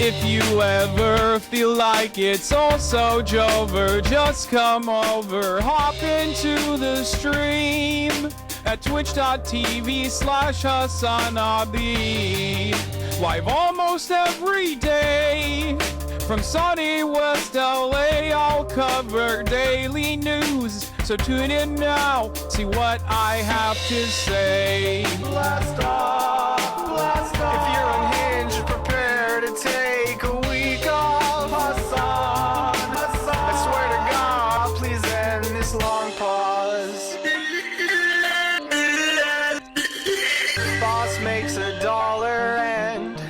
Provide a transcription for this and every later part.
If you ever feel like it's also Jover, just come over, hop into the stream at twitch.tv/HasanAbi. Live almost every day from sunny West LA. I'll cover daily news, so tune in now, see what I have to say. Blast off, blast off. If you're unhinged, prepare to take a week off. Hasan, Hasan. I swear to God, please end this long pause. Boss makes $1 and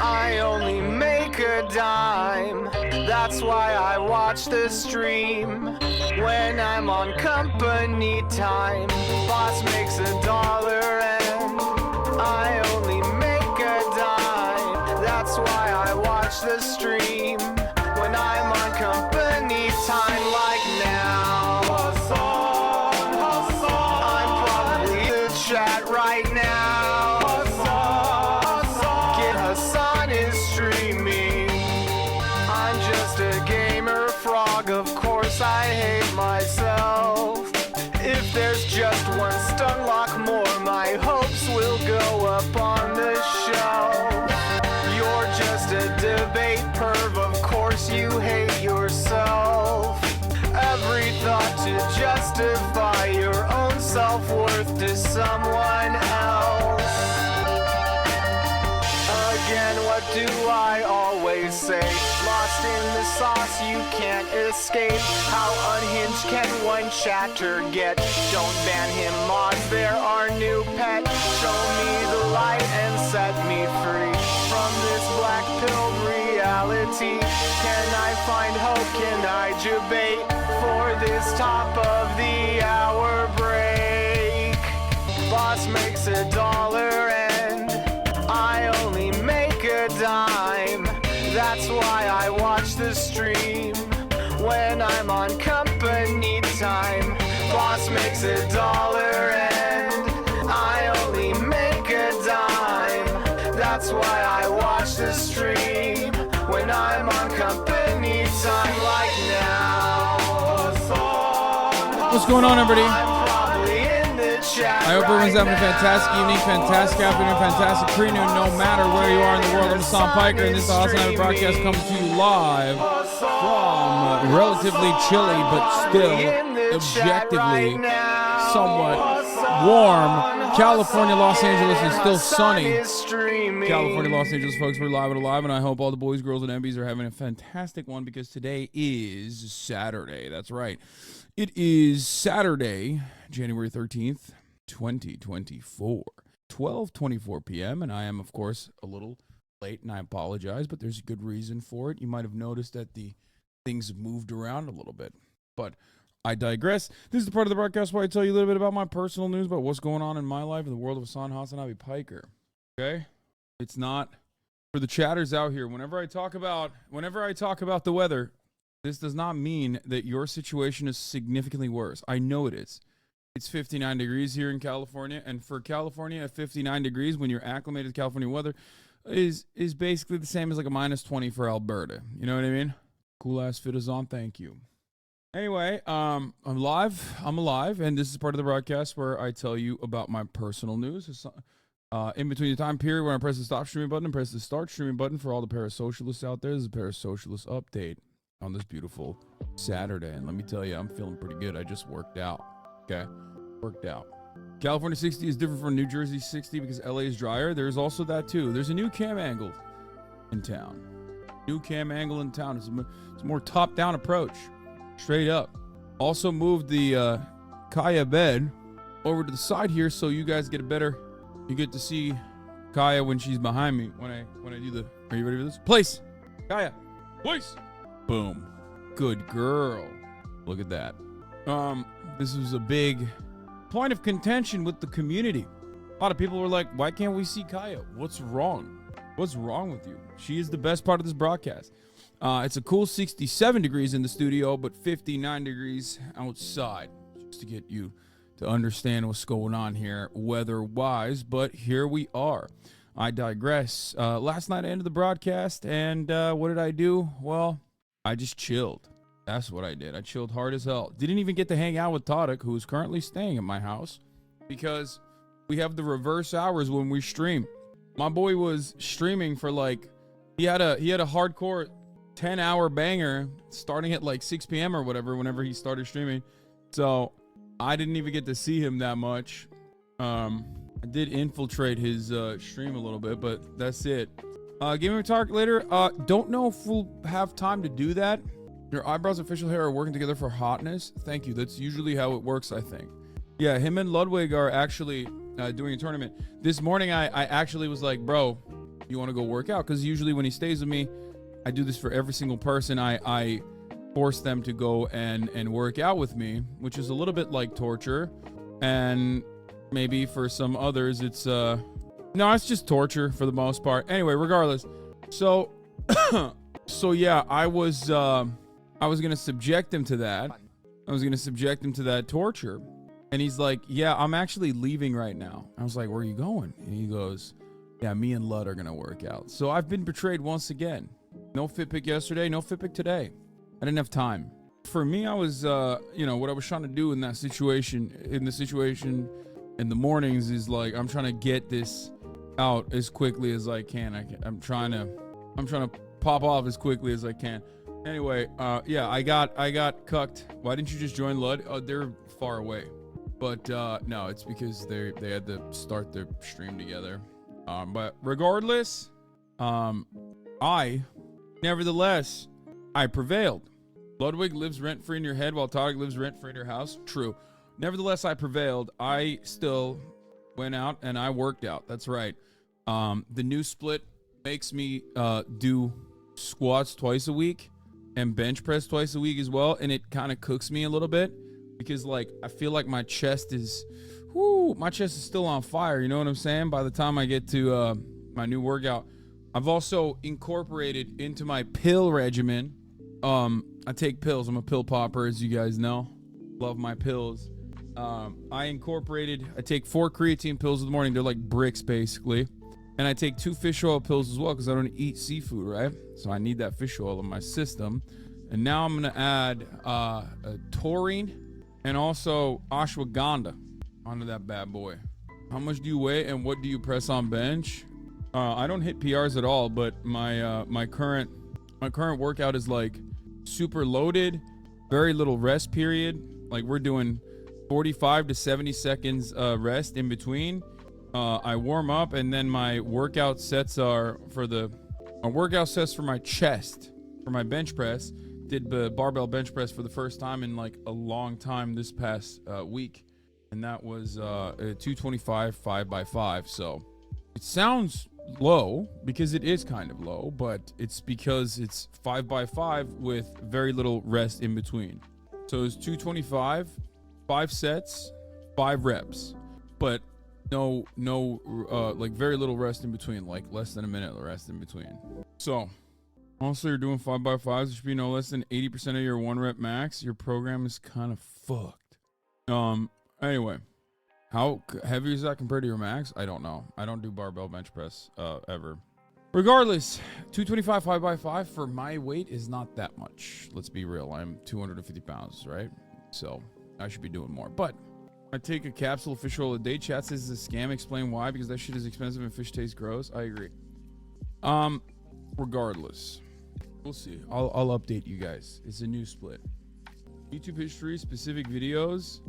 I only make a dime. That's why I watch the stream when I'm on company time. Boss makes $1 and I only make a dime. That's why I watch the stream when I'm on company time, like now. Hasan, Hasan. I'm probably in the chat right now. Hasan, Hasan. Get Hasan is streaming. I'm just a gamer frog, of course I hate myself. If there's just one stun lock more, my hopes will go up on the shelf. You're just a debate perv, of course you hate yourself. Every thought to justify your own self-worth to someone else. Again, what do I always say? Lost in the sauce, you can't escape. How unhinged can one chatter get? Don't ban him, mods, they're our new pet. Show me the light and set me free from this black-pilled reality. Can I find hope? Can I debate for this top of the hour break? Boss makes $1 and I only make a dime. That's why I watch the stream when I'm on company time. Boss makes $1 and I only make a dime. That's why I watch the stream when I'm on company time, like now. What's going on, everybody? I'm probably in the chat. I hope everyone's having a right fantastic now. evening, fantastic afternoon, fantastic pre-noon, no matter where you are in the world. I'm Hassan Piker, and this is the HasanAbi broadcast comes to you live from relatively chilly, but still objectively somewhat warm California, Los Angeles, and still sunny California, Los Angeles, folks. We're live and alive, and I hope all the boys, girls, and MBs are having a fantastic one, because today is Saturday. That's right. It is Saturday, January 13th, 2024, 12:24 p.m., and I am, of course, a little late, and I apologize, but there's a good reason for it. You might have noticed that the things have moved around a little bit, but I digress. This is the part of the broadcast where I tell you a little bit about my personal news, about what's going on in my life in the world of HasanAbi Piker. Okay? It's not for the chatters out here. Whenever I talk about the weather, this does not mean that your situation is significantly worse. I know it is. It's 59 degrees here in California, and for California at 59 degrees, when you're acclimated to California weather, is basically the same as like a -20 for Alberta. You know what I mean? Cool ass fit is on. Thank you. Anyway, I'm live. I'm alive, and this is part of the broadcast where I tell you about my personal news. In between the time period when I press the stop streaming button and press the start streaming button for all the parasocialists out there, this is a parasocialist update on this beautiful Saturday. And let me tell you, I'm feeling pretty good. I just worked out. Okay? Worked out. California 60 is different from New Jersey 60 because LA is drier. There's also that too. There's a new cam angle in town. New cam angle in town. It's a more top-down approach. Straight up. Also moved the Kaya bed over to the side here so you guys get you get to see Kaya when she's behind me when I do the, are you ready for this? Place. Kaya. Place. Boom. Good girl. Look at that. This was a big point of contention with the community. A lot of people were like, why can't we see Kaya? What's wrong? What's wrong with you? She is the best part of this broadcast. It's a cool 67 degrees in the studio, but 59 degrees outside. Just to get you to understand what's going on here weather-wise, but here we are. I digress. Last night I ended the broadcast, and what did I do? Well, I just chilled. That's what I did. I chilled hard as hell. Didn't even get to hang out with Tadic, who is currently staying at my house, because we have the reverse hours when we stream. My boy was streaming for like, he had a hardcore 10-hour banger starting at like 6 p.m. or whatever, whenever he started streaming. So I didn't even get to see him that much. I did infiltrate his stream a little bit, but that's it. Gaming Talk later. Don't know if we'll have time to do that. Your eyebrows and facial hair are working together for hotness. Thank you. That's usually how it works, I think. Yeah, him and Ludwig are actually doing a tournament. This morning, I actually was like, bro, you want to go work out? Because usually when he stays with me, I do this for every single person. I force them to go and work out with me, which is a little bit like torture. And maybe for some others, it's no, it's just torture for the most part. Anyway, regardless. So, so yeah, I was gonna subject him to that. I was gonna subject him to that torture. And he's like, yeah, I'm actually leaving right now. I was like, where are you going? And he goes, yeah, me and Lud are gonna work out. So I've been betrayed once again. No fit pick yesterday, no fit pick today. I didn't have time. For me, I was, you know, what I was trying to do in that situation, in the mornings is like, I'm trying to get this out as quickly as I can. I'm trying to pop off as quickly as I can. Anyway, yeah, I got cucked. Why didn't you just join Lud? Oh, they're far away. But no, it's because they had to start their stream together. But regardless, nevertheless, I prevailed. Ludwig lives rent-free in your head while Tadic lives rent-free in your house. True. Nevertheless, I prevailed. I still went out and I worked out. That's right. The new split makes me do squats twice a week and bench press twice a week as well. And it kind of cooks me a little bit because, like, I feel like my chest is still on fire. You know what I'm saying? By the time I get to my new workout, I've also incorporated into my pill regimen. I take pills. I'm a pill popper, as you guys know. Love my pills. I take 4 creatine pills in the morning. They're like bricks, basically. And I take 2 fish oil pills as well because I don't eat seafood, right? So I need that fish oil in my system. And now I'm going to add taurine and also ashwagandha onto that bad boy. How much do you weigh and what do you press on bench? I don't hit PRs at all, but my current workout is like super loaded, very little rest period. Like we're doing 45 to 70 seconds rest in between. I warm up and then my workout sets are for my chest, for my bench press. Did the barbell bench press for the first time in like a long time this past week. And that was 225 5x5. So it sounds low because it is kind of low, but it's because it's 5x5 with very little rest in between. So it's 225, 5 sets, 5 reps, but no like very little rest in between, like less than a minute rest in between. So also you're doing 5x5s, it should be no less than 80% of your 1 rep max. Your program is kind of fucked. Anyway, how heavy is that compared to your max? I don't know. I don't do barbell bench press ever. Regardless, 225 5x5 for my weight is not that much. Let's be real. I'm 250 pounds, right? So I should be doing more. But I take a capsule of fish oil a day. Chat says it's a scam. Explain why. Because that shit is expensive and fish tastes gross. I agree. Regardless, we'll see. I'll update you guys. It's a new split. YouTube history, specific videos.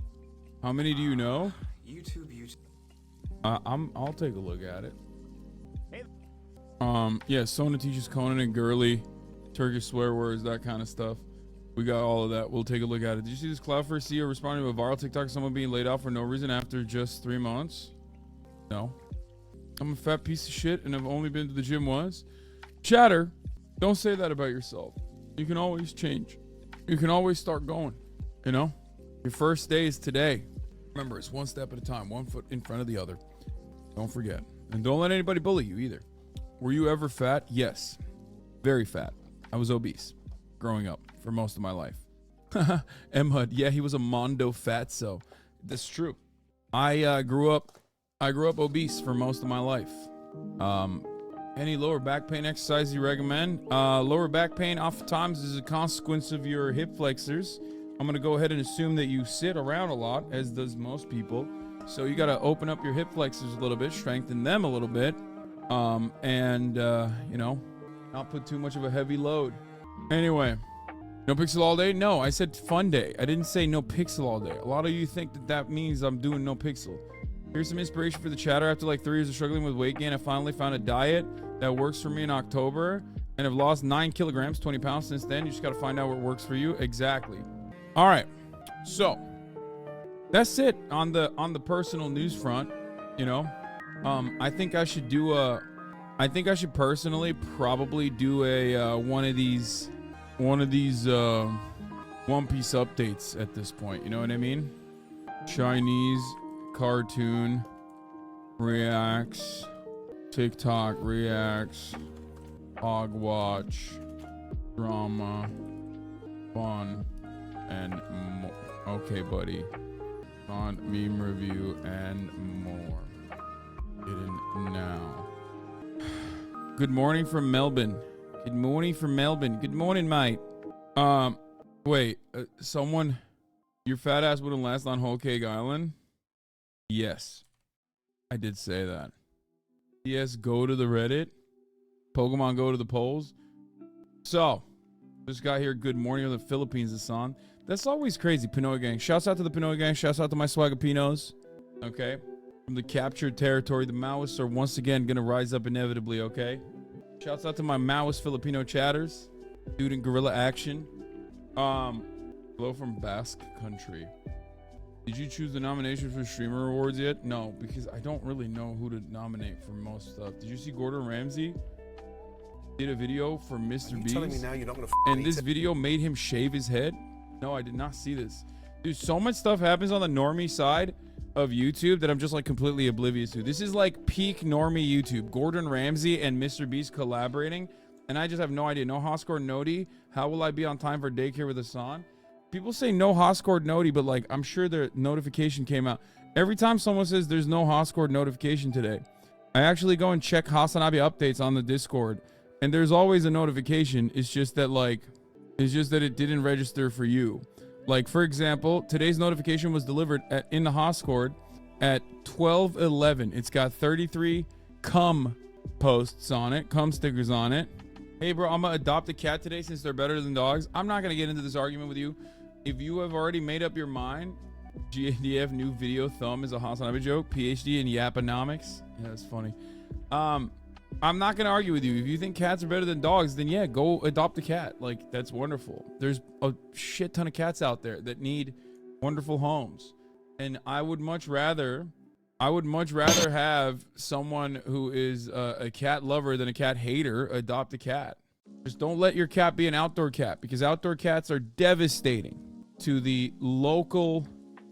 How many do you know? YouTube. I'll take a look at it. Yeah, Sona teaches Conan and Gurley, Turkish swear words, that kind of stuff. We got all of that. We'll take a look at it. Did you see this Cloudflare CEO responding to a viral TikTok of someone being laid off for no reason after just 3 months? No. I'm a fat piece of shit and I've only been to the gym once. Chatter, don't say that about yourself. You can always change. You can always start going, you know? Your first day is today. Remember, it's one step at a time, 1 foot in front of the other. Don't forget. And don't let anybody bully you either. Were you ever fat? Yes. Very fat. I was obese growing up for most of my life. Emhud, yeah, he was a mondo fatso. That's true. I grew up obese for most of my life. Any lower back pain exercise you recommend? Lower back pain oftentimes is a consequence of your hip flexors. I'm gonna go ahead and assume that you sit around a lot, as does most people. So you gotta open up your hip flexors a little bit, strengthen them a little bit, and you know, not put too much of a heavy load. Anyway, no pixel all day? No, I said fun day. I didn't say no pixel all day. A lot of you think that that means I'm doing no pixel. Here's some inspiration for the chatter. After like 3 years of struggling with weight gain, I finally found a diet that works for me in October and have lost 9 kilograms, 20 pounds since then. You just got to find out what works for you. Exactly. All right. So that's it on the personal news front. You know, I think I should do I think I should personally probably do a one of these One Piece updates at this point. You know what I mean? Chinese cartoon reacts, TikTok reacts, Hogwatch, drama, fun, and more. Okay, buddy. On meme review and more. Get in now. Good morning from Melbourne. Good morning from Melbourne. Good morning, mate. Wait, someone, your fat ass wouldn't last on Whole Cake Island? Yes, I did say that. Yes, go to the Reddit. Pokemon go to the polls. So, this guy here, good morning from the Philippines, Hassan. That's always crazy, Pinoy Gang. Shouts out to the Pinoy Gang. Shouts out to my Swagapinos. Okay? From the captured territory, the Maoists are once again going to rise up inevitably, okay? Shouts out to my Maoist Filipino chatters. Dude in guerrilla action. Hello from Basque Country. Did you choose the nomination for streamer awards yet? No, because I don't really know who to nominate for most stuff. Did you see Gordon Ramsay did a video for Mr. Beast? Telling me now you're not gonna and this video made him shave his head? No, I did not see this. Dude, so much stuff happens on the normie side of YouTube that I'm just like completely oblivious to. This is like peak normie YouTube. Gordon Ramsay and Mr. Beast collaborating, and I just have no idea. No Hoscore Noti. How will I be on time for daycare with Hassan? People say no Hoscore Noti, but like I'm sure their notification came out. Every time someone says there's no Hoscore notification today, I actually go and check HasanAbi updates on the Discord, and there's always a notification. It's just that it didn't register for you. Like, for example, today's notification was delivered in the Hoscord at 12:11. It's got 33 cum posts on it, cum stickers on it. Hey, bro, I'm going to adopt a cat today since they're better than dogs. I'm not going to get into this argument with you. If you have already made up your mind, GADF new video thumb is a HasanAbi joke. PhD in Yaponomics. Yeah, that's funny. I'm not going to argue with you. If you think cats are better than dogs, then yeah, go adopt a cat. Like, that's wonderful. There's a shit ton of cats out there that need wonderful homes. And I would much rather have someone who is a cat lover than a cat hater adopt a cat. Just don't let your cat be an outdoor cat, because outdoor cats are devastating to the local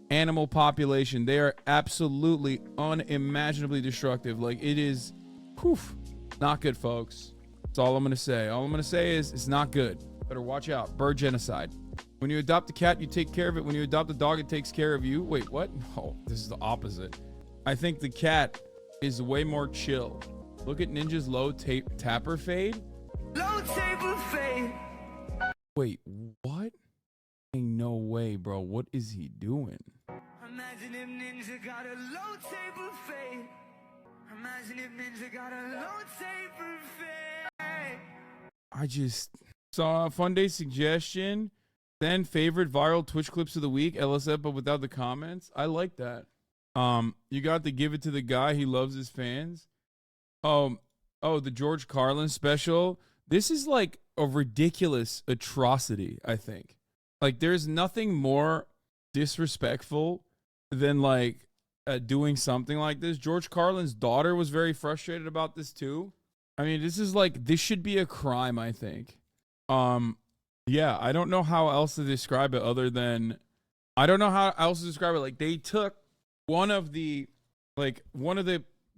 animal population. They are absolutely unimaginably destructive. Like, it is, poof. Not good, folks. That's all I'm going to say. All I'm going to say is it's not good. Better watch out. Bird genocide. When you adopt a cat, you take care of it. When you adopt a dog, it takes care of you. Wait, what? No, this is the opposite. I think the cat is way more chill. Look at Ninja's low tapper fade. Low table fade. Wait, what? Ain't no way, bro. What is he doing? Imagine if Ninja got a low table fade. Imagine if Ninja got a low table fade. I just saw a FUNDAY suggestion. Then favorite viral Twitch clips of the week, LSF, but without the comments. I like that. You got to give it to the guy. He loves his fans. Oh, the George Carlin special. This is like a ridiculous atrocity, I think. Like, there's nothing more disrespectful than like doing something like this. George Carlin's daughter was very frustrated about this too. I mean, this should be a crime, I think. Yeah, I don't know how else to describe it other than, like, they took one of the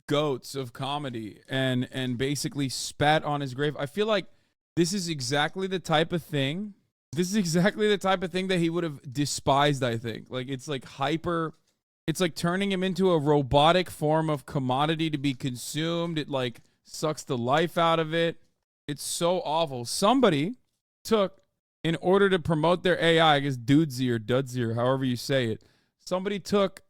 goats of comedy and basically spat on his grave. I feel like this is exactly the type of thing that he would have despised, I think. Like, it's like hyper It's like turning him into a robotic form of commodity to be consumed. It like sucks the life out of it. It's so awful. Somebody took, in order to promote their AI, I guess Dudesy or Dudsy or however you say it, somebody took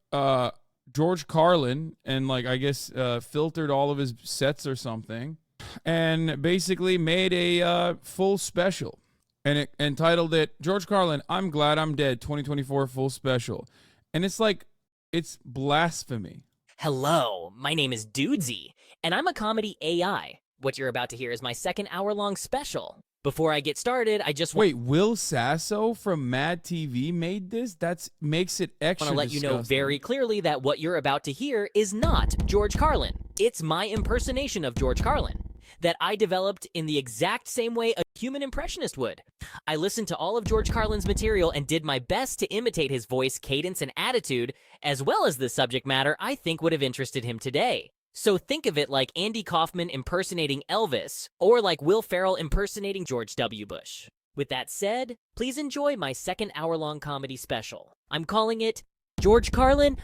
George Carlin and like I guess filtered all of his sets or something, and basically made a full special, and it entitled it George Carlin, I'm Glad I'm Dead 2024 full special. And it's like, it's blasphemy. Hello, my name is Dudesy, and I'm a comedy AI. What you're about to hear is my second hour-long special. Before I get started, I just Wait, Will Sasso from Mad TV made this? That makes it extra want to let you know very clearly that what you're about to hear is not George Carlin. It's my impersonation of George Carlin that I developed in the exact same way a human impressionist would. I listened to all of George Carlin's material and did my best to imitate his voice, cadence, and attitude, as well as the subject matter I think would have interested him today. So think of it like Andy Kaufman impersonating Elvis, or like Will Ferrell impersonating George W. Bush. With that said, please enjoy my second hour-long comedy special. I'm calling it George Carlin,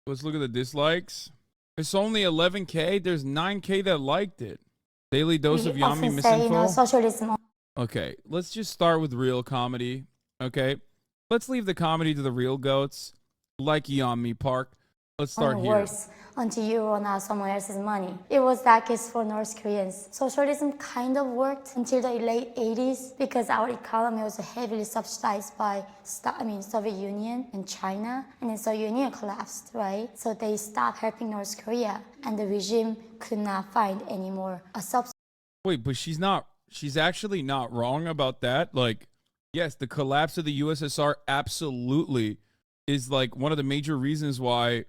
Let's look at the dislikes. It's only 11K. There's 9K that liked it. Daily dose of Yami misinfo. Socialism. Okay, let's just start with real comedy. Okay, let's leave the comedy to the real goats, like Yami Park. Let's start here. Worse until you run out someone else's money. It was that case for North Koreans. Socialism kind of worked until the late 80s because our economy was heavily subsidized by Soviet Union and China, and then Soviet Union collapsed, right? So they stopped helping North Korea, and the regime could not find any more a subsidy. Wait, but she's actually not wrong about that. Like, yes, the collapse of the USSR absolutely is like one of the major reasons why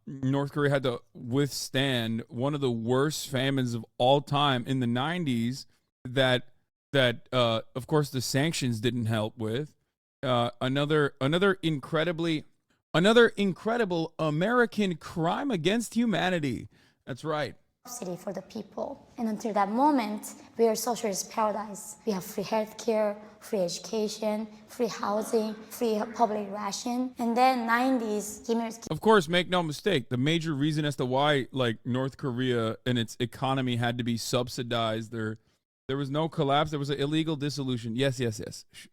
North Korea had to withstand one of the worst famines of all time in the 90s that of course the sanctions didn't help with. Another incredible American crime against humanity. That's right. Subsidy for the people. And until that moment, we are socialist paradise. We have free healthcare, free education, free housing, free public ration. And then 90s, of course, make no mistake, the major reason as to why like North Korea and its economy had to be subsidized, there was no collapse, there was an illegal dissolution. Yes.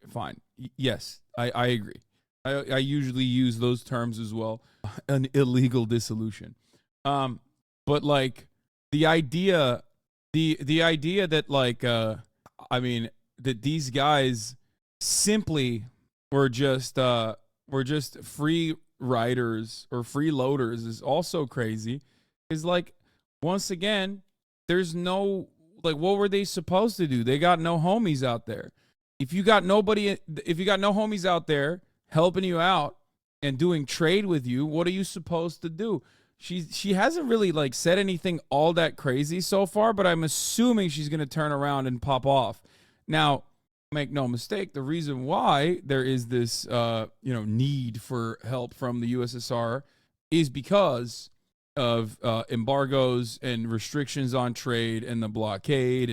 Fine. Yes, I agree. I usually use those terms as well. An illegal dissolution. But like the idea that like that these guys simply were just free riders or freeloaders is also crazy. Is like, once again, there's no, like, what were they supposed to do? They got no homies out there. If you got no homies out there helping you out and doing trade with you, what are you supposed to do? She hasn't really like said anything all that crazy so far, but I'm assuming she's going to turn around and pop off. Now, make no mistake, the reason why there is this need for help from the USSR is because of embargoes and restrictions on trade and the blockade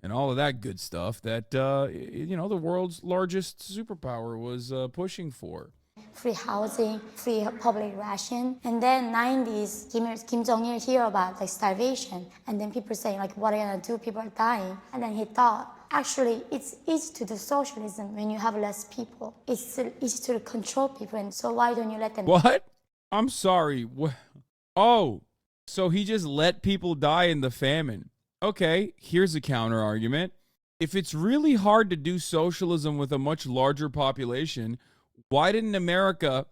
and all of that good stuff that the world's largest superpower was pushing for. Free housing, free public ration. And then 90s, Kim Jong-il hear about like starvation. And then people saying like, what are you gonna do? People are dying. And then he thought, actually, it's easy to do socialism when you have less people. It's easy to control people. And so why don't you let them... What? I'm sorry. Oh, so he just let people die in the famine. Okay, here's a counter argument. If it's really hard to do socialism with a much larger population, why didn't America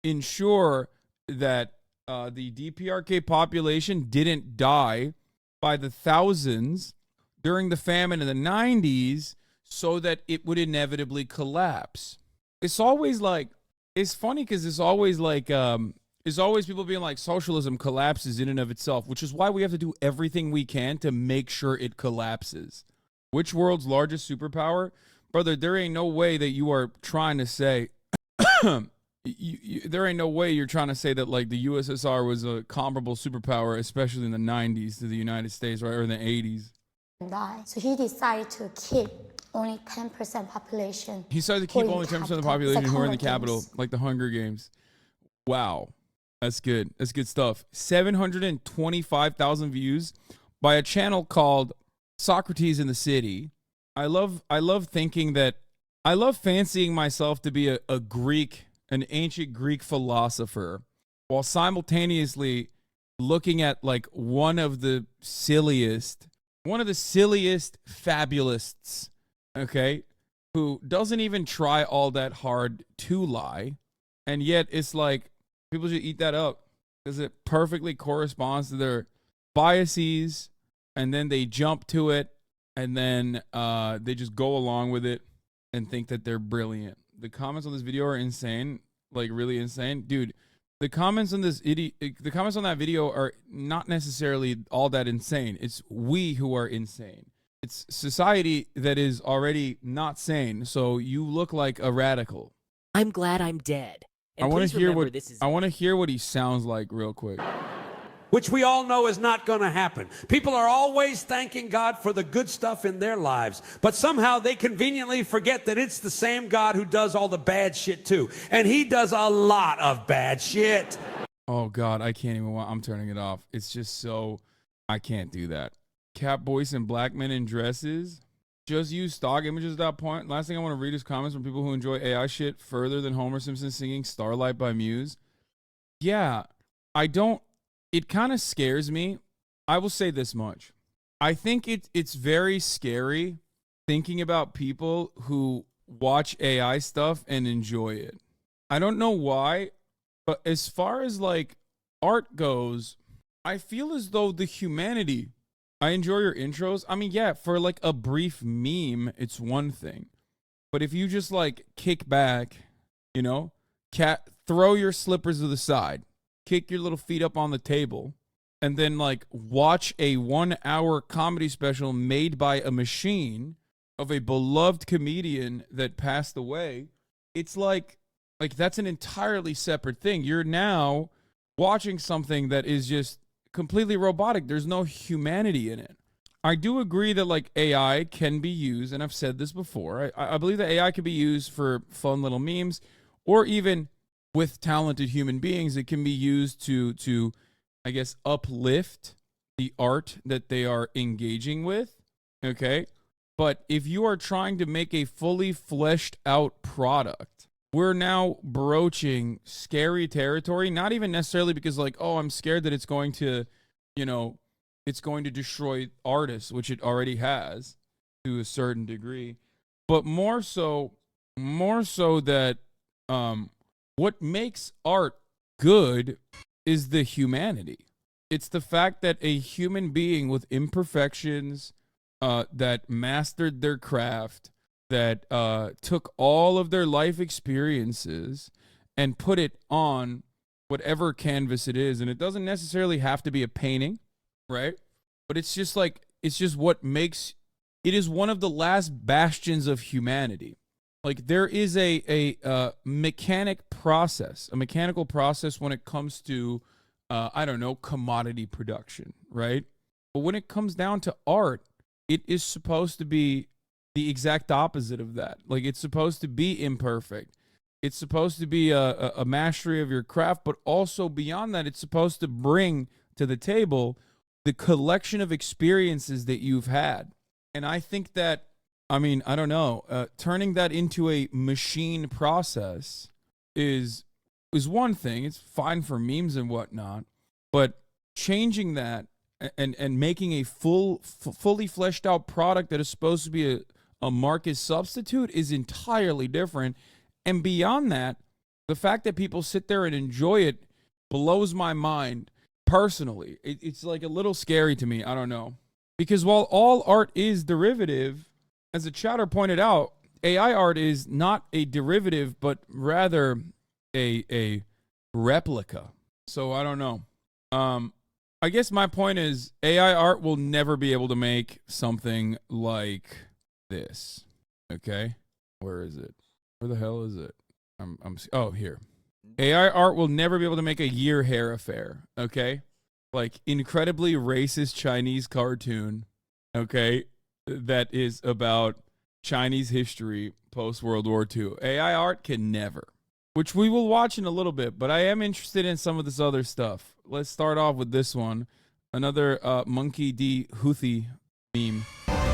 ensure that the DPRK population didn't die by the thousands during the famine in the 90s so that it would inevitably collapse? It's always like, it's funny because it's always like, it's always people being like, socialism collapses in and of itself, which is why we have to do everything we can to make sure it collapses. Which world's largest superpower? Brother, there ain't no way that you are trying to say... there ain't no way you're trying to say that like the USSR was a comparable superpower, especially in the 90s to the United States, right, or in the 80s. So he decided to keep only 10% population. He decided to keep only 10% of the population who are in the capital, like the Hunger Games. Wow. That's good. That's good stuff. 725,000 views by a channel called Socrates in the City. I love thinking that I love fancying myself to be a Greek, an ancient Greek philosopher, while simultaneously looking at like one of the silliest fabulists, okay, who doesn't even try all that hard to lie, and yet it's like people should eat that up because it perfectly corresponds to their biases, and then they jump to it, and then they just go along with it and think that they're brilliant. The comments on this video are insane, like really insane, dude. The comments on the comments on that video are not necessarily all that insane. It's we who are insane. It's society that is already not sane. So you look like a radical. I'm glad I'm dead. And I want please to hear remember what this is. I want to hear what he sounds like real quick. Which we all know is not going to happen. People are always thanking God for the good stuff in their lives, but somehow they conveniently forget that it's the same God who does all the bad shit too. And he does a lot of bad shit. Oh God, I can't even. I'm turning it off. It's just so I can't do that. Cat boys and black men in dresses. Just use stock images at that point. Last thing I want to read is comments from people who enjoy AI shit further than Homer Simpson singing Starlight by Muse. Yeah, I don't. It kind of scares me. I will say this much. I think it's very scary thinking about people who watch AI stuff and enjoy it. I don't know why, but as far as like art goes, I feel as though the humanity. I enjoy your intros. I mean, yeah, for like a brief meme, it's one thing. But if you just like kick back, you know, throw your slippers to the side, kick your little feet up on the table, and then like watch a 1 hour comedy special made by a machine of a beloved comedian that passed away, it's like that's an entirely separate thing. You're now watching something that is just completely robotic. There's no humanity in it. I do agree that like AI can be used, and I've said this before. I believe that AI can be used for fun little memes, or even with talented human beings, it can be used to I guess uplift the art that they are engaging with. Okay, but if you are trying to make a fully fleshed out product, we're now broaching scary territory, not even necessarily because like, oh, I'm scared that it's going to, you know, it's going to destroy artists, which it already has to a certain degree, but more so that what makes art good is the humanity. It's the fact that a human being with imperfections, that mastered their craft, that took all of their life experiences and put it on whatever canvas it is. And it doesn't necessarily have to be a painting, right? But it's just like, it's just what makes, it is one of the last bastions of humanity. Like there is a mechanical process when it comes to, I don't know, commodity production, right? But when it comes down to art, it is supposed to be the exact opposite of that. Like it's supposed to be imperfect. It's supposed to be a mastery of your craft, but also beyond that, it's supposed to bring to the table the collection of experiences that you've had. And I think that, I mean, I don't know, turning that into a machine process is one thing. It's fine for memes and whatnot, but changing that and making a fully fleshed out product that is supposed to be a market substitute is entirely different. And beyond that, the fact that people sit there and enjoy it blows my mind personally. It's like a little scary to me. I don't know. Because while all art is derivative, as the chatter pointed out, AI art is not a derivative, but rather a replica. So I don't know. I guess my point is AI art will never be able to make something like this. Okay? Where is it? Where the hell is it? Oh, here. AI art will never be able to make a year hair affair. Okay? Like incredibly racist Chinese cartoon. Okay? That is about Chinese history post World War II. AI art can never. which we will watch in a little bit, but I am interested in some of this other stuff. Let's start off with this one. Another Monkey D. Houthi meme.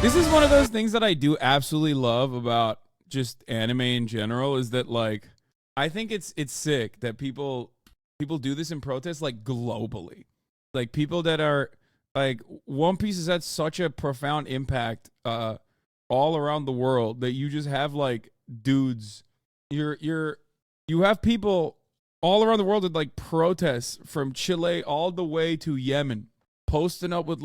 This is one of those things that I do absolutely love about just anime in general, is that, like, I think it's sick that people do this in protest, like, globally. Like, people that are, like, One Piece has had such a profound impact all around the world that you just have, like, dudes, you have people all around the world that, like, protests from Chile all the way to Yemen, posting up with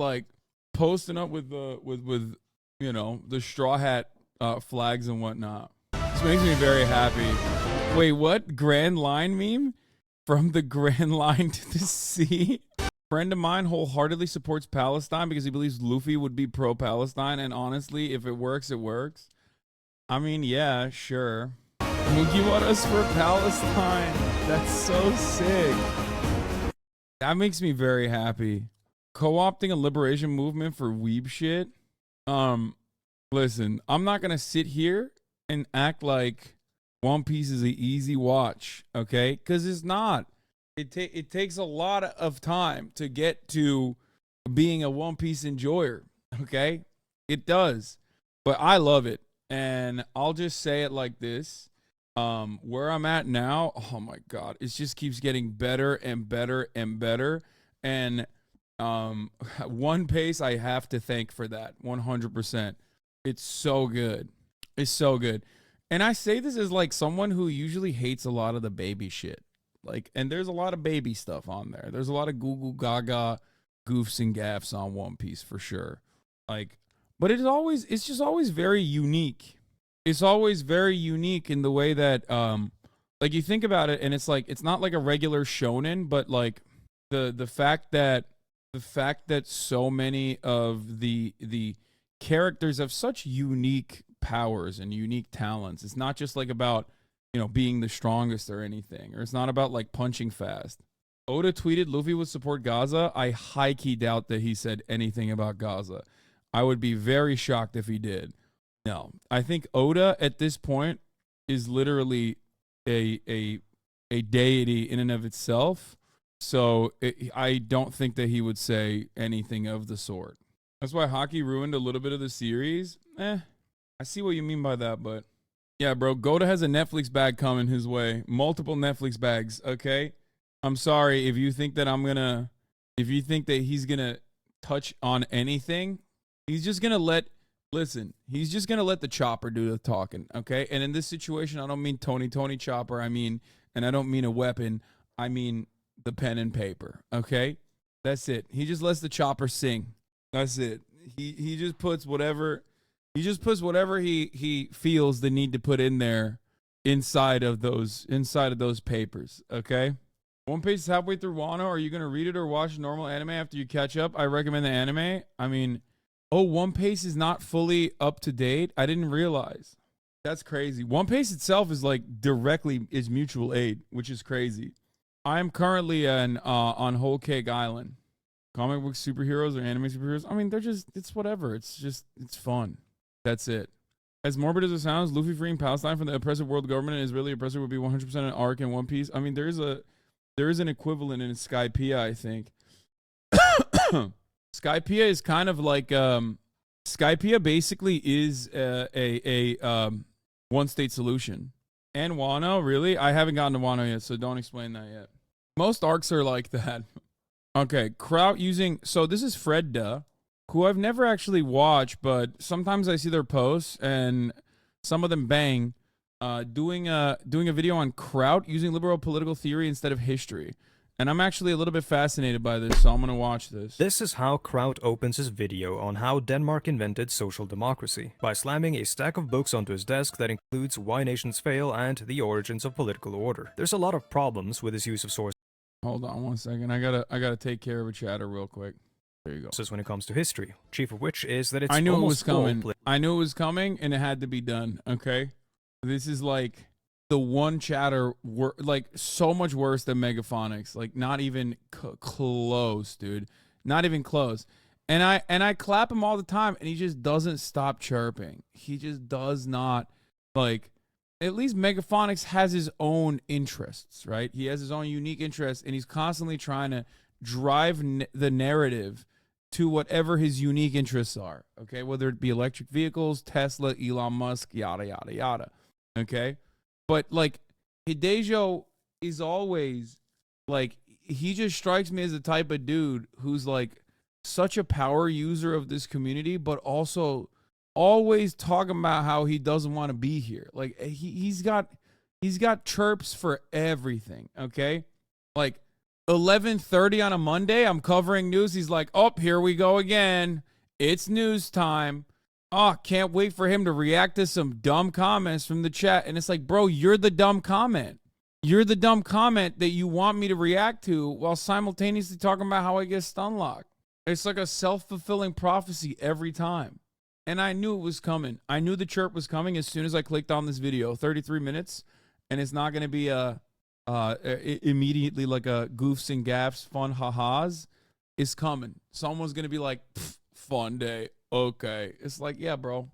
you know, the straw hat flags and whatnot. This makes me very happy. Wait, what? Grand Line meme? From the Grand Line to the sea? Friend of mine wholeheartedly supports Palestine because he believes Luffy would be pro-Palestine, and honestly, if it works, it works. I mean, yeah, sure. Mugiwaras for Palestine. That's so sick. That makes me very happy. Co-opting a liberation movement for weeb shit. Listen, I'm not gonna sit here and act like One Piece is an easy watch, okay? Because it's not. It takes a lot of time to get to being a One Piece enjoyer, okay? It does. But I love it. And I'll just say it like this. Where I'm at now, oh my God, it just keeps getting better and better and better. And One Piece, I have to thank for that 100%. It's so good. It's so good. And I say this as like someone who usually hates a lot of the baby shit. Like, and there's a lot of baby stuff on there. There's a lot of goo goo gaga goofs and gaffs on One Piece for sure. Like, but it's just always very unique. It's always very unique in the way that, like, you think about it, and it's like, it's not like a regular shonen, but like the fact that so many of the characters have such unique powers and unique talents. It's not just like about, you know, being the strongest or anything, or it's not about like punching fast. Oda tweeted Luffy would support Gaza. I high-key doubt that he said anything about Gaza. I would be very shocked if he did. No, I think Oda at this point is literally a deity in and of itself. So I don't think that he would say anything of the sort. That's why hockey ruined a little bit of the series. I see what you mean by that, but yeah, bro, Goda has a Netflix bag coming his way. Multiple Netflix bags, okay? I'm sorry if you think that he's gonna touch on anything. He's just gonna let the chopper do the talking, okay? And in this situation, I don't mean Tony Chopper. And I don't mean a weapon. I mean the pen and paper, okay? That's it. He just lets the chopper sing. That's it. He just puts whatever he feels the need to put in there inside of those papers, okay? One Piece is halfway through Wano. Are you gonna read it or watch normal anime after you catch up? I recommend the anime. I mean, One Piece is not fully up to date. I didn't realize. That's crazy. One Piece itself is like is mutual aid, which is crazy. I am currently on Whole Cake Island. Comic book superheroes or anime superheroes, I mean, it's whatever. It's fun. That's it. As morbid as it sounds, Luffy freeing Palestine from the oppressive world government and Israeli oppressor would be 100% an arc in One Piece. I mean, there is an equivalent in Skypiea, I think. Skypiea is kind of like Skypiea basically is a one state solution. And Wano, really? I haven't gotten to Wano yet, so don't explain that yet. Most arcs are like that. Okay, Kraut using, so this is Fredda, who I've never actually watched, but sometimes I see their posts and some of them bang, doing a video on Kraut using liberal political theory instead of history. And I'm actually a little bit fascinated by this, so I'm gonna watch this. This is how Kraut opens his video on how Denmark invented social democracy, by slamming a stack of books onto his desk that includes Why Nations Fail and The Origins of Political Order. There's a lot of problems with his use of sources. Hold on one second. I gotta take care of a chatter real quick. There you go. When it comes to history, chief of which is that it's I knew it was coming. I knew it was coming, and it had to be done. Okay, this is like the one chatter like so much worse than Megaphonics. Like not even close, dude. Not even close. And I clap him all the time, and he just doesn't stop chirping. He just does not like. at least Megaphonics has his own interests, right? He has his own unique interests, and he's constantly trying to drive the narrative to whatever his unique interests are, okay? Whether it be electric vehicles, Tesla, Elon Musk, yada, yada, yada, okay? But, like, Hidejo is always, like, he just strikes me as the type of dude who's, like, such a power user of this community, but also always talking about how he doesn't want to be here. Like, he's got chirps for everything, okay? Like, 11:30 on a Monday, I'm covering news. He's like, oh, here we go again. It's news time. Oh, can't wait for him to react to some dumb comments from the chat. And it's like, bro, you're the dumb comment. You're the dumb comment that you want me to react to while simultaneously talking about how I get stun locked. It's like a self-fulfilling prophecy every time. And I knew it was coming. I knew the chirp was coming as soon as I clicked on this video. 33 minutes, and it's not going to be immediately like a goofs and gaffs, fun ha-has. It's coming. Someone's going to be like, fun day. Okay. It's like, yeah, bro.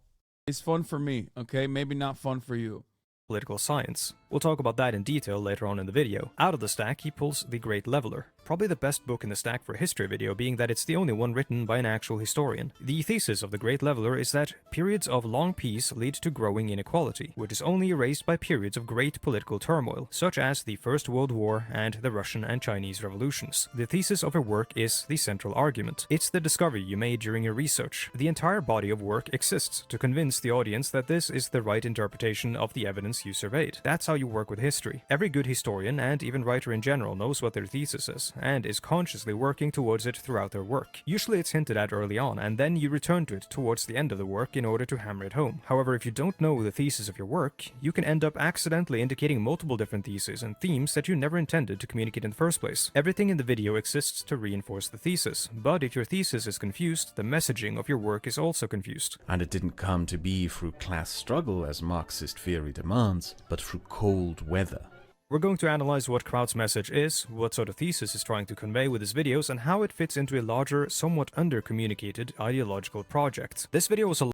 It's fun for me, okay? Maybe not fun for you. Political science. We'll talk about that in detail later on in the video. Out of the stack, he pulls The Great Leveler. Probably the best book in the stack for a history video, being that it's the only one written by an actual historian. The thesis of The Great Leveler is that periods of long peace lead to growing inequality, which is only erased by periods of great political turmoil, such as the First World War and the Russian and Chinese revolutions. The thesis of her work is the central argument. It's the discovery you made during your research. The entire body of work exists to convince the audience that this is the right interpretation of the evidence you surveyed. That's how you work with history. Every good historian, and even writer in general, knows what their thesis is, and is consciously working towards it throughout their work. Usually it's hinted at early on, and then you return to it towards the end of the work in order to hammer it home. However, if you don't know the thesis of your work, you can end up accidentally indicating multiple different theses and themes that you never intended to communicate in the first place. Everything in the video exists to reinforce the thesis, but if your thesis is confused, the messaging of your work is also confused. And it didn't come to be through class struggle as Marxist theory demands, but through cold weather. We're going to analyze what Kraut's message is, what sort of thesis is trying to convey with his videos, and how it fits into a larger, somewhat under-communicated ideological project. This video was a...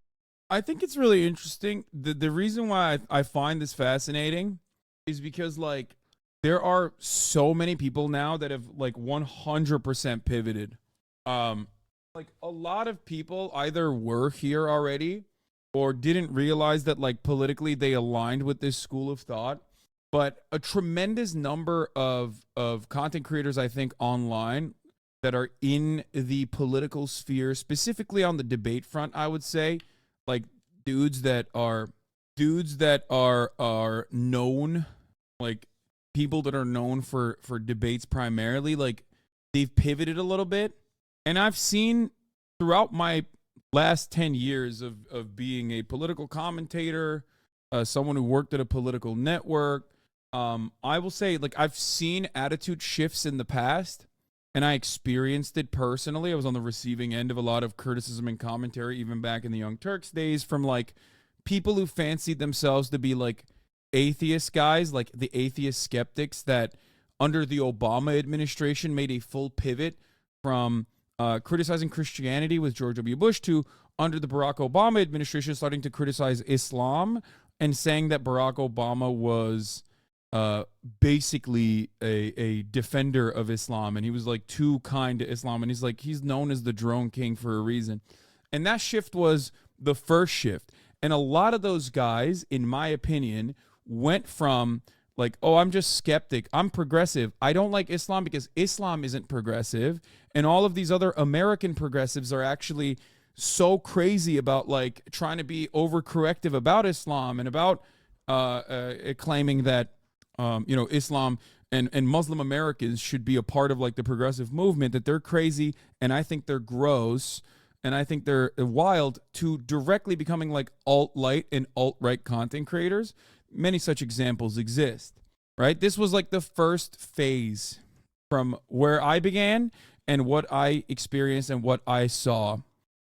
I think it's really interesting. The reason why I find this fascinating is because, like, there are so many people now that have, like, 100% pivoted. Like, a lot of people either were here already or didn't realize that, like, politically they aligned with this school of thought. But a tremendous number of content creators, I think, online that are in the political sphere, specifically on the debate front, I would say, like dudes that are known, like people that are known for debates primarily, like they've pivoted a little bit. And I've seen throughout my last 10 years of being a political commentator, someone who worked at a political network, I will say, like, I've seen attitude shifts in the past, and I experienced it personally. I was on the receiving end of a lot of criticism and commentary, even back in the Young Turks days, from, like, people who fancied themselves to be, like, atheist guys, like the atheist skeptics that under the Obama administration made a full pivot from criticizing Christianity with George W. Bush to, under the Barack Obama administration, starting to criticize Islam and saying that Barack Obama was basically a defender of Islam, and he was like too kind to Islam, and he's known as the drone king for a reason. And that shift was the first shift. And a lot of those guys, in my opinion, went from like, oh, I'm just skeptic, I'm progressive, I don't like Islam because Islam isn't progressive, and all of these other American progressives are actually so crazy about like trying to be overcorrective about Islam and about claiming that Islam and Muslim Americans should be a part of like the progressive movement, that they're crazy, and I think they're gross, and I think they're wild, to directly becoming like alt-light and alt-right content creators. Many such examples exist, right? This was like the first phase from where I began and what I experienced and what I saw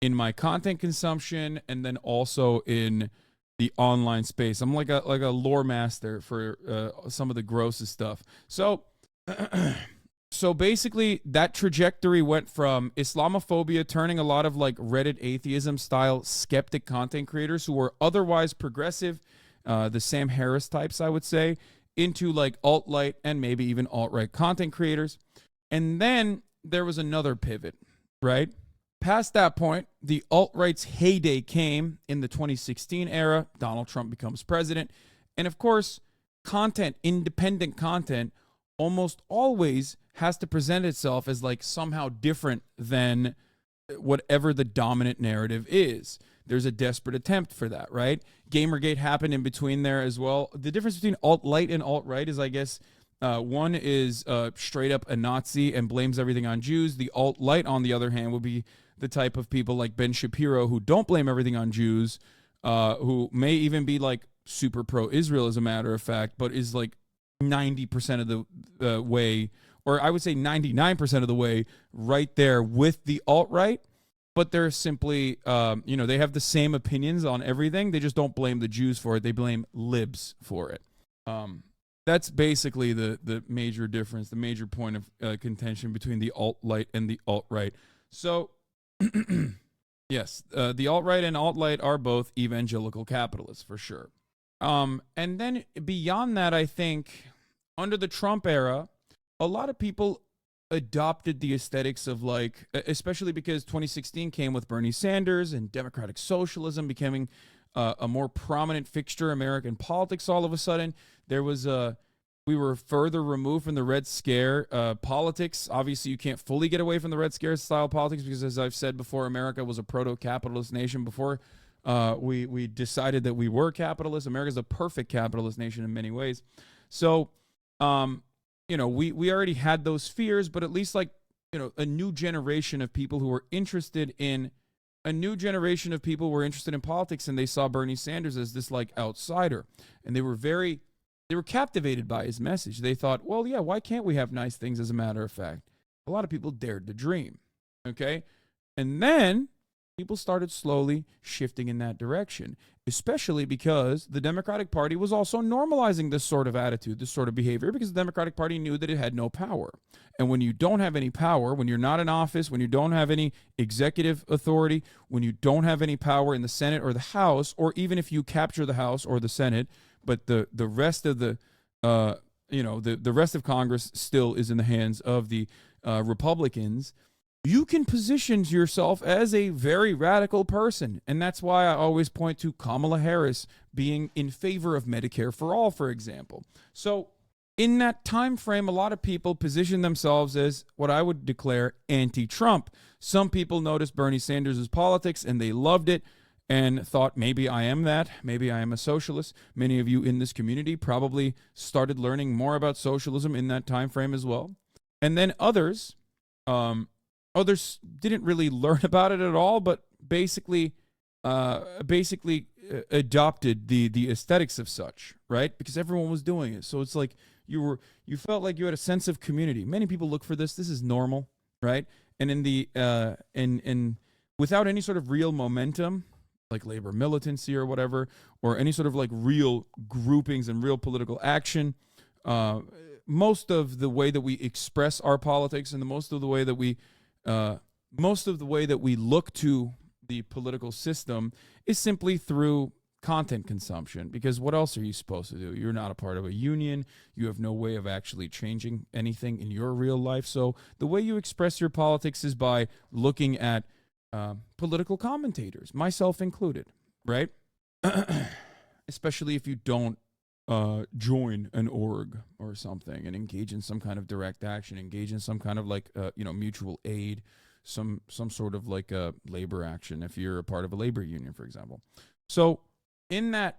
in my content consumption, and then also in the online space. I'm like a lore master for some of the grossest stuff. So basically that trajectory went from Islamophobia turning a lot of like Reddit atheism style skeptic content creators who were otherwise progressive the Sam Harris types, I would say, into like alt-light and maybe even alt-right content creators. And then there was another pivot, right? Past that point, the alt-right's heyday came in the 2016 era. Donald Trump becomes president. And of course, content, independent content, almost always has to present itself as like somehow different than whatever the dominant narrative is. There's a desperate attempt for that, right? Gamergate happened in between there as well. The difference between alt-light and alt-right is, I guess, one is straight up a Nazi and blames everything on Jews. The alt-light, on the other hand, would be the type of people like Ben Shapiro who don't blame everything on Jews, who may even be like super pro-Israel as a matter of fact, but is like 90% of the way, or I would say 99% of the way right there with the alt-right. But they're simply, they have the same opinions on everything. They just don't blame the Jews for it. They blame libs for it. That's basically the major difference, the major point of contention between the alt-light and the alt-right. So, yes, the alt-right and alt-light are both evangelical capitalists, for sure. And then beyond that, I think, under the Trump era, a lot of people adopted the aesthetics of like, especially because 2016 came with Bernie Sanders and democratic socialism becoming a more prominent fixture in American politics all of a sudden. There was we were further removed from the Red Scare politics. Obviously, you can't fully get away from the Red Scare style politics because, as I've said before, America was a proto-capitalist nation before we decided that we were capitalists. America's a perfect capitalist nation in many ways. So, we already had those fears, but at least like, a new generation of people who were interested in politics, and they saw Bernie Sanders as this like outsider, and they were captivated by his message. They thought, well, yeah, why can't we have nice things? As a matter of fact, a lot of people dared to dream. Okay. And then people started slowly shifting in that direction, especially because the Democratic Party was also normalizing this sort of attitude, this sort of behavior, because the Democratic Party knew that it had no power. And when you don't have any power, when you're not in office, when you don't have any executive authority, when you don't have any power in the Senate or the House, or even if you capture the House or the Senate, but the rest of the rest of Congress still is in the hands of the Republicans, you can position yourself as a very radical person. And that's why I always point to Kamala Harris being in favor of Medicare for all, for example. So in that time frame, a lot of people position themselves as what I would declare anti-Trump. Some people noticed Bernie Sanders' politics and they loved it and thought, maybe I am that, maybe I am a socialist. Many of you in this community probably started learning more about socialism in that time frame as well. And then others didn't really learn about it at all, but basically adopted the aesthetics of such, right? Because everyone was doing it. So it's like you felt like you had a sense of community. Many people look for this. This is normal, right? And in the and without any sort of real momentum, like labor militancy or whatever, or any sort of like real groupings and real political action, most of the way that we express our politics and most of the way that we look to the political system is simply through content consumption, because what else are you supposed to do? You're not a part of a union. You have no way of actually changing anything in your real life. So the way you express your politics is by looking at political commentators, myself included, right? Especially if you don't join an org or something and engage in some kind of direct action, engage in some kind of like mutual aid, some sort of like a labor action if you're a part of a labor union, for example. So in that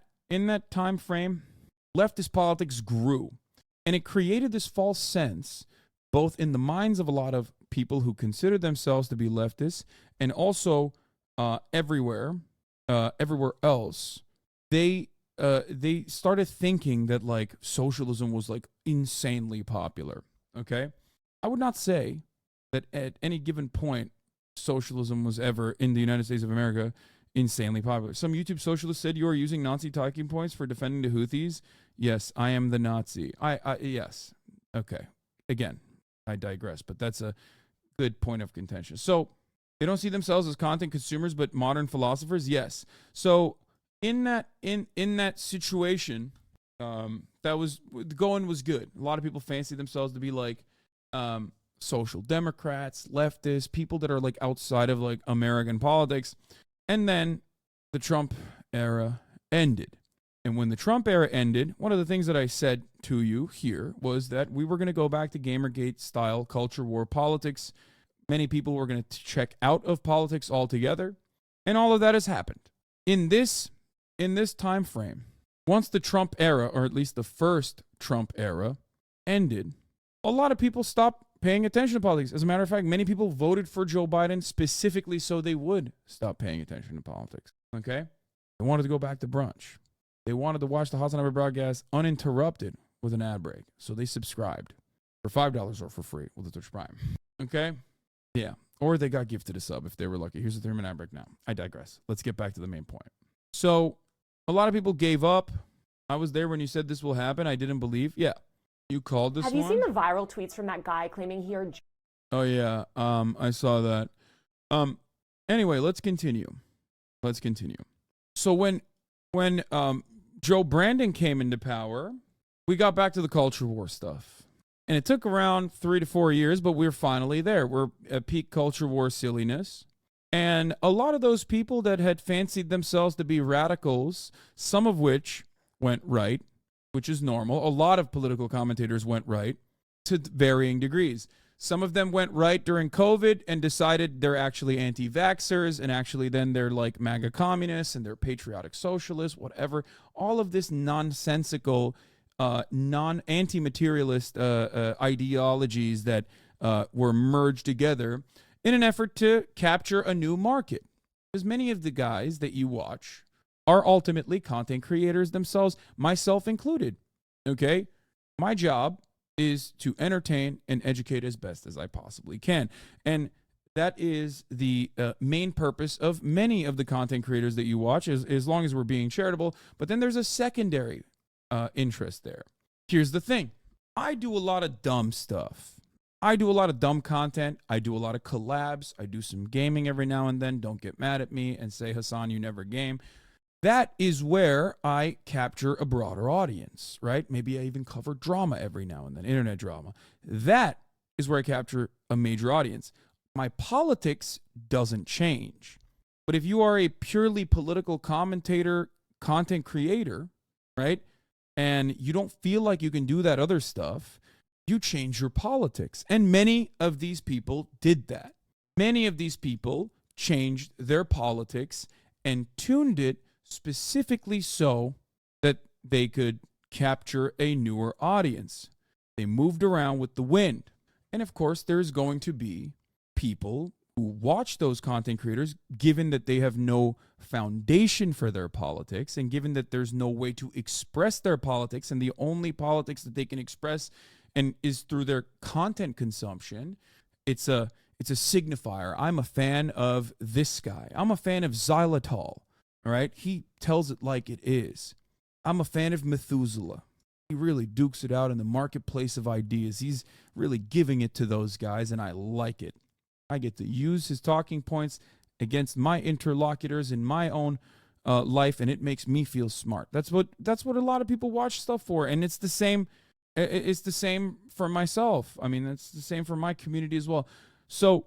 time frame, leftist politics grew, and it created this false sense both in the minds of a lot of people who consider themselves to be leftists, and also everywhere else. They started thinking that like socialism was like insanely popular. Okay, I would not say that at any given point socialism was ever in the United States of America insanely popular. Some YouTube socialist said you are using Nazi talking points for defending the Houthis. Yes, I am the Nazi. Yes. Okay. Again, I digress, but that's a good point of contention. So they don't see themselves as content consumers, but modern philosophers. Yes. So in that situation, that was the going was good. A lot of people fancy themselves to be like social democrats, leftists, people that are like outside of like American politics. And then the Trump era ended. And when the Trump era ended, one of the things that I said to you here was that we were going to go back to Gamergate style culture war politics. Many people were going to check out of politics altogether. And all of that has happened. In this time frame, once the Trump era, or at least the first Trump era, ended, a lot of people stopped paying attention to politics. As a matter of fact, many people voted for Joe Biden specifically so they would stop paying attention to politics. Okay? They wanted to go back to brunch. They wanted to watch the HasanAbi broadcast uninterrupted with an ad break. So they subscribed for $5 or for free with the Twitch Prime. Okay? Yeah. Or they got gifted a sub if they were lucky. Here's a 3-minute ad break now. I digress. Let's get back to the main point. So a lot of people gave up. I was there when you said this will happen. I didn't believe. Yeah. You called this one. Have you seen the viral tweets from that guy claiming he heard... Oh, yeah. I saw that. Anyway, let's continue. So when Joe Brandon came into power, we got back to the culture war stuff. And it took around 3 to 4 years, but we're finally there. We're at peak culture war silliness. And a lot of those people that had fancied themselves to be radicals, some of which went right, which is normal. A lot of political commentators went right to varying degrees. Some of them went right during COVID and decided they're actually anti-vaxxers, and actually then they're like MAGA communists and they're patriotic socialists, whatever. All of this nonsensical, anti-materialist ideologies that were merged together in an effort to capture a new market. Because many of the guys that you watch are ultimately content creators themselves, myself included. Okay? My job is to entertain and educate as best as I possibly can. And that is the main purpose of many of the content creators that you watch, as long as we're being charitable. But then there's a secondary interest there. Here's the thing. I do a lot of dumb stuff. I do a lot of dumb content. I do a lot of collabs. I do some gaming every now and then. Don't get mad at me and say, Hasan, you never game. That is where I capture a broader audience, right? Maybe I even cover drama every now and then, internet drama. That is where I capture a major audience. My politics doesn't change. But if you are a purely political commentator, content creator, right, and you don't feel like you can do that other stuff, you change your politics. And many of these people did that. Many of these people changed their politics and tuned it specifically so that they could capture a newer audience. They moved around with the wind. And of course, there's going to be people who watch those content creators, given that they have no foundation for their politics, and given that there's no way to express their politics, and the only politics that they can express and is through their content consumption. It's a signifier. I'm a fan of this guy. I'm a fan of xylitol. All right, he tells it like it is. I'm a fan of Methuselah. He really dukes it out in the marketplace of ideas. He's really giving it to those guys, and I like it. I get to use his talking points against my interlocutors in my own life, and it makes me feel smart. That's what a lot of people watch stuff for, and it's the same. It's the same for myself. I mean, it's the same for my community as well. So,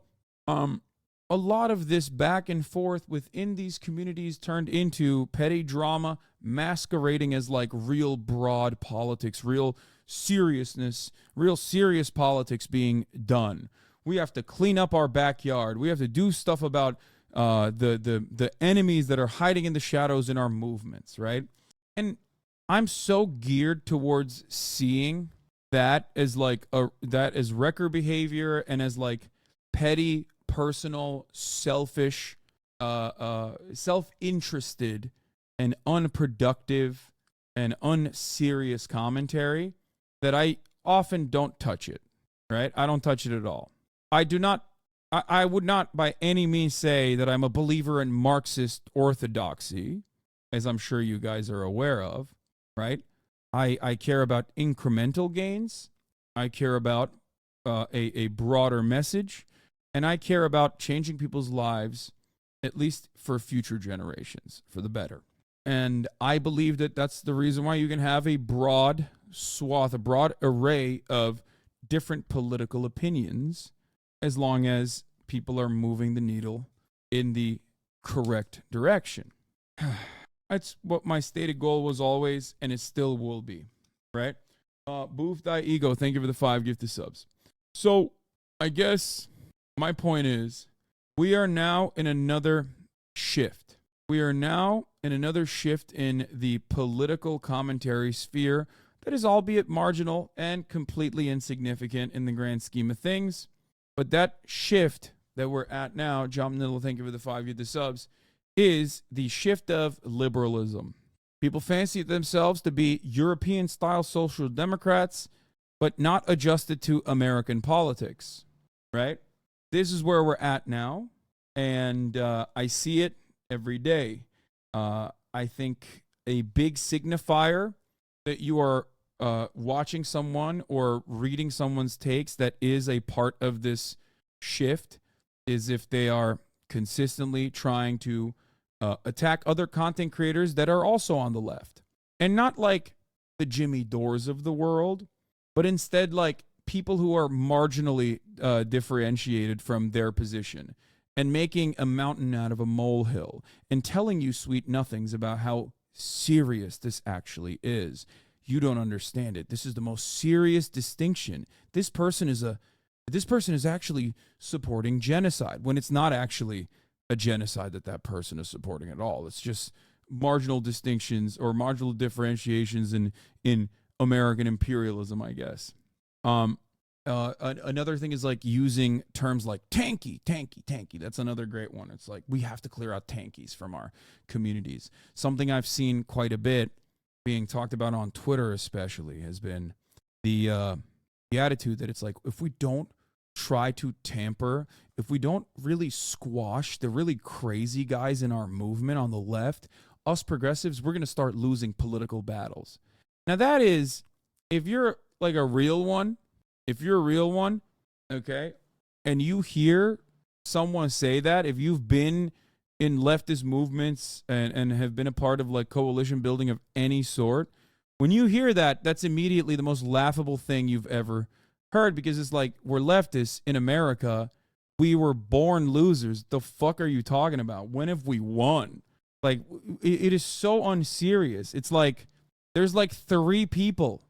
a lot of this back and forth within these communities turned into petty drama, masquerading as like real broad politics, real seriousness, real serious politics being done. We have to clean up our backyard. We have to do stuff about the enemies that are hiding in the shadows in our movements, right? And I'm so geared towards seeing that as like that as wrecker behavior and as like petty, personal, selfish, self-interested, and unproductive and unserious commentary that I often don't touch it, right? I don't touch it at all. I would not by any means say that I'm a believer in Marxist orthodoxy, as I'm sure you guys are aware of, right? I care about incremental gains. I care about a broader message. And I care about changing people's lives, at least for future generations, for the better. And I believe that that's the reason why you can have a broad swath, a broad array of different political opinions, as long as people are moving the needle in the correct direction. That's what my stated goal was always, and it still will be, right? Boof Thy Ego, thank you for the 5 gifted subs. So I guess my point is, we are now in another shift. We are now in another shift in the political commentary sphere that is albeit marginal and completely insignificant in the grand scheme of things. But that shift that we're at now, John Niddle, thank you for the 5 gifted subs, is the shift of liberalism. People fancy themselves to be European-style social democrats, but not adjusted to American politics, right? This is where we're at now, and I see it every day. I think a big signifier that you are watching someone or reading someone's takes that is a part of this shift is if they are consistently trying to attack other content creators that are also on the left. And not like the Jimmy Dores of the world, but instead like people who are marginally differentiated from their position and making a mountain out of a molehill and telling you sweet nothings about how serious this actually is. You don't understand it. This is the most serious distinction. This person is actually supporting genocide when it's not actually a genocide that person is supporting at all. It's just marginal distinctions or marginal differentiations in American imperialism, I guess. Another thing is like using terms like tanky. That's another great one. It's like we have to clear out tankies from our communities. Something I've seen quite a bit being talked about on Twitter especially has been the attitude that it's like if we don't try to tamper, if we don't really squash the really crazy guys in our movement on the left, us progressives, we're going to start losing political battles. Now that is, if you're like a real one, okay, and you hear someone say that, if you've been in leftist movements and have been a part of like coalition building of any sort, when you hear that, that's immediately the most laughable thing you've ever heard, because it's like, we're leftists in America. We were born losers. The fuck are you talking about? When have we won? Like, it is so unserious. It's like, there's like 3 people,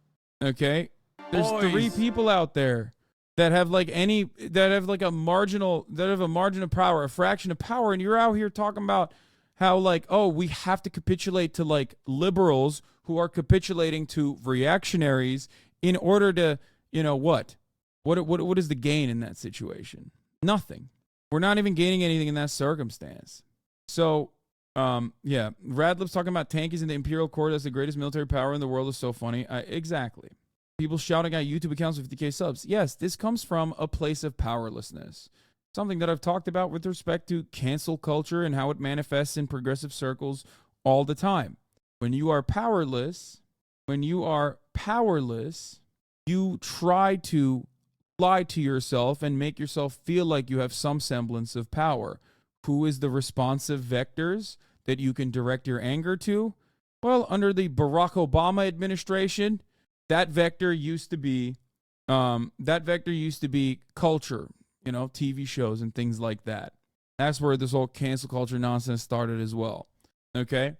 okay? There's 3 people out there that have like a marginal of power, a fraction of power, and you're out here talking about how like, oh, we have to capitulate to like liberals who are capitulating to reactionaries in order to, you know, what is the gain in that situation? Nothing. We're not even gaining anything in that circumstance. So, yeah, Radlip's talking about tankies in the Imperial Court as the greatest military power in the world is so funny. Exactly. People shouting at YouTube accounts with 50K subs. Yes, this comes from a place of powerlessness. Something that I've talked about with respect to cancel culture and how it manifests in progressive circles all the time. When you are powerless, you try to lie to yourself and make yourself feel like you have some semblance of power. Who is the responsive vectors that you can direct your anger to? Well, under the Barack Obama administration, that vector used to be culture, you know, TV shows and things like that. That's where this whole cancel culture nonsense started as well. Okay?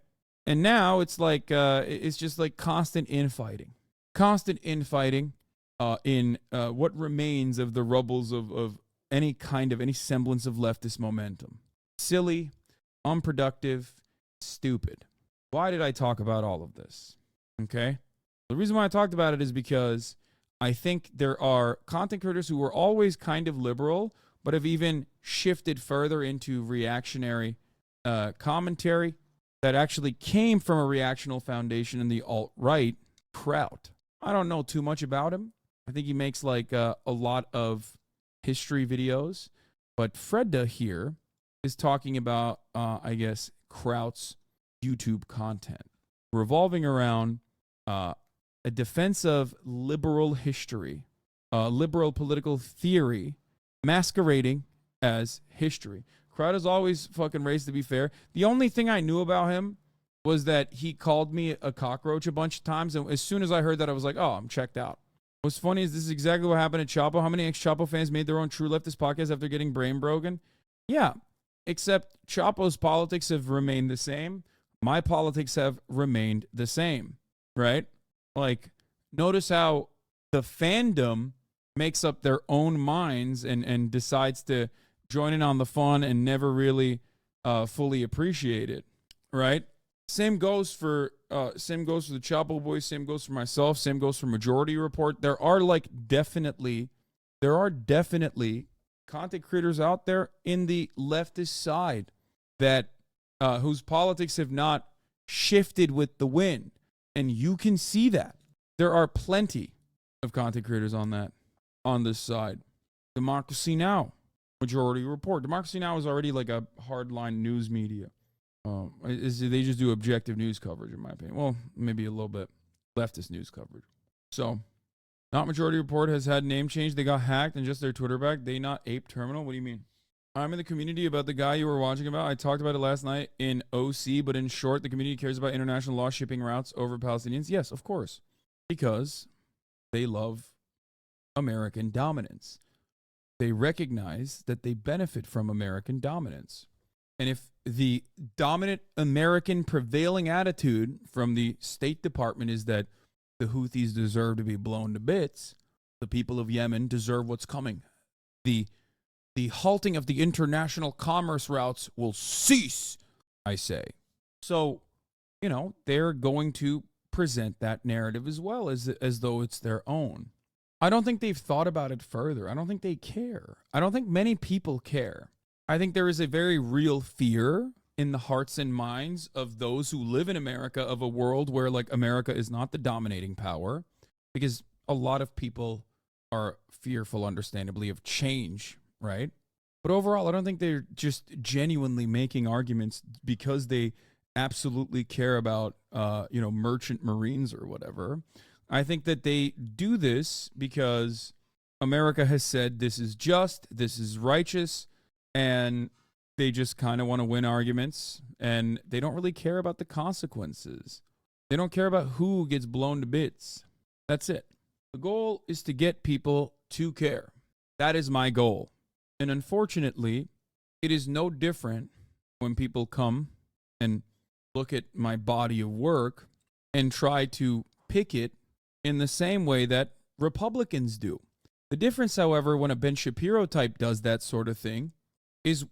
And now it's like it's just like constant infighting in what remains of the rubbles of any semblance of leftist momentum. Silly, unproductive, stupid. Why did I talk about all of this? Okay? The reason why I talked about it is because I think there are content creators who were always kind of liberal, but have even shifted further into reactionary commentary that actually came from a reactional foundation in the alt-right. Kraut. I don't know too much about him. I think he makes like a lot of history videos, but Fredda here is talking about, I guess, Kraut's YouTube content revolving around a defense of liberal history, liberal political theory masquerading as history. Kraut is always fucking raised to be fair. The only thing I knew about him was that he called me a cockroach a bunch of times, and as soon as I heard that, I was like, oh, I'm checked out. What's funny is this is exactly what happened at Chapo. How many ex-Chapo fans made their own True Leftist podcast after getting brain broken? Yeah, except Chapo's politics have remained the same. My politics have remained the same, right? Like, notice how the fandom makes up their own minds and decides to join in on the fun and never really fully appreciate it, right? Same goes for the Chapo boys. Same goes for myself. Same goes for Majority Report. There are definitely content creators out there in the leftist side that whose politics have not shifted with the wind, and you can see that. There are plenty of content creators on this side. Democracy Now! Majority Report. Democracy Now! Is already like a hardline news media. They just do objective news coverage, in my opinion. Well, maybe a little bit leftist news coverage. So, not Majority Report has had name change. They got hacked and just their Twitter back. They not ape terminal. What do you mean? I'm in the community about the guy you were watching about. I talked about it last night in OC, but in short, the community cares about international law shipping routes over Palestinians. Yes, of course. Because they love American dominance. They recognize that they benefit from American dominance. And if the dominant American prevailing attitude from the State Department is that the Houthis deserve to be blown to bits, the people of Yemen deserve what's coming. The halting of the international commerce routes will cease, I say. So, they're going to present that narrative as well as though it's their own. I don't think they've thought about it further. I don't think they care. I don't think many people care. I think there is a very real fear in the hearts and minds of those who live in America of a world where America is not the dominating power, because a lot of people are fearful, understandably, of change, right? But overall, I don't think they're just genuinely making arguments because they absolutely care about, merchant marines or whatever. I think that they do this because America has said this is just, this is righteous, and they just kind of want to win arguments, and they don't really care about the consequences. They don't care about who gets blown to bits. That's it. The goal is to get people to care. That is my goal. And unfortunately, it is no different when people come and look at my body of work and try to pick it in the same way that Republicans do. The difference, however, when a Ben Shapiro type does that sort of thing is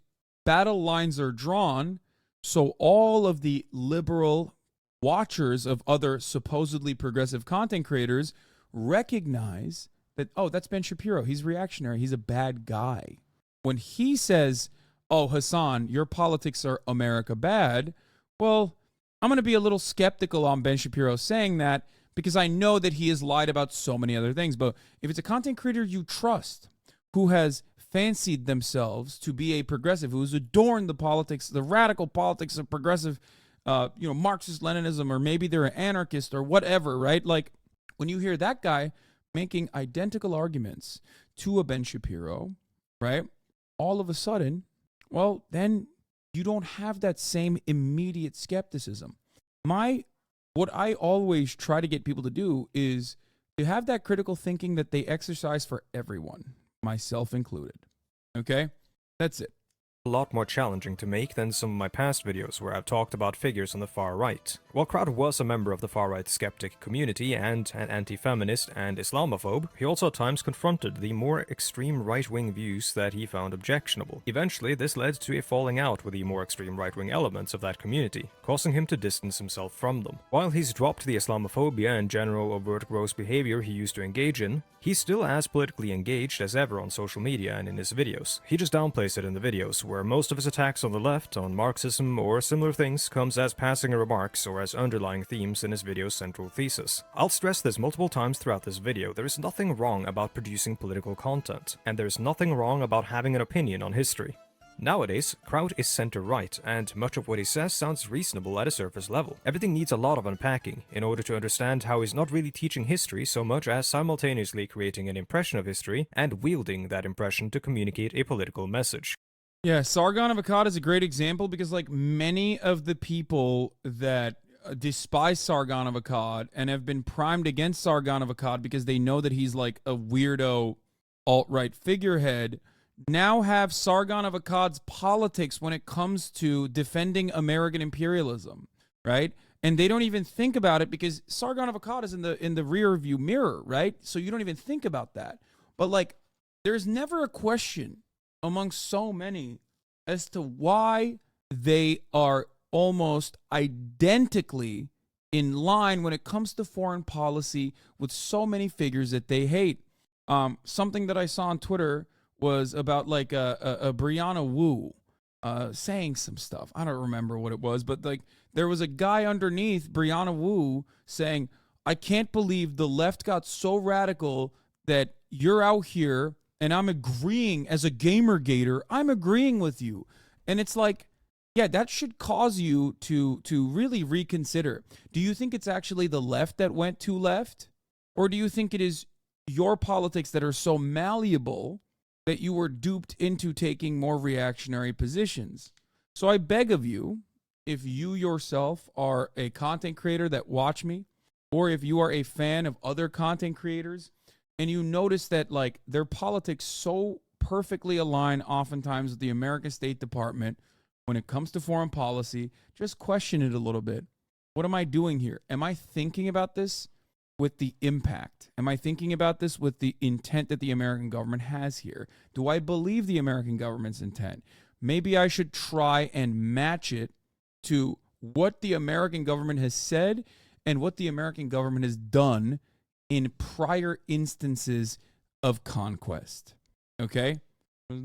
battle lines are drawn, so all of the liberal watchers of other supposedly progressive content creators recognize that, oh, that's Ben Shapiro. He's reactionary. He's a bad guy. When he says, oh, Hasan, your politics are America bad, well, I'm going to be a little skeptical on Ben Shapiro saying that because I know that he has lied about so many other things. But if it's a content creator you trust who has fancied themselves to be a progressive, who's adorned the politics, the radical politics of progressive, Marxist-Leninism, or maybe they're an anarchist or whatever, right? Like, when you hear that guy making identical arguments to a Ben Shapiro, right, all of a sudden, well, then you don't have that same immediate skepticism. What I always try to get people to do is to have that critical thinking that they exercise for everyone, myself included. Okay? That's it. A lot more challenging to make than some of my past videos where I've talked about figures on the far right. While Kraut was a member of the far-right skeptic community and an anti-feminist and Islamophobe, he also at times confronted the more extreme right-wing views that he found objectionable. Eventually, this led to a falling out with the more extreme right-wing elements of that community, causing him to distance himself from them. While he's dropped the Islamophobia and general overt gross behavior he used to engage in, he's still as politically engaged as ever on social media and in his videos. He just downplays it in the videos, where most of his attacks on the left, on Marxism or similar things, comes as passing remarks or as underlying themes in his video's central thesis. I'll stress this multiple times throughout this video, there is nothing wrong about producing political content, and there is nothing wrong about having an opinion on history. Nowadays, Kraut is center-right, and much of what he says sounds reasonable at a surface level. Everything needs a lot of unpacking in order to understand how he's not really teaching history so much as simultaneously creating an impression of history and wielding that impression to communicate a political message. Yeah, Sargon of Akkad is a great example because, like, many of the people that despise Sargon of Akkad and have been primed against Sargon of Akkad because they know that he's like a weirdo alt-right figurehead now have Sargon of Akkad's politics when it comes to defending American imperialism, right? And they don't even think about it because Sargon of Akkad is in the rear view mirror, right? So you don't even think about that. But like, there's never a question among so many as to why they are almost identically in line when it comes to foreign policy with so many figures that they hate. Something that I saw on Twitter was about like a Brianna Wu saying some stuff. I don't remember what it was, but like there was a guy underneath Brianna Wu saying, I can't believe the left got so radical that you're out here and I'm agreeing as a gamer gator. I'm agreeing with you. And it's like, yeah, that should cause you to really reconsider. Do you think it's actually the left that went too left? Or do you think it is your politics that are so malleable that you were duped into taking more reactionary positions? So I beg of you, if you yourself are a content creator that watch me, or if you are a fan of other content creators, and you notice that like their politics so perfectly align oftentimes with the American State Department when it comes to foreign policy, just question it a little bit. What am I doing here? Am I thinking about this with the impact? Am I thinking about this with the intent that the American government has here? Do I believe the American government's intent? Maybe I should try and match it to what the American government has said and what the American government has done in prior instances of conquest. Okay? What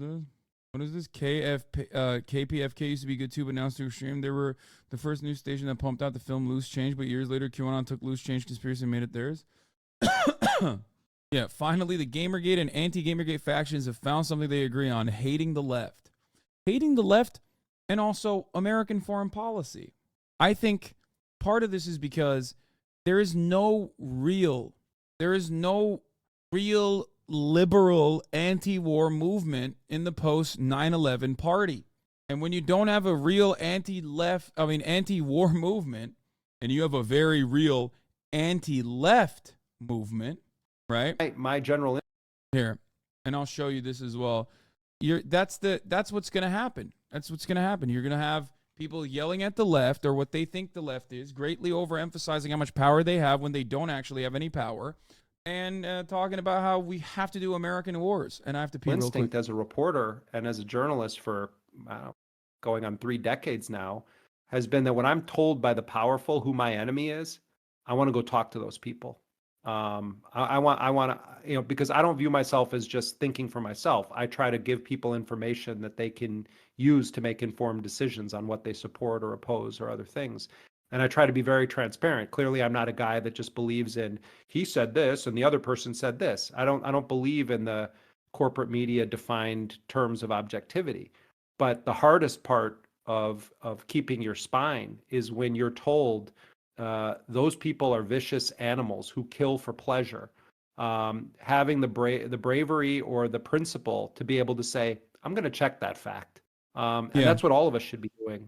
is this? KPFK used to be good too, but now it's too extreme. They were the first news station that pumped out the film Loose Change, but years later, QAnon took Loose Change conspiracy and made it theirs. Yeah, finally, the Gamergate and anti-Gamergate factions have found something they agree on, hating the left. Hating the left and also American foreign policy. I think part of this is because there is no real liberal anti-war movement in the post 9/11 party. And when you don't have a real anti-war movement, and you have a very real anti-left movement, right? My general Here, and I'll show you this as well. That's what's going to happen. That's what's going to happen. You're going to have people yelling at the left, or what they think the left is, greatly overemphasizing how much power they have when they don't actually have any power, and talking about how we have to do American wars. And I have to pee real instinct quick. as a reporter and as a journalist for going on 3 decades now has been that when I'm told by the powerful who my enemy is, I want to go talk to those people. I want to, because I don't view myself as just thinking for myself. I try to give people information that they can use to make informed decisions on what they support or oppose or other things. And I try to be very transparent. Clearly, I'm not a guy that just believes in, he said this and the other person said this. I don't believe in the corporate media defined terms of objectivity. But the hardest part of keeping your spine is when you're told those people are vicious animals who kill for pleasure. Having the bravery or the principle to be able to say, I'm going to check that fact. And that's what all of us should be doing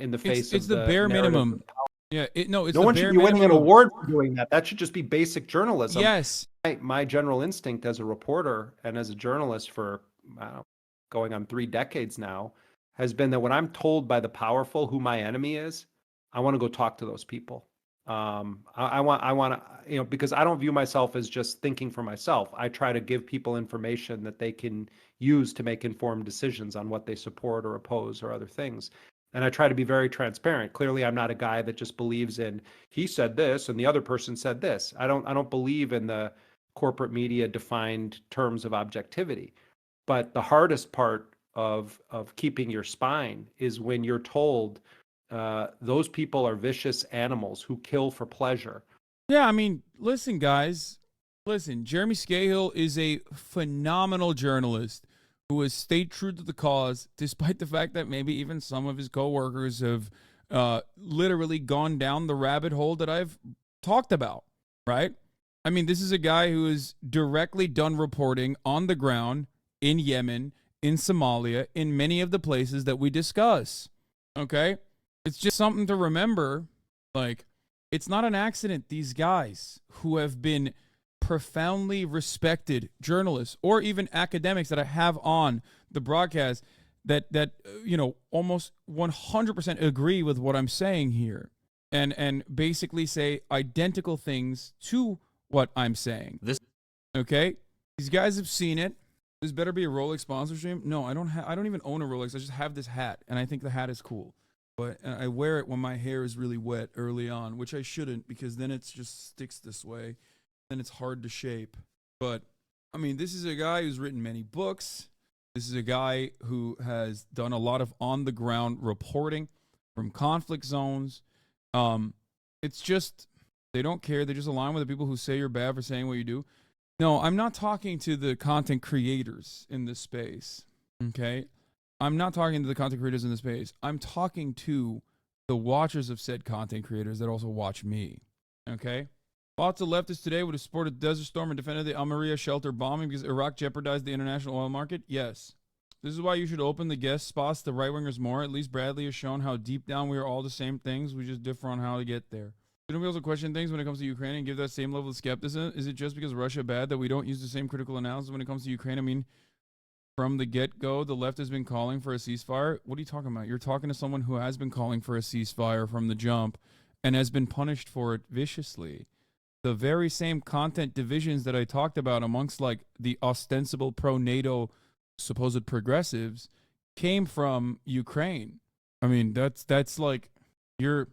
in the face it's of the bare minimum. Yeah, it's no the one bare should be winning an minimum. award for doing that. That should just be basic journalism. Yes. My general instinct as a reporter and as a journalist for going on 3 decades now has been that when I'm told by the powerful who my enemy is, I want to go talk to those people. I want to, because I don't view myself as just thinking for myself. I try to give people information that they can use to make informed decisions on what they support or oppose or other things. And I try to be very transparent. Clearly, I'm not a guy that just believes in, he said this and the other person said this. I don't believe in the corporate media defined terms of objectivity. But the hardest part of keeping your spine is when you're told those people are vicious animals who kill for pleasure. Yeah, I mean, listen, guys. Listen, Jeremy Scahill is a phenomenal journalist who has stayed true to the cause, despite the fact that maybe even some of his coworkers have literally gone down the rabbit hole that I've talked about, right? I mean, this is a guy who has directly done reporting on the ground in Yemen in Somalia, in many of the places that we discuss. Okay? It's just something to remember. Like, it's not an accident these guys who have been profoundly respected journalists or even academics that I have on the broadcast that you know, almost 100% agree with what I'm saying here and basically say identical things to what I'm saying. Okay? These guys have seen it. This better be a Rolex sponsor stream. No, I don't even own a Rolex. I just have this hat, and I think the hat is cool. But I wear it when my hair is really wet early on, which I shouldn't, because then it just sticks this way. Then it's hard to shape. But, I mean, this is a guy who's written many books. This is a guy who has done a lot of on-the-ground reporting from conflict zones. It's just, they don't care. They just align with the people who say you're bad for saying what you do. No, I'm not talking to the content creators in this space, okay? I'm not talking to the content creators in this space. I'm talking to the watchers of said content creators that also watch me, okay? Lots of leftists today would have supported Desert Storm and defended the Al Maria shelter bombing because Iraq jeopardized the international oil market. Yes. This is why you should open the guest spots to right-wingers more. At least Bradley has shown how deep down we are all the same things. We just differ on how to get there. Shouldn't we also question things when it comes to Ukraine and give that same level of skepticism? Is it just because Russia bad that we don't use the same critical analysis when it comes to Ukraine? I mean, from the get-go, the left has been calling for a ceasefire. What are you talking about? You're talking to someone who has been calling for a ceasefire from the jump and has been punished for it viciously. The very same content divisions that I talked about amongst like the ostensible pro-NATO supposed progressives came from Ukraine. I mean, that's like you're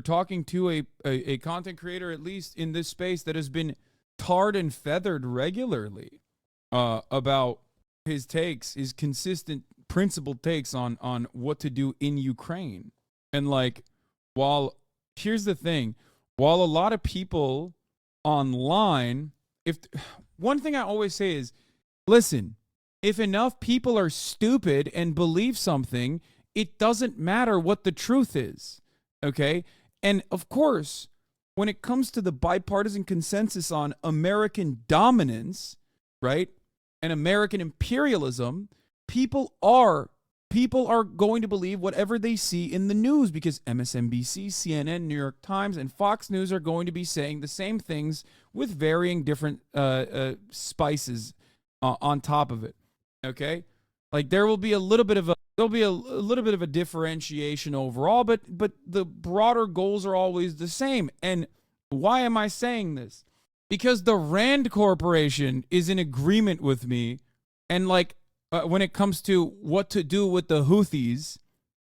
talking to a content creator, at least in this space, that has been tarred and feathered regularly about his takes, his consistent principled takes on what to do in Ukraine. And like, here's the thing, while a lot of people online, one thing I always say is, listen, if enough people are stupid and believe something, it doesn't matter what the truth is, okay? And of course, when it comes to the bipartisan consensus on American dominance, right, and American imperialism, people are going to believe whatever they see in the news because MSNBC, CNN, New York Times, and Fox News are going to be saying the same things with varying different spices on top of it. Okay, like there will be a little bit of a differentiation overall, but the broader goals are always the same. And why am I saying this? Because the Rand Corporation is in agreement with me, and like when it comes to what to do with the Houthis,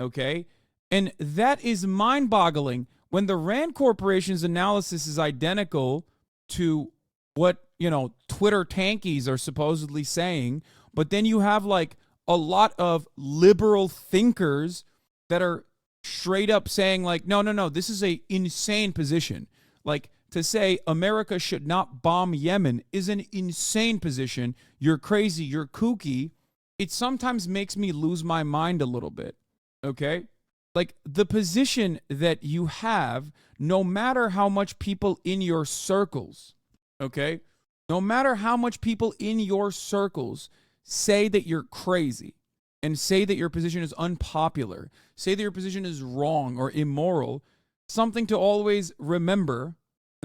okay, and that is mind-boggling when the Rand Corporation's analysis is identical to what, you know, Twitter tankies are supposedly saying. But then you have like a lot of liberal thinkers that are straight up saying like, no, this is a insane position. Like to say America should not bomb Yemen is an insane position. You're crazy. You're kooky. It sometimes makes me lose my mind a little bit. Okay? Like the position that you have, no matter how much people in your circles, okay? No matter how much people in your circles say that you're crazy and say that your position is unpopular, say that your position is wrong or immoral, something to always remember,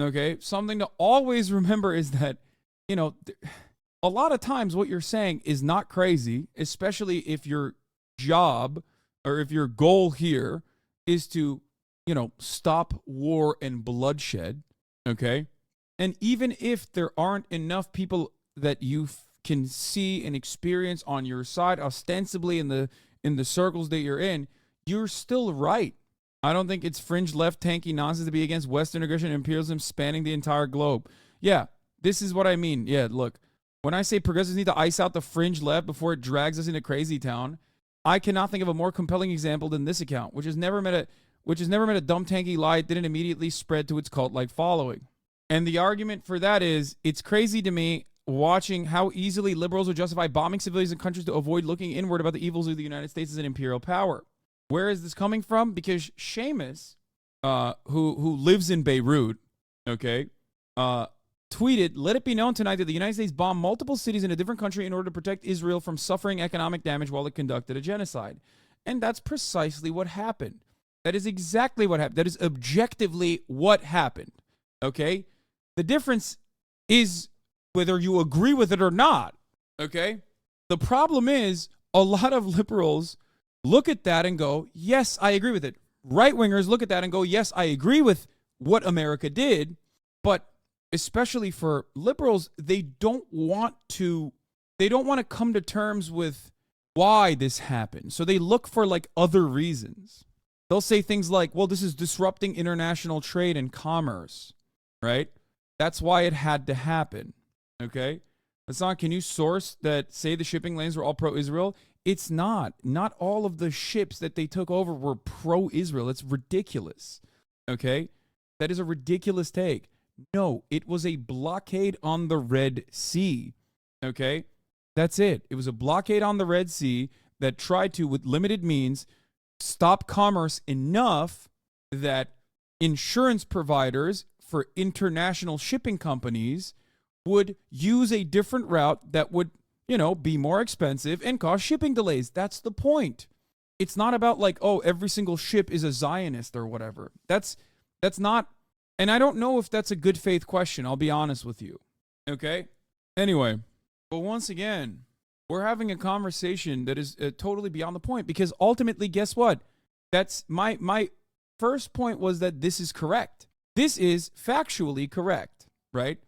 okay? Something to always remember is that, you know, a lot of times what you're saying is not crazy, especially if your job or if your goal here is to, you know, stop war and bloodshed, okay? And even if there aren't enough people that you can see and experience on your side, ostensibly in the circles that you're in, you're still right. I don't think it's fringe left tanky nonsense to be against Western aggression and imperialism spanning the entire globe. Yeah, this is what I mean. Yeah, look, when I say progressives need to ice out the fringe left before it drags us into crazy town, I cannot think of a more compelling example than this account, which has never met a dumb tanky lie it didn't immediately spread to its cult-like following. And the argument for that is, it's crazy to me watching how easily liberals would justify bombing civilians in countries to avoid looking inward about the evils of the United States as an imperial power. Where is this coming from? Because Seamus, who lives in Beirut, okay, tweeted, "Let it be known tonight that the United States bombed multiple cities in a different country in order to protect Israel from suffering economic damage while it conducted a genocide." And that's precisely what happened. That is exactly what happened. That is objectively what happened. Okay? The difference is whether you agree with it or not. Okay? The problem is a lot of liberals look at that and go, yes, I agree with it. Right-wingers look at that and go, yes, I agree with what America did. But especially for liberals, they don't want to come to terms with why this happened. So they look for like other reasons. They'll say things like, well, this is disrupting international trade and commerce, right? That's why it had to happen. Okay? Hassan, can you source that say the shipping lanes were all pro-Israel? It's not. Not all of the ships that they took over were pro-Israel. It's ridiculous. Okay? That is a ridiculous take. No, it was a blockade on the Red Sea. Okay? That's it. It was a blockade on the Red Sea that tried to, with limited means, stop commerce enough that insurance providers for international shipping companies would use a different route that would, be more expensive and cause shipping delays. That's the point. It's not about like, oh, every single ship is a Zionist or whatever. That's not, and I don't know if that's a good faith question. I'll be honest with you. Okay? Anyway, but once again, we're having a conversation that is totally beyond the point because ultimately, guess what? That's my first point was that this is correct. This is factually correct, right?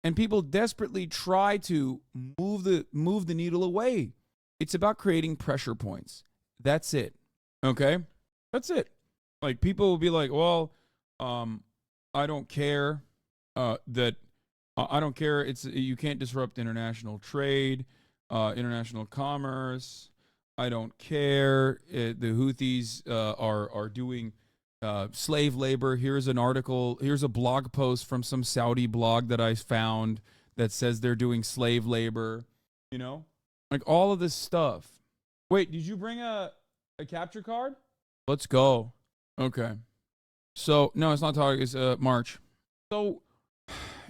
And people desperately try to move the needle away. It's about creating pressure points. That's it. Okay? That's it. Like people will be like, well, I don't care that I don't care. You can't disrupt international trade, international commerce. I don't care. The Houthis are doing slave labor. Here's an article. Here's a blog post from some Saudi blog that I found that says they're doing slave labor. Like all of this stuff. Wait, did you bring a capture card? Let's go. Okay. So no, it's not Target. It's March. So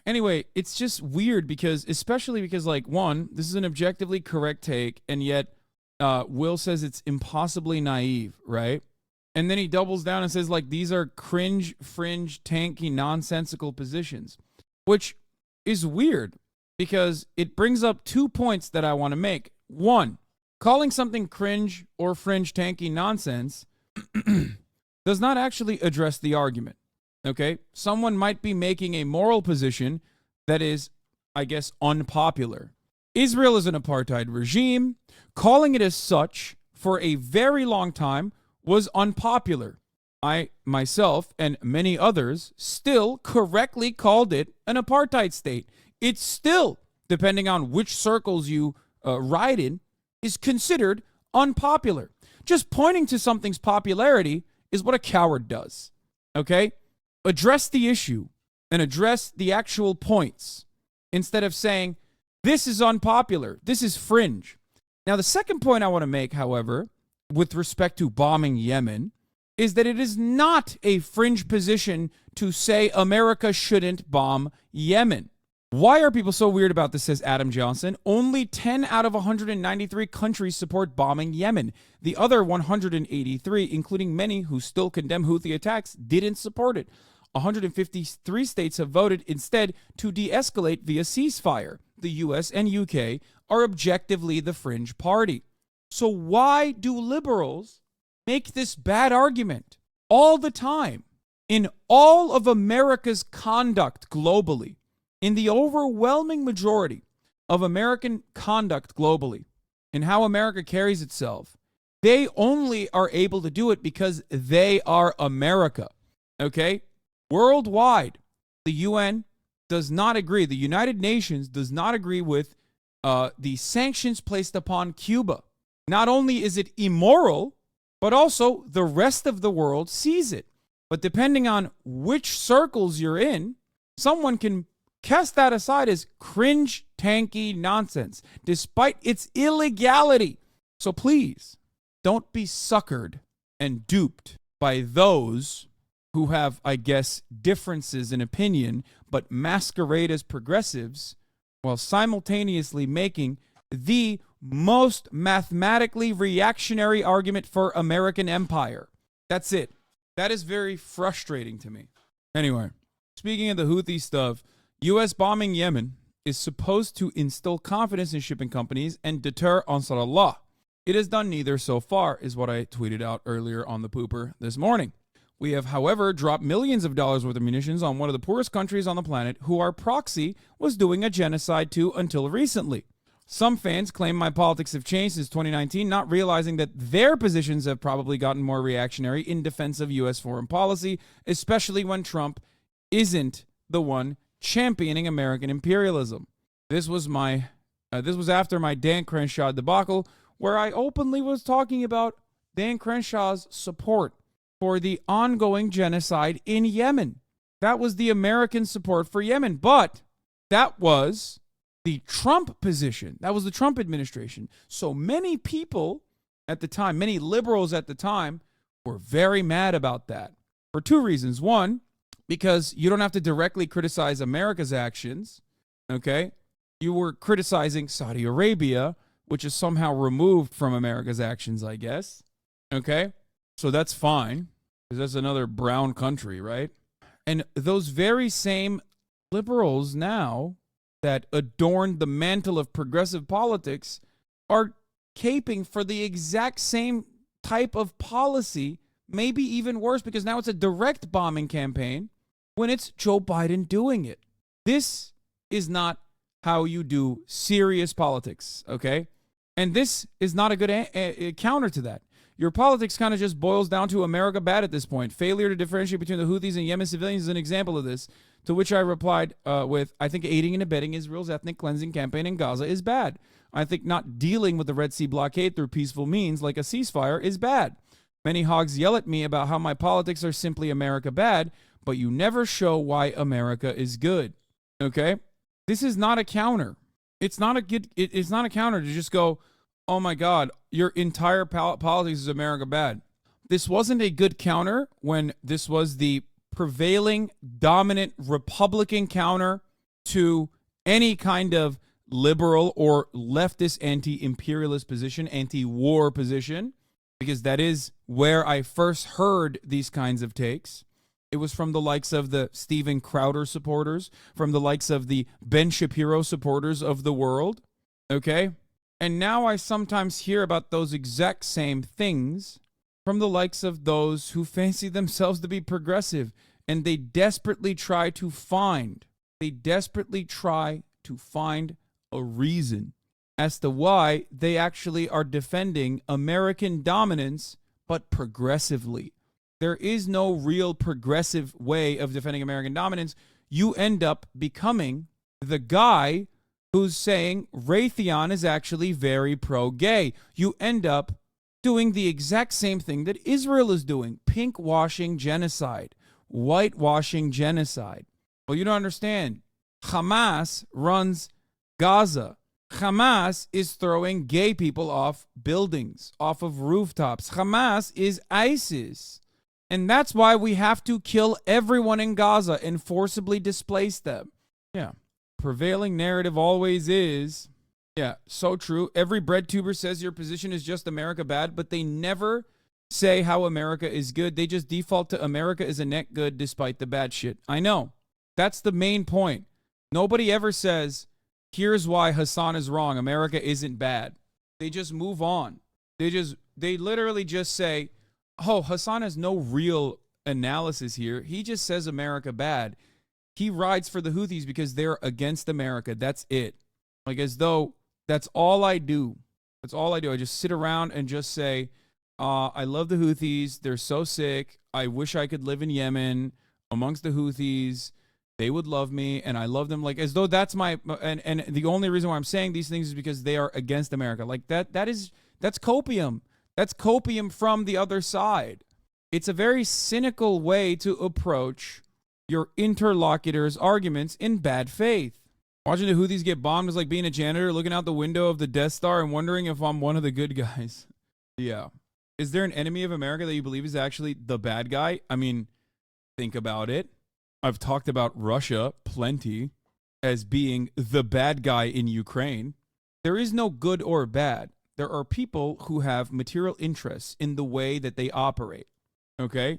anyway, it's just weird especially because like one, this is an objectively correct take, and yet Will says it's impossibly naive, right? And then he doubles down and says, like, these are cringe, fringe, tanky, nonsensical positions, which is weird because it brings up 2 points that I want to make. One, calling something cringe or fringe, tanky, nonsense does not actually address the argument, okay? Someone might be making a moral position that is, I guess, unpopular. Israel is an apartheid regime. Calling it as such for a very long time was unpopular. I, myself, and many others still correctly called it an apartheid state. It's still, depending on which circles you ride in, is considered unpopular. Just pointing to something's popularity is what a coward does, okay? Address the issue and address the actual points instead of saying, this is unpopular, this is fringe. Now, the second point I want to make, however, with respect to bombing Yemen, is that it is not a fringe position to say America shouldn't bomb Yemen. Why are people so weird about this, says Adam Johnson? Only 10 out of 193 countries support bombing Yemen. The other 183, including many who still condemn Houthi attacks, didn't support it. 153 states have voted instead to de-escalate via ceasefire. The US and UK are objectively the fringe party. So why do liberals make this bad argument all the time? In all of America's conduct globally, in the overwhelming majority of American conduct globally, in how America carries itself, they only are able to do it because they are America, okay? Worldwide, the UN does not agree. The United Nations does not agree with the sanctions placed upon Cuba. Not only is it immoral, but also the rest of the world sees it. But depending on which circles you're in, someone can cast that aside as cringe, tanky nonsense, despite its illegality. So please, don't be suckered and duped by those who have, I guess, differences in opinion, but masquerade as progressives, while simultaneously making the most mathematically reactionary argument for American empire. That's it. That is very frustrating to me. Anyway, speaking of the Houthi stuff, U.S. bombing Yemen is supposed to instill confidence in shipping companies and deter Ansar Allah. It has done neither so far, is what I tweeted out earlier on the pooper this morning. We have, however, dropped millions of dollars worth of munitions on one of the poorest countries on the planet who our proxy was doing a genocide to until recently. Some fans claim my politics have changed since 2019, not realizing that their positions have probably gotten more reactionary in defense of U.S. foreign policy, especially when Trump isn't the one championing American imperialism. This was after my Dan Crenshaw debacle, where I openly was talking about Dan Crenshaw's support for the ongoing genocide in Yemen. That was the American support for Yemen, but that was the Trump position. That was the Trump administration. So many people at the time, many liberals at the time, were very mad about that for two reasons. One, because you don't have to directly criticize America's actions, okay? You were criticizing Saudi Arabia, which is somehow removed from America's actions, I guess, okay? So that's fine, because that's another brown country, right? And those very same liberals now that adorned the mantle of progressive politics are caping for the exact same type of policy, maybe even worse, because now it's a direct bombing campaign when it's Joe Biden doing it. This is not how you do serious politics, okay? And this is not a good counter to that. Your politics kind of just boils down to America bad at this point. Failure to differentiate between the Houthis and Yemen civilians is an example of this, to which I replied with, I think aiding and abetting Israel's ethnic cleansing campaign in Gaza is bad. I think not dealing with the Red Sea blockade through peaceful means like a ceasefire is bad. Many hogs yell at me about how my politics are simply America bad, but you never show why America is good. Okay? This is not a counter. It's not a counter to just go, oh my God, your entire politics is America bad. This wasn't a good counter when this was the prevailing, dominant Republican counter to any kind of liberal or leftist anti-imperialist position, anti-war position, because that is where I first heard these kinds of takes. It was from the likes of the Steven Crowder supporters, from the likes of the Ben Shapiro supporters of the world, okay? And now I sometimes hear about those exact same things from the likes of those who fancy themselves to be progressive, and they desperately try to find a reason as to why they actually are defending American dominance, but progressively. There is no real progressive way of defending American dominance. You end up becoming the guy who's saying Raytheon is actually very pro-gay. You end up doing the exact same thing that Israel is doing, pink-washing genocide, whitewashing genocide. Well, you don't understand. Hamas runs Gaza. Hamas is throwing gay people off buildings, off of rooftops. Hamas is ISIS. And that's why we have to kill everyone in Gaza and forcibly displace them. Yeah. Prevailing narrative always is, yeah, so true. Every bread tuber says your position is just America bad, but they never say how America is good. They just default to America is a net good despite the bad shit. I know. That's the main point. Nobody ever says, here's why Hasan is wrong. America isn't bad. They just move on. They literally just say, oh, Hasan has no real analysis here. He just says America bad. He rides for the Houthis because they're against America. That's it. Like as though that's all I do. That's all I do. I just sit around and just say, I love the Houthis. They're so sick. I wish I could live in Yemen amongst the Houthis. They would love me, and I love them. Like as though that's my and the only reason why I'm saying these things is because they are against America. Like that's copium. That's copium from the other side. It's a very cynical way to approach your interlocutor's arguments in bad faith. Watching the Houthis get bombed is like being a janitor looking out the window of the Death Star and wondering if I'm one of the good guys. Yeah. Is there an enemy of America that you believe is actually the bad guy? I mean, think about it. I've talked about Russia plenty as being the bad guy in Ukraine. There is no good or bad. There are people who have material interests in the way that they operate. Okay?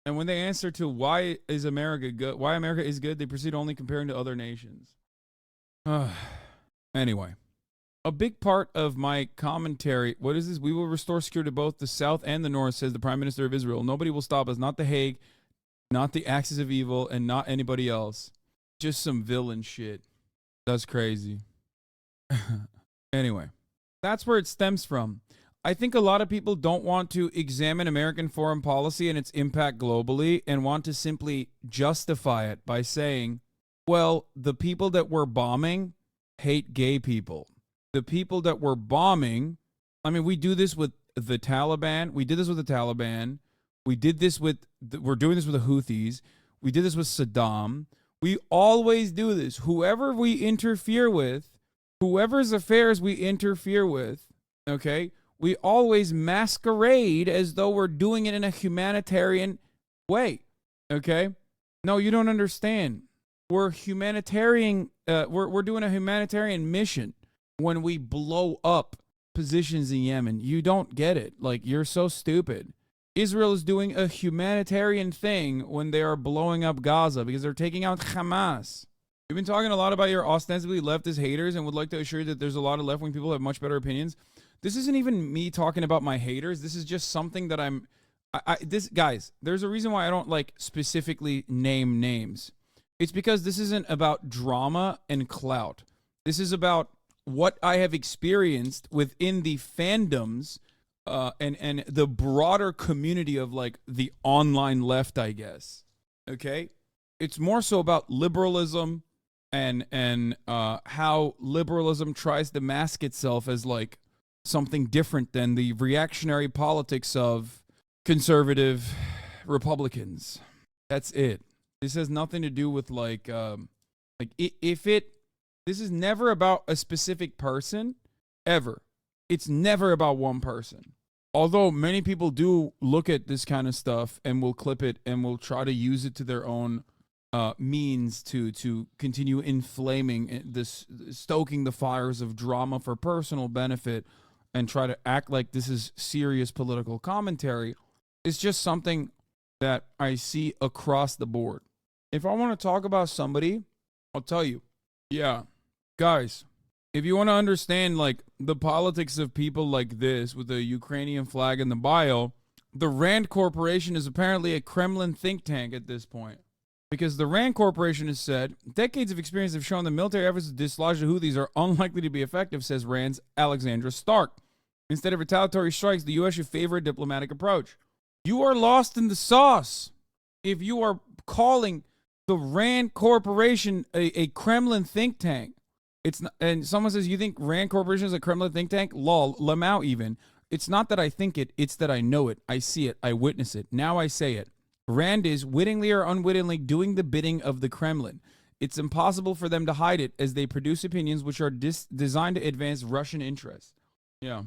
And when they answer to why is America good, why America is good, they proceed only comparing to other nations. Anyway, a big part of my commentary, what is this? We will restore security to both the South and the North, says the Prime Minister of Israel. Nobody will stop us, not The Hague, not the axis of evil, and not anybody else. Just some villain shit. That's crazy. Anyway, that's where it stems from. I think a lot of people don't want to examine American foreign policy and its impact globally and want to simply justify it by saying, well, the people that we're bombing hate gay people. The people that we're bombing, I mean, we do this with the Taliban. We did this with the Taliban. We did this with, we're doing this with the Houthis. We did this with Saddam. We always do this. Whoever we interfere with, whoever's affairs we interfere with, okay, we always masquerade as though we're doing it in a humanitarian way, okay? No, you don't understand. We're humanitarian, we're doing a humanitarian mission when we blow up positions in Yemen. You don't get it. Like, you're so stupid. Israel is doing a humanitarian thing when they are blowing up Gaza because they're taking out Hamas. You've been talking a lot about your ostensibly leftist haters and would like to assure you that there's a lot of left-wing people who have much better opinions. This isn't even me talking about my haters. This is just something that guys, there's a reason why I don't like specifically name names. It's because this isn't about drama and clout. This is about what I have experienced within the fandoms and the broader community of like the online left, I guess. Okay? It's more so about liberalism and how liberalism tries to mask itself as like something different than the reactionary politics of conservative Republicans. That's it. This has nothing to do with this is never about a specific person, ever. It's never about one person. Although many people do look at this kind of stuff and will clip it and will try to use it to their own means to continue inflaming this, stoking the fires of drama for personal benefit and try to act like this is serious political commentary. It's just something that I see across the board. If I want to talk about somebody, I'll tell you, yeah, guys, if you want to understand like the politics of people like this with the Ukrainian flag in the bio, the Rand Corporation is apparently a Kremlin think tank at this point. Because the Rand Corporation has said, decades of experience have shown that military efforts to dislodge the Houthis are unlikely to be effective, says Rand's Alexandra Stark. Instead of retaliatory strikes, the U.S. should favor a diplomatic approach. You are lost in the sauce if you are calling the Rand Corporation a Kremlin think tank. It's not, and someone says, you think Rand Corporation is a Kremlin think tank? Lol, Lamau even. It's not that I think it, it's that I know it. I see it. I witness it. Now I say it. Rand is, wittingly or unwittingly, doing the bidding of the Kremlin. It's impossible for them to hide it as they produce opinions which are designed to advance Russian interests. Yeah.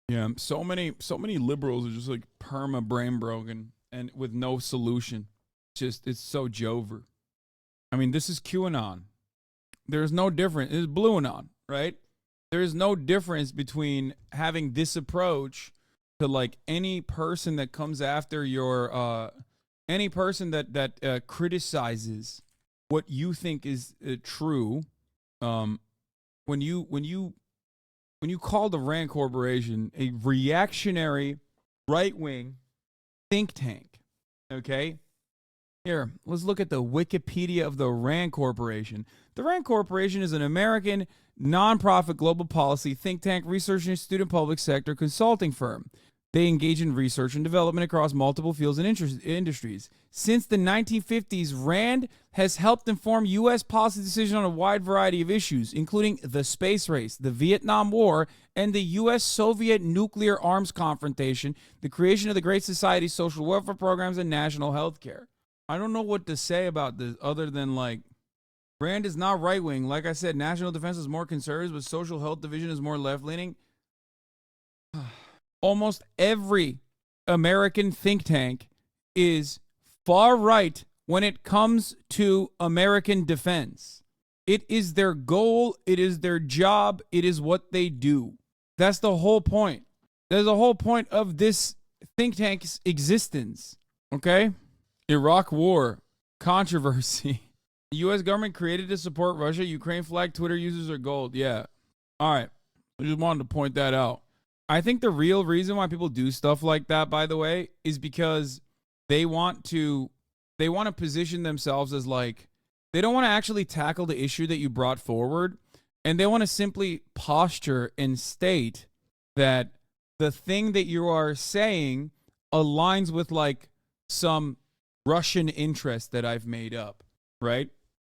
Yeah. So many liberals are just like perma brain broken and with no solution. It's so Jover. I mean, this is QAnon. There's no difference. It's BlueAnon, right? There's no difference between having this approach to like any person that comes after your, any person that criticizes what you think is true. When you call the Rand Corporation a reactionary right-wing think tank, okay? Here, let's look at the Wikipedia of the Rand Corporation. The Rand Corporation is an American nonprofit global policy think tank, research institute, and public sector consulting firm. They engage in research and development across multiple fields and industries. Since the 1950s, RAND has helped inform U.S. policy decisions on a wide variety of issues, including the space race, the Vietnam War, and the U.S.-Soviet nuclear arms confrontation, the creation of the Great Society, social welfare programs, and national health care. I don't know what to say about this other than, like, RAND is not right-wing. Like I said, national defense is more conservative, but social health division is more left-leaning. Almost every American think tank is far right when it comes to American defense. It is their goal. It is their job. It is what they do. That's the whole point. That's the whole point of this think tank's existence. Okay? Iraq war. Controversy. The U.S. government created to support Russia. Ukraine flag Twitter users are gold. Yeah. All right. I just wanted to point that out. I think the real reason why people do stuff like that, by the way, is because they want to position themselves as like, they don't want to actually tackle the issue that you brought forward, and they want to simply posture and state that the thing that you are saying aligns with like some Russian interest that I've made up, right?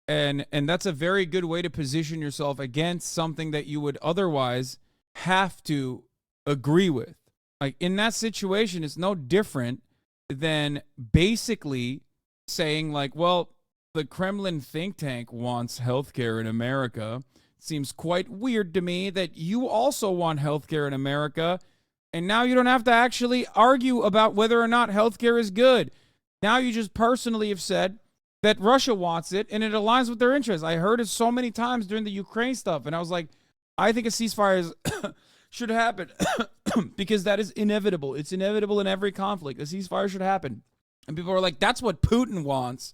And that's a very good way to position yourself against something that you would otherwise have to agree with. Like in that situation, it's no different than basically saying like, well, the Kremlin think tank wants healthcare in America. It seems quite weird to me that you also want healthcare in America, and now you don't have to actually argue about whether or not healthcare is good. Now you just personally have said that Russia wants it, and it aligns with their interests. I heard it so many times during the Ukraine stuff, and I was like, I think a ceasefire should happen because that is inevitable. It's inevitable in every conflict. A ceasefire should happen. And people are like, that's what Putin wants.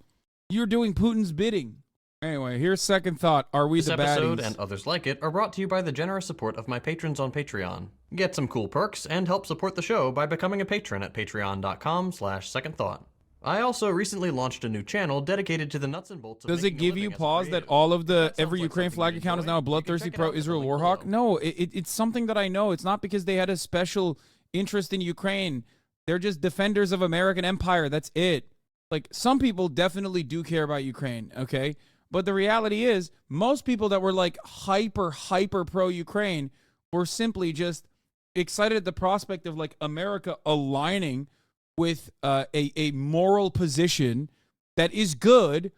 You're doing Putin's bidding. Anyway, here's second thought. Are we the baddies? This episode and others like it are brought to you by the generous support of my patrons on Patreon. Get some cool perks and help support the show by becoming a patron at patreon.com/secondthought. I also recently launched a new channel dedicated to the nuts and bolts of Does it give you pause that all of every Ukraine flag account is now a bloodthirsty pro-Israel warhawk? No, it's something that I know. It's not because they had a special interest in Ukraine. They're just defenders of American empire. That's it. Like, some people definitely do care about Ukraine, okay? But the reality is, most people that were like hyper pro-Ukraine were simply just excited at the prospect of like America aligning with a moral position that is good.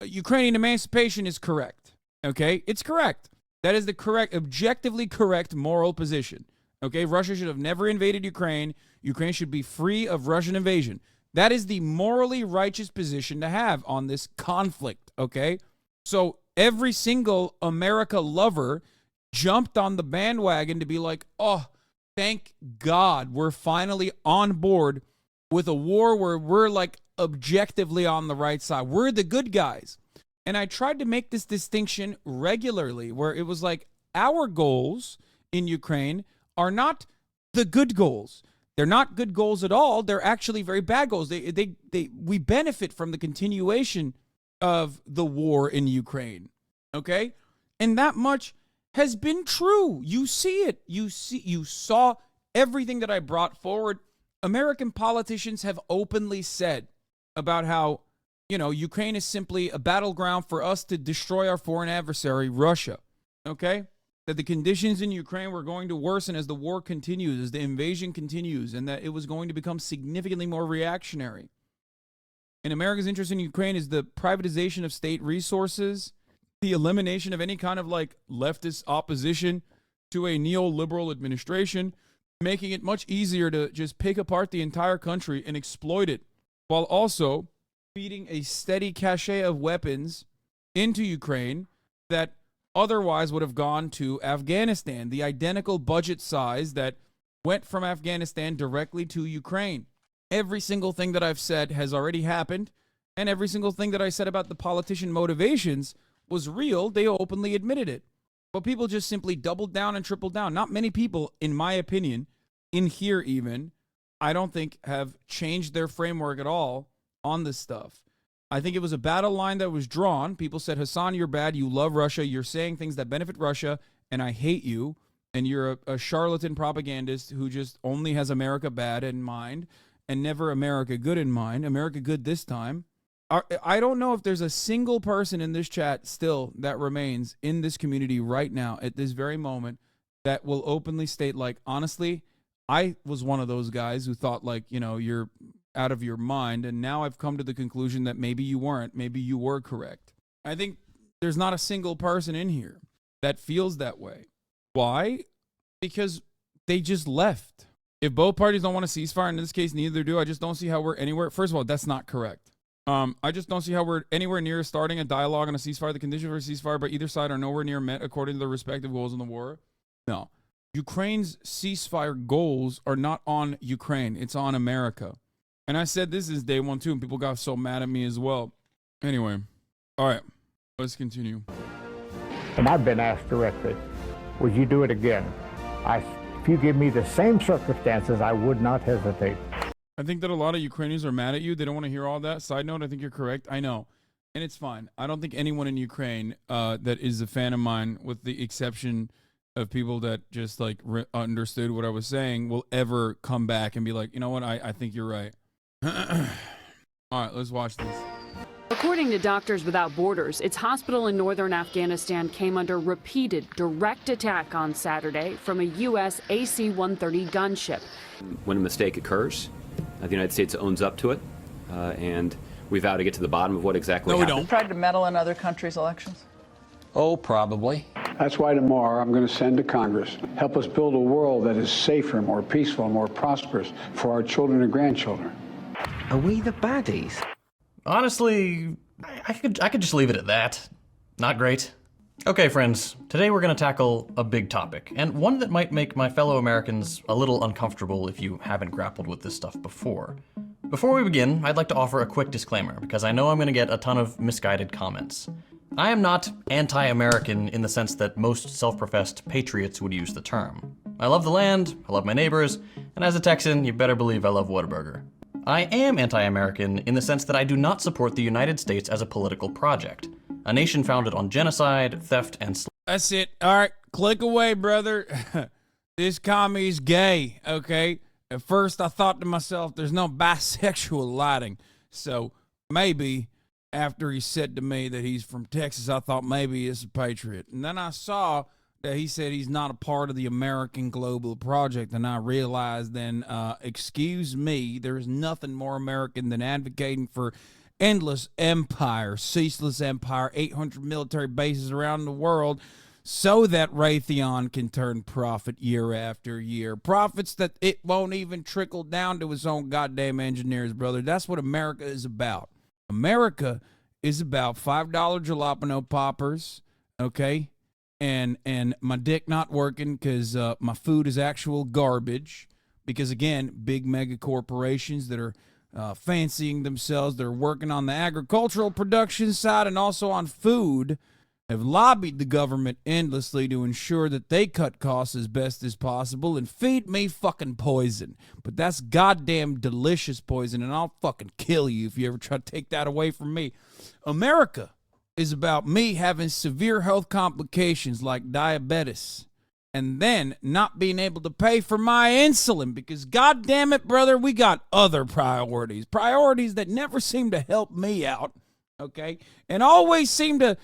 Ukrainian emancipation is correct, okay? It's correct. That is the correct, objectively correct moral position, okay? Russia should have never invaded Ukraine. Ukraine should be free of Russian invasion. That is the morally righteous position to have on this conflict, okay? So every single America lover jumped on the bandwagon to be like, oh, thank God we're finally on board with a war where we're like objectively on the right side. We're the good guys. And I tried to make this distinction regularly where it was like our goals in Ukraine are not the good goals. They're not good goals at all. They're actually very bad goals. We benefit from the continuation of the war in Ukraine. Okay? And that much has been true. You see it. You saw everything that I brought forward. American politicians have openly said about how, you know, Ukraine is simply a battleground for us to destroy our foreign adversary, Russia. Okay? That the conditions in Ukraine were going to worsen as the war continues, as the invasion continues, and that it was going to become significantly more reactionary. And America's interest in Ukraine is the privatization of state resources, the elimination of any kind of like leftist opposition to a neoliberal administration, making it much easier to just pick apart the entire country and exploit it, while also feeding a steady cache of weapons into Ukraine that otherwise would have gone to Afghanistan, the identical budget size that went from Afghanistan directly to Ukraine. Every single thing that I've said has already happened, and every single thing that I said about the politician motivations was real. They openly admitted it. But people just simply doubled down and tripled down. Not many people, in my opinion, in here even, I don't think have changed their framework at all on this stuff. I think it was a battle line that was drawn. People said, Hasan, you're bad. You love Russia. You're saying things that benefit Russia, and I hate you. And you're a charlatan propagandist who just only has America bad in mind and never America good in mind. America good this time. I don't know if there's a single person in this chat still that remains in this community right now at this very moment that will openly state, like, honestly, I was one of those guys who thought, like, you know, you're out of your mind, and now I've come to the conclusion that maybe you weren't. Maybe you were correct. I think there's not a single person in here that feels that way. Why? Because they just left. If both parties don't want a ceasefire, in this case, neither do, I just don't see how we're anywhere. First of all, that's not correct. I just don't see how we're anywhere near starting a dialogue on a ceasefire. The conditions for a ceasefire by either side are nowhere near met according to the respective goals in the war. No. Ukraine's ceasefire goals are not on Ukraine. It's on America. And I said this is day one, too, and people got so mad at me as well. Anyway. All right. Let's continue. And I've been asked directly, would you do it again? If you give me the same circumstances, I would not hesitate. I think that a lot of Ukrainians are mad at you. They don't want to hear all that. Side note, I think you're correct. I know. And it's fine. I don't think anyone in Ukraine that is a fan of mine, with the exception of people that just like understood what I was saying, will ever come back and be like, you know what, I think you're right. All right, let's watch this. According to Doctors Without Borders, its hospital in northern Afghanistan came under repeated direct attack on Saturday from a U.S. AC-130 gunship. When a mistake occurs, the United States owns up to it, and we vow to get to the bottom of what exactly happened. No, we don't. Tried to meddle in other countries' elections? Oh, probably. That's why tomorrow I'm going to send to Congress, help us build a world that is safer, more peaceful, more prosperous for our children and grandchildren. Are we the baddies? Honestly, I could just leave it at that. Not great. Okay, friends, today we're going to tackle a big topic, and one that might make my fellow Americans a little uncomfortable if you haven't grappled with this stuff before. Before we begin, I'd like to offer a quick disclaimer, because I know I'm going to get a ton of misguided comments. I am not anti-American in the sense that most self-professed patriots would use the term. I love the land, I love my neighbors, and as a Texan, you better believe I love Whataburger. I am anti-American in the sense that I do not support the United States as a political project. A nation founded on genocide, theft, and slavery. That's it. All right, click away, brother. This commie's gay, okay? At first, I thought to myself, there's no bisexual lighting. So maybe after he said to me that he's from Texas, I thought maybe he's a patriot. And then I saw that he said he's not a part of the American Global Project, and I realized then, excuse me, there's nothing more American than advocating for endless empire, ceaseless empire, 800 military bases around the world, so that Raytheon can turn profit year after year. Profits that it won't even trickle down to its own goddamn engineers, brother. That's what America is about. America is about $5 jalapeno poppers, okay? And my dick not working because my food is actual garbage. Because, again, big mega corporations that are fancying themselves, they're working on the agricultural production side and also on food, have lobbied the government endlessly to ensure that they cut costs as best as possible and feed me fucking poison. But that's goddamn delicious poison, and I'll fucking kill you if you ever try to take that away from me. America is about me having severe health complications like diabetes and then not being able to pay for my insulin because, goddamn it, brother, we got other priorities. Priorities that never seem to help me out, okay? And always seem to...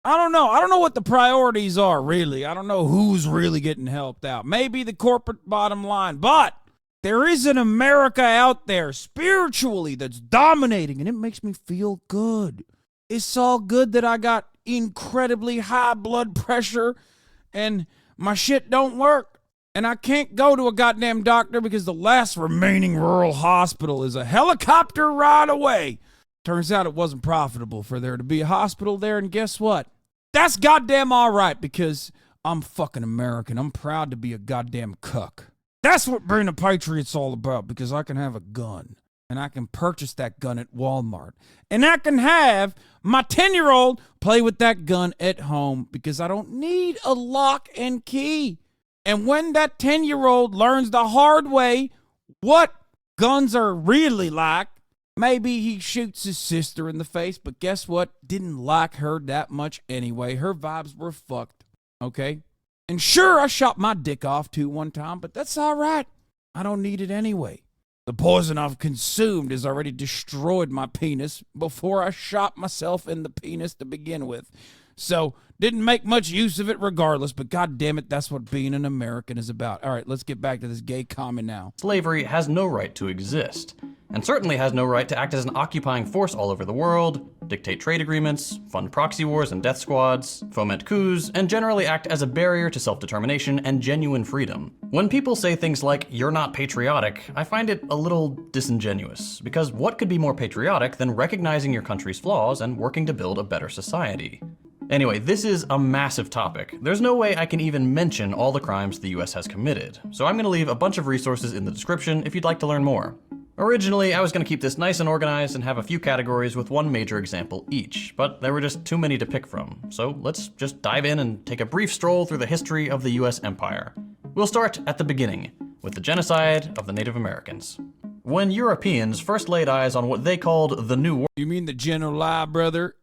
I don't know what the priorities are, really. I don't know who's really getting helped out. Maybe the corporate bottom line. But there is an America out there spiritually that's dominating, and it makes me feel good. It's all good that I got incredibly high blood pressure, and my shit don't work. And I can't go to a goddamn doctor because the last remaining rural hospital is a helicopter ride away. Turns out it wasn't profitable for there to be a hospital there, and guess what? That's goddamn all right because I'm fucking American. I'm proud to be a goddamn cuck. That's what being a patriot's all about because I can have a gun, and I can purchase that gun at Walmart, and I can have my 10-year-old play with that gun at home because I don't need a lock and key. And when that 10-year-old learns the hard way what guns are really like, maybe he shoots his sister in the face, but guess what? Didn't like her that much anyway. Her vibes were fucked, okay? And sure, I shot my dick off too one time, but that's all right. I don't need it anyway. The poison I've consumed has already destroyed my penis before I shot myself in the penis to begin with. So didn't make much use of it regardless, but god damn it, that's what being an American is about. All right, let's get back to this gay comment now. Slavery has no right to exist, and certainly has no right to act as an occupying force all over the world, dictate trade agreements, fund proxy wars and death squads, foment coups, and generally act as a barrier to self-determination and genuine freedom. When people say things like, "You're not patriotic," I find it a little disingenuous, because what could be more patriotic than recognizing your country's flaws and working to build a better society? Anyway, this is a massive topic. There's no way I can even mention all the crimes the US has committed, so I'm gonna leave a bunch of resources in the description if you'd like to learn more. Originally, I was gonna keep this nice and organized and have a few categories with one major example each, but there were just too many to pick from, so let's just dive in and take a brief stroll through the history of the US empire. We'll start at the beginning, with the genocide of the Native Americans. When Europeans first laid eyes on what they called the New World— You mean the general lie, brother?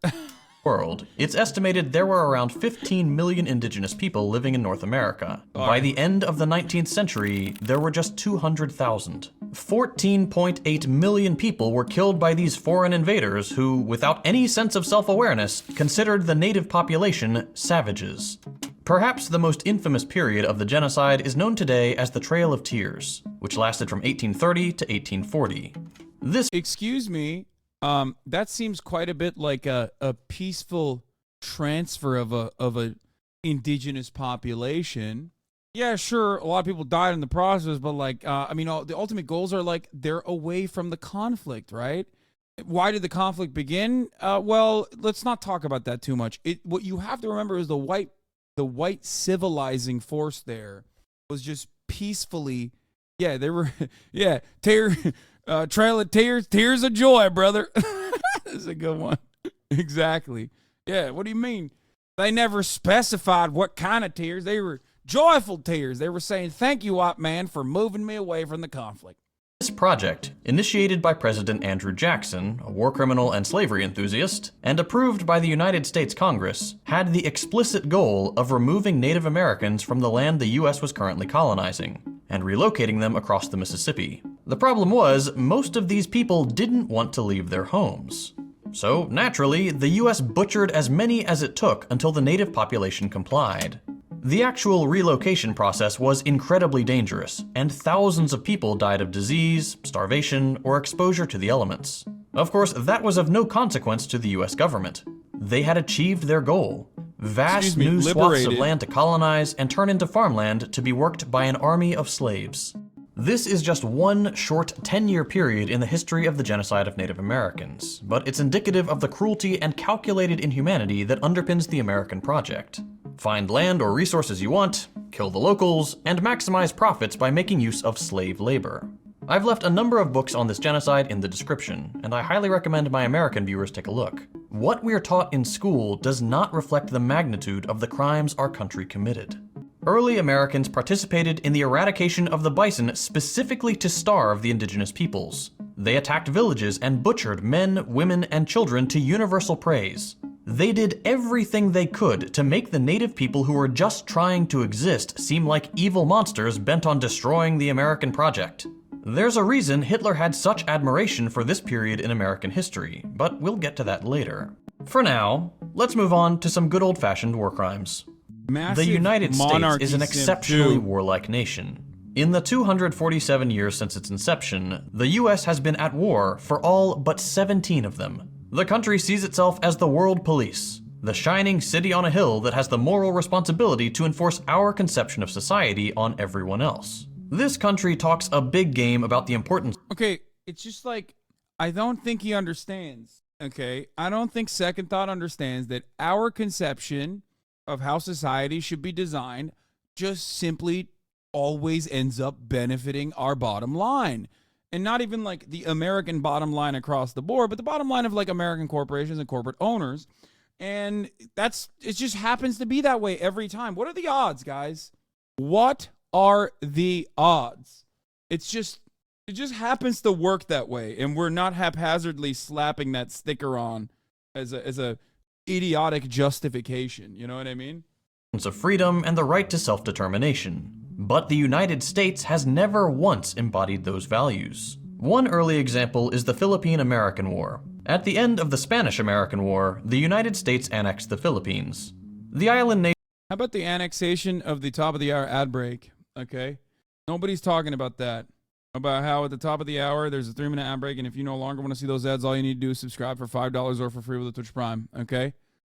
World, it's estimated there were around 15 million indigenous people living in North America. By the end of the 19th century, there were just 200,000. 14.8 million people were killed by these foreign invaders who, without any sense of self-awareness, considered the native population savages. Perhaps the most infamous period of the genocide is known today as the Trail of Tears, which lasted from 1830 to 1840. Excuse me. That seems quite a bit like a peaceful transfer of a indigenous population. Yeah, sure, a lot of people died in the process, but like, I mean, the ultimate goals are like they're away from the conflict, right? Why did the conflict begin? Well, let's not talk about that too much. What you have to remember is the white civilizing force there was just peacefully. Yeah, they were. Yeah, Trail of Tears, tears of joy, brother. That's a good one. Exactly. Yeah, what do you mean? They never specified what kind of tears. They were joyful tears. They were saying, "Thank you, white man, for moving me away from the conflict." This project, initiated by President Andrew Jackson, a war criminal and slavery enthusiast, and approved by the United States Congress, had the explicit goal of removing Native Americans from the land the US was currently colonizing, and relocating them across the Mississippi. The problem was, most of these people didn't want to leave their homes. So, naturally, the US butchered as many as it took until the native population complied. The actual relocation process was incredibly dangerous, and thousands of people died of disease, starvation, or exposure to the elements. Of course, that was of no consequence to the US government. They had achieved their goal: vast new swaths of land to colonize and turn into farmland to be worked by an army of slaves. This is just one short 10-year period in the history of the genocide of Native Americans, but it's indicative of the cruelty and calculated inhumanity that underpins the American project. Find land or resources you want, kill the locals, and maximize profits by making use of slave labor. I've left a number of books on this genocide in the description, and I highly recommend my American viewers take a look. What we're taught in school does not reflect the magnitude of the crimes our country committed. Early Americans participated in the eradication of the bison specifically to starve the indigenous peoples. They attacked villages and butchered men, women, and children to universal praise. They did everything they could to make the native people who were just trying to exist seem like evil monsters bent on destroying the American project. There's a reason Hitler had such admiration for this period in American history, but we'll get to that later. For now, let's move on to some good old-fashioned war crimes. The United States is an exceptionally warlike nation. In the 247 years since its inception, the US has been at war for all but 17 of them. The country sees itself as the world police, the shining city on a hill that has the moral responsibility to enforce our conception of society on everyone else. This country talks a big game about the importance— Okay, it's just like, I don't think he understands, okay? I don't think Second Thought understands that our conception of how society should be designed just simply always ends up benefiting our bottom line. And not even like the American bottom line across the board, but the bottom line of like American corporations and corporate owners. And it just happens to be that way every time. What are the odds, guys? What are the odds? It just happens to work that way. And we're not haphazardly slapping that sticker on as a idiotic justification. You know what I mean? Of freedom and the right to self-determination. But the United States has never once embodied those values. One early example is the Philippine-American War. At the end of the Spanish-American War, the United States annexed the Philippines. The island nation... How about the annexation of the top of the hour ad break? Okay? Nobody's talking about that. About how at the top of the hour, there's a 3-minute ad break, and if you no longer want to see those ads, all you need to do is subscribe for $5 or for free with a Twitch Prime. Okay?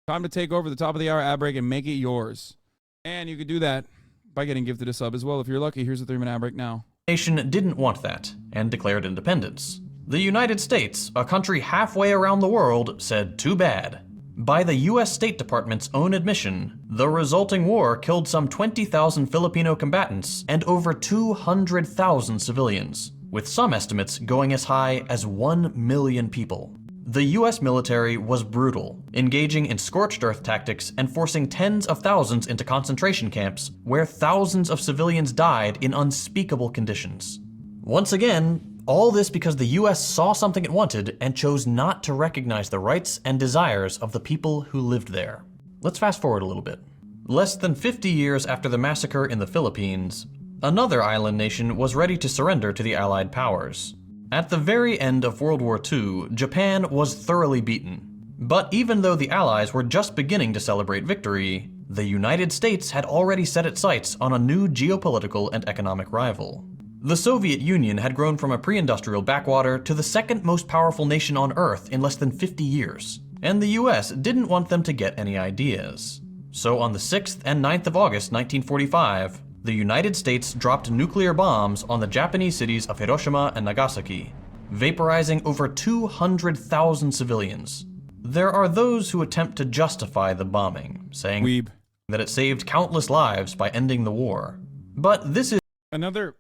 Time to take over the top of the hour ad break and make it yours. And you could do that by getting gifted a sub as well. If you're lucky, here's a 3-minute ad break now. Nation didn't want that and declared independence. The United States, a country halfway around the world, said too bad. By the US State Department's own admission, the resulting war killed some 20,000 Filipino combatants and over 200,000 civilians, with some estimates going as high as 1 million people. The US military was brutal, engaging in scorched earth tactics and forcing tens of thousands into concentration camps where thousands of civilians died in unspeakable conditions. Once again, all this because the US saw something it wanted and chose not to recognize the rights and desires of the people who lived there. Let's fast forward a little bit. Less than 50 years after the massacre in the Philippines, another island nation was ready to surrender to the Allied powers. At the very end of World War II, Japan was thoroughly beaten. But even though the Allies were just beginning to celebrate victory, the United States had already set its sights on a new geopolitical and economic rival. The Soviet Union had grown from a pre-industrial backwater to the second most powerful nation on Earth in less than 50 years, and the US didn't want them to get any ideas. So on the 6th and 9th of August 1945, the United States dropped nuclear bombs on the Japanese cities of Hiroshima and Nagasaki, vaporizing over 200,000 civilians. There are those who attempt to justify the bombing, saying that it saved countless lives by ending the war. But this is another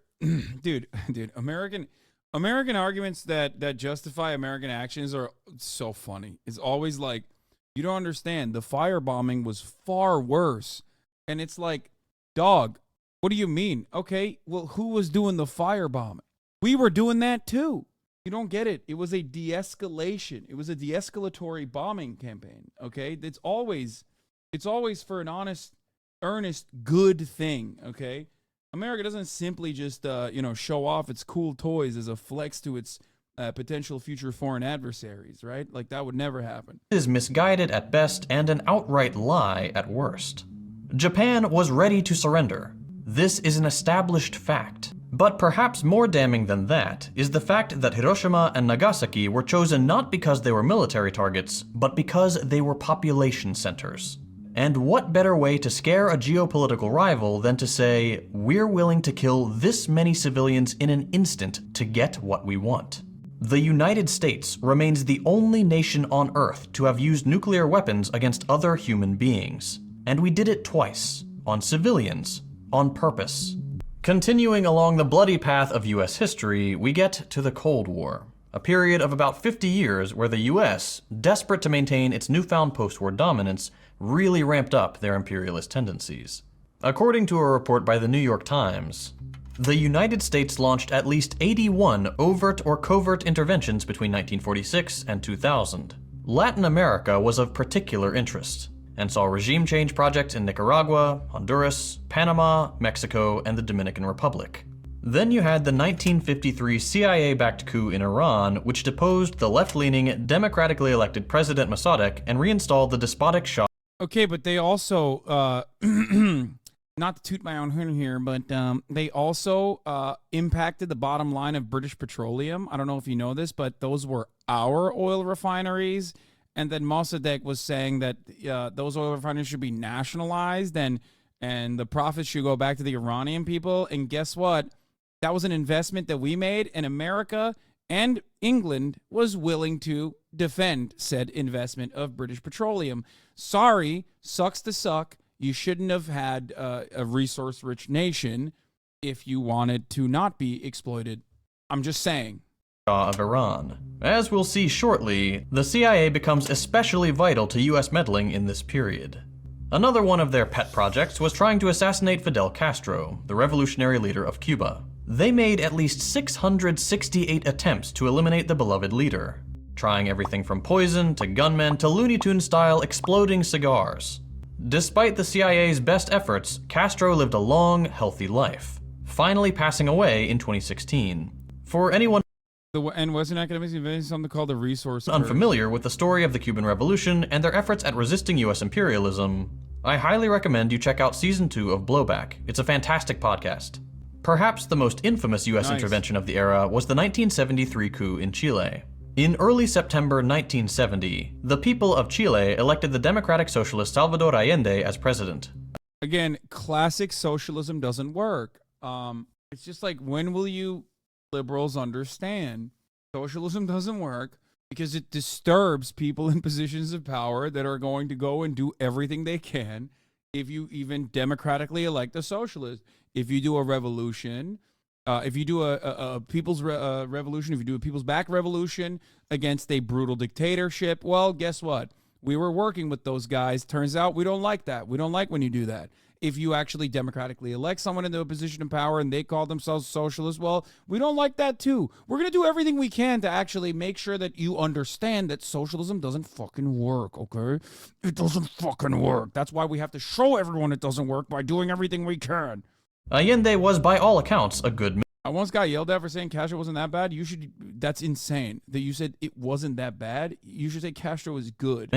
dude, American arguments that justify American actions are so funny. It's always like, you don't understand, the firebombing was far worse. And it's like, dog, what do you mean? Okay, well, who was doing the firebombing? We were doing that too. You don't get it. It was a de-escalation. It was a de-escalatory bombing campaign. Okay, it's always for an honest, earnest, good thing. Okay, America doesn't simply just show off its cool toys as a flex to its potential future foreign adversaries, right? Like, that would never happen. Is misguided at best and an outright lie at worst. Japan was ready to surrender. This is an established fact. But perhaps more damning than that is the fact that Hiroshima and Nagasaki were chosen not because they were military targets, but because they were population centers. And what better way to scare a geopolitical rival than to say, we're willing to kill this many civilians in an instant to get what we want? The United States remains the only nation on Earth to have used nuclear weapons against other human beings. And we did it twice, on civilians, on purpose. Continuing along the bloody path of US history, we get to the Cold War, a period of about 50 years where the US, desperate to maintain its newfound post-war dominance, really ramped up their imperialist tendencies. According to a report by the New York Times, the United States launched at least 81 overt or covert interventions between 1946 and 2000. Latin America was of particular interest, and saw regime change projects in Nicaragua, Honduras, Panama, Mexico, and the Dominican Republic. Then you had the 1953 CIA-backed coup in Iran, which deposed the left-leaning, democratically elected President Mossadegh and reinstalled the despotic Shah. Okay, but they also, not to toot my own horn here, but they also impacted the bottom line of British Petroleum. I don't know if you know this, but those were our oil refineries. And then Mossadegh was saying that those oil refineries should be nationalized and the profits should go back to the Iranian people. And guess what? That was an investment that we made, and America and England was willing to defend said investment of British Petroleum. Sorry, sucks to suck. You shouldn't have had a resource-rich nation if you wanted to not be exploited. I'm just saying. Of Iran. As we'll see shortly, the CIA becomes especially vital to US meddling in this period. Another one of their pet projects was trying to assassinate Fidel Castro, the revolutionary leader of Cuba. They made at least 668 attempts to eliminate the beloved leader, trying everything from poison to gunmen to Looney Tunes-style exploding cigars. Despite the CIA's best efforts, Castro lived a long, healthy life, finally passing away in 2016. For anyone And Western academics invented something called the resource curve. Unfamiliar with the story of the Cuban Revolution and their efforts at resisting US imperialism, I highly recommend you check out Season 2 of Blowback. It's a fantastic podcast. Perhaps the most infamous US intervention of the era was the 1973 coup in Chile. In early September 1970, the people of Chile elected the democratic socialist Salvador Allende as president. Again, classic socialism doesn't work. It's just like, when will you liberals understand socialism doesn't work because it disturbs people in positions of power that are going to go and do everything they can if you even democratically elect a socialist. If you do a revolution, if you do a people's revolution, if you do a people's back revolution against a brutal dictatorship, well, guess what? We were working with those guys. Turns out we don't like that. We don't like when you do that. If you actually democratically elect someone into a position of power and they call themselves socialists, well, we don't like that too. We're going to do everything we can to actually make sure that you understand that socialism doesn't fucking work, okay? It doesn't fucking work. That's why we have to show everyone it doesn't work by doing everything we can. Allende was by all accounts a good man. I once got yelled at for saying Castro wasn't that bad. That's insane that you said it wasn't that bad. You should say Castro was good.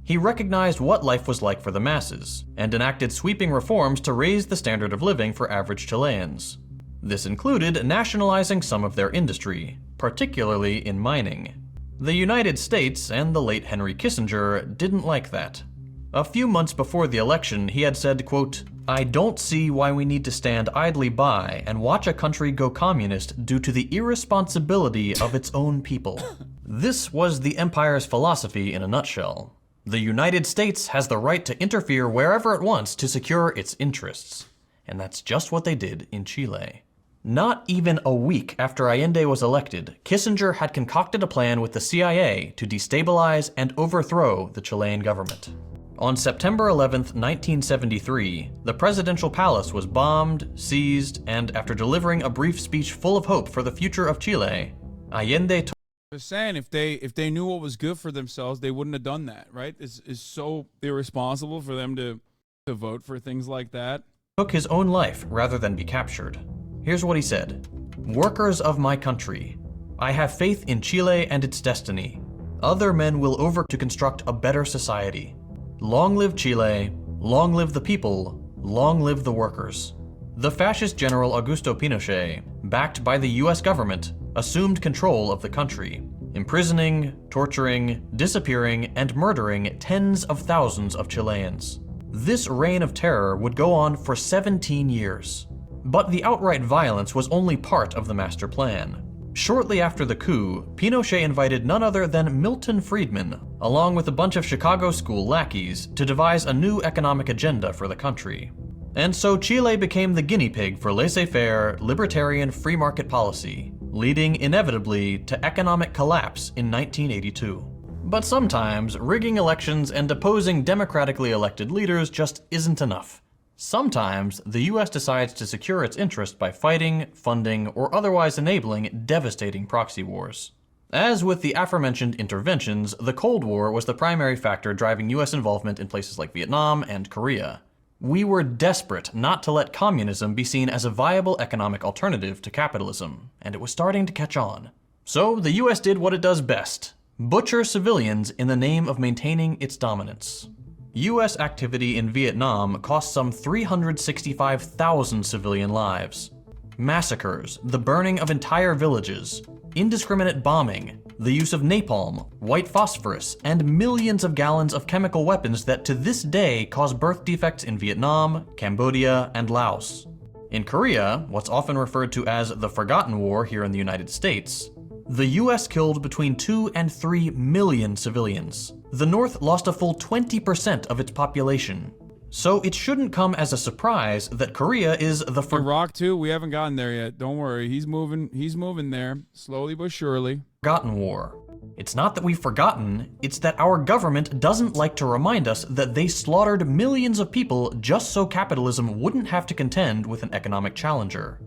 He recognized what life was like for the masses and enacted sweeping reforms to raise the standard of living for average Chileans. This included nationalizing some of their industry, particularly in mining. The United States and the late Henry Kissinger didn't like that. A few months before the election, he had said, quote, "I don't see why we need to stand idly by and watch a country go communist due to the irresponsibility of its own people." This was the empire's philosophy in a nutshell. The United States has the right to interfere wherever it wants to secure its interests. And that's just what they did in Chile. Not even a week after Allende was elected, Kissinger had concocted a plan with the CIA to destabilize and overthrow the Chilean government. On September 11th, 1973, the presidential palace was bombed, seized, and after delivering a brief speech full of hope for the future of Chile, Allende Just saying, if they knew what was good for themselves, they wouldn't have done that, right? It's so irresponsible for them to vote for things like that. Took his own life rather than be captured. Here's what he said: "Workers of my country, I have faith in Chile and its destiny. Other men will over to construct a better society. Long live Chile, long live the people, long live the workers." The fascist general Augusto Pinochet, backed by the US government, assumed control of the country, imprisoning, torturing, disappearing, and murdering tens of thousands of Chileans. This reign of terror would go on for 17 years. But the outright violence was only part of the master plan. Shortly after the coup, Pinochet invited none other than Milton Friedman, along with a bunch of Chicago school lackeys, to devise a new economic agenda for the country. And so Chile became the guinea pig for laissez-faire, libertarian free market policy, leading inevitably to economic collapse in 1982. But sometimes, rigging elections and deposing democratically elected leaders just isn't enough. Sometimes, the US decides to secure its interest by fighting, funding, or otherwise enabling devastating proxy wars. As with the aforementioned interventions, the Cold War was the primary factor driving US involvement in places like Vietnam and Korea. We were desperate not to let communism be seen as a viable economic alternative to capitalism, and it was starting to catch on. So the US did what it does best: butcher civilians in the name of maintaining its dominance. US activity in Vietnam cost some 365,000 civilian lives. Massacres, the burning of entire villages, indiscriminate bombing, the use of napalm, white phosphorus, and millions of gallons of chemical weapons that to this day cause birth defects in Vietnam, Cambodia, and Laos. In Korea, what's often referred to as the Forgotten War here in the United States, the US killed between 2 and 3 million civilians. The North lost a full 20% of its population. So it shouldn't come as a surprise that Korea is the Iraq too, we haven't gotten there yet. Don't worry, he's moving there, slowly but surely. Forgotten war. It's not that we've forgotten, it's that our government doesn't like to remind us that they slaughtered millions of people just so capitalism wouldn't have to contend with an economic challenger.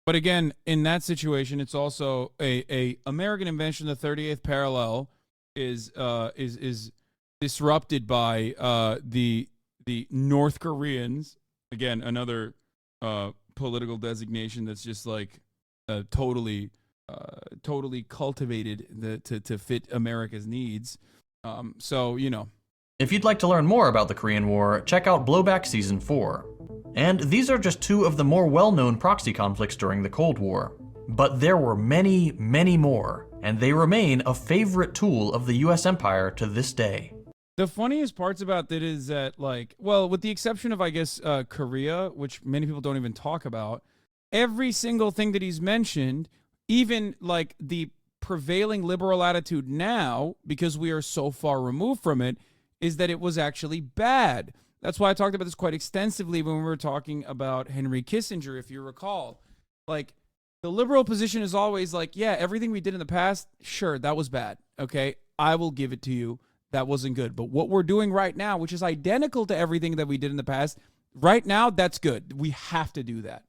But again, in that situation, it's also a American invention. The 38th parallel is disrupted by the North Koreans. Again, another political designation that's just like totally totally cultivated to fit America's needs. So, you know. If you'd like to learn more about the Korean War, check out Blowback Season 4. And these are just two of the more well-known proxy conflicts during the Cold War. But there were many, many more, and they remain a favorite tool of the US empire to this day. The funniest parts about that is that, like, well, with the exception of, I guess, Korea, which many people don't even talk about, every single thing that he's mentioned, even like the prevailing liberal attitude now, because we are so far removed from it, is that it was actually bad. That's why I talked about this quite extensively when we were talking about Henry Kissinger, if you recall. Like, the liberal position is always like, yeah, everything we did in the past, sure, that was bad. Okay, I will give it to you. That wasn't good. But what we're doing right now, which is identical to everything that we did in the past, right now, that's good. We have to do that.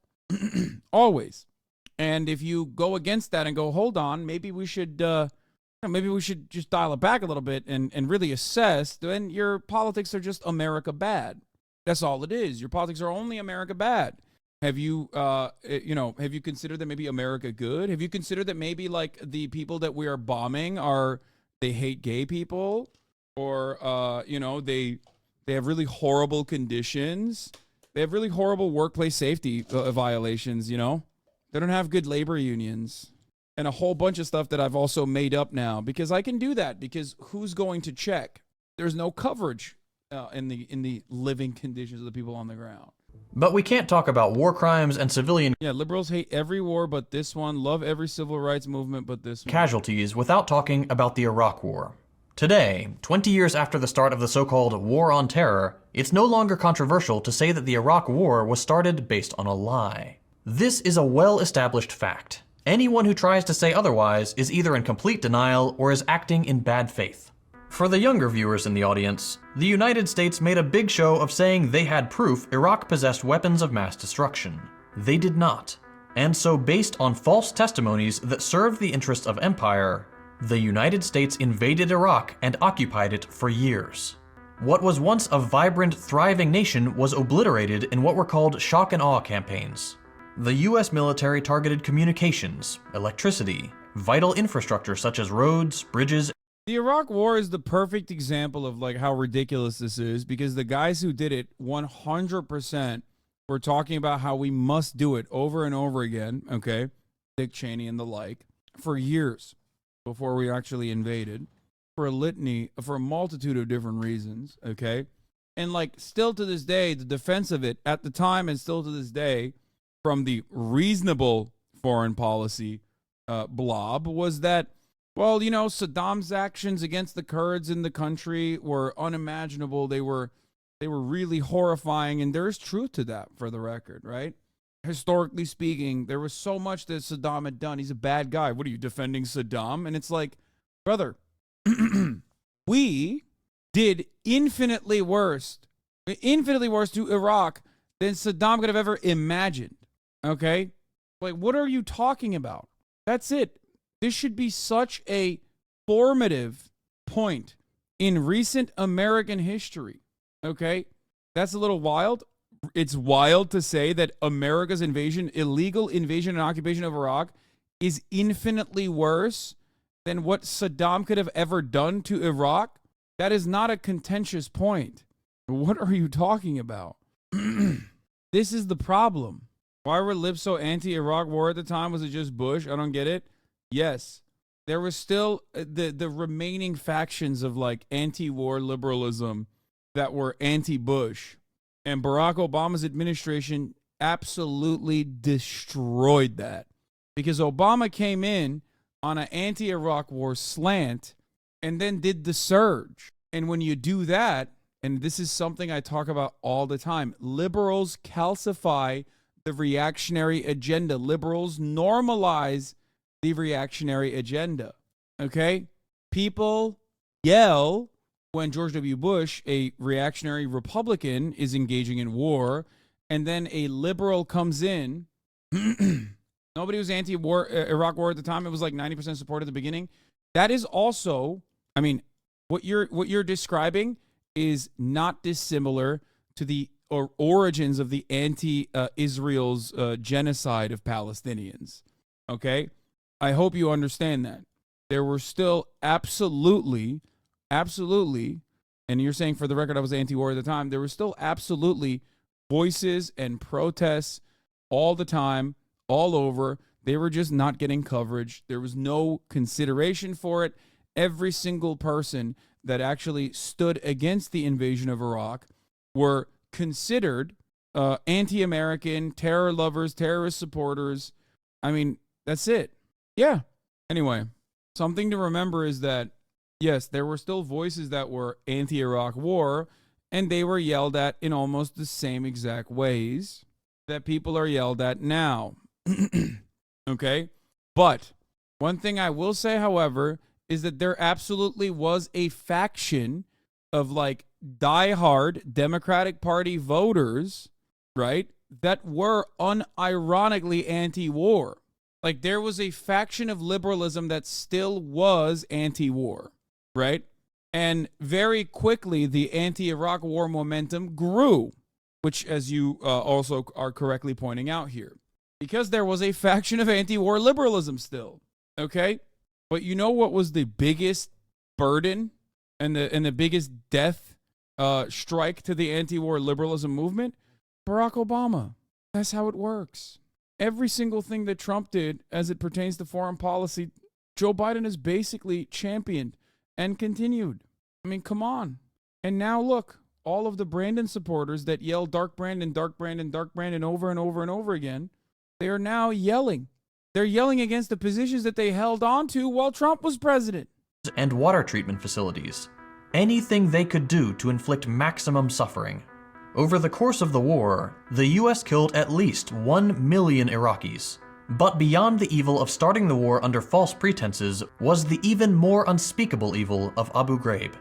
Always. And if you go against that and go, hold on, maybe we should just dial it back a little bit and really assess, then your politics are just America bad. That's all it is. Your politics are only America bad. Have you, have you considered that maybe America good? Have you considered that maybe like the people that we are bombing they hate gay people, or they have really horrible conditions. They have really horrible workplace safety violations. You know, they don't have good labor unions. And a whole bunch of stuff that I've also made up now, because I can do that, because who's going to check? There's no coverage in the living conditions of the people on the ground. But we can't talk about war crimes and civilian liberals hate every war but this one, love every civil rights movement but this one. Casualties without talking about the Iraq War. Today, 20 years after the start of the so-called War on Terror, it's no longer controversial to say that the Iraq War was started based on a lie. This is a well-established fact. Anyone who tries to say otherwise is either in complete denial or is acting in bad faith. For the younger viewers in the audience, the United States made a big show of saying they had proof Iraq possessed weapons of mass destruction. They did not. And so, based on false testimonies that served the interests of empire, the United States invaded Iraq and occupied it for years. What was once a vibrant, thriving nation was obliterated in what were called shock and awe campaigns. The US military targeted communications, electricity, vital infrastructure such as roads, bridges. The Iraq War is the perfect example of like how ridiculous this is, because the guys who did it 100% were talking about how we must do it over and over again, okay? Dick Cheney and the like, for years before we actually invaded, for a multitude of different reasons, okay? And like still to this day, the defense of it at the time and still to this day, from the reasonable foreign policy blob, was that, well, you know, Saddam's actions against the Kurds in the country were unimaginable. They were really horrifying, and there's truth to that, for the record, right? Historically speaking, there was so much that Saddam had done. He's a bad guy. What are you, defending Saddam? And it's like, brother, we did infinitely worse to Iraq than Saddam could have ever imagined. Okay? Like, what are you talking about? That's it. This should be such a formative point in recent American history. Okay? That's a little wild. It's wild to say that America's illegal invasion and occupation of Iraq is infinitely worse than what Saddam could have ever done to Iraq. That is not a contentious point. What are you talking about? This is the problem. Why were libs so anti-Iraq war at the time? Was it just Bush? I don't get it. Yes, there was still the remaining factions of like anti-war liberalism that were anti-Bush. And Barack Obama's administration absolutely destroyed that, because Obama came in on an anti-Iraq war slant and then did the surge. And when you do that, and this is something I talk about all the time, liberals calcify the reactionary agenda. Liberals normalize the reactionary agenda. Okay? People yell when George W. Bush, a reactionary Republican, is engaging in war, and then a liberal comes in. Nobody was anti-war Iraq war at the time. It was like 90% support at the beginning. That is also, I mean, what you're describing is not dissimilar to the origins of the anti-Israel's genocide of Palestinians. Okay? I hope you understand that. There were still absolutely, and you're saying for the record I was anti-war at the time, there were still absolutely voices and protests all the time, all over. They were just not getting coverage. There was no consideration for it. Every single person that actually stood against the invasion of Iraq were considered anti-American, terror lovers, terrorist supporters. I mean, that's it. Yeah. Anyway, something to remember is that, yes, there were still voices that were anti-Iraq war, and they were yelled at in almost the same exact ways that people are yelled at now. Okay? But one thing I will say, however, is that there absolutely was a faction of like diehard Democratic Party voters, right, that were unironically anti-war. Like there was a faction of liberalism that still was anti-war, right? And very quickly, the anti-Iraq war momentum grew, which, as you also are correctly pointing out here, because there was a faction of anti-war liberalism still, okay? But you know what was the biggest burden and the biggest death strike to the anti-war liberalism movement? Barack Obama. That's how it works. Every single thing that Trump did as it pertains to foreign policy, Joe Biden has basically championed and continued. I mean, come on. And now look, all of the Brandon supporters that yell Dark Brandon, Dark Brandon, Dark Brandon over and over and over again, they are now yelling. They're yelling against the positions that they held on to while Trump was president. And water treatment facilities. Anything they could do to inflict maximum suffering. Over the course of the war, the US killed at least 1 million Iraqis. But beyond the evil of starting the war under false pretenses was the even more unspeakable evil of Abu Ghraib.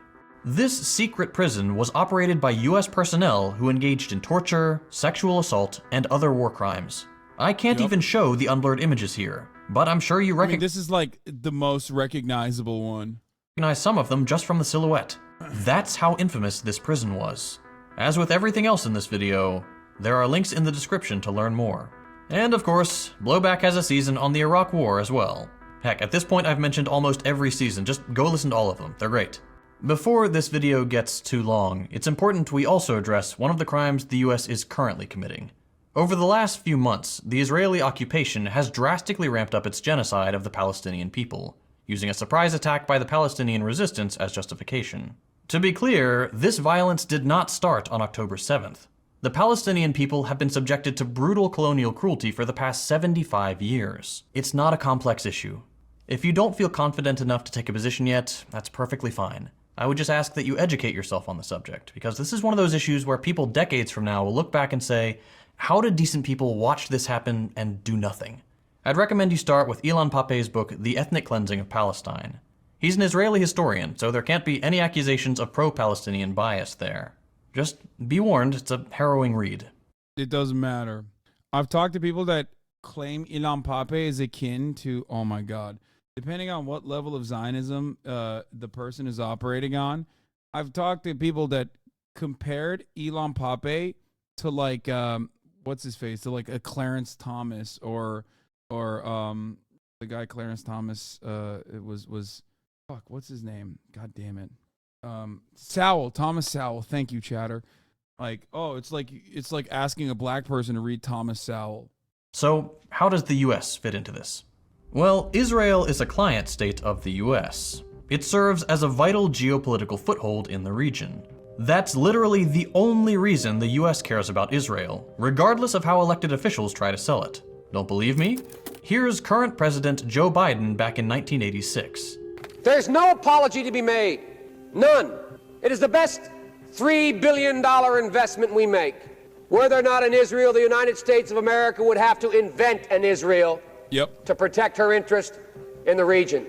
This secret prison was operated by US personnel who engaged in torture, sexual assault, and other war crimes. I can't even show the unblurred images here, but I'm sure you recognize— this is like the most recognizable one. Recognize some of them just from the silhouette. That's how infamous this prison was. As with everything else in this video, there are links in the description to learn more. And of course, Blowback has a season on the Iraq War as well. Heck, at this point I've mentioned almost every season, just go listen to all of them, they're great. Before this video gets too long, it's important we also address one of the crimes the US is currently committing. Over the last few months, the Israeli occupation has drastically ramped up its genocide of the Palestinian people, using a surprise attack by the Palestinian resistance as justification. To be clear, this violence did not start on October 7th. The Palestinian people have been subjected to brutal colonial cruelty for the past 75 years. It's not a complex issue. If you don't feel confident enough to take a position yet, that's perfectly fine. I would just ask that you educate yourself on the subject, because this is one of those issues where people decades from now will look back and say, how did decent people watch this happen and do nothing? I'd recommend you start with Ilan Pappé's book, The Ethnic Cleansing of Palestine. He's an Israeli historian, so there can't be any accusations of pro-Palestinian bias there. Just be warned, it's a harrowing read. It doesn't matter. I've talked to people that claim Ilan Pappé is akin to, oh my God, depending on what level of Zionism the person is operating on. I've talked to people that compared Ilan Pappé to like, what's his face, to like a Clarence Thomas or the guy Clarence Thomas, it was fuck, what's his name? God damn it. Sowell, Thomas Sowell. Thank you, Chatter. Like, oh, it's like asking a black person to read Thomas Sowell. So, how does the US fit into this? Well, Israel is a client state of the US. It serves as a vital geopolitical foothold in the region. That's literally the only reason the US cares about Israel, regardless of how elected officials try to sell it. Don't believe me? Here's current President Joe Biden back in 1986. There's no apology to be made. None. It is the best $3 billion investment we make. Were there not an Israel, the United States of America would have to invent an Israel to protect her interest in the region.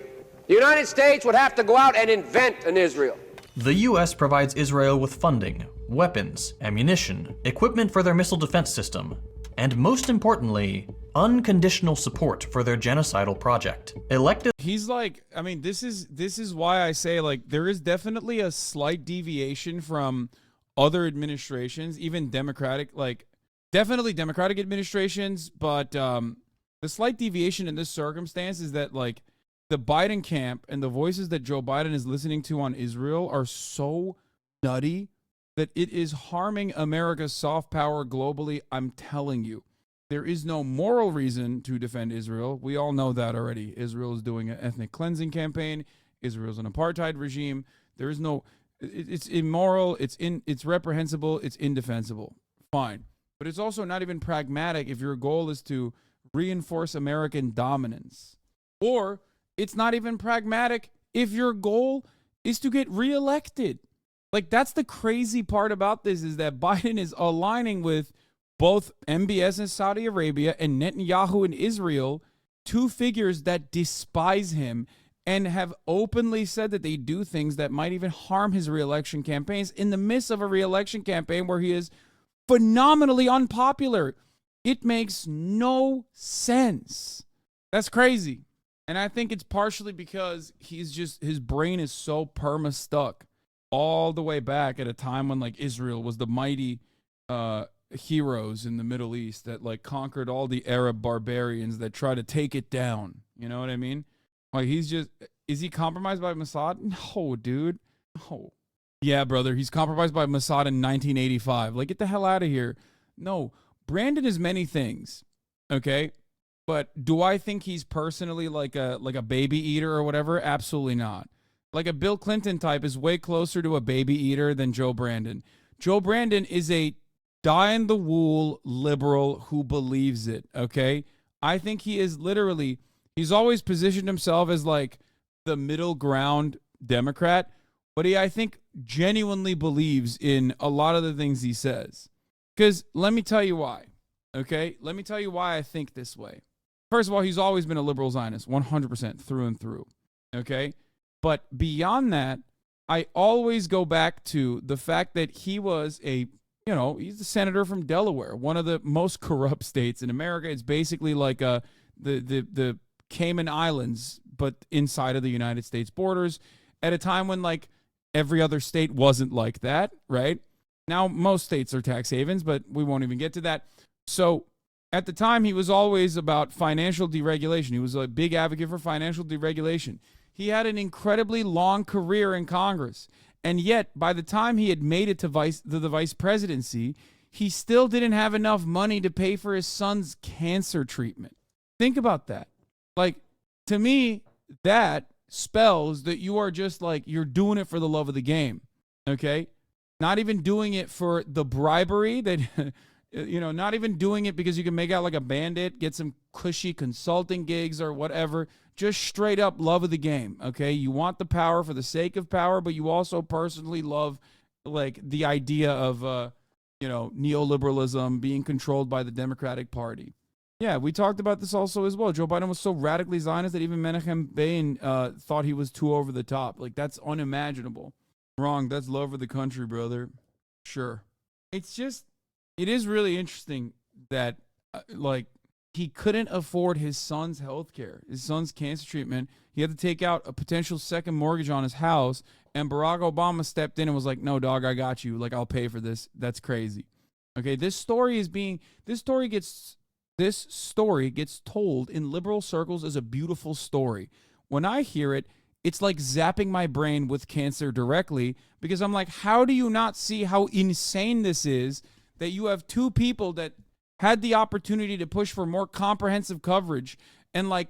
The United States would have to go out and invent an Israel. The US provides Israel with funding, weapons, ammunition, equipment for their missile defense system, and most importantly, unconditional support for their genocidal project. He's like, I mean, this is why I say, like, there is definitely a slight deviation from other administrations, even Democratic, like, definitely Democratic administrations, but The slight deviation in this circumstance is that, like, the Biden camp and the voices that Joe Biden is listening to on Israel are so nutty that it is harming America's soft power globally. I'm telling you, there is no moral reason to defend Israel. We all know that already. Israel is doing an ethnic cleansing campaign. Israel's an apartheid regime. There is no, it's immoral. It's reprehensible. It's indefensible. Fine. But it's also not even pragmatic if your goal is to reinforce American dominance. Or it's not even pragmatic if your goal is to get reelected. Like, that's the crazy part about this, is that Biden is aligning with both MBS in Saudi Arabia and Netanyahu in Israel, two figures that despise him and have openly said that they do things that might even harm his reelection campaigns in the midst of a reelection campaign where he is phenomenally unpopular. It makes no sense. That's crazy. And I think it's partially because his brain is so perma-stuck all the way back at a time when, like, Israel was the mighty heroes in the Middle East that, like, conquered all the Arab barbarians that try to take it down. You know what I mean? Like, is he compromised by Mossad? No, dude. No. Yeah, brother, he's compromised by Mossad in 1985. Like, get the hell out of here. No, Brandon is many things, okay? But do I think he's personally like a baby eater or whatever? Absolutely not. Like, a Bill Clinton type is way closer to a baby eater than Joe Brandon. Joe Brandon is a die-in-the-wool liberal who believes it, okay? I think he is literally, he's always positioned himself as, like, the middle ground Democrat, but I think, genuinely believes in a lot of the things he says. Because let me tell you why, okay? Let me tell you why I think this way. First of all, he's always been a liberal Zionist, 100% through and through, okay? But beyond that, I always go back to the fact that he was he's a senator from Delaware, one of the most corrupt states in America. It's basically like the Cayman Islands, but inside of the United States borders, at a time when, like, every other state wasn't like that, right? Now, most states are tax havens, but we won't even get to that. So at the time, he was always about financial deregulation. He was a big advocate for financial deregulation. He had an incredibly long career in Congress. And yet, by the time he had made it to the vice presidency, he still didn't have enough money to pay for his son's cancer treatment. Think about that. Like, to me, that spells that you are just, like, you're doing it for the love of the game, okay? Not even doing it for the bribery that, not even doing it because you can make out like a bandit, get some cushy consulting gigs or whatever. Just straight up love of the game, okay? You want the power for the sake of power, but you also personally love, like, the idea of, neoliberalism being controlled by the Democratic Party. Yeah, we talked about this also as well. Joe Biden was so radically Zionist that even Menachem Begin thought he was too over the top. Like, that's unimaginable. Wrong. That's love for the country, brother. Sure. It is really interesting that, he couldn't afford his son's health care, his son's cancer treatment. He had to take out a potential second mortgage on his house, and Barack Obama stepped in and was like, no, dog, I got you. Like, I'll pay for this. That's crazy. Okay, this story gets told in liberal circles as a beautiful story. When I hear it, it's like zapping my brain with cancer directly, because I'm like, how do you not see how insane this is that you have two people that had the opportunity to push for more comprehensive coverage and, like,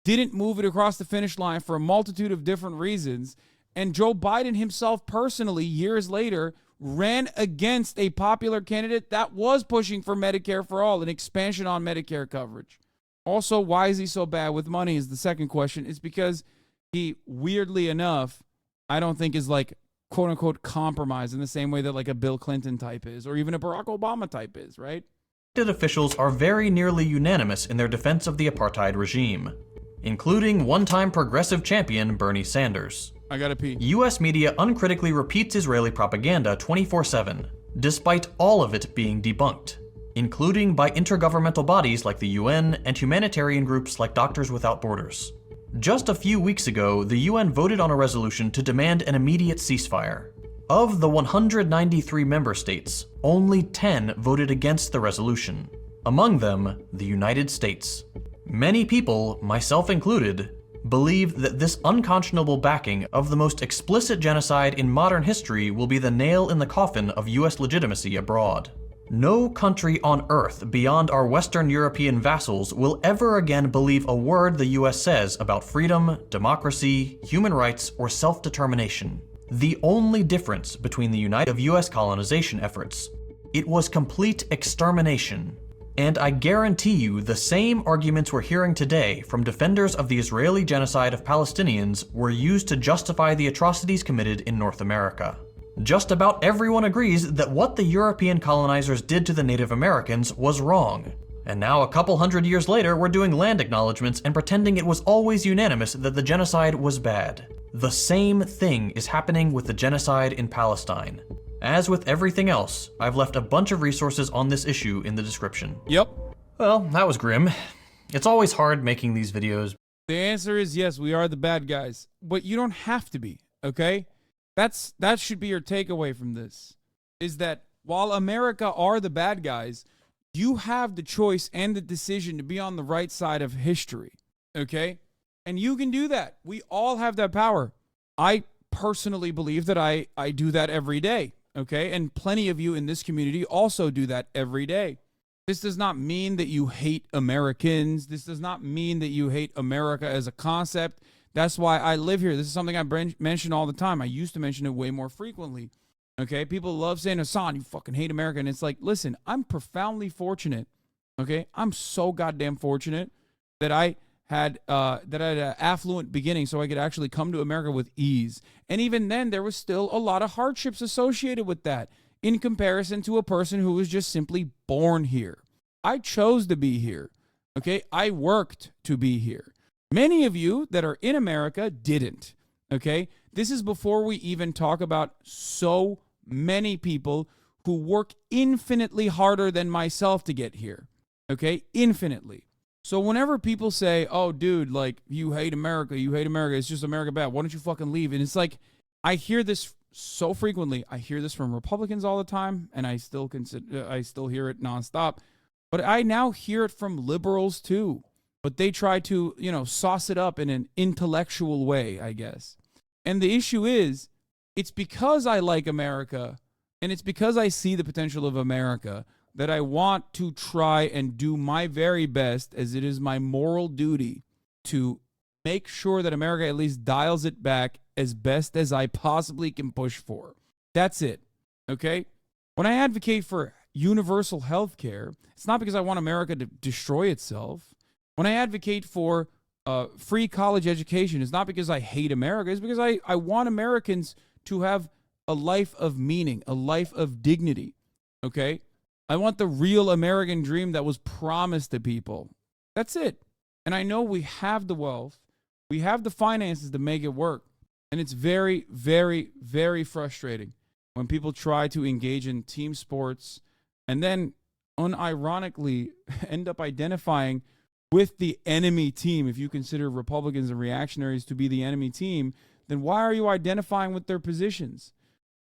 didn't move it across the finish line for a multitude of different reasons, and Joe Biden himself personally, years later, ran against a popular candidate that was pushing for Medicare for all, an expansion on Medicare coverage. Also, why is he so bad with money is the second question. It's because he, weirdly enough, I don't think is, like, quote unquote compromised in the same way that, like, a Bill Clinton type is, or even a Barack Obama type is, right? Elected officials are very nearly unanimous in their defense of the apartheid regime, including one-time progressive champion Bernie Sanders. I gotta pee. US media uncritically repeats Israeli propaganda 24/7, despite all of it being debunked, including by intergovernmental bodies like the UN and humanitarian groups like Doctors Without Borders. Just a few weeks ago, the UN voted on a resolution to demand an immediate ceasefire. Of the 193 member states, only 10 voted against the resolution. Among them, the United States. Many people, myself included, believe that this unconscionable backing of the most explicit genocide in modern history will be the nail in the coffin of US legitimacy abroad. No country on earth beyond our Western European vassals will ever again believe a word the US says about freedom, democracy, human rights, or self-determination. The only difference between the United of US colonization efforts, it was complete extermination. And I guarantee you the same arguments we're hearing today from defenders of the Israeli genocide of Palestinians were used to justify the atrocities committed in North America. Just about everyone agrees that what the European colonizers did to the Native Americans was wrong. And now a couple hundred years later, we're doing land acknowledgements and pretending it was always unanimous that the genocide was bad. The same thing is happening with the genocide in Palestine. As with everything else, I've left a bunch of resources on this issue in the description. Yep. Well, that was grim. It's always hard making these videos. The answer is yes, we are the bad guys. But you don't have to be, okay? That should be your takeaway from this, is that while America are the bad guys, you have the choice and the decision to be on the right side of history, okay? And you can do that. We all have that power. I personally believe that I do that every day, okay? And plenty of you in this community also do that every day. This does not mean that you hate Americans. This does not mean that you hate America as a concept. That's why I live here. This is something I mention all the time. I used to mention it way more frequently. Okay, people love saying, Hasan, you fucking hate America. And it's like, listen, I'm profoundly fortunate. Okay, I'm so goddamn fortunate that I had an affluent beginning so I could actually come to America with ease. And even then, there was still a lot of hardships associated with that in comparison to a person who was just simply born here. I chose to be here. Okay, I worked to be here. Many of you that are in America didn't, okay? This is before we even talk about so many people who work infinitely harder than myself to get here, okay? Infinitely. So whenever people say, oh, dude, like, you hate America, it's just America bad, why don't you fucking leave? And it's like, I hear this so frequently. I hear this from Republicans all the time, and I still hear it nonstop. But I now hear it from liberals too. But they try to, sauce it up in an intellectual way, I guess. And the issue is, it's because I like America, and it's because I see the potential of America, that I want to try and do my very best, as it is my moral duty, to make sure that America at least dials it back as best as I possibly can push for. That's it, okay? When I advocate for universal health care, it's not because I want America to destroy itself. When I advocate for free college education, it's not because I hate America. It's because I want Americans to have a life of meaning, a life of dignity, okay? I want the real American dream that was promised to people. That's it. And I know we have the wealth. We have the finances to make it work. And it's very, very, very frustrating when people try to engage in team sports and then unironically end up identifying with the enemy team. If you consider Republicans and reactionaries to be the enemy team, then why are you identifying with their positions?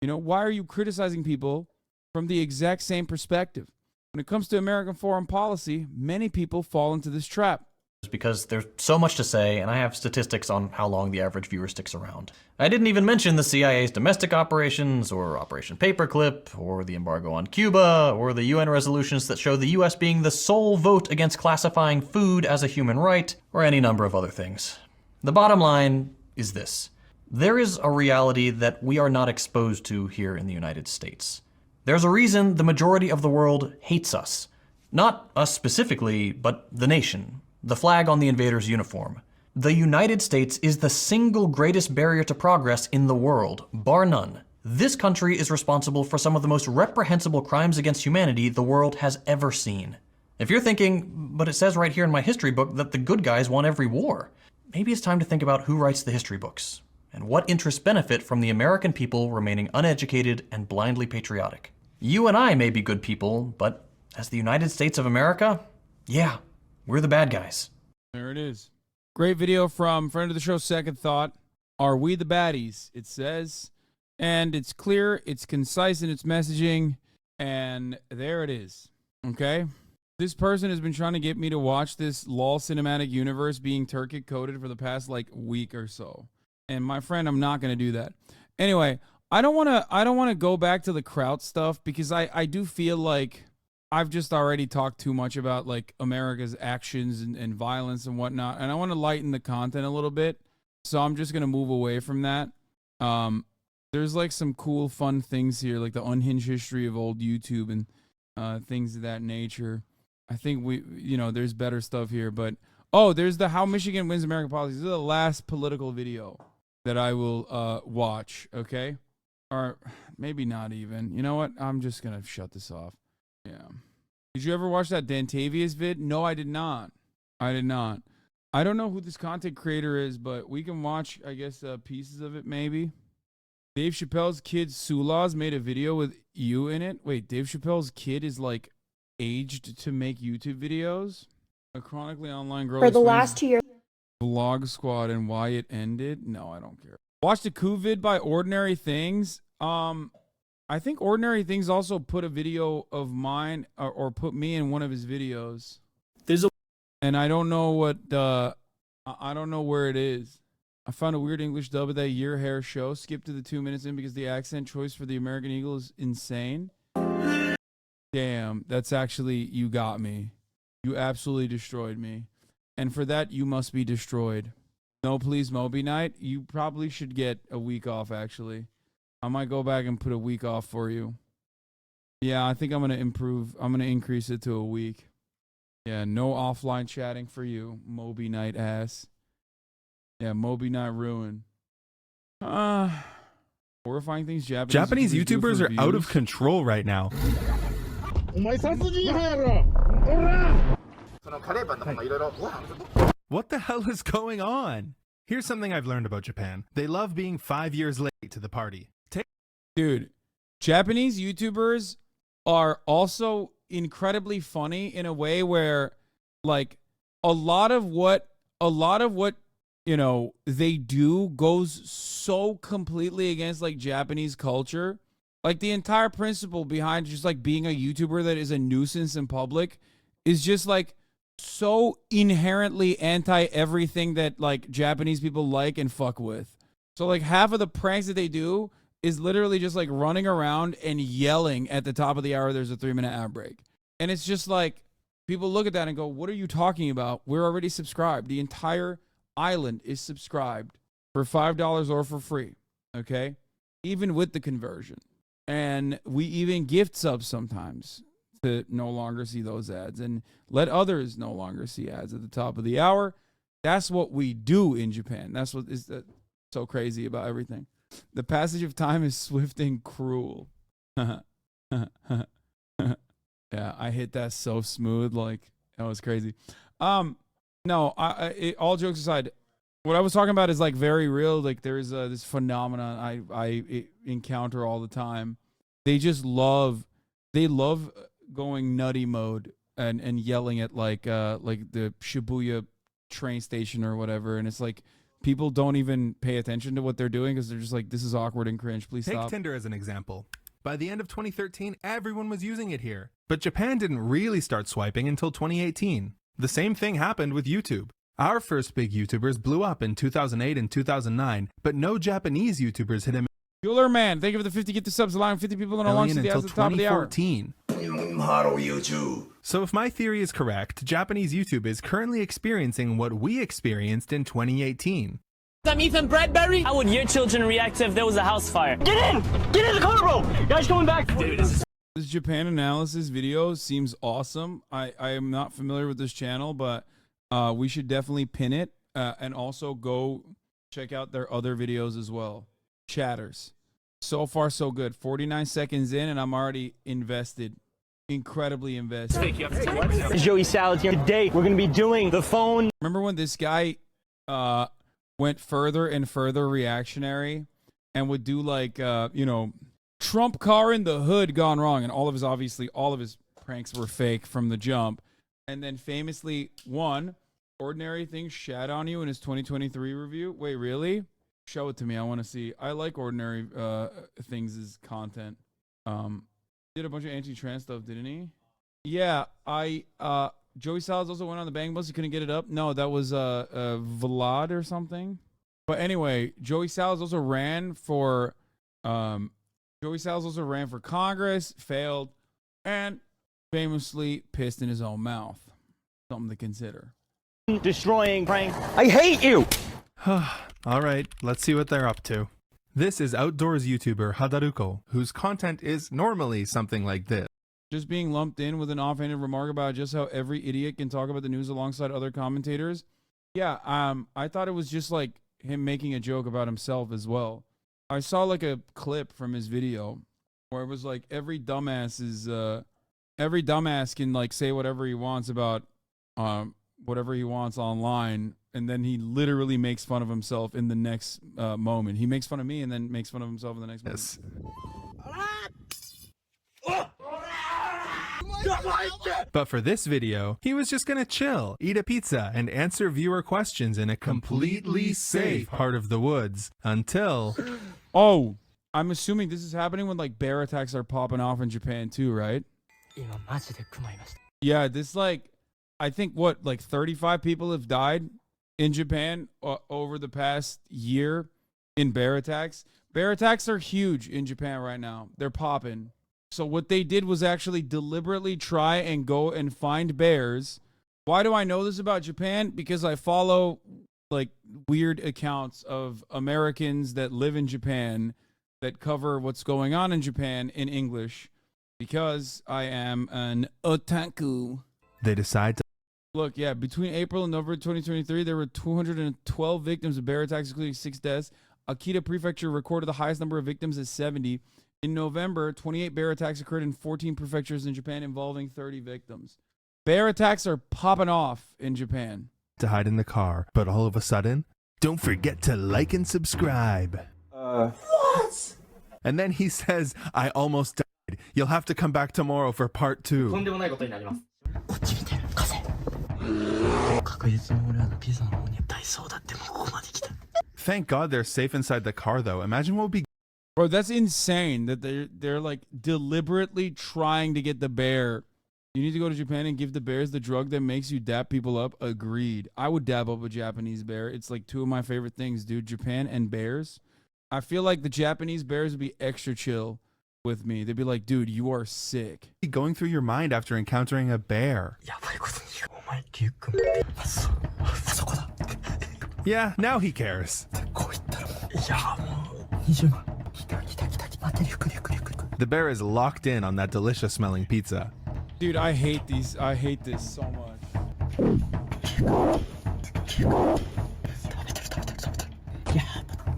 Why are you criticizing people from the exact same perspective? When it comes to American foreign policy, many people fall into this trap. Because there's so much to say, and I have statistics on how long the average viewer sticks around. I didn't even mention the CIA's domestic operations, or Operation Paperclip, or the embargo on Cuba, or the UN resolutions that show the US being the sole vote against classifying food as a human right, or any number of other things. The bottom line is this. There is a reality that we are not exposed to here in the United States. There's a reason the majority of the world hates us. Not us specifically, but the nation. The flag on the invader's uniform. The United States is the single greatest barrier to progress in the world, bar none. This country is responsible for some of the most reprehensible crimes against humanity the world has ever seen. If you're thinking, but it says right here in my history book that the good guys won every war, maybe it's time to think about who writes the history books, and what interests benefit from the American people remaining uneducated and blindly patriotic. You and I may be good people, but as the United States of America, yeah, we're the bad guys. There it is. Great video from friend of the show, Second Thought. Are we the baddies? It says. And it's clear, it's concise in its messaging, and there it is. Okay? This person has been trying to get me to watch this LOL cinematic universe being Turkic coded for the past like week or so. And my friend, I'm not going to do that. Anyway, I don't want to go back to the Kraut stuff because I do feel like I've just already talked too much about like America's actions and violence and whatnot. And I want to lighten the content a little bit. So I'm just going to move away from that. There's like some cool, fun things here, like the unhinged history of old YouTube and things of that nature. I think there's better stuff here, but there's the How Michigan Wins American Politics. This is the last political video that I will watch, okay? Or maybe not even. You know what? I'm just going to shut this off. Yeah. Did you ever watch that Dantavius vid? No, I did not. I did not. I don't know who this content creator is, but we can watch, I guess, pieces of it maybe. Dave Chappelle's kid Sulaz made a video with you in it. Wait, Dave Chappelle's kid is like aged to make YouTube videos? A chronically online girl for the last 2 years. Vlog Squad and why it ended? No, I don't care. Watched a coup vid by Ordinary Things. I think Ordinary Things also put a video of mine or put me in one of his videos. And I don't know what I don't know where it is. I found a weird English dub of that Your Hair show. Skipped to the 2 minutes in because the accent choice for the American Eagle is insane. Damn, that's actually, you got me. You absolutely destroyed me. And for that, you must be destroyed. No, please, Moby Knight. You probably should get a week off, actually. I might go back and put a week off for you. Yeah, I think I'm going to improve. I'm going to increase it to a week. Yeah, no offline chatting for you, Moby Knight ass. Yeah, Moby Knight ruin. Horrifying things Japanese YouTubers are out of control right now. What the hell is going on? Here's something I've learned about Japan. They love being 5 years late to the party. Dude, Japanese YouTubers are also incredibly funny in a way where, like, a lot of what they do goes so completely against like Japanese culture. Like the entire principle behind just like being a YouTuber that is a nuisance in public is just like so inherently anti everything that like Japanese people like and fuck with. So like half of the pranks that they do is literally just like running around and yelling at the top of the hour there's a 3-minute ad break. And it's just like people look at that and go, what are you talking about? We're already subscribed. The entire island is subscribed for $5 or for free. Okay? Even with the conversion. And we even gift subs sometimes to no longer see those ads and let others no longer see ads at the top of the hour. That's what we do in Japan. That's what is so crazy about everything. The passage of time is swift and cruel. Yeah, I hit that so smooth. Like, that was crazy. No, all jokes aside, what I was talking about is like very real. Like there's this phenomenon I encounter all the time. They love going nutty mode and yelling at like the Shibuya train station or whatever. And it's like people don't even pay attention to what they're doing because they're just like, this is awkward and cringe. Please stop. Take Tinder as an example. By the end of 2013, everyone was using it here. But Japan didn't really start swiping until 2018. The same thing happened with YouTube. Our first big YouTubers blew up in 2008 and 2009, but no Japanese YouTubers hit a Bueller Man, thank you for the 50 gift subs, allowing 50 people in a launch until at the top of the hour. 2014. So if my theory is correct, Japanese YouTube is currently experiencing what we experienced in 2018. I'm Ethan Bradbury. How would your children react if there was a house fire? Get in! Get in the car, bro! Guys coming back! Dude, this Japan analysis video seems awesome. I am not familiar with this channel, but we should definitely pin it and also go check out their other videos as well. Chatters. So far, so good. 49 seconds in, and I'm already invested. Incredibly invested. It's Joey Salads here. Today, we're going to be doing the phone. Remember when this guy went further and further reactionary and would do like, Trump car in the hood gone wrong, and all of his pranks were fake from the jump. And then famously, Ordinary Things shat on you in his 2023 review. Wait, really? Show it to me. I want to see. I like Ordinary Things' content. Did a bunch of anti-trans stuff, didn't he? Yeah, Joey Salas also went on the bang bus. He couldn't get it up. No, that was Vlad or something. But anyway, Joey Salas also ran for Congress, failed, and famously pissed in his own mouth. Something to consider. Destroying Frank. I hate you. All right, let's see what they're up to. This is outdoors YouTuber Hadaruko, whose content is normally something like this. Just being lumped in with an offhanded remark about just how every idiot can talk about the news alongside other commentators. Yeah, I thought it was just like him making a joke about himself as well. I saw like a clip from his video where it was like every dumbass can like say whatever he wants about whatever he wants online, and then he literally makes fun of himself in the next moment. He makes fun of me and then makes fun of himself in the next moment. But for this video, he was just gonna chill, eat a pizza, and answer viewer questions in a completely safe part of the woods until... Oh, I'm assuming this is happening when like bear attacks are popping off in Japan too, right? Yeah, this like, I think what, like 35 people have died in Japan over the past year in bear attacks. Bear attacks are huge in Japan right now. They're popping. So what they did was actually deliberately try and go and find bears. Why do I know this about Japan? Because I follow like weird accounts of Americans that live in Japan that cover what's going on in Japan in English, because I am an otaku. They decide to... Look, yeah, between April and November 2023, there were 212 victims of bear attacks, including 6 deaths. Akita Prefecture recorded the highest number of victims at 70. In November, 28 bear attacks occurred in 14 prefectures in Japan, involving 30 victims. Bear attacks are popping off in Japan. To hide in the car, but all of a sudden, don't forget to like and subscribe. What? And then he says, I almost died. You'll have to come back tomorrow for part 2. Thank God they're safe inside the car, though. Imagine what would be... Bro, that's insane that they're like deliberately trying to get the bear. You need to go to Japan and give the bears the drug that makes you dap people up. Agreed. I would dab up a Japanese bear. It's like 2 of my favorite things, dude. Japan and bears. I feel like the Japanese bears would be extra chill with me. They'd be like, dude, you are sick. Going through your mind after encountering a bear. Yeah, now he cares. The bear is locked in on that delicious smelling pizza. Dude, I hate these. I hate this so much.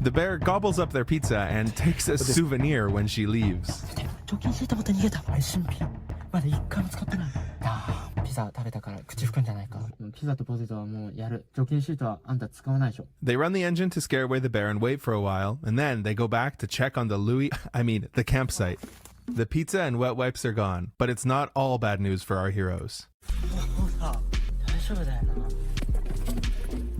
The bear gobbles up their pizza and takes a souvenir when she leaves. They run the engine to scare away the bear and wait for a while, and then they go back to check on the campsite. The pizza and wet wipes are gone, but it's not all bad news for our heroes.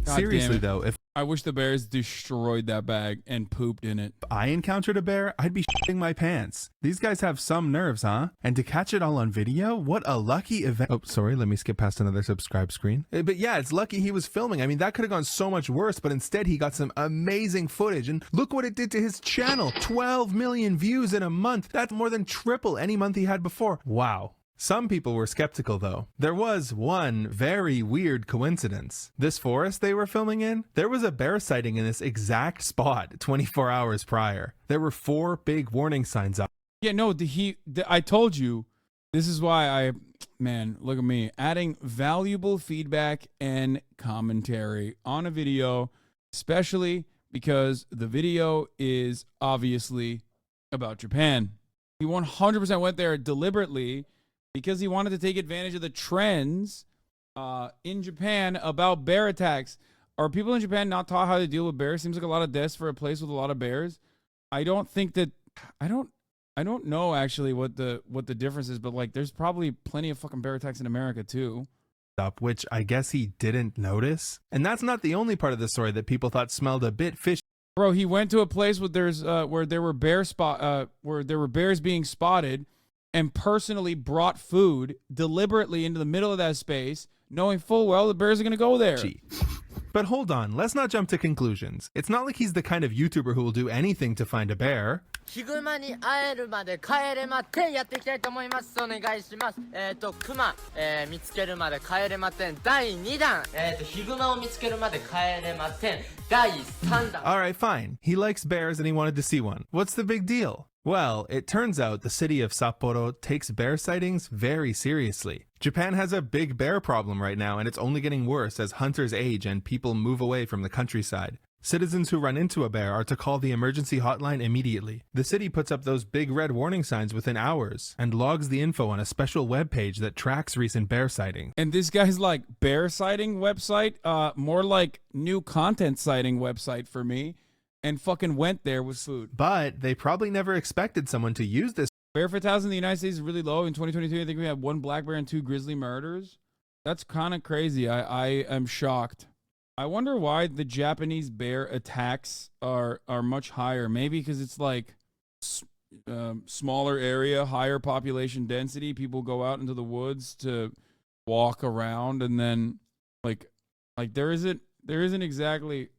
Seriously though, if I wish the bears destroyed that bag and pooped in it. I encountered a bear, I'd be shitting my pants. These guys have some nerves, huh? And to catch it all on video, what a lucky event. Oh, sorry, let me skip past another subscribe screen. But yeah, it's lucky he was filming. I mean, that could have gone so much worse, but instead he got some amazing footage. And look what it did to his channel. 12 million views in a month. That's more than triple any month he had before. Wow. Some people were skeptical though. There was one very weird coincidence. This forest they were filming in, there was a bear sighting in this exact spot 24 hours prior. There were 4 big warning signs up. Yeah, no, I told you, this is why man, look at me, adding valuable feedback and commentary on a video, especially because the video is obviously about Japan. He 100% went there deliberately because he wanted to take advantage of the trends in Japan about bear attacks. Are people in Japan not taught how to deal with bears? Seems like a lot of deaths for a place with a lot of bears. I don't know actually what the difference is, but like there's probably plenty of fucking bear attacks in America too. Which I guess he didn't notice. And that's not the only part of the story that people thought smelled a bit fishy. Bro, he went to a place where there were bears being spotted. and personally brought food deliberately into the middle of that space, knowing full well the bears are going to go there. But hold on, let's not jump to conclusions. It's not like he's the kind of YouTuber who will do anything to find a bear. ヒグマに会えるまで帰れま10やっていきたいと思います。お願いします。クマ、見つけるまで帰れま10第2弾。ヒグマを見つけるまで帰れま10第3弾。Alright, fine. He likes bears and he wanted to see one. What's the big deal? Well, it turns out the city of Sapporo takes bear sightings very seriously. Japan has a big bear problem right now, and it's only getting worse as hunters age and people move away from the countryside. Citizens who run into a bear are to call the emergency hotline immediately. The city puts up those big red warning signs within hours and logs the info on a special web page that tracks recent bear sightings. And this guy's like bear sighting website, more like new content sighting website for me, and fucking went there with food. But they probably never expected someone to use this. Bear fatalities in the United States is really low. In 2022, I think we had 1 black bear and 2 grizzly murders. That's kind of crazy. I am shocked. I wonder why the Japanese bear attacks are much higher. Maybe because it's like smaller area, higher population density. People go out into the woods to walk around, and then like there isn't exactly.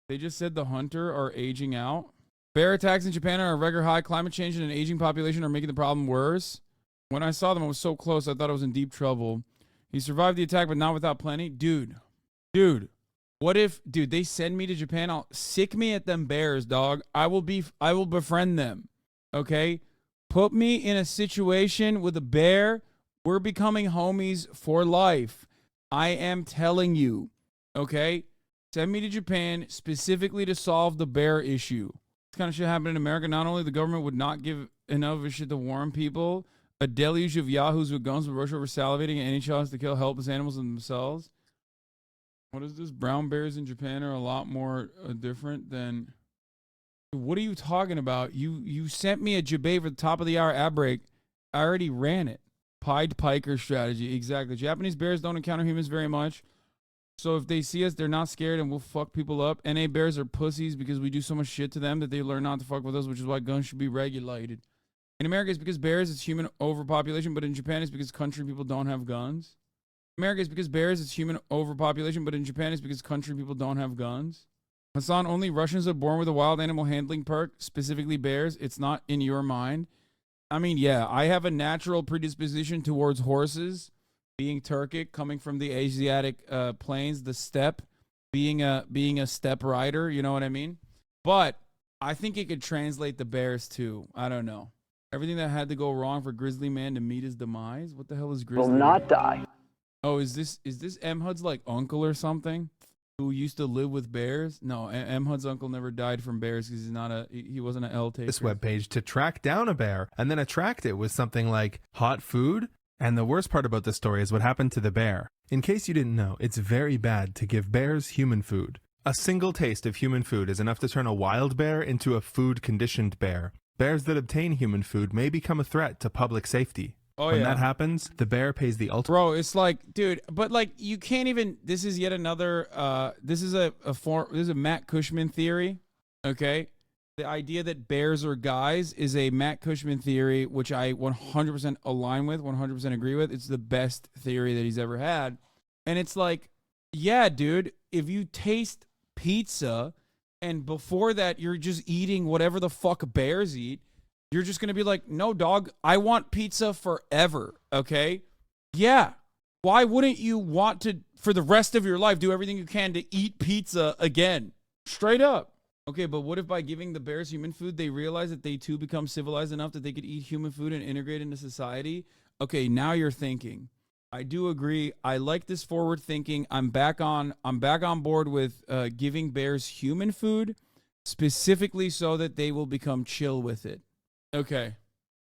They just said the hunter are aging out. Bear attacks in Japan are a record high. Climate change and an aging population are making the problem worse. When I saw them, I was so close. I thought I was in deep trouble. He survived the attack, but not without plenty. Dude. What if, they send me to Japan? I'll sick me at them bears, dog. I will befriend them. Okay? Put me in a situation with a bear. We're becoming homies for life. I am telling you. Okay? Send me to Japan specifically to solve the bear issue. This kind of shit happened in America. Not only the government would not give enough of a shit to warn people, a deluge of yahoos with guns would rush over salivating at any chance to kill helpless animals and themselves. What is this? Brown bears in Japan are a lot more different than... What are you talking about? You sent me a debate for the top of the hour ad break. I already ran it. Pied Piper strategy. Exactly. Japanese bears don't encounter humans very much. So if they see us, they're not scared and we'll fuck people up. NA bears are pussies because we do so much shit to them that they learn not to fuck with us, which is why guns should be regulated. In America, it's because bears, it's human overpopulation, but in Japan, it's because country people don't have guns. America is because bears, it's human overpopulation, but in Japan, it's because country people don't have guns. Hasan, only Russians are born with a wild animal handling perk, specifically bears. It's not in your mind. I mean, yeah, I have a natural predisposition towards horses, being Turkic, coming from the Asiatic plains, the steppe, being a steppe rider, you know what I mean? But I think it could translate the bears too. I don't know. Everything that had to go wrong for Grizzly Man to meet his demise? What the hell is Grizzly Man? Will not die. Oh, is this M. Hud's like uncle or something who used to live with bears? No, M. Hud's uncle never died from bears because he wasn't an L taker. This webpage to track down a bear and then attract it with something like hot food. And the worst part about this story is what happened to the bear. In case you didn't know, it's very bad to give bears human food. A single taste of human food is enough to turn a wild bear into a food-conditioned bear. Bears that obtain human food may become a threat to public safety. Oh, when yeah. that happens, the bear pays the ultimate. Bro, it's like, dude, but like you can't even. This is yet another. This is a Matt Cushman theory. Okay, the idea that bears are guys is a Matt Cushman theory, which I 100% align with, 100% agree with. It's the best theory that he's ever had, and it's like, yeah, dude, if you taste pizza, and before that you're just eating whatever the fuck bears eat. You're just going to be like, no, dog, I want pizza forever, okay? Yeah. Why wouldn't you want to, for the rest of your life, do everything you can to eat pizza again? Straight up. Okay, but what if by giving the bears human food, they realize that they too become civilized enough that they could eat human food and integrate into society? Okay, now you're thinking. I do agree. I like this forward thinking. I'm back on board with giving bears human food, specifically so that they will become chill with it. Okay.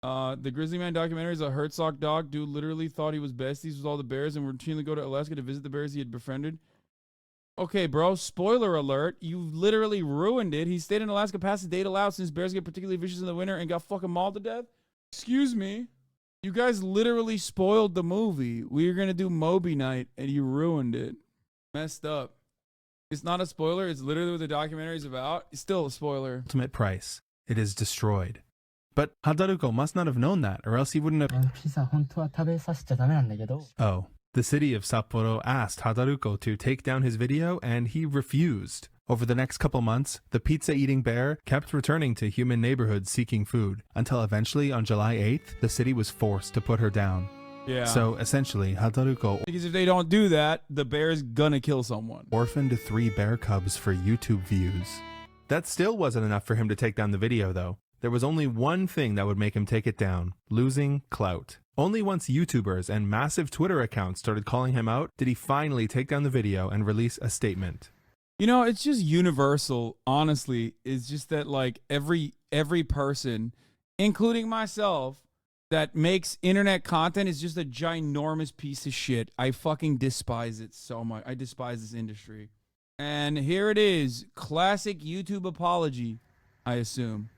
The Grizzly Man documentary is a Herzog dog. Dude literally thought he was besties with all the bears and would routinely go to Alaska to visit the bears he had befriended. Okay, bro. Spoiler alert. You literally ruined it. He stayed in Alaska past the date allowed since bears get particularly vicious in the winter and got fucking mauled to death. Excuse me. You guys literally spoiled the movie. We were going to do Moby Night and you ruined it. Messed up. It's not a spoiler. It's literally what the documentary is about. It's still a spoiler. Ultimate price. It is destroyed. But Hadaruko must not have known that, or else he wouldn't have... Oh, the city of Sapporo asked Hadaruko to take down his video, and he refused. Over the next couple months, the pizza-eating bear kept returning to human neighborhoods seeking food, until eventually on July 8th, the city was forced to put her down. Yeah. So essentially, Hadaruko... Because if they don't do that, the bear's gonna kill someone. ...orphaned 3 bear cubs for YouTube views. That still wasn't enough for him to take down the video, though. There was only one thing that would make him take it down: losing clout. Only once YouTubers and massive Twitter accounts started calling him out did he finally take down the video and release a statement. You know, it's just universal, honestly. It's just that, like, every person, including myself, that makes internet content is just a ginormous piece of shit. I fucking despise it so much. I despise this industry. And here it is. Classic YouTube apology, I assume.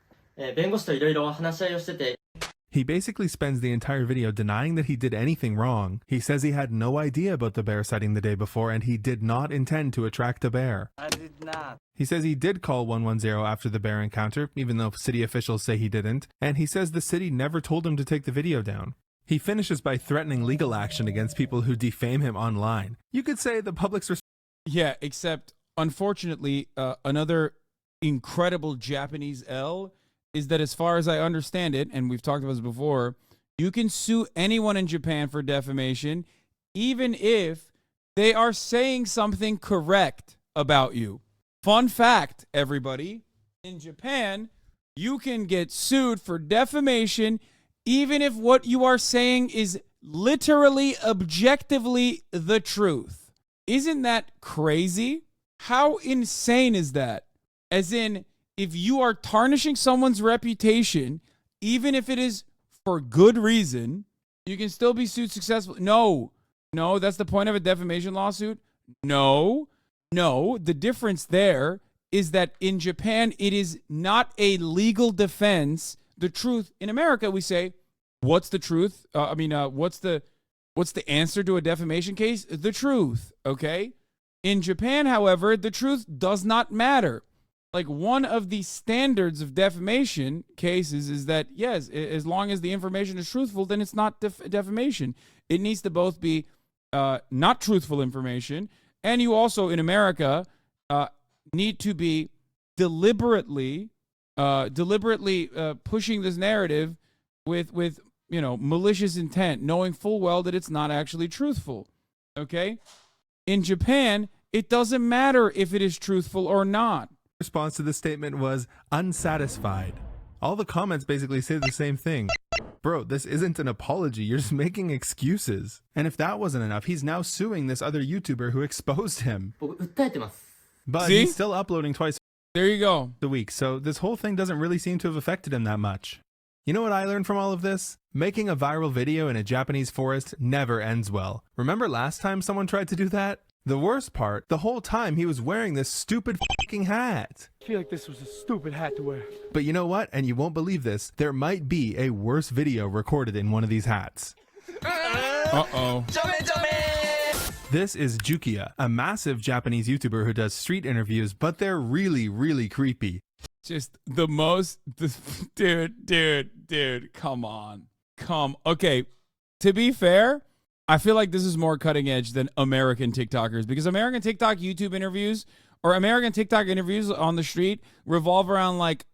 He basically spends the entire video denying that he did anything wrong. He says he had no idea about the bear sighting the day before, and he did not intend to attract a bear. I did not. He says he did call 110 after the bear encounter, even though city officials say he didn't, and he says the city never told him to take the video down. He finishes by threatening legal action against people who defame him online. You could say the public's Yeah, except, unfortunately, another incredible Japanese L is that, as far as I understand it, and we've talked about this before, you can sue anyone in Japan for defamation, even if they are saying something correct about you. Fun fact, everybody, in Japan, you can get sued for defamation even if what you are saying is literally, objectively the truth. Isn't that crazy? How insane is that? As in, if you are tarnishing someone's reputation, even if it is for good reason, you can still be sued successfully. No, that's the point of a defamation lawsuit. No, the difference there is that in Japan, it is not a legal defense. The truth, in America, we say, what's the truth? What's the answer to a defamation case? The truth, okay? In Japan, however, the truth does not matter. Like, one of the standards of defamation cases is that, yes, as long as the information is truthful, then it's not defamation. It needs to both be not truthful information, and you also, in America, need to be deliberately pushing this narrative with malicious intent, knowing full well that it's not actually truthful. Okay? In Japan, it doesn't matter if it is truthful or not. Response to this statement was unsatisfied. All the comments basically say the same thing. Bro, this isn't an apology. You're just making excuses. And if that wasn't enough, he's now suing this other YouTuber who exposed him. But See? He's still uploading twice There you go. a week, so this whole thing doesn't really seem to have affected him that much. You know what I learned from all of this? Making a viral video in a Japanese forest never ends well. Remember last time someone tried to do that? The worst part, the whole time he was wearing this stupid fucking hat. I feel like this was a stupid hat to wear. But you know what? And you won't believe this. There might be a worse video recorded in one of these hats. Uh-oh. This is Jukia, a massive Japanese YouTuber who does street interviews, but they're really, really creepy. Just the most... Dude, come on. Okay, to be fair, I feel like this is more cutting edge than American TikTokers, because American TikTok YouTube interviews or American TikTok interviews on the street revolve around like,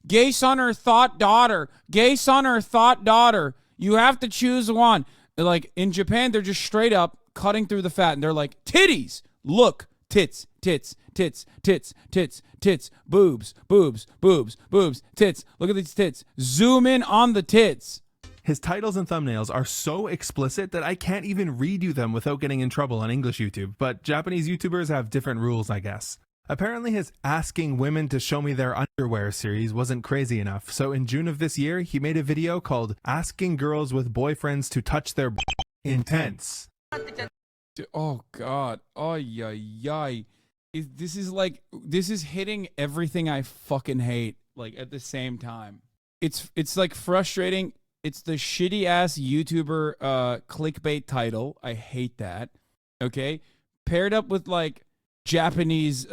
gay son or thought daughter, gay son or thought daughter. You have to choose one. Like in Japan, they're just straight up cutting through the fat and they're like, titties, look, tits, tits, tits, tits, tits, tits, boobs, boobs, boobs, boobs, tits. Look at these tits. Zoom in on the tits. His titles and thumbnails are so explicit that I can't even read you them without getting in trouble on English YouTube, but Japanese YouTubers have different rules, I guess. Apparently his asking women to show me their underwear series wasn't crazy enough, so in June of this year, he made a video called Asking Girls with Boyfriends to Touch Their Intense. Oh, God. Oh, yay. This is hitting everything I fucking hate, like, at the same time. It's like frustrating. It's the shitty ass YouTuber clickbait title. I hate that. Okay, paired up with like Japanese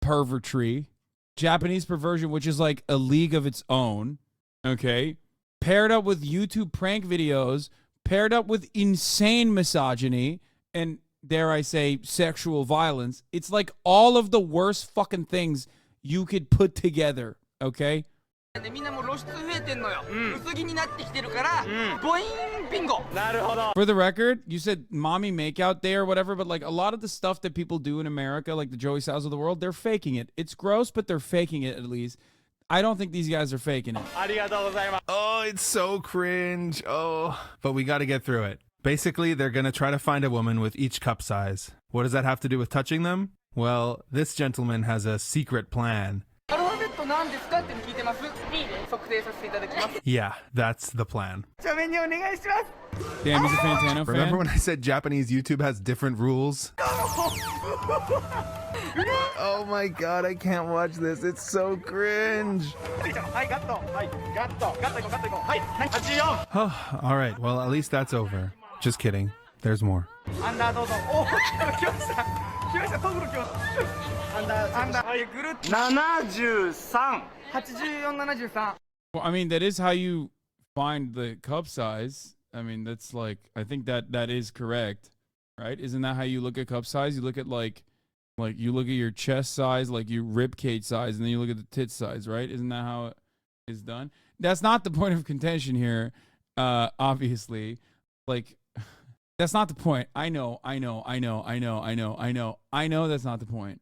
pervertry. Japanese perversion, which is like a league of its own, okay, paired up with YouTube prank videos, paired up with insane misogyny, and dare I say, sexual violence. It's like all of the worst fucking things you could put together, okay? For the record, you said mommy makeout day or whatever, but like a lot of the stuff that people do in America, like the Joey Styles of the world, they're faking it. It's gross, but they're faking it at least. I don't think these guys are faking it. Oh, it's so cringe. Oh, but we got to get through it. Basically, they're going to try to find a woman with each cup size. What does that have to do with touching them? Well, this gentleman has a secret plan. Yeah, that's the plan. Damn, he's a Fantano fan. Remember when I said Japanese YouTube has different rules? Oh my god, I can't watch this. It's so cringe. All right, well, at least that's over. Just kidding. There's more. Well, I mean, that is how you find the cup size. I mean, that's like, I think that is correct, right? Isn't that how you look at cup size? You look at like you look at your chest size, like your rib cage size, and then you look at the tit size, right? Isn't that how it is done? That's not the point of contention here, obviously. Like, that's not the point. I know that's not the point.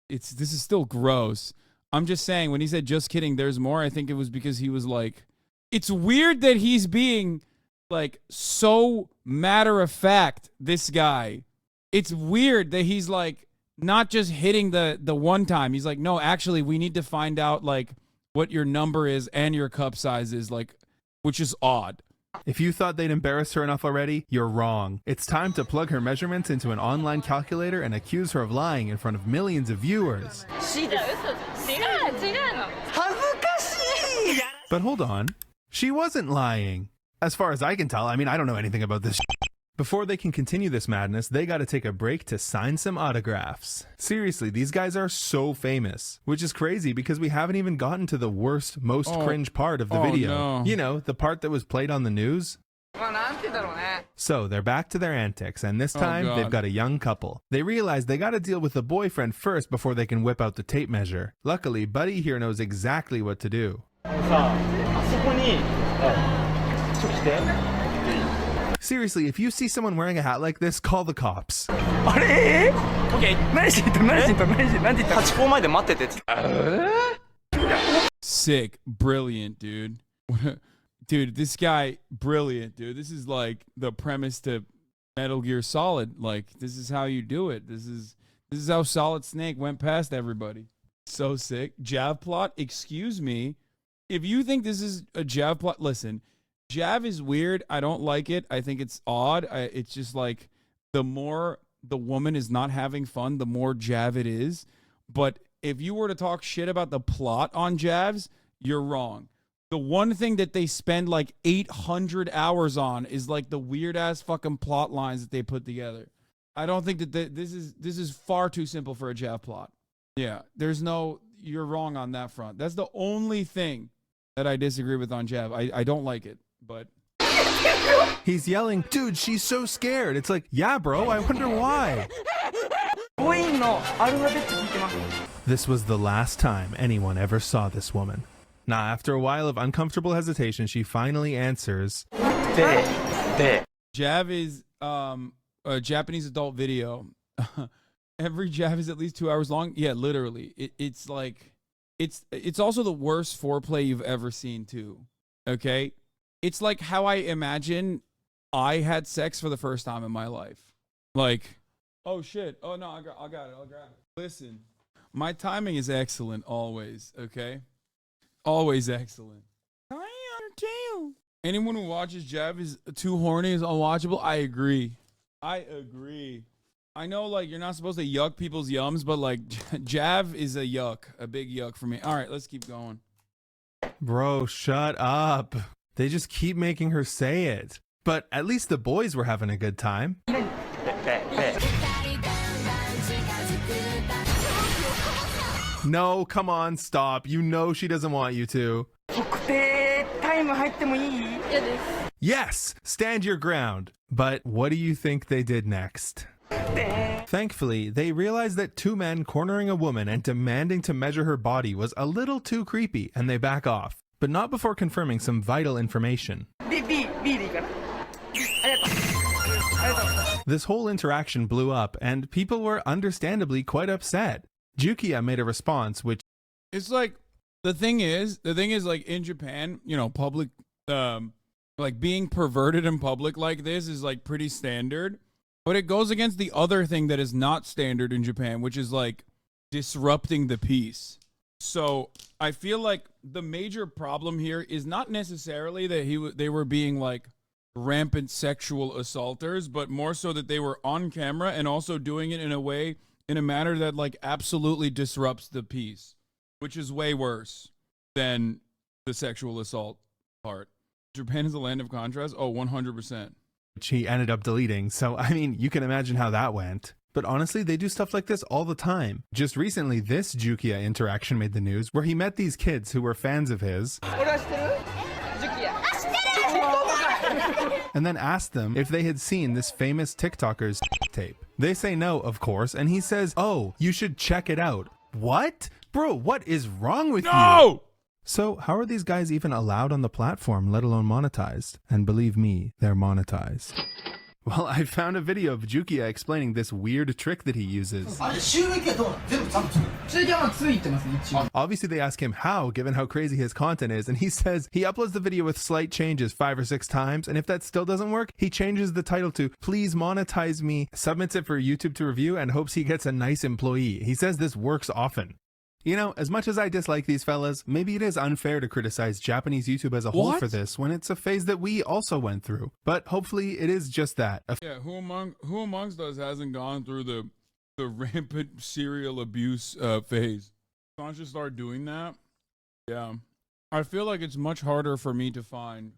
This is still gross. I'm just saying, when he said just kidding, there's more, I think it was because he was like, it's weird that he's being like so matter of fact, this guy. It's weird that he's like not just hitting the one time. He's like, no, actually, we need to find out like what your number is and your cup size is, like, which is odd. If you thought they'd embarrassed her enough already, you're wrong. It's time to plug her measurements into an online calculator and accuse her of lying in front of millions of viewers. But hold on, she wasn't lying. As far as I can tell, I mean, I don't know anything about this. Before they can continue this madness, they gotta take a break to sign some autographs. Seriously, these guys are so famous, which is crazy because we haven't even gotten to the worst, most cringe part of the video. No. You know, the part that was played on the news. So they're back to their antics, and this time they've got a young couple. They realize they gotta deal with the boyfriend first before they can whip out the tape measure. Luckily, Buddy here knows exactly what to do. Seriously, if you see someone wearing a hat like this, call the cops. Sick. Brilliant, dude. Dude, this guy, brilliant, dude. This is like the premise to Metal Gear Solid. Like, this is how you do it. This is how Solid Snake went past everybody. So sick. Jav plot, excuse me. If you think this is a Jav plot, listen. Jav is weird. I don't like it. I think it's odd. It's just like the more the woman is not having fun, the more Jav it is. But if you were to talk shit about the plot on Javs, you're wrong. The one thing that they spend like 800 hours on is like the weird ass fucking plot lines that they put together. I don't think that this is far too simple for a Jav plot. Yeah, you're wrong on that front. That's the only thing that I disagree with on Jav. I don't like it. But he's yelling, dude, she's so scared. It's like, yeah, bro, I wonder why. This was the last time anyone ever saw this woman. Now, after a while of uncomfortable hesitation, she finally answers. Jav is a Japanese adult video. Every Jav is at least 2 hours long. Yeah, literally. It's like, it's also the worst foreplay you've ever seen too. Okay? It's like how I imagine I had sex for the first time in my life. Like, oh shit. Oh no, I got it. I'll grab it. Listen, my timing is excellent always, okay? Always excellent. Anyone who watches Jav is too horny is unwatchable. I agree. I know, like, you're not supposed to yuck people's yums, but like Jav is a yuck, a big yuck for me. All right, let's keep going. Bro, shut up. They just keep making her say it. But at least the boys were having a good time. No, come on, stop. You know she doesn't want you to. Yes, stand your ground. But what do you think they did next? Thankfully, they realized that two men cornering a woman and demanding to measure her body was a little too creepy, and they back off. But not before confirming some vital information. This whole interaction blew up, and people were understandably quite upset. Jukia made a response, which... It's like, the thing is like in Japan, you know, public, like being perverted in public like this is like pretty standard. But it goes against the other thing that is not standard in Japan, which is like disrupting the peace. So I feel like the major problem here is not necessarily that they were being like rampant sexual assaulters, but more so that they were on camera and also doing it in a manner that like absolutely disrupts the peace, which is way worse than the sexual assault part. Japan is a land of contrast. Oh, 100%. Which he ended up deleting. So, I mean, you can imagine how that went. But honestly, they do stuff like this all the time. Just recently, this Jukia interaction made the news where he met these kids who were fans of his and then asked them if they had seen this famous TikToker's tape. They say no, of course, and he says, "Oh, you should check it out." What? Bro, what is wrong with you? So how are these guys even allowed on the platform, let alone monetized? And believe me, they're monetized. Well, I found a video of Jukia explaining this weird trick that he uses. Obviously they ask him how, given how crazy his content is, and he says he uploads the video with slight changes 5 or 6 times, and if that still doesn't work, he changes the title to "Please Monetize Me," submits it for YouTube to review, and hopes he gets a nice employee. He says this works often. You know, as much as I dislike these fellas, maybe it is unfair to criticize Japanese YouTube as a whole for this when it's a phase that we also went through. But hopefully it is just that. Yeah, who amongst us hasn't gone through the rampant serial abuse phase? Can't you start doing that? Yeah. I feel like it's much harder for me to find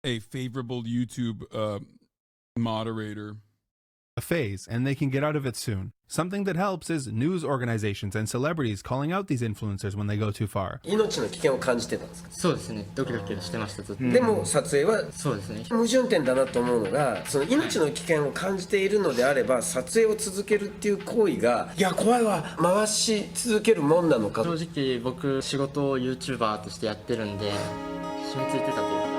a favorable YouTube moderator. A phase, and they can get out of it soon. Something that helps is news organizations and celebrities calling out these influencers when they go too far. 命の危険を感じてたんですか？そうですね。ドキドキしてましたずっと。でも撮影はそうですね。矛盾点だなと思うのが、その命の危険を感じているのであれば撮影を続けるっていう行為が、いや怖いわ、回し続けるもんなのか。正直僕仕事を YouTuber としてやってるんで、染みついてたというか。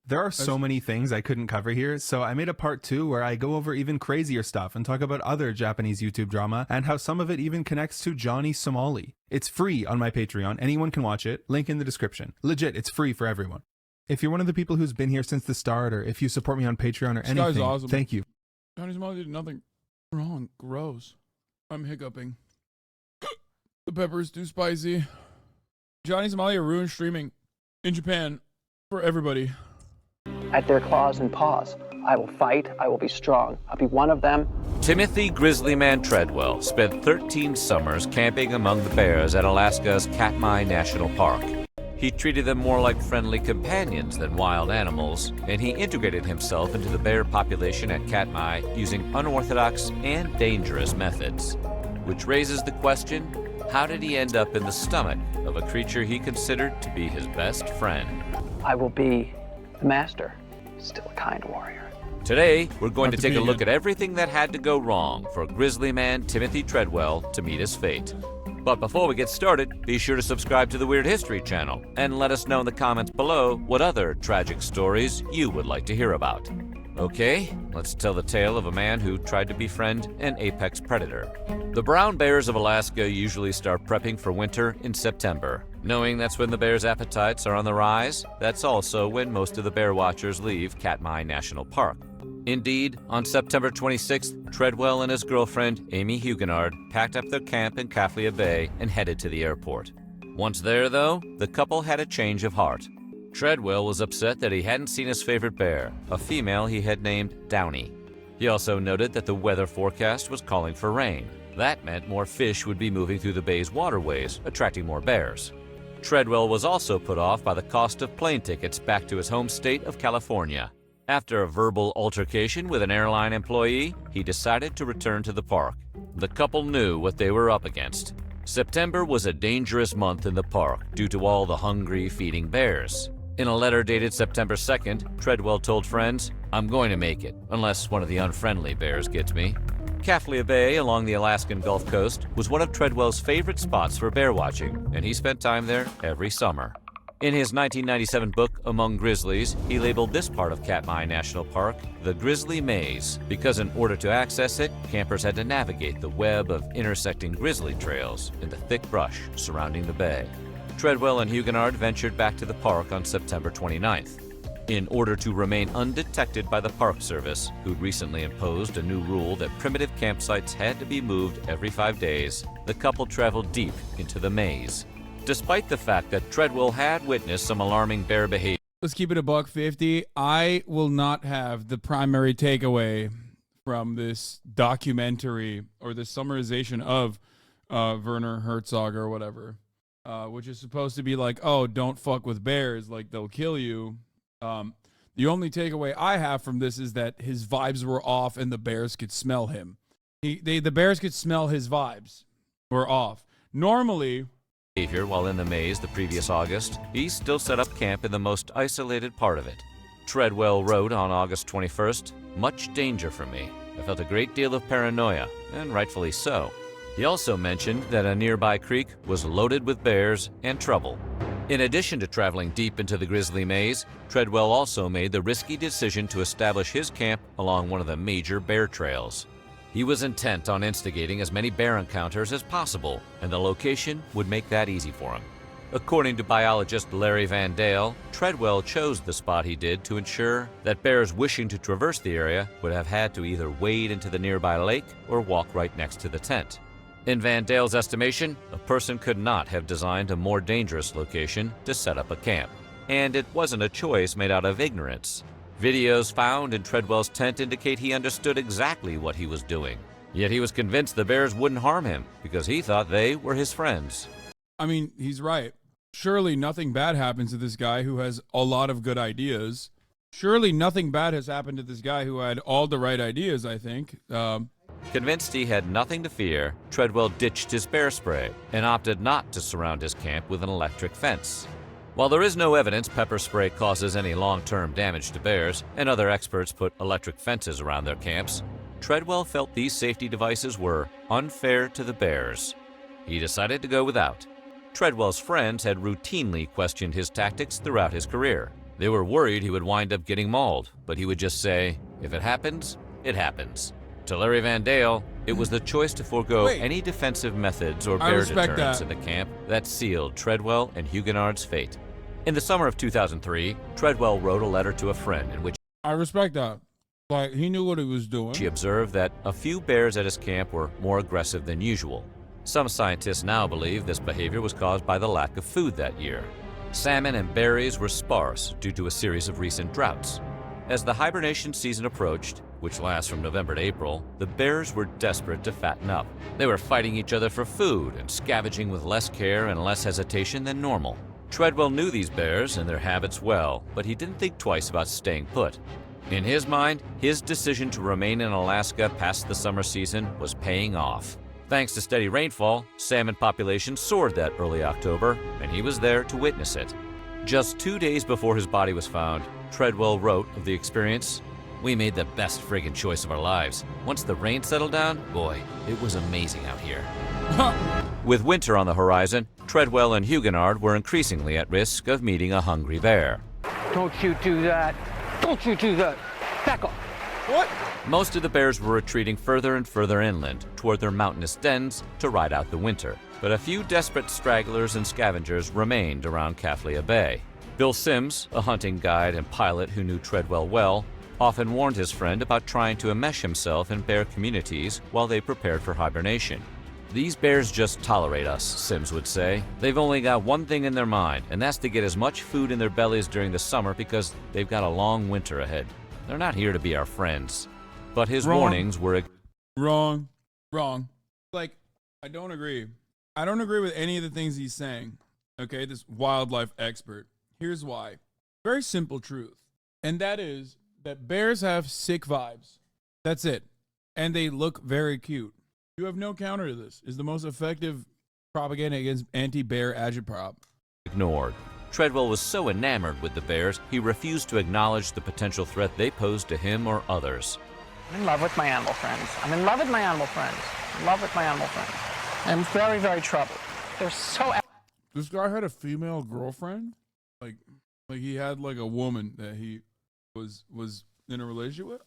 There are so many things I couldn't cover here, so I made a part 2 where I go over even crazier stuff and talk about other Japanese YouTube drama and how some of it even connects to Johnny Somali. It's free on my Patreon. Anyone can watch it. Link in the description. Legit, it's free for everyone. If you're one of the people who's been here since the start, or if you support me on Patreon or This guy's anything, awesome. thank you. Johnny Somali did nothing wrong. Gross. I'm hiccuping. The pepper is too spicy. Johnny Somali ruined streaming in Japan for everybody. At their claws and paws. I will fight. I will be strong. I'll be one of them. Timothy Grizzlyman Treadwell spent 13 summers camping among the bears at Alaska's Katmai National Park. He treated them more like friendly companions than wild animals, and he integrated himself into the bear population at Katmai using unorthodox and dangerous methods. Which raises the question, how did he end up in the stomach of a creature he considered to be his best friend? I will be the master, still a kind warrior. Today, we're going to take a look at everything that had to go wrong for Grizzlyman Timothy Treadwell to meet his fate. But before we get started, be sure to subscribe to the Weird History channel and let us know in the comments below what other tragic stories you would like to hear about. Okay, let's tell the tale of a man who tried to befriend an apex predator. The brown bears of Alaska usually start prepping for winter in September. Knowing that's when the bears' appetites are on the rise, that's also when most of the bear watchers leave Katmai National Park. Indeed, on September 26th, Treadwell and his girlfriend, Amy Huguenard, packed up their camp in Kaflia Bay and headed to the airport. Once there, though, the couple had a change of heart. Treadwell was upset that he hadn't seen his favorite bear, a female he had named Downy. He also noted that the weather forecast was calling for rain. That meant more fish would be moving through the bay's waterways, attracting more bears. Treadwell was also put off by the cost of plane tickets back to his home state of California. After a verbal altercation with an airline employee, he decided to return to the park. The couple knew what they were up against. September was a dangerous month in the park due to all the hungry, feeding bears. In a letter dated September 2nd, Treadwell told friends, "I'm going to make it, unless one of the unfriendly bears gets me." Kaflia Bay along the Alaskan Gulf Coast was one of Treadwell's favorite spots for bear watching, and he spent time there every summer. In his 1997 book, Among Grizzlies, he labeled this part of Katmai National Park the Grizzly Maze, because in order to access it, campers had to navigate the web of intersecting grizzly trails in the thick brush surrounding the bay. Treadwell and Huguenard ventured back to the park on September 29th. In order to remain undetected by the Park Service, who'd recently imposed a new rule that primitive campsites had to be moved every 5 days, the couple traveled deep into the maze. Despite the fact that Treadwell had witnessed some alarming bear behavior. Let's keep it $150. I will not have the primary takeaway from this documentary or the summarization of Werner Herzog or whatever, which is supposed to be like, oh, don't fuck with bears, like they'll kill you. The only takeaway I have from this is that his vibes were off and the bears could smell him. The bears could smell his vibes were off. Normally, while in the maze the previous August, he still set up camp in the most isolated part of it. Treadwell wrote on August 21st, "Much danger for me. I felt a great deal of paranoia, and rightfully so." He also mentioned that a nearby creek was loaded with bears and trouble. In addition to traveling deep into the grizzly maze, Treadwell also made the risky decision to establish his camp along one of the major bear trails. He was intent on instigating as many bear encounters as possible, and the location would make that easy for him. According to biologist Larry Van Dale, Treadwell chose the spot he did to ensure that bears wishing to traverse the area would have had to either wade into the nearby lake or walk right next to the tent. In Van Dale's estimation, a person could not have designed a more dangerous location to set up a camp. And it wasn't a choice made out of ignorance. Videos found in Treadwell's tent indicate he understood exactly what he was doing. Yet he was convinced the bears wouldn't harm him because he thought they were his friends. I mean, he's right. Surely nothing bad happens to this guy who has a lot of good ideas. Surely nothing bad has happened to this guy who had all the right ideas, I think. Convinced he had nothing to fear, Treadwell ditched his bear spray and opted not to surround his camp with an electric fence. While there is no evidence pepper spray causes any long-term damage to bears, and other experts put electric fences around their camps, Treadwell felt these safety devices were unfair to the bears. He decided to go without. Treadwell's friends had routinely questioned his tactics throughout his career. They were worried he would wind up getting mauled, but he would just say, "If it happens, it happens." To Larry Van Dale, it was the choice to forego any defensive methods or bear deterrence in the camp that sealed Treadwell and Huguenard's fate. In the summer of 2003, Treadwell wrote a letter to a friend in which I respect that. Like, he knew what he was doing. He observed that a few bears at his camp were more aggressive than usual. Some scientists now believe this behavior was caused by the lack of food that year. Salmon and berries were sparse due to a series of recent droughts. As the hibernation season approached, which lasts from November to April, the bears were desperate to fatten up. They were fighting each other for food and scavenging with less care and less hesitation than normal. Treadwell knew these bears and their habits well, but he didn't think twice about staying put. In his mind, his decision to remain in Alaska past the summer season was paying off. Thanks to steady rainfall, salmon populations soared that early October, and he was there to witness it. Just 2 days before his body was found, Treadwell wrote of the experience, "We made the best friggin' choice of our lives. Once the rain settled down, boy, it was amazing out here." With winter on the horizon, Treadwell and Huguenard were increasingly at risk of meeting a hungry bear. Don't you do that. Don't you do that. Back off. What? Most of the bears were retreating further and further inland toward their mountainous dens to ride out the winter. But a few desperate stragglers and scavengers remained around Kaflia Bay. Bill Sims, a hunting guide and pilot who knew Treadwell well, often warned his friend about trying to enmesh himself in bear communities while they prepared for hibernation. "These bears just tolerate us," Sims would say. "They've only got one thing in their mind, and that's to get as much food in their bellies during the summer because they've got a long winter ahead. They're not here to be our friends." But his warnings were wrong. Like, I don't agree. I don't agree with any of the things he's saying. Okay, this wildlife expert. Here's why. Very simple truth. And that is, that bears have sick vibes. That's it. And they look very cute. You have no counter to this. Is the most effective propaganda against anti-bear agitprop. Ignored. Treadwell was so enamored with the bears, he refused to acknowledge the potential threat they posed to him or others. I'm in love with my animal friends. I'm in love with my animal friends. I'm in love with my animal friends. I'm very, very troubled. They're so... This guy had a female girlfriend? Like he had like a woman that he was in a relationship with?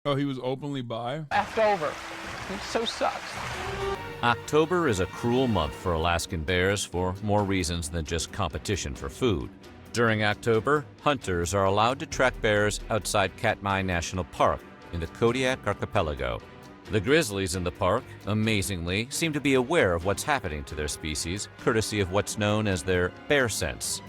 Oh, he was openly bi? Effed over. It so sucks. October is a cruel month for Alaskan bears for more reasons than just competition for food. During October, hunters are allowed to track bears outside Katmai National Park in the Kodiak Archipelago. The grizzlies in the park, amazingly, seem to be aware of what's happening to their species, courtesy of what's known as their bear sense.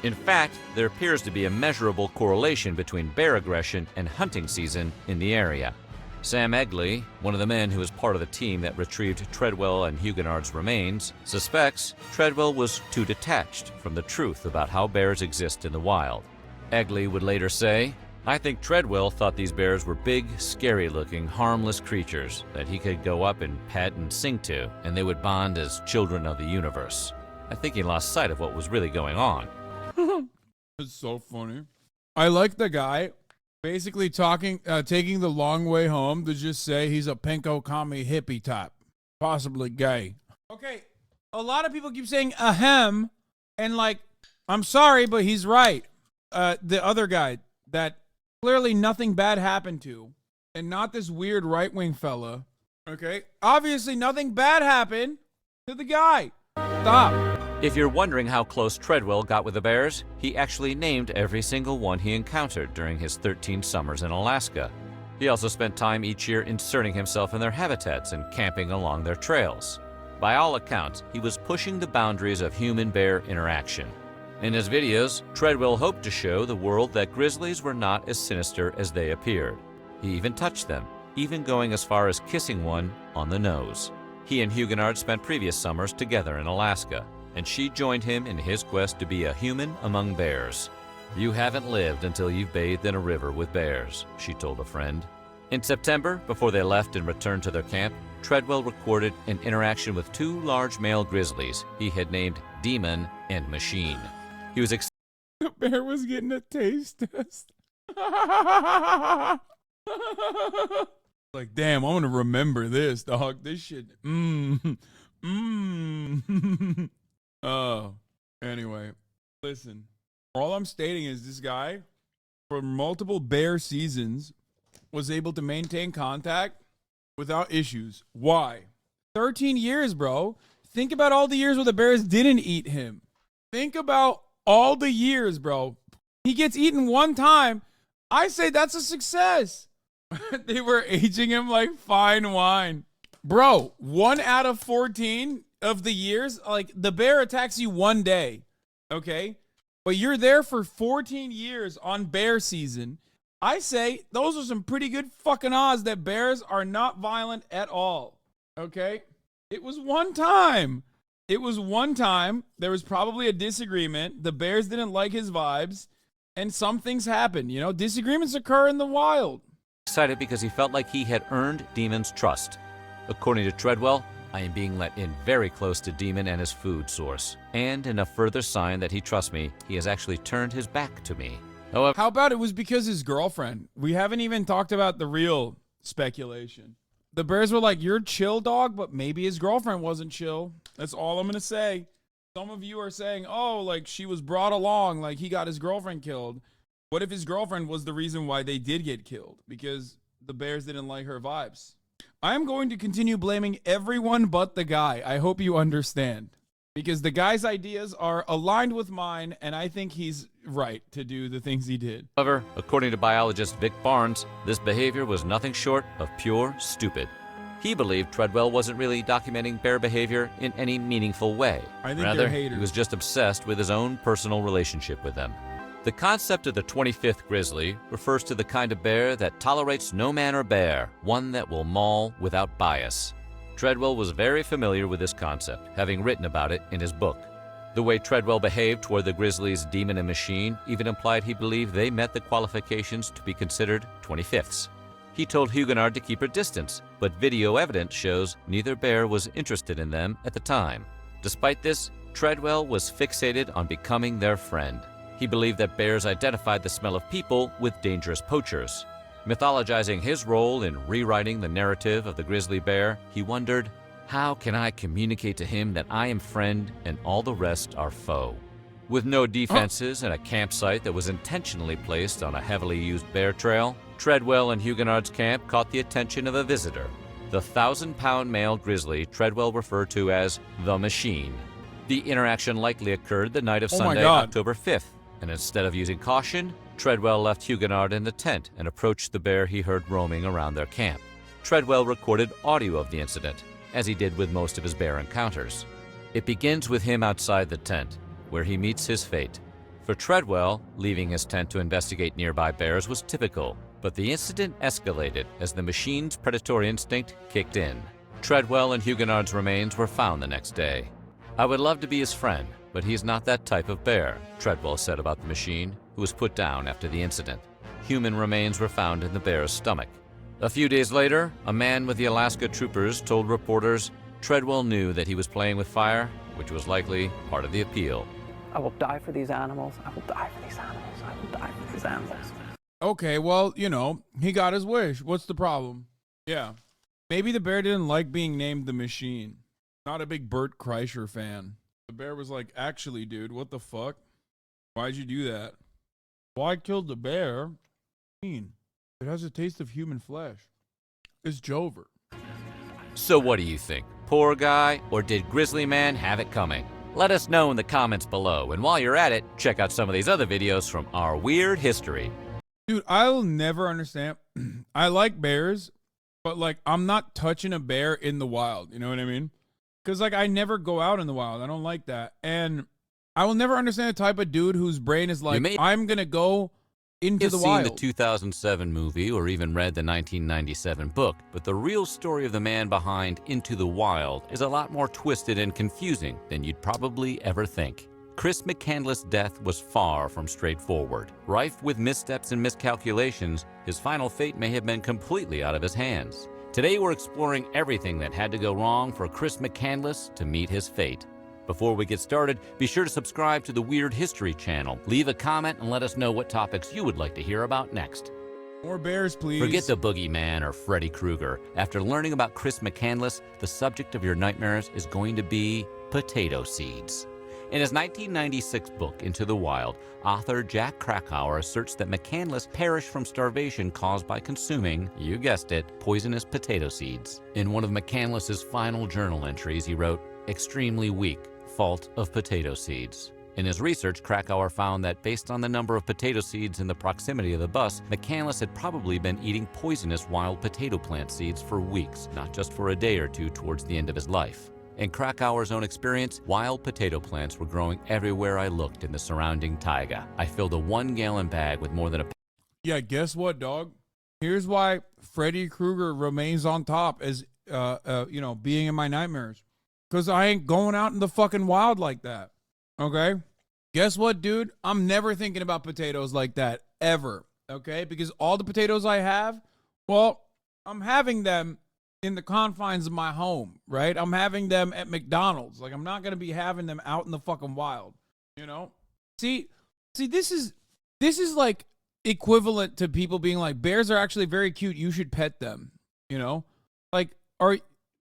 In fact, there appears to be a measurable correlation between bear aggression and hunting season in the area. Sam Egley, one of the men who was part of the team that retrieved Treadwell and Huguenard's remains, suspects Treadwell was too detached from the truth about how bears exist in the wild. Egley would later say, "I think Treadwell thought these bears were big, scary-looking, harmless creatures that he could go up and pet and sing to, and they would bond as children of the universe. I think he lost sight of what was really going on." It's so funny. I like the guy basically taking the long way home to just say he's a pinko commie hippie type, possibly gay. Okay, a lot of people keep saying ahem, and like, I'm sorry, but he's right. The other guy that clearly nothing bad happened to, and not this weird right-wing fella. Okay, obviously nothing bad happened to the guy. Stop. If you're wondering how close Treadwell got with the bears, he actually named every single one he encountered during his 13 summers in Alaska. He also spent time each year inserting himself in their habitats and camping along their trails. By all accounts, he was pushing the boundaries of human-bear interaction. In his videos, Treadwell hoped to show the world that grizzlies were not as sinister as they appeared. He even touched them, even going as far as kissing one on the nose. He and Huguenard spent previous summers together in Alaska, and she joined him in his quest to be a human among bears. "You haven't lived until you've bathed in a river with bears," she told a friend. In September, before they left and returned to their camp, Treadwell recorded an interaction with two large male grizzlies he had named Demon and Machine. He was The bear was getting a taste test. Like, damn, I'm gonna remember this, dog. This shit. Oh, anyway, listen. All I'm stating is this guy, for multiple bear seasons, was able to maintain contact without issues. Why? 13 years, bro. Think about all the years where the bears didn't eat him. Think about all the years, bro. He gets eaten one time. I say that's a success. They were aging him like fine wine. Bro, 1 out of 14 of the years, like the bear attacks you one day, okay? But you're there for 14 years on bear season. I say those are some pretty good fucking odds that bears are not violent at all, okay? It was one time. It was one time. There was probably a disagreement. The bears didn't like his vibes, and some things happen. You know, disagreements occur in the wild. excited because he felt like he had earned Demon's trust. According to Treadwell, "I am being let in very close to Demon and his food source. And in a further sign that he trusts me, he has actually turned his back to me." However, how about it was because his girlfriend? We haven't even talked about the real speculation. The bears were like, "You're chill, dog," but maybe his girlfriend wasn't chill. That's all I'm going to say. Some of you are saying, oh, like she was brought along, like he got his girlfriend killed. What if his girlfriend was the reason why they did get killed? Because the bears didn't like her vibes. I'm going to continue blaming everyone but the guy. I hope you understand. Because the guy's ideas are aligned with mine, and I think he's right to do the things he did. However, according to biologist Vic Barnes, this behavior was nothing short of pure stupid. He believed Treadwell wasn't really documenting bear behavior in any meaningful way. I think Rather, they're haters. he was just obsessed with his own personal relationship with them. The concept of the 25th grizzly refers to the kind of bear that tolerates no man or bear, one that will maul without bias. Treadwell was very familiar with this concept, having written about it in his book. The way Treadwell behaved toward the grizzlies' demon and machine even implied he believed they met the qualifications to be considered 25ths. He told Huguenard to keep her distance, but video evidence shows neither bear was interested in them at the time. Despite this, Treadwell was fixated on becoming their friend. He believed that bears identified the smell of people with dangerous poachers. Mythologizing his role in rewriting the narrative of the grizzly bear, he wondered, how can I communicate to him that I am friend and all the rest are foe? With no defenses and a campsite that was intentionally placed on a heavily used bear trail, Treadwell and Huguenard's camp caught the attention of a visitor, the 1,000-pound male grizzly Treadwell referred to as the Machine. The interaction likely occurred the night of Sunday, October 5th, and instead of using caution, Treadwell left Huguenard in the tent and approached the bear he heard roaming around their camp. Treadwell recorded audio of the incident, as he did with most of his bear encounters. It begins with him outside the tent, where he meets his fate. For Treadwell, leaving his tent to investigate nearby bears was typical, but the incident escalated as the Machine's predatory instinct kicked in. Treadwell and Huguenard's remains were found the next day. I would love to be his friend, but he's not that type of bear, Treadwell said about the Machine, who was put down after the incident. Human remains were found in the bear's stomach. A few days later, a man with the Alaska troopers told reporters Treadwell knew that he was playing with fire, which was likely part of the appeal. I will die for these animals. I will die for these animals. I will die for these animals. Okay, well, you know, he got his wish. What's the problem? Yeah. Maybe the bear didn't like being named the Machine. Not a big Bert Kreischer fan. The bear was like, actually, dude, what the fuck? Why'd you do that? Well, I killed the bear. It has a taste of human flesh. It's Jover. So what do you think? Poor guy, or did Grizzly Man have it coming? Let us know in the comments below, and while you're at it, check out some of these other videos from our weird history. Dude, I'll never understand. I like bears, but like, I'm not touching a bear in the wild. You know what I mean? Because like, I never go out in the wild. I don't like that. And I will never understand the type of dude whose brain is like, I'm going to go into the wild. You've seen the 2007 movie or even read the 1997 book, but the real story of the man behind Into the Wild is a lot more twisted and confusing than you'd probably ever think. Chris McCandless' death was far from straightforward. Rife with missteps and miscalculations, his final fate may have been completely out of his hands. Today we're exploring everything that had to go wrong for Chris McCandless to meet his fate. Before we get started, be sure to subscribe to the Weird History channel. Leave a comment and let us know what topics you would like to hear about next. More bears, please. Forget the boogeyman or Freddy Krueger. After learning about Chris McCandless, the subject of your nightmares is going to be potato seeds. In his 1996 book, Into the Wild, author Jack Krakauer asserts that McCandless perished from starvation caused by consuming, you guessed it, poisonous potato seeds. In one of McCandless's final journal entries, he wrote, "Extremely weak. Fault of potato seeds." In his research, Krakauer found that based on the number of potato seeds in the proximity of the bus, McCandless had probably been eating poisonous wild potato plant seeds for weeks, not just for a day or two towards the end of his life. In Krakauer's own experience, wild potato plants were growing everywhere I looked in the surrounding taiga. I filled a 1-gallon bag with more than a... Yeah, guess what, dog? Here's why Freddy Krueger remains on top as, you know, being in my nightmares. Because I ain't going out in the fucking wild like that. Okay? Guess what, dude? I'm never thinking about potatoes like that, ever. Okay? Because all the potatoes I have, well, I'm having them in the confines of my home, right? I'm having them at McDonald's. Like, I'm not going to be having them out in the fucking wild, you know? See, this is like equivalent to people being like, bears are actually very cute. You should pet them, you know? Like, are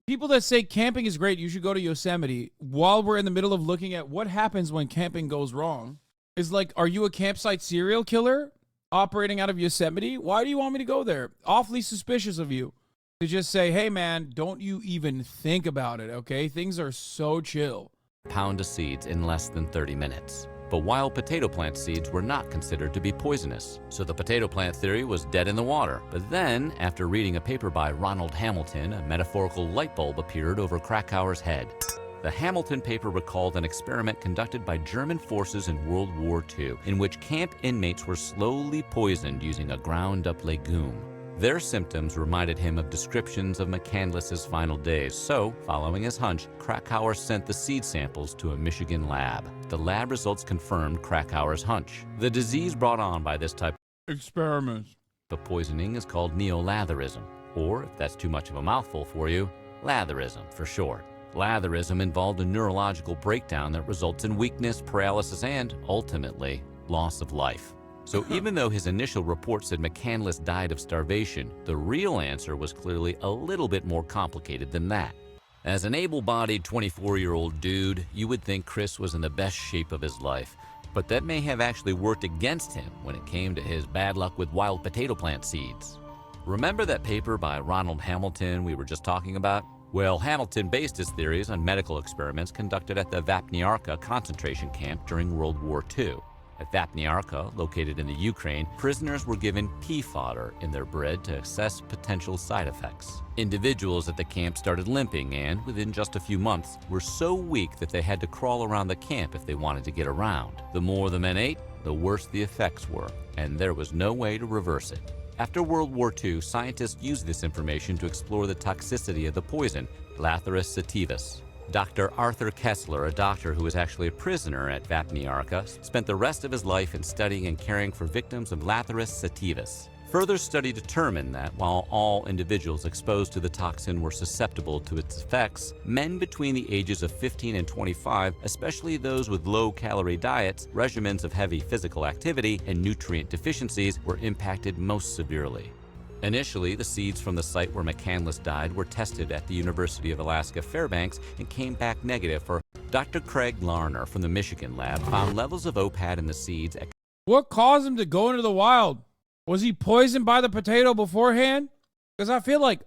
people that say camping is great, you should go to Yosemite, while we're in the middle of looking at what happens when camping goes wrong, is like, are you a campsite serial killer operating out of Yosemite? Why do you want me to go there? Awfully suspicious of you. To just say, hey man, don't you even think about it, okay? Things are so chill. Pound of seeds in less than 30 minutes. But wild potato plant seeds were not considered to be poisonous, so the potato plant theory was dead in the water. But then, after reading a paper by Ronald Hamilton, a metaphorical light bulb appeared over Krakauer's head. The Hamilton paper recalled an experiment conducted by German forces in World War II, in which camp inmates were slowly poisoned using a ground-up legume. Their symptoms reminded him of descriptions of McCandless's final days, so, following his hunch, Krakauer sent the seed samples to a Michigan lab. The lab results confirmed Krakauer's hunch. The disease brought on by this type Experiments. of poisoning is called neolatherism, or, if that's too much of a mouthful for you, latherism for short. Latherism involved a neurological breakdown that results in weakness, paralysis, and, ultimately, loss of life. So even though his initial report said McCandless died of starvation, the real answer was clearly a little bit more complicated than that. As an able-bodied 24-year-old dude, you would think Chris was in the best shape of his life, but that may have actually worked against him when it came to his bad luck with wild potato plant seeds. Remember that paper by Ronald Hamilton we were just talking about? Well, Hamilton based his theories on medical experiments conducted at the Vapniarka concentration camp during World War II. At Vapniarka, located in the Ukraine, prisoners were given pea fodder in their bread to assess potential side effects. Individuals at the camp started limping and, within just a few months, were so weak that they had to crawl around the camp if they wanted to get around. The more the men ate, the worse the effects were, and there was no way to reverse it. After World War II, scientists used this information to explore the toxicity of the poison, Lathyrus sativus. Dr. Arthur Kessler, a doctor who was actually a prisoner at Vapniarka, spent the rest of his life in studying and caring for victims of Lathyrus sativus. Further study determined that while all individuals exposed to the toxin were susceptible to its effects, men between the ages of 15 and 25, especially those with low-calorie diets, regimens of heavy physical activity, and nutrient deficiencies, were impacted most severely. Initially, the seeds from the site where McCandless died were tested at the University of Alaska Fairbanks and came back negative for Dr. Craig Larner from the Michigan lab found levels of OPAD in the seeds. What caused him to go into the wild? Was he poisoned by the potato beforehand? Because I feel like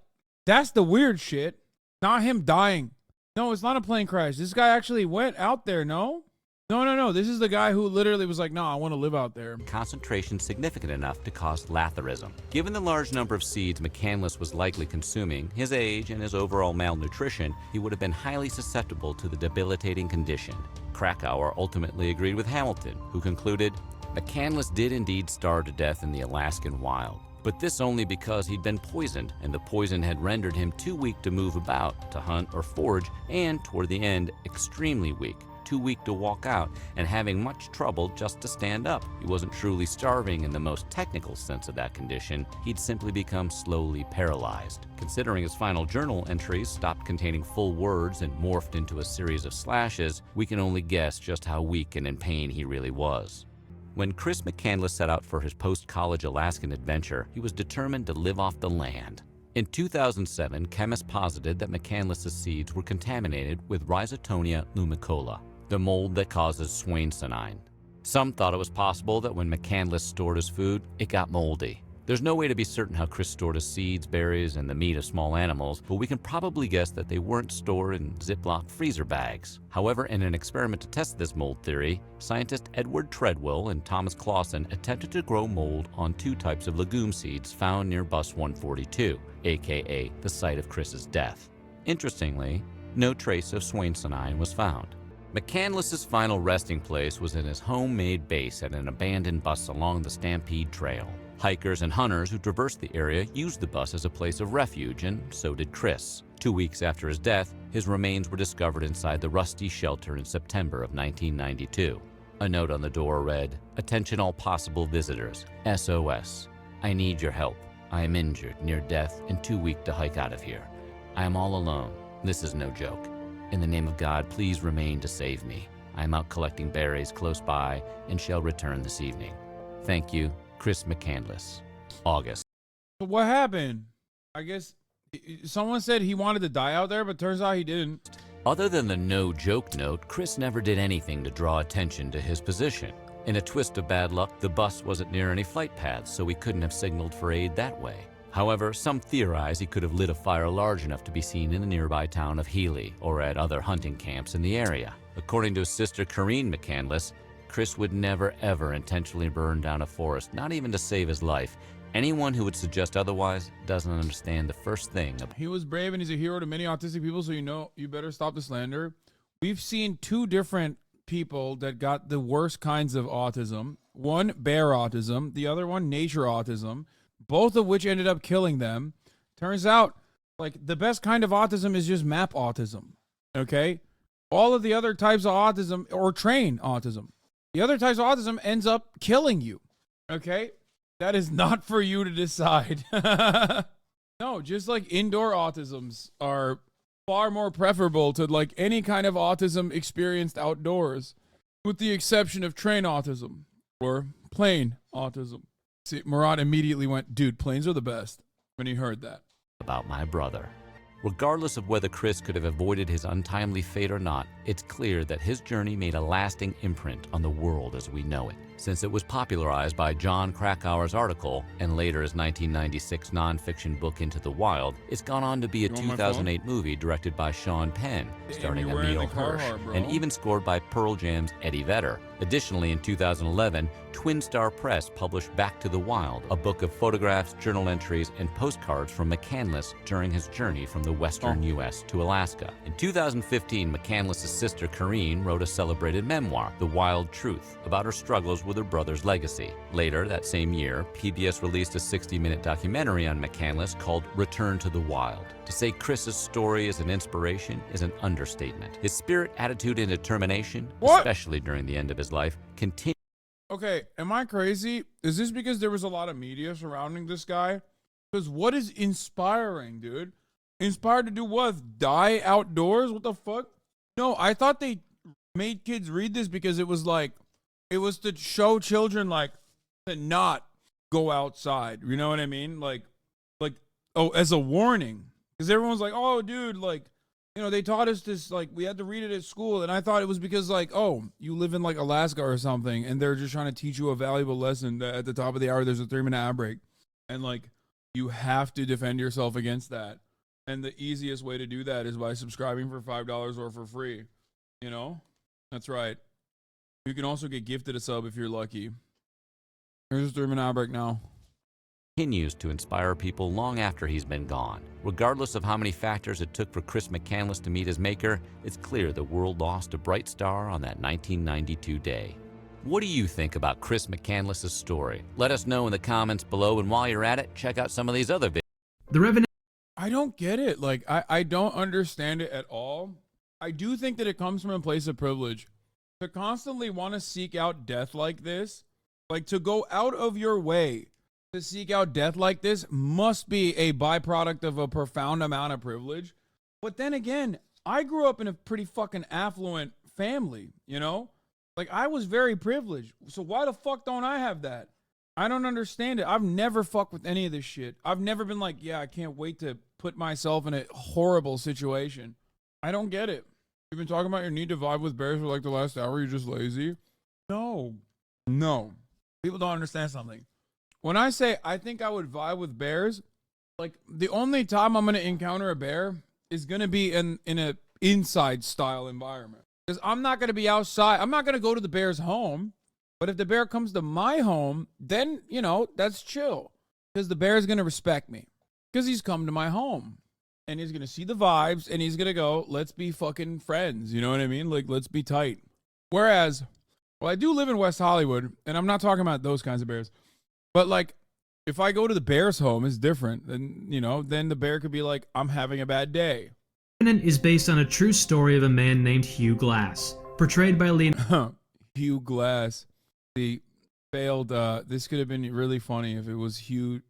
that's the weird shit. Not him dying. No, it's not a plane crash. This guy actually went out there, no? No. This is the guy who literally was like, no, I want to live out there. Concentration significant enough to cause latherism. Given the large number of seeds McCandless was likely consuming, his age, and his overall malnutrition, he would have been highly susceptible to the debilitating condition. Krakauer ultimately agreed with Hamilton, who concluded, McCandless did indeed starve to death in the Alaskan wild, but this only because he'd been poisoned, and the poison had rendered him too weak to move about, to hunt or forage, and toward the end, extremely weak. Too weak to walk out and having much trouble just to stand up. He wasn't truly starving in the most technical sense of that condition. He'd simply become slowly paralyzed. Considering his final journal entries stopped containing full words and morphed into a series of slashes, we can only guess just how weak and in pain he really was. When Chris McCandless set out for his post-college Alaskan adventure, he was determined to live off the land. In 2007, chemists posited that McCandless's seeds were contaminated with Rhizotonia lumicola, the mold that causes Swainsonine. Some thought it was possible that when McCandless stored his food, it got moldy. There's no way to be certain how Chris stored his seeds, berries, and the meat of small animals, but we can probably guess that they weren't stored in Ziploc freezer bags. However, in an experiment to test this mold theory, scientist Edward Treadwell and Thomas Clausen attempted to grow mold on two types of legume seeds found near Bus 142, aka the site of Chris's death. Interestingly, no trace of Swainsonine was found. McCandless's final resting place was in his homemade base at an abandoned bus along the Stampede Trail. Hikers and hunters who traversed the area used the bus as a place of refuge, and so did Chris. 2 weeks after his death, his remains were discovered inside the rusty shelter in September of 1992. A note on the door read, "Attention all possible visitors. SOS. I need your help. I am injured, near death, and too weak to hike out of here. I am all alone. This is no joke. In the name of God, please remain to save me. I am out collecting berries close by and shall return this evening. Thank you, Chris McCandless. August." What happened? I guess someone said he wanted to die out there, but turns out he didn't. Other than the no-joke note, Chris never did anything to draw attention to his position. In a twist of bad luck, the bus wasn't near any flight paths, so he couldn't have signaled for aid that way. However, some theorize he could have lit a fire large enough to be seen in the nearby town of Healy or at other hunting camps in the area. According to his sister Corrine McCandless, Chris would never ever intentionally burn down a forest, not even to save his life. Anyone who would suggest otherwise doesn't understand the first thing. He was brave and he's a hero to many autistic people, so you better stop the slander. We've seen two different people that got the worst kinds of autism. One, bear autism. The other one, nature autism. both of which ended up killing them. Turns out, like, the best kind of autism is just map autism, okay? All of the other types of autism, or train autism, the other types of autism ends up killing you, okay? That is not for you to decide. No, just like indoor autisms are far more preferable to like any kind of autism experienced outdoors, with the exception of train autism or plane autism. See, Murat immediately went, dude, planes are the best when he heard that. About my brother. Regardless of whether Chris could have avoided his untimely fate or not, it's clear that his journey made a lasting imprint on the world as we know it, since it was popularized by John Krakauer's article and later his 1996 nonfiction book Into the Wild. It's gone on to be a 2008 movie directed by Sean Penn, starring Emile Hirsch, and even scored by Pearl Jam's Eddie Vedder. Additionally, in 2011, Twin Star Press published Back to the Wild, a book of photographs, journal entries, and postcards from McCandless during his journey from the western U.S. to Alaska. In 2015, McCandless' sister Corrine wrote a celebrated memoir, The Wild Truth, about her struggles with her brother's legacy. Later that same year, PBS released a 60-minute documentary on McCandless called Return to the Wild. To say Chris's story is an inspiration is an understatement. His spirit, attitude, and determination, especially during the end of his life, continue. Okay, am I crazy? Is this because there was a lot of media surrounding this guy? Because what is inspiring, dude? Inspired to do what? Die outdoors? What the fuck? No, I thought they made kids read this because it was like, it was to show children like to not go outside. You know what I mean? Like, oh, as a warning. Because everyone's like, oh, dude, like, you know, they taught us this, like, we had to read it at school. And I thought it was because, like, oh, you live in, like, Alaska or something, and they're just trying to teach you a valuable lesson that at the top of the hour, there's a 3-minute ad break. And, like, you have to defend yourself against that. And the easiest way to do that is by subscribing for $5 or for free. You know? That's right. You can also get gifted a sub if you're lucky. Here's a 3-minute ad break now. Continues to inspire people long after he's been gone. Regardless of how many factors it took for Chris McCandless to meet his maker, it's clear the world lost a bright star on that 1992 day. What do you think about Chris McCandless' story? Let us know in the comments below, and while you're at it, check out some of these other videos. The Revenant. I don't get it. Like, I don't understand it at all. I do think that it comes from a place of privilege. To constantly want to seek out death like this, like to go out of your way to seek out death like this, must be a byproduct of a profound amount of privilege. But then again, I grew up in a pretty fucking affluent family, you know? Like, I was very privileged. So why the fuck don't I have that? I don't understand it. I've never fucked with any of this shit. I've never been like, yeah, I can't wait to put myself in a horrible situation. I don't get it. You've been talking about your need to vibe with bears for like the last hour. You're just lazy. No. People don't understand something. When I say I think I would vibe with bears, like the only time I'm going to encounter a bear is going to be in a inside style environment. Because I'm not going to be outside. I'm not going to go to the bear's home. But if the bear comes to my home, then, you know, that's chill. Because the bear is going to respect me. Because he's come to my home. And he's going to see the vibes. And he's going to go, let's be fucking friends. You know what I mean? Like, let's be tight. Whereas, well, I do live in West Hollywood. And I'm not talking about those kinds of bears. But, like, if I go to the bear's home, it's different. Then, you know, then the bear could be like, I'm having a bad day. Revenant is based on a true story of a man named Hugh Glass, portrayed by Hugh Glass. The failed, this could have been really funny if it was Hugh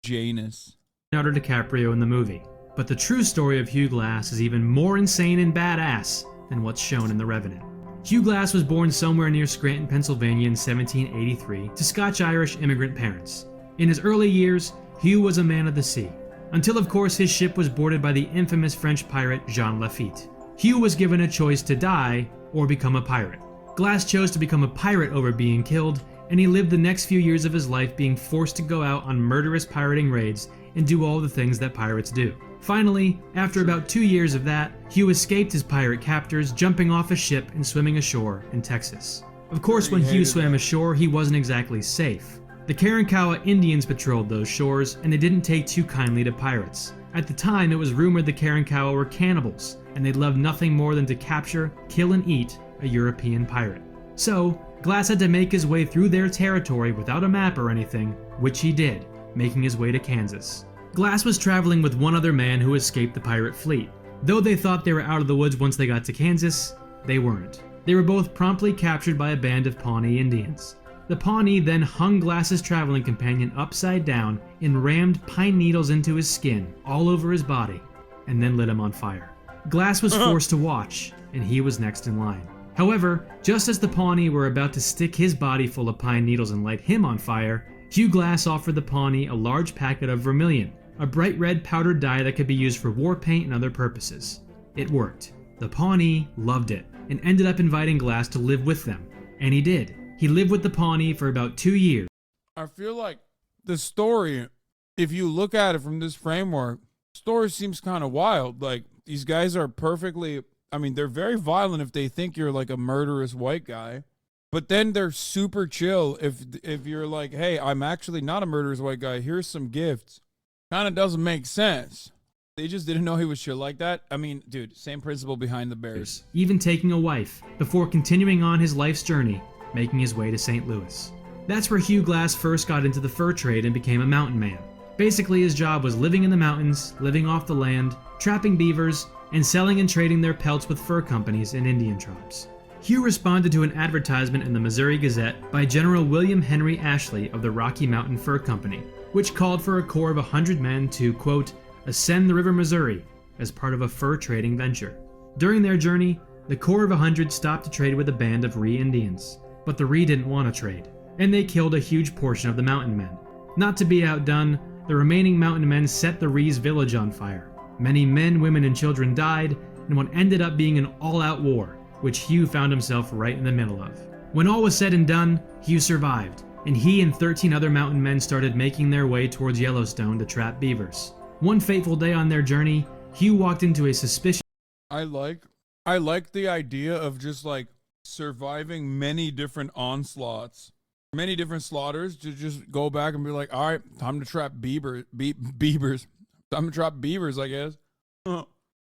Janus. Leonardo DiCaprio in the movie. But the true story of Hugh Glass is even more insane and badass than what's shown in The Revenant. Hugh Glass was born somewhere near Scranton, Pennsylvania in 1783 to Scotch-Irish immigrant parents. In his early years, Hugh was a man of the sea, until of course his ship was boarded by the infamous French pirate Jean Lafitte. Hugh was given a choice to die or become a pirate. Glass chose to become a pirate over being killed, and he lived the next few years of his life being forced to go out on murderous pirating raids and do all the things that pirates do. Finally, after about 2 years of that, Hugh escaped his pirate captors, jumping off a ship and swimming ashore in Texas. Of course, when Hugh swam ashore, he wasn't exactly safe. The Karankawa Indians patrolled those shores, and they didn't take too kindly to pirates. At the time, it was rumored the Karankawa were cannibals, and they loved nothing more than to capture, kill, and eat a European pirate. So, Glass had to make his way through their territory without a map or anything, which he did. making his way to Kansas. Glass was traveling with one other man who escaped the pirate fleet. Though they thought they were out of the woods once they got to Kansas, they weren't. They were both promptly captured by a band of Pawnee Indians. The Pawnee then hung Glass's traveling companion upside down and rammed pine needles into his skin all over his body, and then lit him on fire. Glass was forced to watch, and he was next in line. However, just as the Pawnee were about to stick his body full of pine needles and light him on fire, Hugh Glass offered the Pawnee a large packet of vermilion, a bright red powdered dye that could be used for war paint and other purposes. It worked. The Pawnee loved it, and ended up inviting Glass to live with them. And he did. He lived with the Pawnee for about 2 years. I feel like the story, if you look at it from this framework, the story seems kind of wild. Like, these guys are perfectly, I mean, they're very violent if they think you're like a murderous white guy. But then they're super chill if you're like, hey, I'm actually not a murderous white guy. Here's some gifts. Kind of doesn't make sense. They just didn't know he was chill like that. I mean, dude, same principle behind the Bears. Even taking a wife, before continuing on his life's journey, making his way to St. Louis. That's where Hugh Glass first got into the fur trade and became a mountain man. Basically, his job was living in the mountains, living off the land, trapping beavers, and selling and trading their pelts with fur companies and Indian tribes. Hugh responded to an advertisement in the Missouri Gazette by General William Henry Ashley of the Rocky Mountain Fur Company, which called for a corps of 100 men to, quote, ascend the River Missouri as part of a fur trading venture. During their journey, the corps of 100 stopped to trade with a band of Ree Indians, but the Ree didn't want to trade, and they killed a huge portion of the mountain men. Not to be outdone, the remaining mountain men set the Ree's village on fire. Many men, women, and children died in what ended up being an all-out war, which Hugh found himself right in the middle of. When all was said and done, Hugh survived, and he and 13 other mountain men started making their way towards Yellowstone to trap beavers. One fateful day on their journey, Hugh walked into a suspicious... I like the idea of just like surviving many different onslaughts, many different slaughters, to just go back and be like, all right, time to trap beavers. Time to trap beavers, I guess.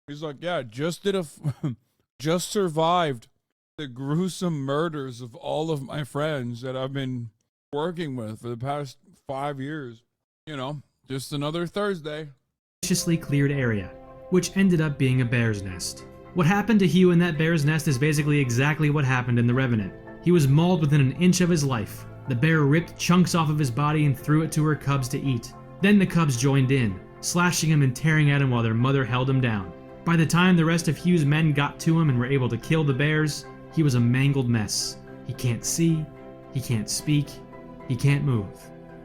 He's like, yeah, just survived the gruesome murders of all of my friends that I've been working with for the past 5 years. You know, just another Thursday. Suspiciously cleared area, which ended up being a bear's nest. What happened to Hugh in that bear's nest is basically exactly what happened in The Revenant. He was mauled within an inch of his life. The bear ripped chunks off of his body and threw it to her cubs to eat. Then the cubs joined in, slashing him and tearing at him while their mother held him down. By the time the rest of Hugh's men got to him and were able to kill the bears, he was a mangled mess. He can't see, he can't speak, he can't move.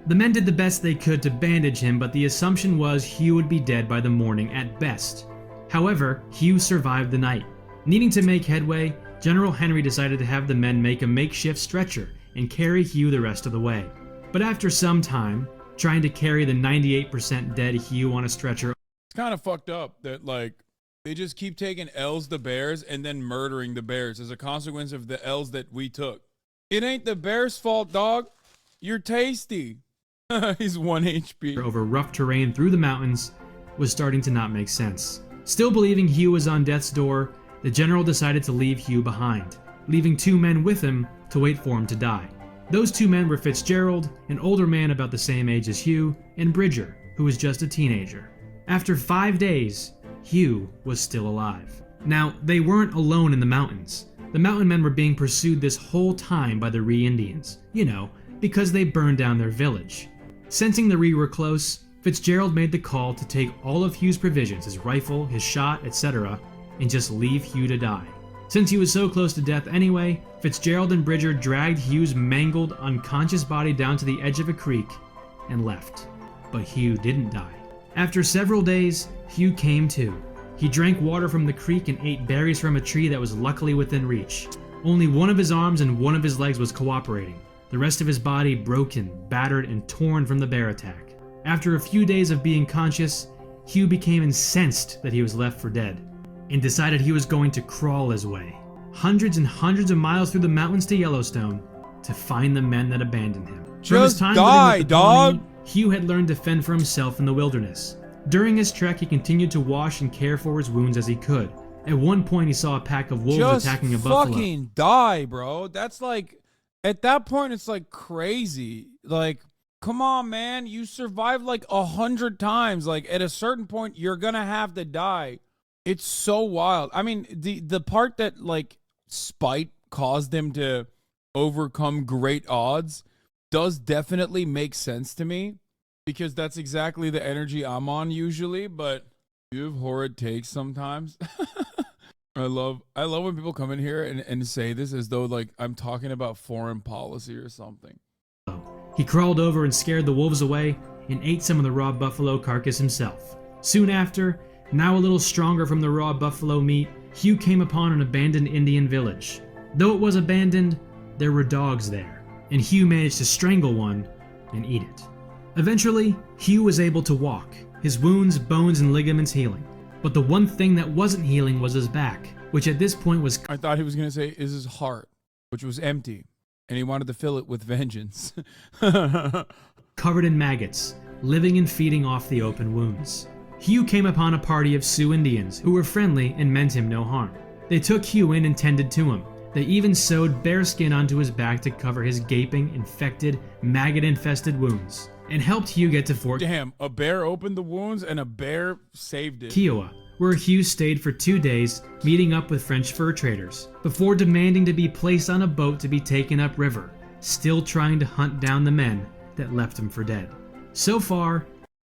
The men did the best they could to bandage him, but the assumption was Hugh would be dead by the morning at best. However, Hugh survived the night. Needing to make headway, General Henry decided to have the men make a makeshift stretcher and carry Hugh the rest of the way. But after some time, trying to carry the 98% dead Hugh on a stretcher... It's kind of fucked up that, like, they just keep taking L's the bears and then murdering the bears as a consequence of the L's that we took. It ain't the bear's fault, dog. You're tasty. He's 1 HP. ...over rough terrain through the mountains was starting to not make sense. Still believing Hugh was on death's door, the general decided to leave Hugh behind, leaving 2 men with him to wait for him to die. Those 2 men were Fitzgerald, an older man about the same age as Hugh, and Bridger, who was just a teenager. After 5 days, Hugh was still alive. Now, they weren't alone in the mountains. The mountain men were being pursued this whole time by the Ree Indians, you know, because they burned down their village. Sensing the Ree were close, Fitzgerald made the call to take all of Hugh's provisions, his rifle, his shot, etc., and just leave Hugh to die. Since he was so close to death anyway, Fitzgerald and Bridger dragged Hugh's mangled, unconscious body down to the edge of a creek and left. But Hugh didn't die. After several days, Hugh came to. He drank water from the creek and ate berries from a tree that was luckily within reach. Only one of his arms and one of his legs was cooperating, the rest of his body broken, battered, and torn from the bear attack. After a few days of being conscious, Hugh became incensed that he was left for dead, and decided he was going to crawl his way, hundreds and hundreds of miles through the mountains to Yellowstone, to find the men that abandoned him. Just die, dog! Hugh had learned to fend for himself in the wilderness. During his trek, he continued to wash and care for his wounds as he could. At one point, he saw a pack of wolves attacking a buffalo. Just fucking die, bro. That's like, at that point, it's like crazy. Like, Come on, man. You survived like 100 times. Like at a certain point, you're gonna have to die. It's so wild. I mean, the part that like spite caused them to overcome great odds does definitely make sense to me, because that's exactly the energy I'm on usually, but you have horrid takes sometimes. I love when people come in here and say this as though like I'm talking about foreign policy or something. He crawled over and scared the wolves away and ate some of the raw buffalo carcass himself. Soon after, now a little stronger from the raw buffalo meat, Hugh came upon an abandoned Indian village. Though it was abandoned, there were dogs there, and Hugh managed to strangle one and eat it. Eventually, Hugh was able to walk, his wounds, bones, and ligaments healing. But the one thing that wasn't healing was his back, which at this point was... I thought he was going to say, is his heart, which was empty, and he wanted to fill it with vengeance. covered in maggots, living and feeding off the open wounds. Hugh came upon a party of Sioux Indians who were friendly and meant him no harm. They took Hugh in and tended to him. They even sewed bearskin onto his back to cover his gaping, infected, maggot-infested wounds, and helped Hugh get to Fort... Damn, a bear opened the wounds and a bear saved it. Kiowa, where Hugh stayed for 2 days, meeting up with French fur traders, before demanding to be placed on a boat to be taken upriver, still trying to hunt down the men that left him for dead. So far...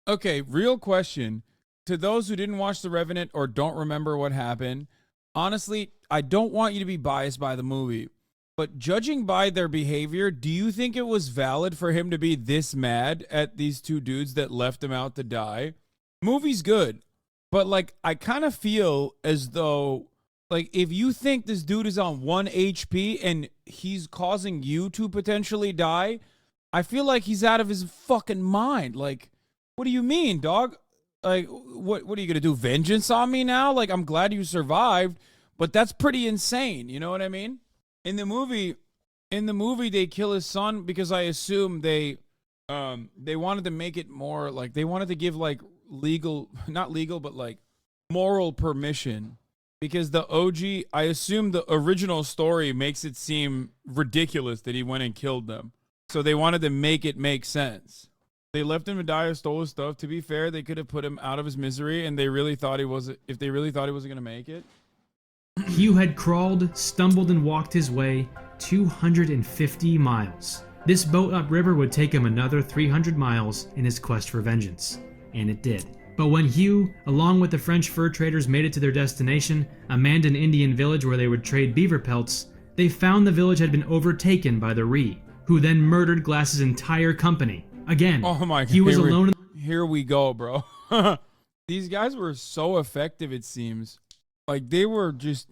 Okay, real question. To those who didn't watch The Revenant or don't remember what happened, honestly, I don't want you to be biased by the movie, but judging by their behavior, do you think it was valid for him to be this mad at these two dudes that left him out to die? Movie's good, but like I kind of feel as though like if you think this dude is on 1 HP and he's causing you to potentially die, I feel like he's out of his fucking mind. Like, what do you mean, dog? Like, what are you gonna do? Vengeance on me now? Like, I'm glad you survived, but that's pretty insane. You know what I mean? In the movie, they kill his son because I assume they wanted to make it more like they wanted to give like not legal, but like moral permission, because the OG, I assume the original story makes it seem ridiculous that he went and killed them. So they wanted to make it make sense. They left him to die or stole his stuff. To be fair, they could have put him out of his misery, and they really thought he wasn't going to make it. Hugh had crawled, stumbled, and walked his way 250 miles. This boat upriver would take him another 300 miles in his quest for vengeance. And it did. But when Hugh, along with the French fur traders, made it to their destination, a Mandan Indian village where they would trade beaver pelts, they found the village had been overtaken by the Ree, who then murdered Glass's entire company. Again, oh my God. He was alone. Here we go, bro. These guys were so effective, it seems. Like, they were just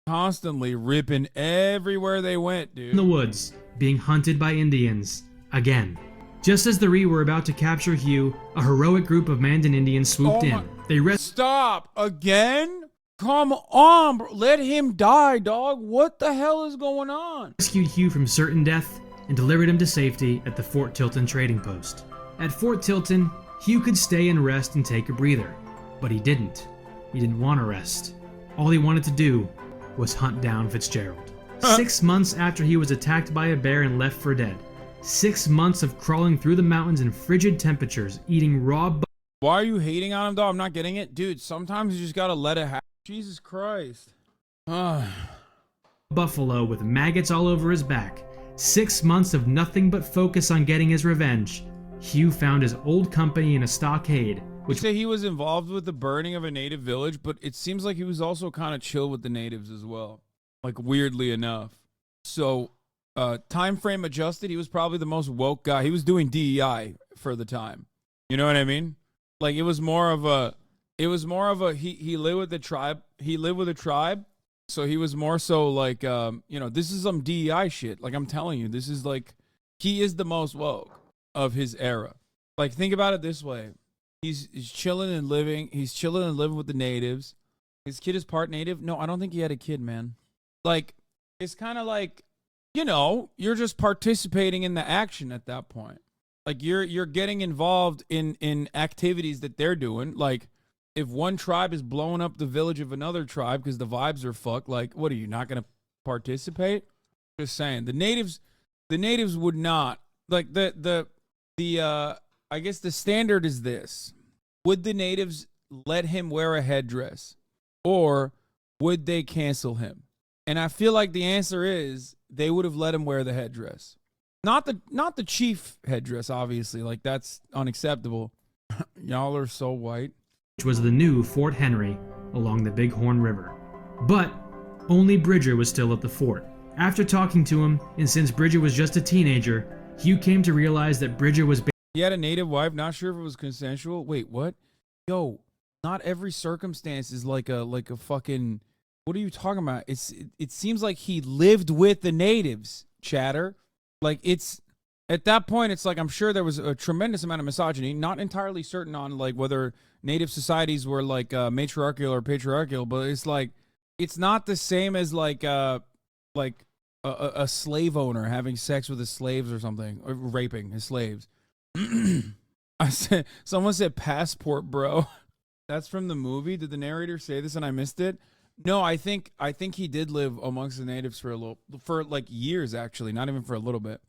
constantly ripping everywhere they went, dude. In the woods, being hunted by Indians. Again. Just as the Ree were about to capture Hugh, a heroic group of Mandan Indians swooped in. They Stop! Again? Come on, bro. Let him die, dog. What the hell is going on? Rescued Hugh from certain death and delivered him to safety at the Fort Tilton trading post. At Fort Tilton, Hugh could stay and rest and take a breather. But he didn't. He didn't want to rest. All he wanted to do was hunt down Fitzgerald. 6 months after he was attacked by a bear and left for dead. 6 months of crawling through the mountains in frigid temperatures, eating raw... Why are you hating on him, though? I'm not getting it. Dude, sometimes you just gotta let it happen. Jesus Christ. Buffalo with maggots all over his back. 6 months of nothing but focus on getting his revenge. Hugh found his old company in a stockade, which... You say he was involved with the burning of a native village, but it seems like he was also kind of chill with the natives as well. Like, weirdly enough. So, time frame adjusted, he was probably the most woke guy. He was doing DEI for the time. You know what I mean? Like, it was more of a, he lived with the tribe. He lived with a tribe. So he was more so like, you know, this is some DEI shit. Like, I'm telling you, this is like, he is the most woke of his era. Like, think about it this way. He's chilling and living. He's chilling and living with the natives. His kid is part native. No, I don't think he had a kid, man. Like, it's kind of like, you know, you're just participating in the action at that point. Like, you're getting involved in activities that they're doing. Like, if one tribe is blowing up the village of another tribe because the vibes are fucked, like, what are you not going to participate? Just saying. The natives would not, like, the I guess the standard is this: would the natives let him wear a headdress, or would they cancel him? And I feel like the answer is they would have let him wear the headdress. Not the chief headdress, obviously. Like, that's unacceptable. Y'all are so white. Which was the new Fort Henry along the Bighorn River. But only Bridger was still at the fort. After talking to him, and since Bridger was just a teenager, Hugh came to realize that Bridger was... He had a native wife, not sure if it was consensual. Wait, what? Yo, not every circumstance is like a fucking... What are you talking about? It seems like he lived with the natives, chatter. Like, it's... At that point, it's like, I'm sure there was a tremendous amount of misogyny. Not entirely certain on, like, whether native societies were, like, matriarchal or patriarchal, but it's like, it's not the same as, like a slave owner having sex with his slaves or something, or raping his slaves. Someone said passport, bro. That's from the movie. Did the narrator say this and I missed it? No, I think he did live amongst the natives for like years, actually, not even for a little bit.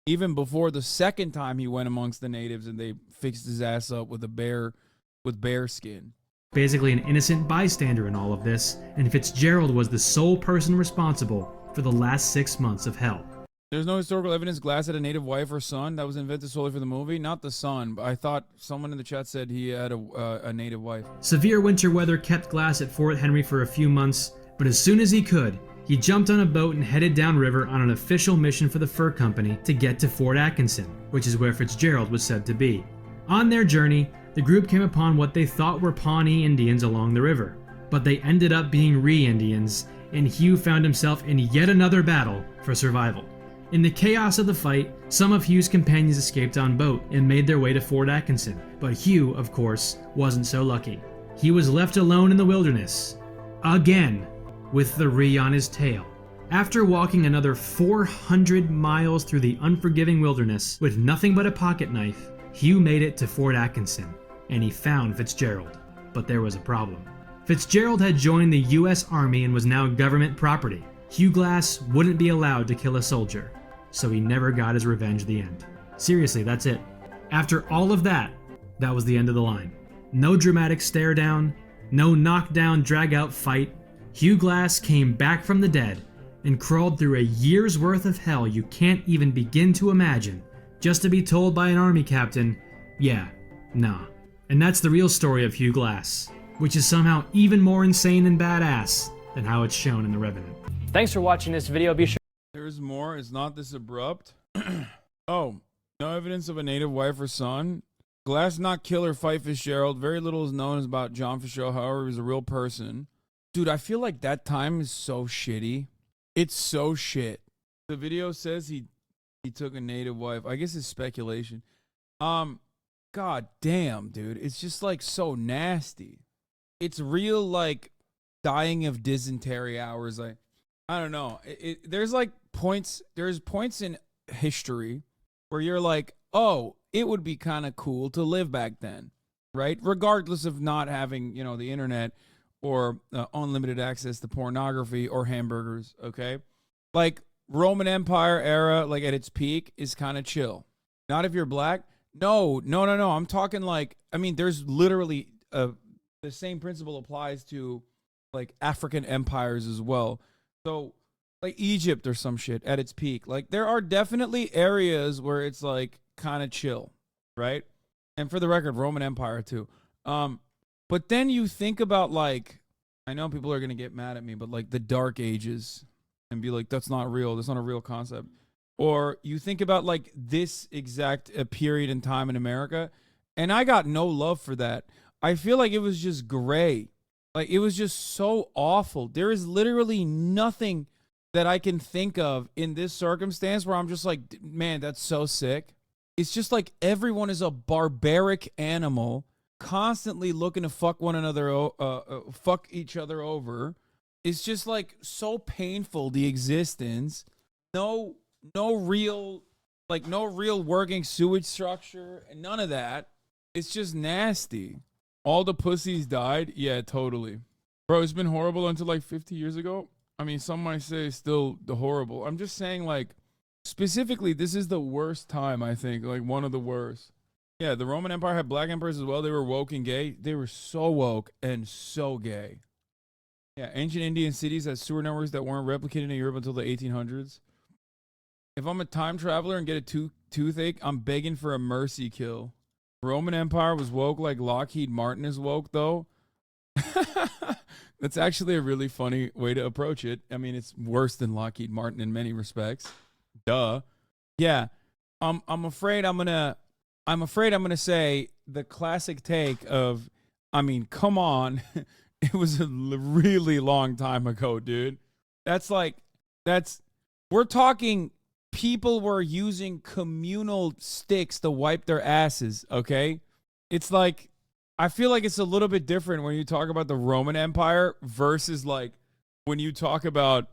Even before the second time he went amongst the natives and they fixed his ass up with bear skin. Basically an innocent bystander in all of this, and Fitzgerald was the sole person responsible for the last 6 months of hell. There's no historical evidence Glass had a native wife or son. That was invented solely for the movie. Not the son, but I thought someone in the chat said he had a native wife. Severe winter weather kept Glass at Fort Henry for a few months, but as soon as he could, he jumped on a boat and headed downriver on an official mission for the fur company to get to Fort Atkinson, which is where Fitzgerald was said to be. On their journey, the group came upon what they thought were Pawnee Indians along the river, but they ended up being Ree-Indians, and Hugh found himself in yet another battle for survival. In the chaos of the fight, some of Hugh's companions escaped on boat and made their way to Fort Atkinson, but Hugh, of course, wasn't so lucky. He was left alone in the wilderness, again, with the Ree on his tail. After walking another 400 miles through the unforgiving wilderness with nothing but a pocket knife, Hugh made it to Fort Atkinson, and he found Fitzgerald. But there was a problem. Fitzgerald had joined the US Army and was now government property. Hugh Glass wouldn't be allowed to kill a soldier, so he never got his revenge at the end. Seriously, that's it. After all of that, that was the end of the line. No dramatic stare down, no knockdown drag out fight. Hugh Glass came back from the dead and crawled through a year's worth of hell you can't even begin to imagine, just to be told by an army captain, yeah, nah. And that's the real story of Hugh Glass, which is somehow even more insane and badass than how it's shown in The Revenant. Thanks for watching this video. Be sure. There's more. It's not this abrupt. Oh, no evidence of a native wife or son. Glass did not kill or fight Fitzgerald. Very little is known about John Fitzgerald. However, he was a real person. Dude, I feel like that time is so shitty. It's so shit. The video says he took a native wife. I guess it's speculation. God damn, dude. It's just like so nasty. It's real like dying of dysentery hours. I don't know. There's like points. There's points in history where you're like, oh, it would be kind of cool to live back then, right? Regardless of not having, the internet or unlimited access to pornography or hamburgers, okay? Like Roman Empire era, like at its peak, is kind of chill. Not if you're black. No. I'm talking like, there's literally the same principle applies to like African empires as well. So like Egypt or some shit at its peak. Like there are definitely areas where it's like kind of chill, right? And for the record, Roman Empire too. But then you think about like, I know people are going to get mad at me, but like the Dark Ages and be like, that's not real. That's not a real concept. Or you think about like this exact period in time in America. And I got no love for that. I feel like it was just gray. Like it was just so awful. There is literally nothing that I can think of in this circumstance where I'm just like, man, that's so sick. It's just like everyone is a barbaric animal constantly looking to fuck one another, fuck each other over. It's just like so painful, the existence. No real working sewage structure and none of that. It's just nasty. All the pussies died? Yeah, totally. Bro, it's been horrible until like 50 years ago. Some might say it's still the horrible. I'm just saying like Specifically, this is the worst time, I think. Like, one of the worst. Yeah, the Roman Empire had black emperors as well. They were woke and gay. They were so woke and so gay. Yeah, ancient Indian cities had sewer networks that weren't replicated in Europe until the 1800s. If I'm a time traveler and get a toothache, I'm begging for a mercy kill. Roman Empire was woke like Lockheed Martin is woke, though. That's actually a really funny way to approach it. I mean, it's worse than Lockheed Martin in many respects. Duh. Yeah. I'm afraid I'm gonna say the classic take of, I mean, come on. It was a really long time ago, dude. We're talking people were using communal sticks to wipe their asses, okay? It's like, I feel like it's a little bit different when you talk about the Roman Empire versus like when you talk about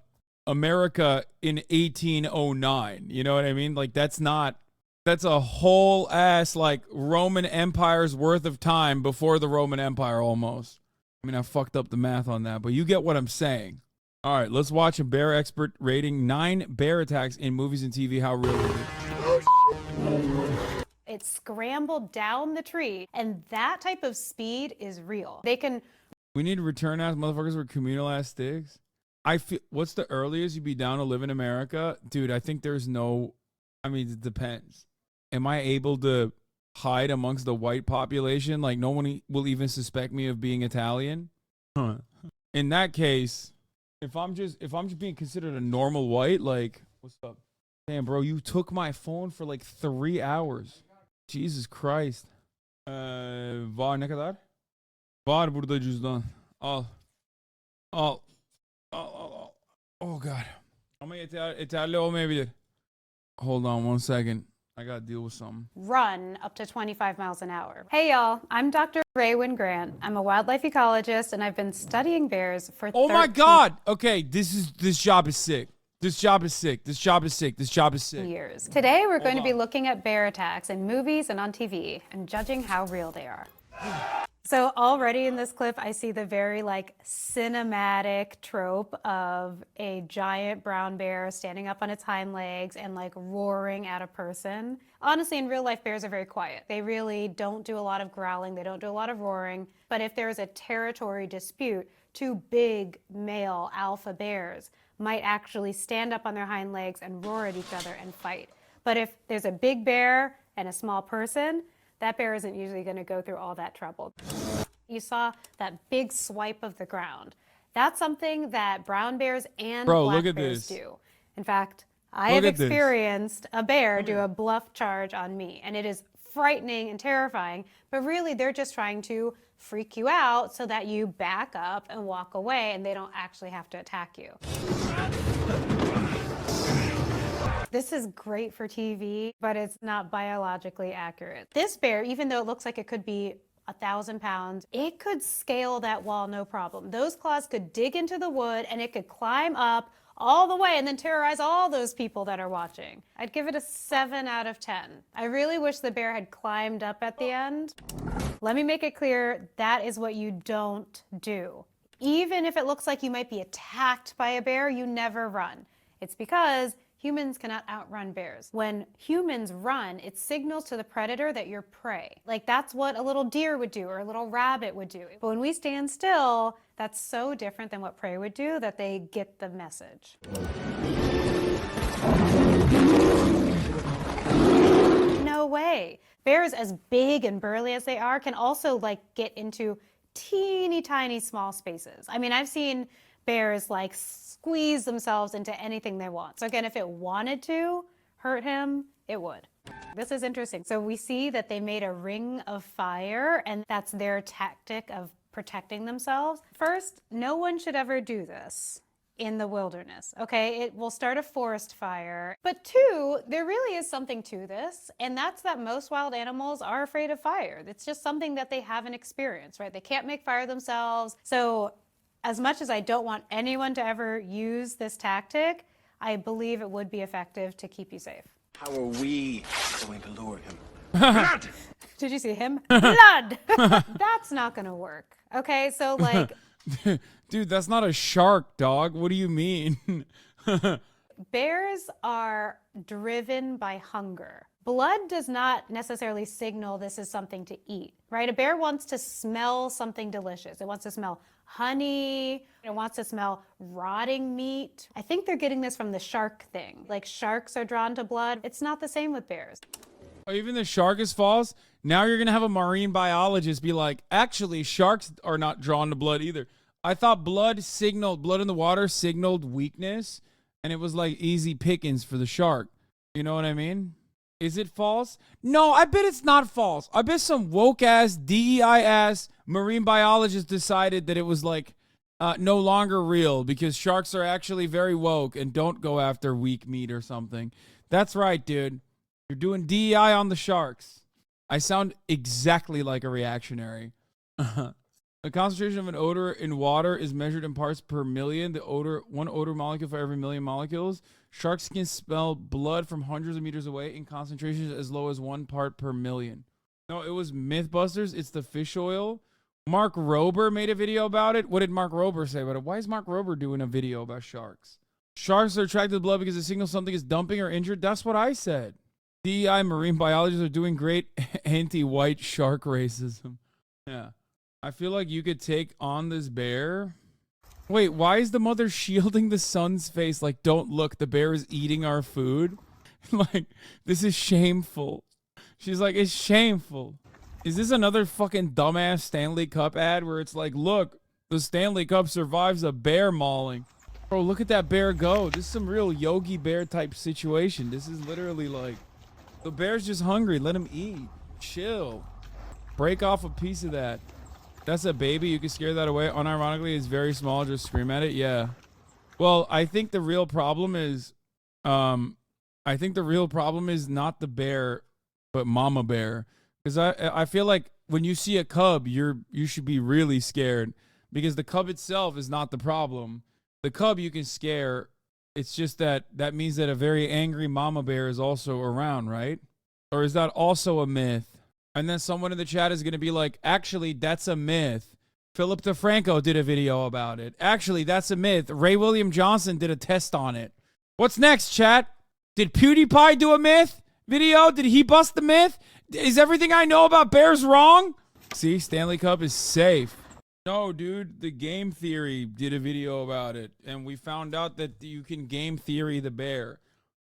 America in 1809. You know what I mean? Like, that's a whole ass like Roman Empire's worth of time before the Roman Empire almost. I mean, I fucked up the math on that, but you get what I'm saying. All right, let's watch a bear expert rating 9 bear attacks in movies and TV. How real is it? It scrambled down the tree, and that type of speed is real. We need return ass motherfuckers with communal ass sticks. I feel, what's the earliest you'd be down to live in America? Dude, I think there's no, I mean, it depends. Am I able to hide amongst the white population? Like, no one will even suspect me of being Italian? Huh. In that case, if I'm just being considered a normal white, like, what's up? Damn, bro, you took my phone for like 3 hours. Jesus Christ. Var ne kadar? Var burada cüzdan. Al. Oh God. Ama yeterli olmayabilir. Hold on 1 second. I gotta deal with something. Run up to 25 miles an hour. Hey y'all, I'm Dr. Raywin Grant. I'm a wildlife ecologist and I've been studying bears for Oh my God. Okay, this job is sick. This job is sick. This job is sick. This job is sick. Years. Today we're going to be looking at bear attacks in movies and on TV and judging how real they are. So already in this clip, I see the very like cinematic trope of a giant brown bear standing up on its hind legs and like roaring at a person. Honestly, in real life, bears are very quiet. They really don't do a lot of growling. They don't do a lot of roaring. But if there's a territory dispute, 2 big male alpha bears might actually stand up on their hind legs and roar at each other and fight. But if there's a big bear and a small person, that bear isn't usually going to go through all that trouble. You saw that big swipe of the ground. That's something that brown bears and black bears do. In fact, I have experienced a bear do a bluff charge on me, and it is frightening and terrifying, but really they're just trying to freak you out so that you back up and walk away and they don't actually have to attack you. This is great for TV, but it's not biologically accurate. This bear, even though it looks like it could be 1,000 pounds, it could scale that wall no problem. Those claws could dig into the wood and it could climb up all the way and then terrorize all those people that are watching. I'd give it a 7 out of 10. I really wish the bear had climbed up at the end. Let me make it clear, that is what you don't do. Even if it looks like you might be attacked by a bear, you never run. It's because humans cannot outrun bears. When humans run, it signals to the predator that you're prey. Like, that's what a little deer would do or a little rabbit would do. But when we stand still, that's so different than what prey would do that they get the message. No way. Bears, as big and burly as they are, can also like get into teeny tiny small spaces. I mean, I've seen bears like squeeze themselves into anything they want. So again, if it wanted to hurt him, it would. This is interesting. So we see that they made a ring of fire, and that's their tactic of protecting themselves. First, no one should ever do this in the wilderness, okay? It will start a forest fire. But 2, there really is something to this, and that's that most wild animals are afraid of fire. It's just something that they haven't experienced, right? They can't make fire themselves. So as much as I don't want anyone to ever use this tactic, I believe it would be effective to keep you safe. How are we going to lure him? Blood! Did you see him? Blood! That's not gonna work, okay? So like... Dude, that's not a shark, dog. What do you mean? bears are driven by hunger. Blood does not necessarily signal this is something to eat, right? A bear wants to smell something delicious. It wants to smell honey. It wants to smell rotting meat. I think they're getting this from the shark thing. Like sharks are drawn to blood. It's not the same with bears. Oh, even the shark is false? Now you're going to have a marine biologist be like, actually, sharks are not drawn to blood either. I thought blood in the water signaled weakness, and it was like easy pickings for the shark. You know what I mean? Is it false? No, I bet it's not false. I bet some woke-ass, DEI-ass marine biologist decided that it was like no longer real because sharks are actually very woke and don't go after weak meat or something. That's right, dude. You're doing DEI on the sharks. I sound exactly like a reactionary. The concentration of an odor in water is measured in parts per million. One odor molecule for every million molecules. Sharks can smell blood from hundreds of meters away in concentrations as low as 1 part per million. No, it was Mythbusters. It's the fish oil. Mark Rober made a video about it. What did Mark Rober say about it? Why is Mark Rober doing a video about sharks? Sharks are attracted to blood because it signals something is dumping or injured. That's what I said. DEI marine biologists are doing great anti-white shark racism. Yeah. I feel like you could take on this bear. Wait, why is the mother shielding the son's face like, don't look, the bear is eating our food? Like, this is shameful. She's like, it's shameful. Is this another fucking dumbass Stanley Cup ad where it's like, look, the Stanley Cup survives a bear mauling. Bro, look at that bear go. This is some real Yogi Bear type situation. This is literally like, the bear's just hungry. Let him eat. Chill. Break off a piece of that. That's a baby. You can scare that away. Unironically, it's very small. Just scream at it. Yeah. Well, I think the real problem is, not the bear, but mama bear. Because I feel like when you see a cub, you should be really scared because the cub itself is not the problem. The cub you can scare. It's just that means that a very angry mama bear is also around, right? Or is that also a myth? And then someone in the chat is going to be like, actually, that's a myth. Philip DeFranco did a video about it. Actually, that's a myth. Ray William Johnson did a test on it. What's next, chat? Did PewDiePie do a myth video? Did he bust the myth? Is everything I know about bears wrong? See, Stanley Cup is safe. No, dude, the Game Theory did a video about it, and we found out that you can game theory the bear.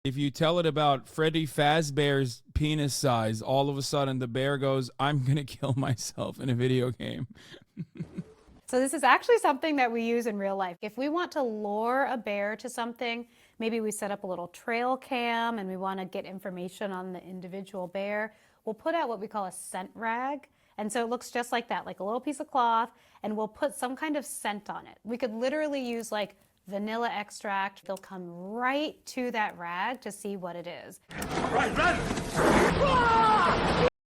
If you tell it about Freddy Fazbear's penis size, all of a sudden the bear goes, I'm going to kill myself in a video game. So this is actually something that we use in real life. If we want to lure a bear to something, maybe we set up a little trail cam and we want to get information on the individual bear, we'll put out what we call a scent rag. And so it looks just like that, like a little piece of cloth, and we'll put some kind of scent on it. We could literally use like vanilla extract. They'll come right to that rag to see what it is. Run!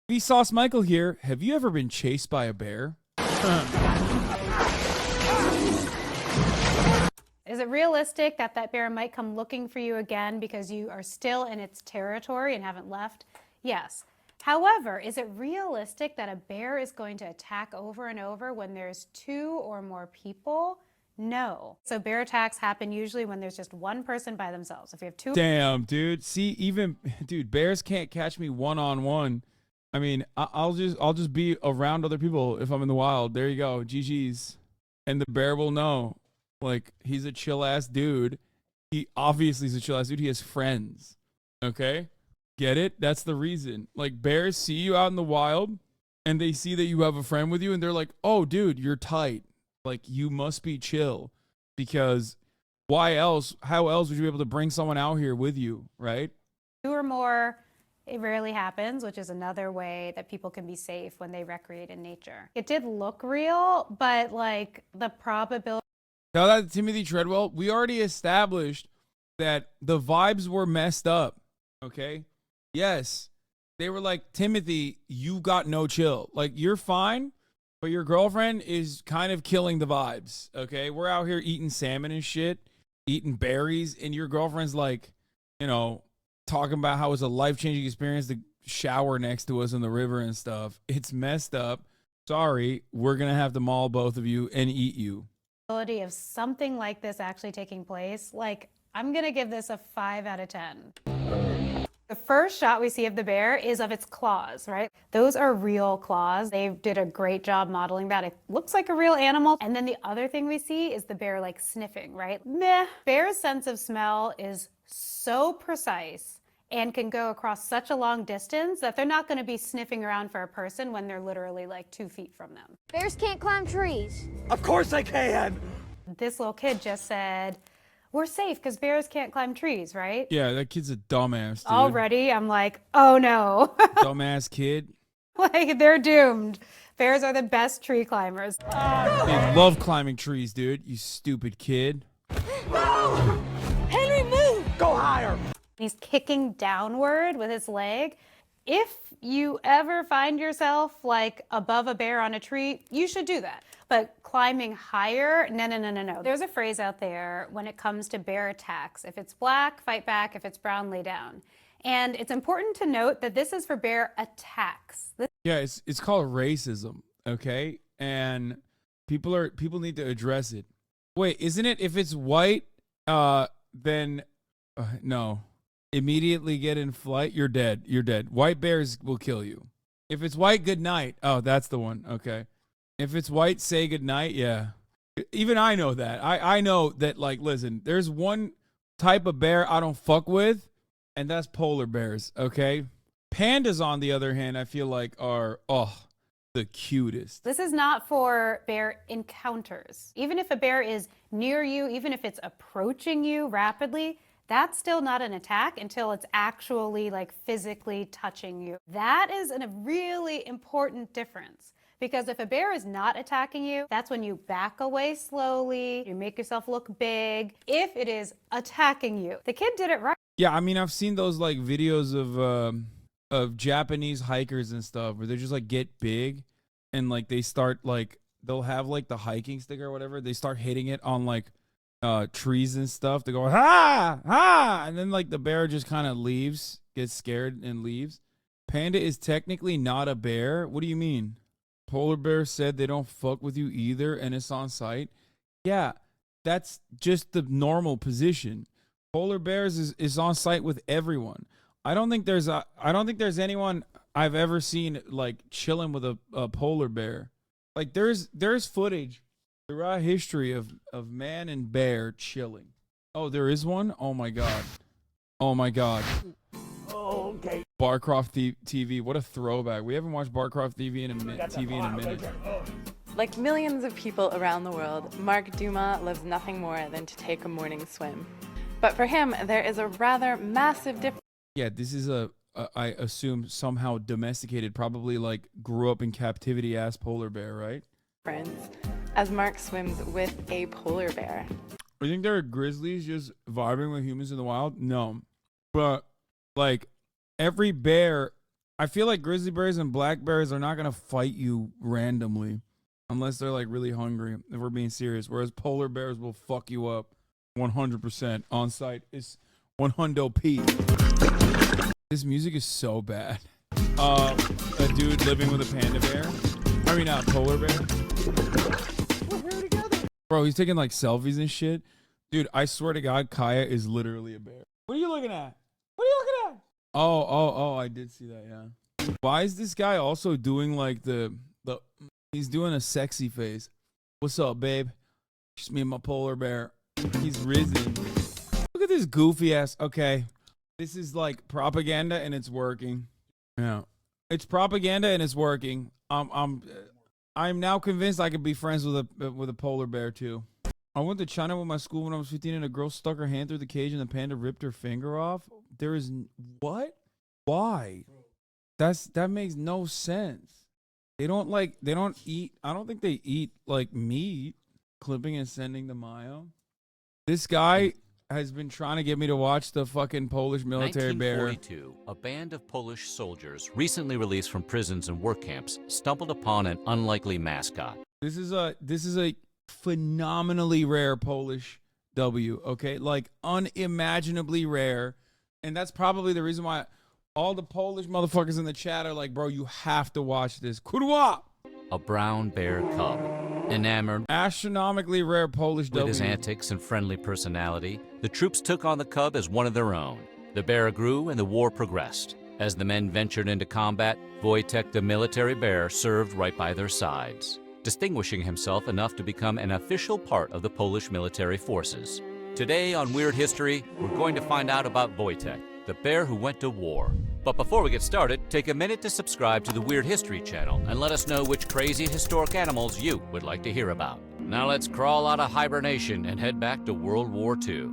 Vsauce Michael here. Have you ever been chased by a bear? Is it realistic that that bear might come looking for you again because you are still in its territory and haven't left? Yes. However, is it realistic that a bear is going to attack over and over when there's 2 or more people? No. So bear attacks happen usually when there's just one person by themselves. If you have 2... Damn, dude. See, dude, bears can't catch me one-on-one. I mean, I'll just be around other people if I'm in the wild. There you go. GG's. And the bear will know. Like, he's a chill-ass dude. He obviously is a chill-ass dude. He has friends. Okay? Get it? That's the reason. Like, bears see you out in the wild, and they see that you have a friend with you, and they're like, oh, dude, you're tight. Like, you must be chill. Because why else? How else would you be able to bring someone out here with you, right? 2 or more, it rarely happens, which is another way that people can be safe when they recreate in nature. It did look real, but, like, the probability... Tell that to Timothy Treadwell. We already established that the vibes were messed up, okay? Yes, they were like, Timothy, you got no chill. Like, you're fine, but your girlfriend is kind of killing the vibes, okay? We're out here eating salmon and shit, eating berries, and your girlfriend's like, you know, talking about how it's a life-changing experience to shower next to us in the river and stuff. It's messed up. Sorry, we're going to have to maul both of you and eat you. Of something like this actually taking place, like, I'm gonna give this a 5 out of 10. The first shot we see of the bear is of its claws, right? Those are real claws. They did a great job modeling that. It looks like a real animal. And then the other thing we see is the bear like sniffing, right? Meh. Bear's sense of smell is so precise and can go across such a long distance that they're not gonna be sniffing around for a person when they're literally like 2 feet from them. Bears can't climb trees. Of course I can! This little kid just said, we're safe because bears can't climb trees, right? Yeah, that kid's a dumbass, dude. Already, I'm like, oh no. Dumbass kid. Like, they're doomed. Bears are the best tree climbers. They love climbing trees, dude. You stupid kid. Henry, move! Go higher! He's kicking downward with his leg. If you ever find yourself like above a bear on a tree, you should do that. But climbing higher, no. There's a phrase out there when it comes to bear attacks. If it's black, fight back. If it's brown, lay down. And it's important to note that this is for bear attacks. Yeah, it's called racism, okay? And people need to address it. Wait, isn't it if it's white, then no. Immediately get in flight, you're dead. You're dead. White bears will kill you. If it's white, good night. Oh, that's the one. Okay. If it's white, say good night. Yeah. Even I know that. I know that, like, listen, there's one type of bear I don't fuck with, and that's polar bears, okay? Pandas, on the other hand, I feel like are, the cutest. This is not for bear encounters. Even if a bear is near you, even if it's approaching you rapidly, that's still not an attack until it's actually like physically touching you. That is a really important difference. Because if a bear is not attacking you, that's when you back away slowly, you make yourself look big. If it is attacking you, the kid did it right. Yeah, I mean, I've seen those like videos of Japanese hikers and stuff where they just like get big and like they start like, they'll have like the hiking stick or whatever. They start hitting it on like trees and stuff. They go, ha, and then like the bear just kind of leaves, gets scared and leaves. Panda is technically not a bear. What do you mean? Polar bear said they don't fuck with you either, and it's on site. Yeah, that's just the normal position. Polar bears is on site with everyone. I don't think there's anyone I've ever seen like chilling with a polar bear. Like there's footage throughout history of man and bear chilling. Oh, there is one? Oh my god. Oh my god. Okay. Barcroft TV, what a throwback. We haven't watched Barcroft TV in a minute. Like millions of people around the world, Mark Dumas loves nothing more than to take a morning swim. But for him, there is a rather massive difference. Yeah, this is I assume somehow domesticated, probably like grew up in captivity ass polar bear, right? As Mark swims with a polar bear. I think there are grizzlies just vibing with humans in the wild. No, but like every bear, I feel like grizzly bears and black bears are not gonna fight you randomly unless they're like really hungry, if we're being serious. Whereas polar bears will fuck you up 100% on site. It's 100p. This music is so bad. A dude living with a panda bear. I mean, not polar bear. We're here together. Bro, he's taking like selfies and shit. Dude, I swear to God, Kaya is literally a bear. What are you looking at? What are you looking at? Oh, I did see that, yeah. Why is this guy also doing like he's doing a sexy face. What's up, babe? Just me and my polar bear. He's risen. Look at this goofy ass. Okay. This is like propaganda and it's working. Yeah. It's propaganda and it's working. I'm now convinced I could be friends with a polar bear too. I went to China with my school when I was 15 and a girl stuck her hand through the cage and the panda ripped her finger off. There is what? Why? That makes no sense. They don't eat. I don't think they eat like meat. Clipping and sending to Mayo. This guy has been trying to get me to watch the fucking Polish military bear. 1942, a band of Polish soldiers recently released from prisons and work camps stumbled upon an unlikely mascot. This is a phenomenally rare Polish W, okay? Like unimaginably rare. And that's probably the reason why all the Polish motherfuckers in the chat are like, bro, you have to watch this. Kurwa! A brown bear cub. Enamored astronomically rare Polish with his W. antics and friendly personality, the troops took on the cub as one of their own. The bear grew and the war progressed. As the men ventured into combat, Wojtek the military bear served right by their sides, distinguishing himself enough to become an official part of the Polish military forces. Today on Weird History, we're going to find out about Wojtek, the bear who went to war. But before we get started, take a minute to subscribe to the Weird History channel and let us know which crazy historic animals you would like to hear about. Now let's crawl out of hibernation and head back to World War II.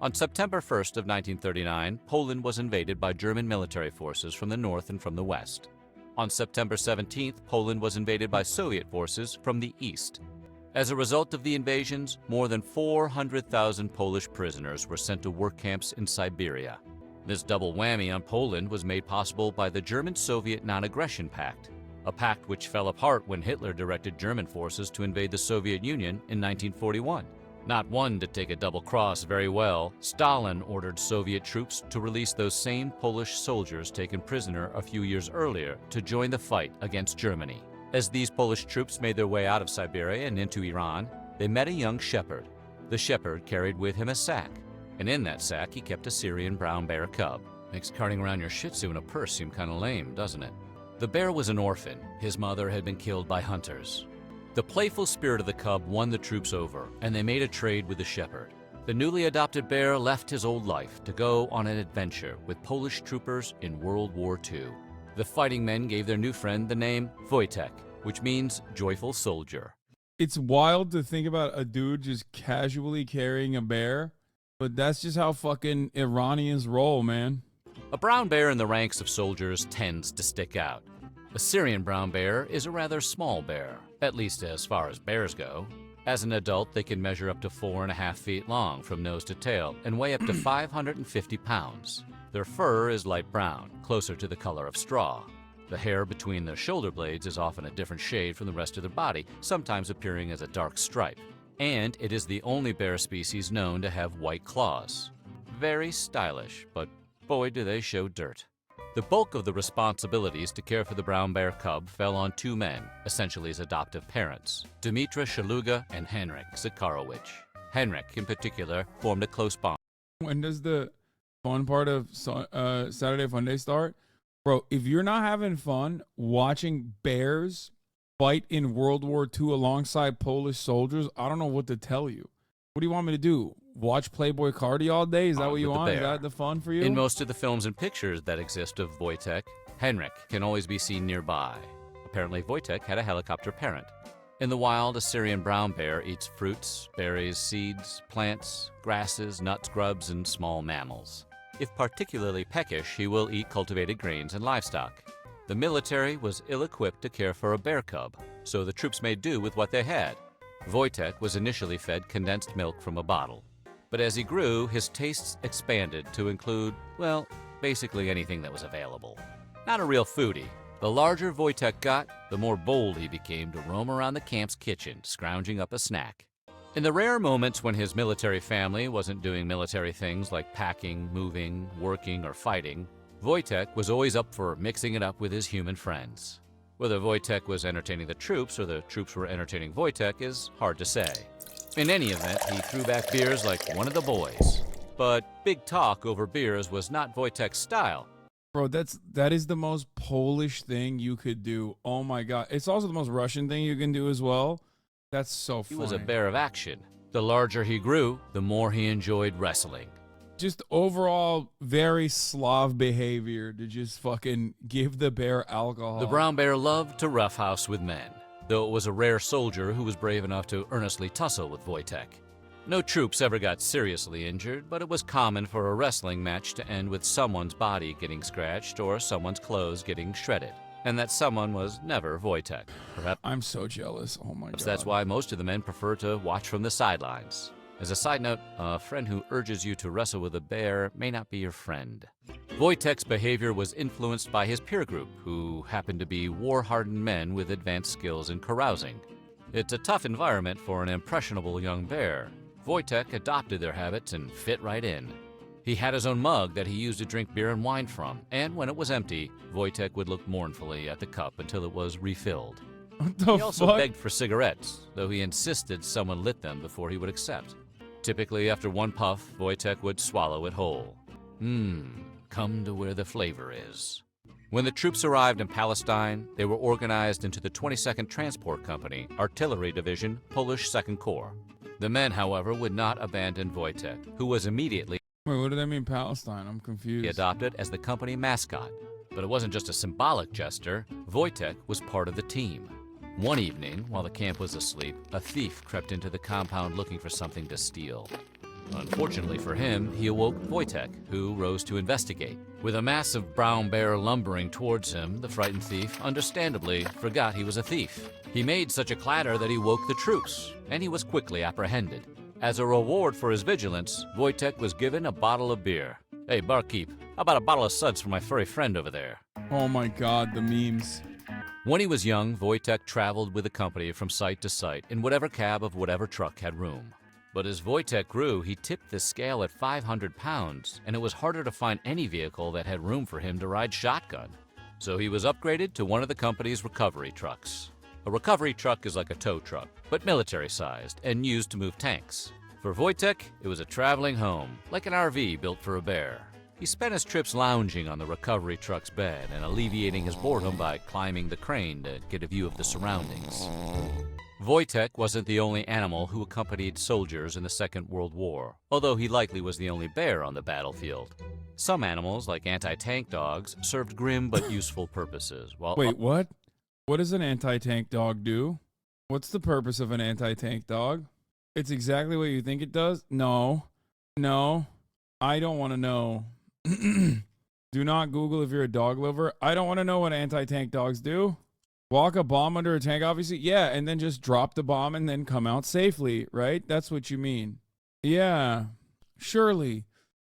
On September 1st of 1939, Poland was invaded by German military forces from the north and from the west. On September 17th, Poland was invaded by Soviet forces from the east. As a result of the invasions, more than 400,000 Polish prisoners were sent to work camps in Siberia. This double whammy on Poland was made possible by the German-Soviet Non-Aggression Pact, a pact which fell apart when Hitler directed German forces to invade the Soviet Union in 1941. Not one to take a double cross very well, Stalin ordered Soviet troops to release those same Polish soldiers taken prisoner a few years earlier to join the fight against Germany. As these Polish troops made their way out of Siberia and into Iran, they met a young shepherd. The shepherd carried with him a sack, and in that sack he kept a Syrian brown bear cub. Makes carting around your Shih Tzu in a purse seem kind of lame, doesn't it? The bear was an orphan. His mother had been killed by hunters. The playful spirit of the cub won the troops over, and they made a trade with the shepherd. The newly adopted bear left his old life to go on an adventure with Polish troopers in World War II. The fighting men gave their new friend the name Wojtek, which means joyful soldier. It's wild to think about a dude just casually carrying a bear, but that's just how fucking Iranians roll, man. A brown bear in the ranks of soldiers tends to stick out. A Syrian brown bear is a rather small bear, at least as far as bears go. As an adult, they can measure up to 4.5 feet long from nose to tail and weigh up to 550 pounds. Their fur is light brown, closer to the color of straw. The hair between their shoulder blades is often a different shade from the rest of their body, sometimes appearing as a dark stripe. And it is the only bear species known to have white claws. Very stylish, but boy do they show dirt. The bulk of the responsibilities to care for the brown bear cub fell on two men, essentially his adoptive parents, Dmitra Shaluga and Henryk Zakharowicz. Henryk, in particular, formed a close bond. When does the fun part of Saturday Funday start? Bro, if you're not having fun watching bears fight in World War II alongside Polish soldiers, I don't know what to tell you. What do you want me to do? Watch Playboy Cardi all day? Is that what you want? Is that the fun for you? In most of the films and pictures that exist of Wojtek, Henryk can always be seen nearby. Apparently, Wojtek had a helicopter parent. In the wild, a Syrian brown bear eats fruits, berries, seeds, plants, grasses, nuts, grubs, and small mammals. If particularly peckish, he will eat cultivated grains and livestock. The military was ill-equipped to care for a bear cub, so the troops made do with what they had. Wojtek was initially fed condensed milk from a bottle. But as he grew, his tastes expanded to include, well, basically anything that was available. Not a real foodie. The larger Wojtek got, the more bold he became to roam around the camp's kitchen, scrounging up a snack. In the rare moments when his military family wasn't doing military things like packing, moving, working, or fighting, Wojtek was always up for mixing it up with his human friends. Whether Wojtek was entertaining the troops or the troops were entertaining Wojtek is hard to say. In any event, he threw back beers like one of the boys. But big talk over beers was not Wojtek's style. Bro, that is the most Polish thing you could do. Oh my God. It's also the most Russian thing you can do as well. That's so funny. He was a bear of action. The larger he grew, the more he enjoyed wrestling. Just overall very Slav behavior to just fucking give the bear alcohol. The brown bear loved to roughhouse with men, though it was a rare soldier who was brave enough to earnestly tussle with Wojtek. No troops ever got seriously injured, but it was common for a wrestling match to end with someone's body getting scratched or someone's clothes getting shredded. And that someone was never Wojtek. Perhaps I'm so jealous. Oh my God. That's why most of the men prefer to watch from the sidelines. As a side note, a friend who urges you to wrestle with a bear may not be your friend. Wojtek's behavior was influenced by his peer group, who happened to be war-hardened men with advanced skills in carousing. It's a tough environment for an impressionable young bear. Wojtek adopted their habits and fit right in. He had his own mug that he used to drink beer and wine from, and when it was empty, Wojtek would look mournfully at the cup until it was refilled. What the He also fuck? begged for cigarettes, though he insisted someone lit them before he would accept. Typically, after one puff, Wojtek would swallow it whole. Come to where the flavor is. When the troops arrived in Palestine, they were organized into the 22nd Transport Company, Artillery Division, Polish Second Corps. The men, however, would not abandon Wojtek, who was immediately Wait, what do that mean, Palestine? I'm confused. adopted as the company mascot. But it wasn't just a symbolic gesture. Wojtek was part of the team. One evening, while the camp was asleep, a thief crept into the compound looking for something to steal. Unfortunately for him, he awoke Wojtek, who rose to investigate. With a massive brown bear lumbering towards him, the frightened thief, understandably, forgot he was a thief. He made such a clatter that he woke the troops, and he was quickly apprehended. As a reward for his vigilance, Wojtek was given a bottle of beer. Hey, barkeep, how about a bottle of suds for my furry friend over there? Oh my god, the memes. When he was young, Wojtek traveled with the company from site to site in whatever cab of whatever truck had room. But as Wojtek grew, he tipped the scale at 500 pounds, and it was harder to find any vehicle that had room for him to ride shotgun. So he was upgraded to one of the company's recovery trucks. A recovery truck is like a tow truck, but military-sized and used to move tanks. For Wojtek, it was a traveling home, like an RV built for a bear. He spent his trips lounging on the recovery truck's bed and alleviating his boredom by climbing the crane to get a view of the surroundings. Wojtek wasn't the only animal who accompanied soldiers in the Second World War, although he likely was the only bear on the battlefield. Some animals, like anti-tank dogs, served grim but useful purposes, while Wait, what? What does an anti-tank dog do? What's the purpose of an anti-tank dog? It's exactly what you think it does? No. No. I don't want to know. Do not Google if you're a dog lover. I don't want to know what anti-tank dogs do. Walk a bomb under a tank, obviously. Yeah, and then just drop the bomb and then come out safely, right? That's what you mean. Yeah, surely.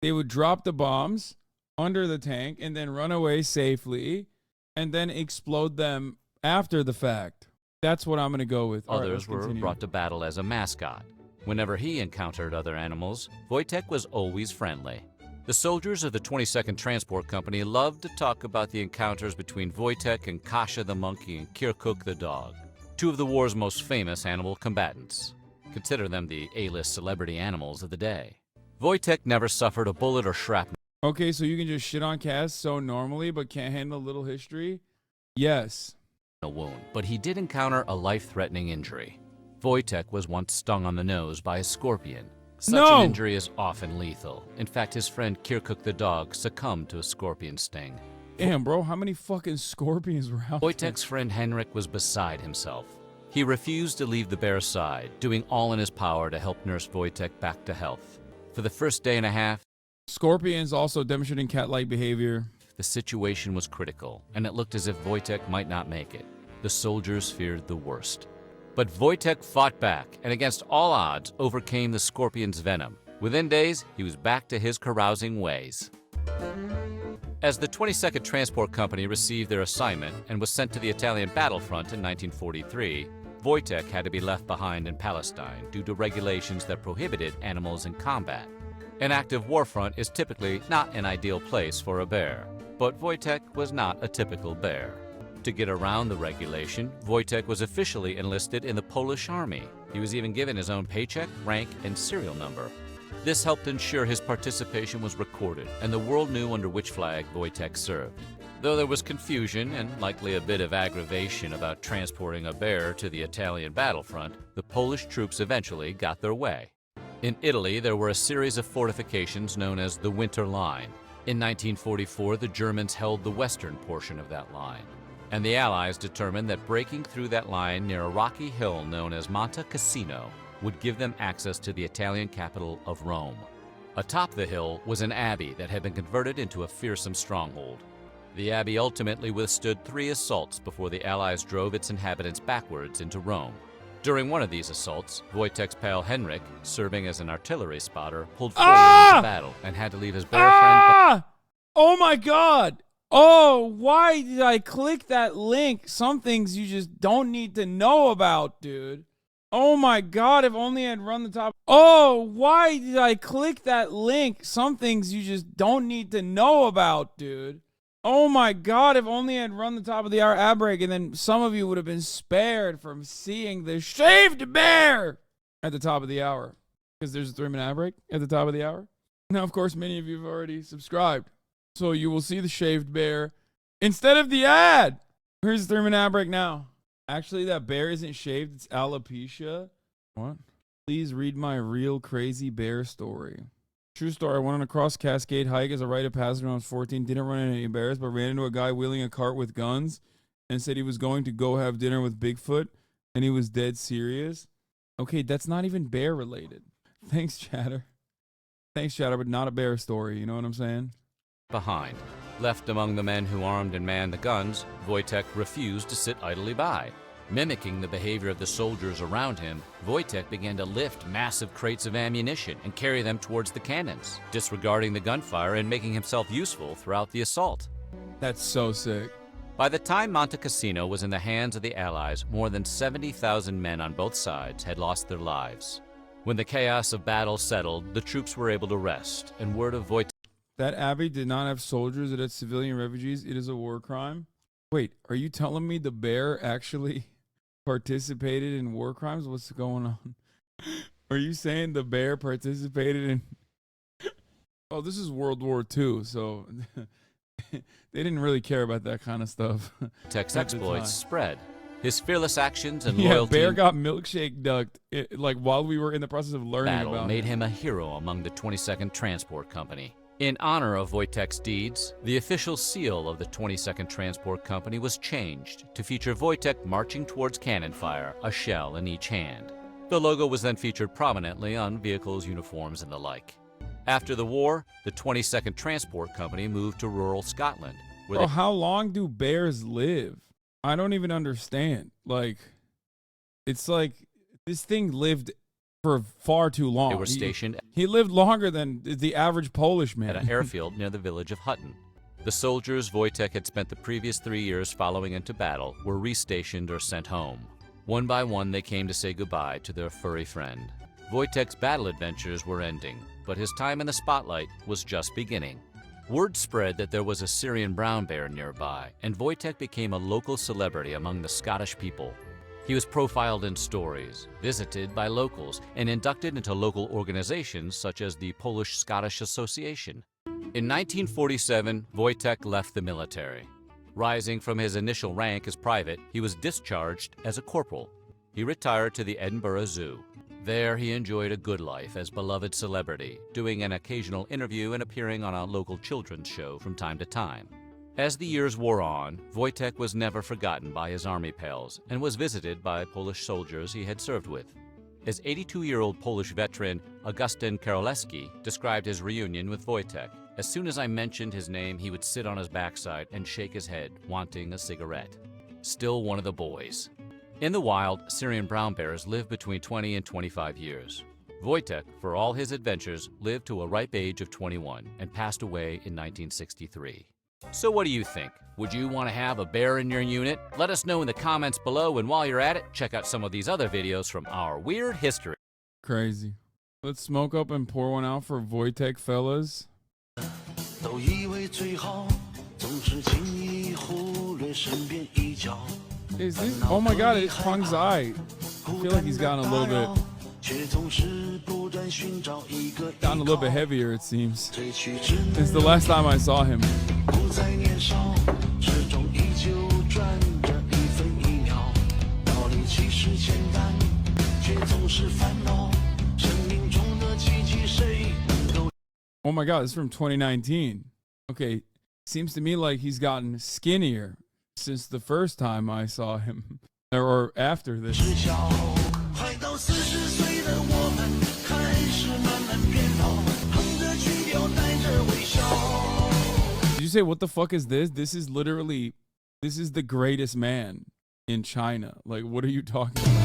They would drop the bombs under the tank and then run away safely and then explode them after the fact. That's what I'm going to go with. Others were brought to battle as a mascot. Whenever he encountered other animals, Wojtek was always friendly. The soldiers of the 22nd Transport Company loved to talk about the encounters between Wojtek and Kasia the monkey and Kirkuk the dog, two of the war's most famous animal combatants. Consider them the A-list celebrity animals of the day. Wojtek never suffered a bullet or shrapnel. Okay, so you can just shit on Cass so normally but can't handle a little history? Yes. A wound, but he did encounter a life-threatening injury. Wojtek was once stung on the nose by a scorpion. Such an injury is often lethal. In fact, his friend Kirkuk the dog succumbed to a scorpion sting. Damn, bro, how many fucking scorpions were out there? Wojtek's friend Henrik was beside himself. He refused to leave the bear's side, doing all in his power to help nurse Wojtek back to health. For the first day and a half, scorpions also demonstrating cat-like behavior. The situation was critical, and it looked as if Wojtek might not make it. The soldiers feared the worst. But Wojtek fought back, and against all odds, overcame the scorpion's venom. Within days, he was back to his carousing ways. As the 22nd Transport Company received their assignment and was sent to the Italian battlefront in 1943, Wojtek had to be left behind in Palestine due to regulations that prohibited animals in combat. An active war front is typically not an ideal place for a bear, but Wojtek was not a typical bear. To get around the regulation, Wojtek was officially enlisted in the Polish army. He was even given his own paycheck, rank, and serial number. This helped ensure his participation was recorded, and the world knew under which flag Wojtek served. Though there was confusion and likely a bit of aggravation about transporting a bear to the Italian battlefront, the Polish troops eventually got their way. In Italy, there were a series of fortifications known as the Winter Line. In 1944, the Germans held the western portion of that line, and the Allies determined that breaking through that line near a rocky hill known as Monte Cassino would give them access to the Italian capital of Rome. Atop the hill was an abbey that had been converted into a fearsome stronghold. The abbey ultimately withstood 3 assaults before the Allies drove its inhabitants backwards into Rome. During one of these assaults, Wojtek's pal Henrik, serving as an artillery spotter, pulled forward into battle and had to leave his bear friend. Oh my god! Oh, why did I click that link? Some things you just don't need to know about, dude. Oh my god, if only I'd run the top. Oh, why did I click that link? Some things you just don't need to know about, dude. Oh my God, if only I'd run the top of the hour ad break, and then some of you would have been spared from seeing the shaved bear at the top of the hour. Because there's a 3-minute ad break at the top of the hour. Now, of course, many of you have already subscribed. So you will see the shaved bear instead of the ad. Here's the 3-minute ad break now. Actually, that bear isn't shaved, it's alopecia. What? Please read my real crazy bear story. True story. I went on a cross Cascade hike as a rite of passage when I was 14. Didn't run into any bears, but ran into a guy wheeling a cart with guns and said he was going to go have dinner with Bigfoot, and he was dead serious. Okay, that's not even bear related. Thanks, Chatter. Thanks, Chatter, but not a bear story. You know what I'm saying? Behind. Left among the men who armed and manned the guns, Wojtek refused to sit idly by. Mimicking the behavior of the soldiers around him, Wojtek began to lift massive crates of ammunition and carry them towards the cannons, disregarding the gunfire and making himself useful throughout the assault. That's so sick. By the time Monte Cassino was in the hands of the Allies, more than 70,000 men on both sides had lost their lives. When the chaos of battle settled, the troops were able to rest, and word of Wojtek... That abbey did not have soldiers, it had civilian refugees. It is a war crime. Wait, are you telling me the bear actually participated in war crimes? What's going on? Are you saying the bear participated in... Oh, this is World War II, so they didn't really care about that kind of stuff. Wojtek's exploits spread. His fearless actions and yeah, loyalty... Bear got milkshake ducked like while we were in the process of learning battle about made him a hero among the 22nd Transport Company. In honor of Wojtek's deeds, the official seal of the 22nd Transport Company was changed to feature Wojtek marching towards cannon fire, a shell in each hand. The logo was then featured prominently on vehicles, uniforms, and the like. After the war, the 22nd Transport Company moved to rural Scotland. Bro, how long do bears live? I don't even understand. Like, it's like this thing lived for far too long. They were stationed... He lived longer than the average Polish man. at an airfield near the village of Hutton. The soldiers Wojtek had spent the previous 3 years following into battle were restationed or sent home. One by one, they came to say goodbye to their furry friend. Wojtek's battle adventures were ending, but his time in the spotlight was just beginning. Word spread that there was a Syrian brown bear nearby, and Wojtek became a local celebrity among the Scottish people. He was profiled in stories, visited by locals, and inducted into local organizations such as the Polish-Scottish Association. In 1947, Wojtek left the military. Rising from his initial rank as private, he was discharged as a corporal. He retired to the Edinburgh Zoo. There, he enjoyed a good life as beloved celebrity, doing an occasional interview and appearing on a local children's show from time to time. As the years wore on, Wojtek was never forgotten by his army pals and was visited by Polish soldiers he had served with. As 82-year-old Polish veteran Augustyn Karolewski described his reunion with Wojtek, as soon as I mentioned his name, he would sit on his backside and shake his head, wanting a cigarette. Still one of the boys. In the wild, Syrian brown bears live between 20 and 25 years. Wojtek, for all his adventures, lived to a ripe age of 21 and passed away in 1963. So what do you think? Would you want to have a bear in your unit? Let us know in the comments below, and while you're at it, check out some of these other videos from our weird history. Crazy. Let's smoke up and pour one out for Wojtek, fellas. Is this? Oh my God, it's Peng's eye. I feel like he's gotten a little bit heavier, it seems. It's the last time I saw him. Oh my God, this is from 2019. Okay, seems to me like he's gotten skinnier since the first time I saw him, or after this. Did you say, what the fuck is this? This is literally, this is the greatest man in China. Like, what are you talking about?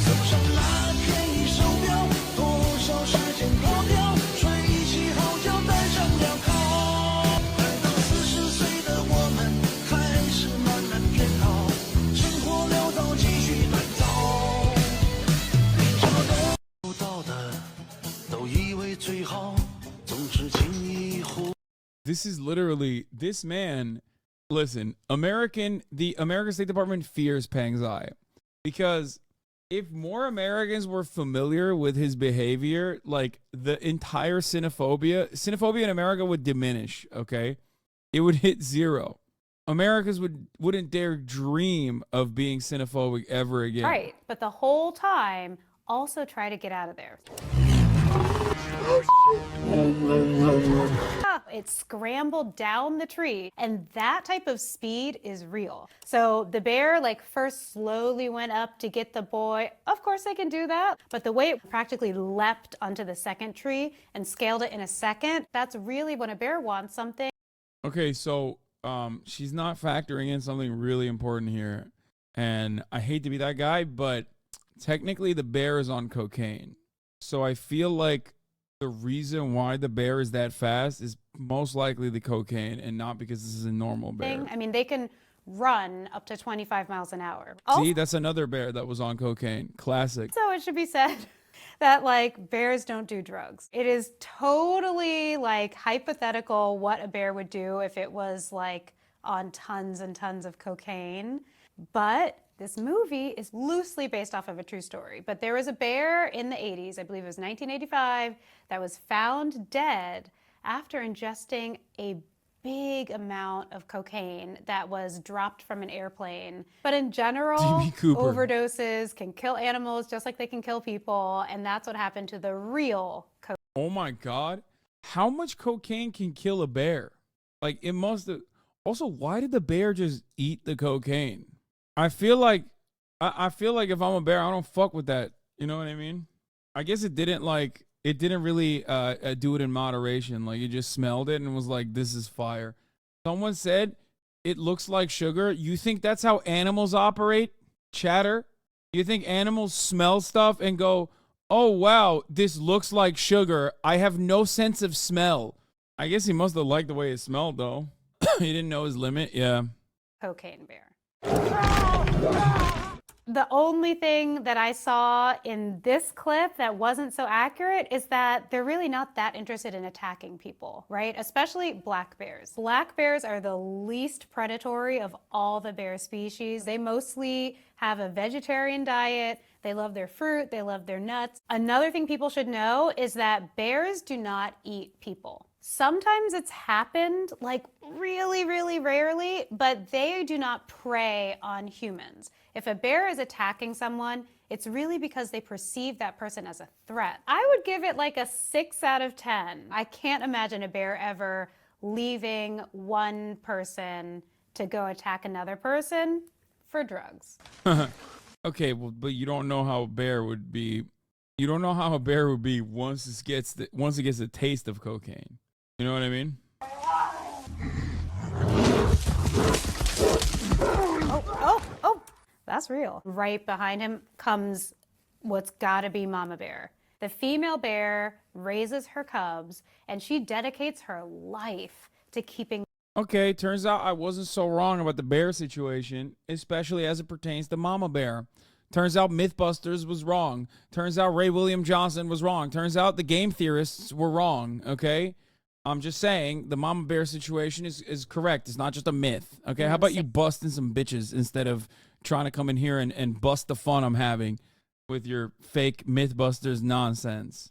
This is literally, this man Listen, the American State Department fears Pang Zai because if more Americans were familiar with his behavior, like the entire xenophobia in America would diminish, okay? It would hit zero. Americans wouldn't dare dream of being xenophobic ever again. Right, but the whole time, also try to get out of there. It scrambled down the tree, and that type of speed is real. So the bear like first slowly went up to get the boy. Of course they can do that, but the way it practically leapt onto the second tree and scaled it in a second, that's really when a bear wants something. Okay, so she's not factoring in something really important here. And I hate to be that guy, but technically the bear is on cocaine. So I feel like the reason why the bear is that fast is most likely the cocaine and not because this is a normal bear. I mean, they can run up to 25 miles an hour. See, that's another bear that was on cocaine. Classic. So it should be said that like bears don't do drugs. It is totally like hypothetical what a bear would do if it was like on tons and tons of cocaine. But this movie is loosely based off of a true story. But there was a bear in the 80s, I believe it was 1985, that was found dead after ingesting a big amount of cocaine that was dropped from an airplane. But in general, overdoses can kill animals just like they can kill people, and that's what happened to the real cocaine. Oh my God. How much cocaine can kill a bear? Like, it must have. Also, why did the bear just eat the cocaine? I feel like if I'm a bear, I don't fuck with that. You know what I mean? I guess it didn't really do it in moderation. Like, it just smelled it and was like, this is fire. Someone said it looks like sugar. You think that's how animals operate? Chatter? You think animals smell stuff and go, oh, wow, this looks like sugar. I have no sense of smell. I guess he must have liked the way it smelled, though. He didn't know his limit. Yeah. Cocaine bear. The only thing that I saw in this clip that wasn't so accurate is that they're really not that interested in attacking people, right? Especially black bears. Black bears are the least predatory of all the bear species. They mostly have a vegetarian diet. They love their fruit. They love their nuts. Another thing people should know is that bears do not eat people. Sometimes it's happened, like really, really rarely, but they do not prey on humans. If a bear is attacking someone, it's really because they perceive that person as a threat. I would give it like a 6 out of 10. I can't imagine a bear ever leaving one person to go attack another person for drugs. Okay, well, but you don't know how a bear would be. You don't know how a bear would be once it gets a taste of cocaine. You know what I mean? Oh, that's real. Right behind him comes what's gotta be Mama Bear. The female bear raises her cubs, and she dedicates her life to keeping. Okay, turns out I wasn't so wrong about the bear situation, especially as it pertains to Mama Bear. Turns out Mythbusters was wrong. Turns out Ray William Johnson was wrong. Turns out the game theorists were wrong, okay? I'm just saying the Mama Bear situation is correct. It's not just a myth. Okay, how about you busting some bitches instead of trying to come in here and bust the fun I'm having with your fake Mythbusters nonsense?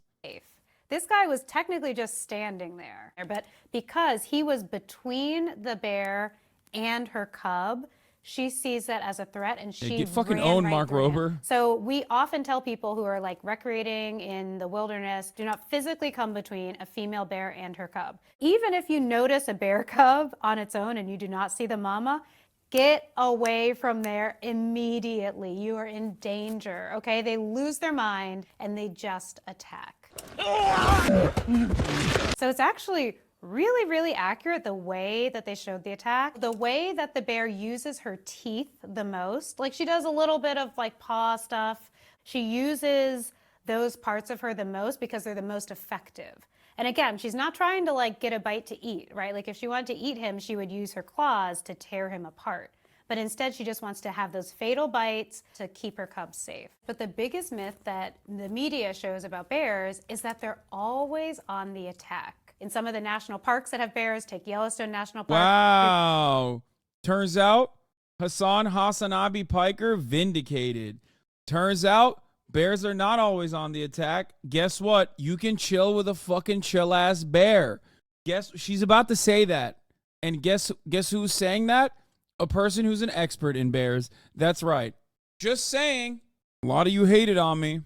This guy was technically just standing there, but because he was between the bear and her cub, she sees that as a threat, and she get fucking ran owned, right Mark through him. Rober. So we often tell people who are like recreating in the wilderness, do not physically come between a female bear and her cub. Even if you notice a bear cub on its own and you do not see the mama, get away from there immediately. You are in danger, okay? They lose their mind and they just attack. So it's actually really, really accurate the way that they showed the attack. The way that the bear uses her teeth the most, like she does a little bit of like paw stuff. She uses those parts of her the most because they're the most effective. And again, she's not trying to like get a bite to eat, right? Like if she wanted to eat him, she would use her claws to tear him apart. But instead, she just wants to have those fatal bites to keep her cubs safe. But the biggest myth that the media shows about bears is that they're always on the attack. In some of the national parks that have bears, take Yellowstone National Park. Wow. Turns out HasanAbi Piker vindicated. Turns out bears are not always on the attack. Guess what? You can chill with a fucking chill-ass bear. Guess she's about to say that. And guess who's saying that? A person who's an expert in bears. That's right. Just saying. A lot of you hated on me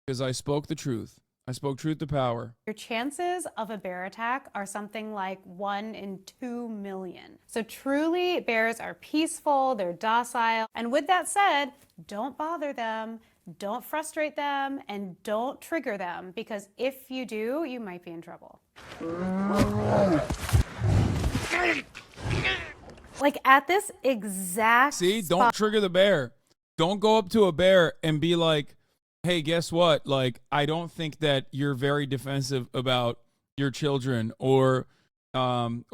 because I spoke the truth. I spoke truth to power. Your chances of a bear attack are something like 1 in 2 million. So truly, bears are peaceful, they're docile. And with that said, don't bother them, don't frustrate them, and don't trigger them, because if you do, you might be in trouble. Like at this exact See, don't spot. trigger the bear. Don't go up to a bear and be like, hey, guess what? Like, I don't think that you're very defensive about your children, or don't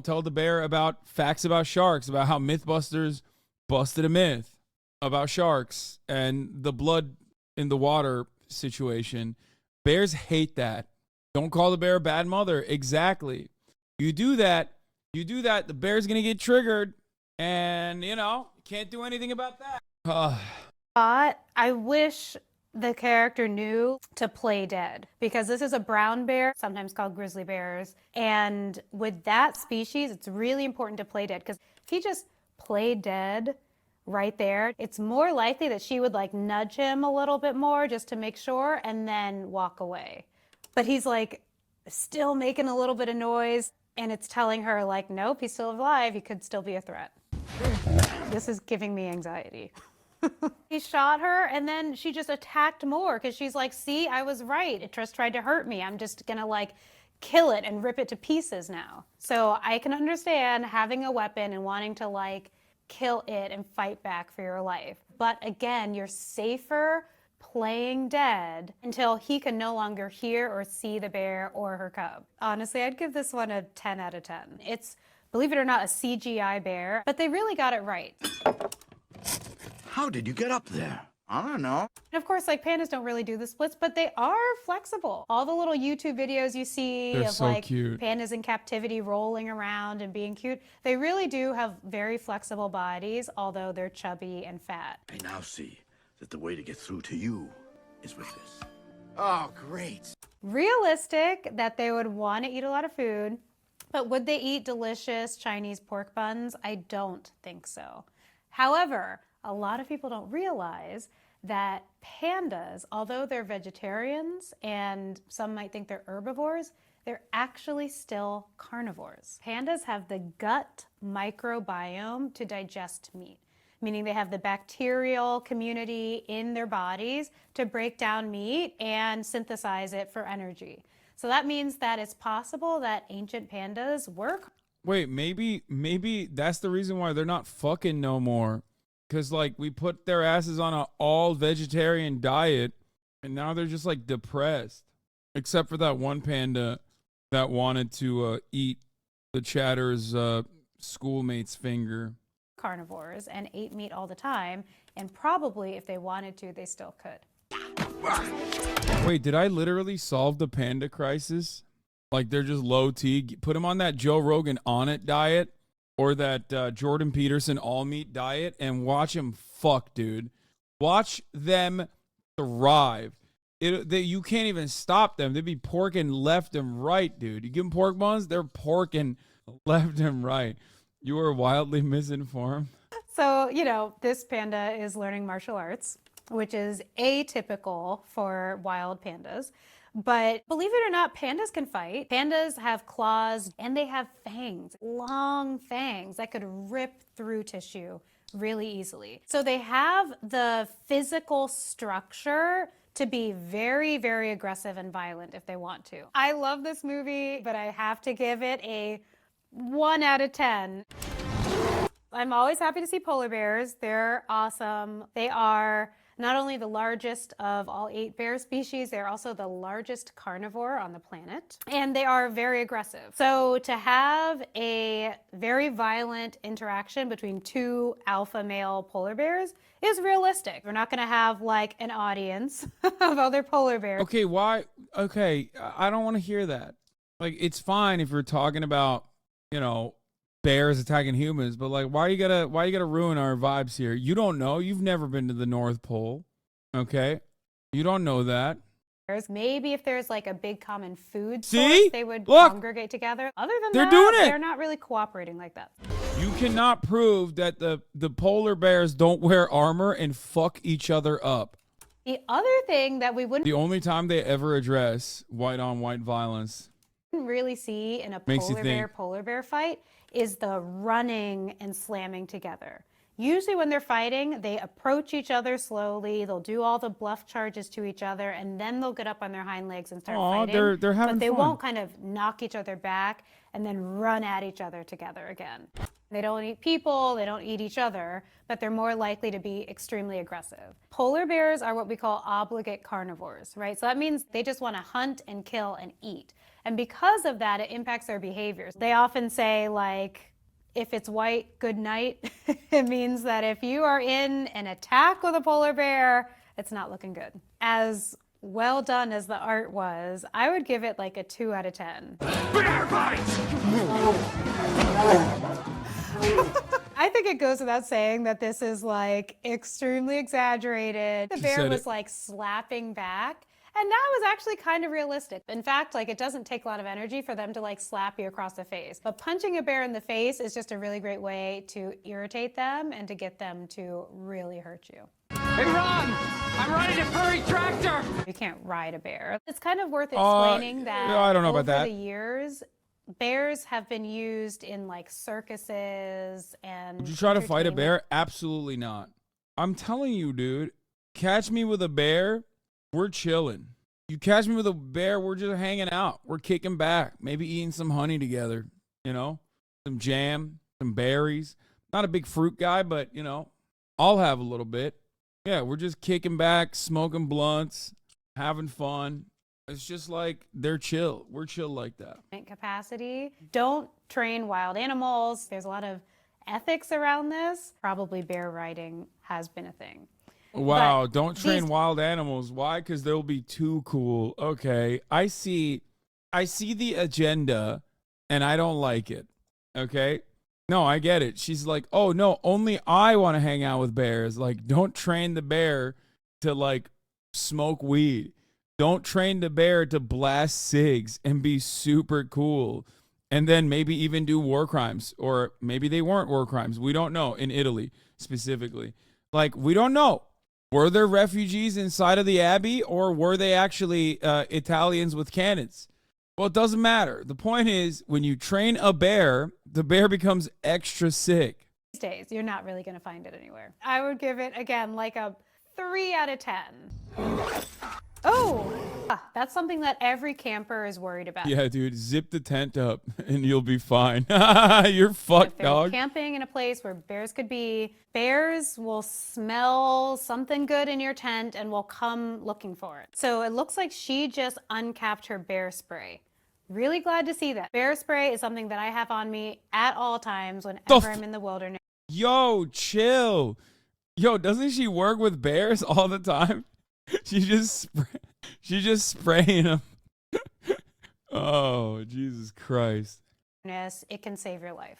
tell the bear about facts about sharks, about how Mythbusters busted a myth about sharks and the blood in the water situation. Bears hate that. Don't call the bear a bad mother. Exactly. You do that, the bear's going to get triggered, and, can't do anything about that. But I wish the character knew to play dead, because this is a brown bear, sometimes called grizzly bears. And with that species, it's really important to play dead, because if he just played dead right there, it's more likely that she would like nudge him a little bit more just to make sure and then walk away. But he's like still making a little bit of noise, and it's telling her like, nope, he's still alive. He could still be a threat. This is giving me anxiety. He shot her, and then she just attacked more because she's like, see, I was right. It just tried to hurt me. I'm just gonna like kill it and rip it to pieces now. So I can understand having a weapon and wanting to like kill it and fight back for your life. But again, you're safer playing dead until he can no longer hear or see the bear or her cub. Honestly, I'd give this one a 10 out of 10. It's, believe it or not, a CGI bear, but they really got it right. How did you get up there? I don't know. And of course, like pandas don't really do the splits, but they are flexible. All the little YouTube videos you see They're of so like cute. Pandas in captivity rolling around and being cute, they really do have very flexible bodies, although they're chubby and fat. I now see that the way to get through to you is with this. Oh, great. Realistic that they would want to eat a lot of food, but would they eat delicious Chinese pork buns? I don't think so. However, a lot of people don't realize that pandas, although they're vegetarians and some might think they're herbivores, they're actually still carnivores. Pandas have the gut microbiome to digest meat, meaning they have the bacterial community in their bodies to break down meat and synthesize it for energy. So that means that it's possible that ancient pandas were. Wait, maybe that's the reason why they're not fucking no more. Because, like, we put their asses on an all-vegetarian diet, and now they're just, like, depressed. Except for that one panda that wanted to eat the chatter's schoolmate's finger. Carnivores and ate meat all the time, and probably, if they wanted to, they still could. Wait, did I literally solve the panda crisis? Like, they're just low T. Put them on that Joe Rogan On It diet, or that Jordan Peterson all-meat diet, and watch them fuck, dude. Watch them thrive. You can't even stop them. They'd be porking left and right, dude. You give them pork buns, they're porking left and right. You are wildly misinformed. So, this panda is learning martial arts, which is atypical for wild pandas. But believe it or not, pandas can fight. Pandas have claws and they have fangs, long fangs that could rip through tissue really easily. So they have the physical structure to be very, very aggressive and violent if they want to. I love this movie, but I have to give it a 1 out of 10. I'm always happy to see polar bears. They're awesome. They are not only the largest of all 8 bear species, they're also the largest carnivore on the planet, and they are very aggressive. So to have a very violent interaction between 2 alpha male polar bears is realistic. We're not gonna have like an audience of other polar bears. Okay, why? Okay, I don't want to hear that. Like, it's fine if you're talking about, bears attacking humans, but like, why you gotta ruin our vibes here? You don't know. You've never been to the North Pole, okay? You don't know that. Maybe if there's like a big common food See? source, they would Look! congregate together. Other than They're that, doing it! they're not really cooperating like that. You cannot prove that the polar bears don't wear armor and fuck each other up. The other thing that we wouldn't The only time they ever address white-on-white violence really see in a Makes you polar bear fight is the running and slamming together. Usually when they're fighting, they approach each other slowly. They'll do all the bluff charges to each other, and then they'll get up on their hind legs and start fighting. They're having but they fun. won't kind of knock each other back and then run at each other together again. They don't eat people, they don't eat each other, but they're more likely to be extremely aggressive. Polar bears are what we call obligate carnivores, right? So that means they just want to hunt and kill and eat. And because of that, it impacts their behaviors. They often say, like, if it's white, good night. It means that if you are in an attack with a polar bear, it's not looking good. As well done as the art was, I would give it like a 2 out of 10. Bear fight! I think it goes without saying that this is like extremely exaggerated. The bear was like slapping back. And that was actually kind of realistic. In fact, like, it doesn't take a lot of energy for them to like slap you across the face. But punching a bear in the face is just a really great way to irritate them and to get them to really hurt you. Hey, Ron! I'm riding a furry tractor! You can't ride a bear. It's kind of worth explaining that I don't know about that. over the years, bears have been used in like circuses and Would you try to fight a bear? Absolutely not. I'm telling you, dude, catch me with a bear, we're chilling. You catch me with a bear, we're just hanging out. We're kicking back, maybe eating some honey together, you know, some jam, some berries. Not a big fruit guy, but, you know, I'll have a little bit. Yeah, we're just kicking back, smoking blunts, having fun. It's just like they're chill. We're chill like that. Capacity. Don't train wild animals. There's a lot of ethics around this. Probably bear riding has been a thing. Wow, But don't train these- wild animals. Why? Because they'll be too cool. Okay, I see the agenda, and I don't like it. Okay? No, I get it. She's like, oh, no, only I want to hang out with bears. Like, don't train the bear to, like, smoke weed. Don't train the bear to blast cigs and be super cool. And then maybe even do war crimes. Or maybe they weren't war crimes. We don't know. In Italy, specifically. Like, we don't know. Were there refugees inside of the Abbey, or were they actually Italians with cannons? Well, it doesn't matter. The point is, when you train a bear, the bear becomes extra sick. These days, you're not really going to find it anywhere. I would give it, again, like a 3 out of 10. Oh, that's something that every camper is worried about. Yeah, dude, zip the tent up and you'll be fine. You're fucked, If they're dog. camping in a place where bears could be, bears will smell something good in your tent and will come looking for it. So it looks like she just uncapped her bear spray. Really glad to see that. Bear spray is something that I have on me at all times whenever I'm in the wilderness. Yo, chill. Yo, doesn't she work with bears all the time? She's just spraying them. Oh, Jesus Christ. It can save your life.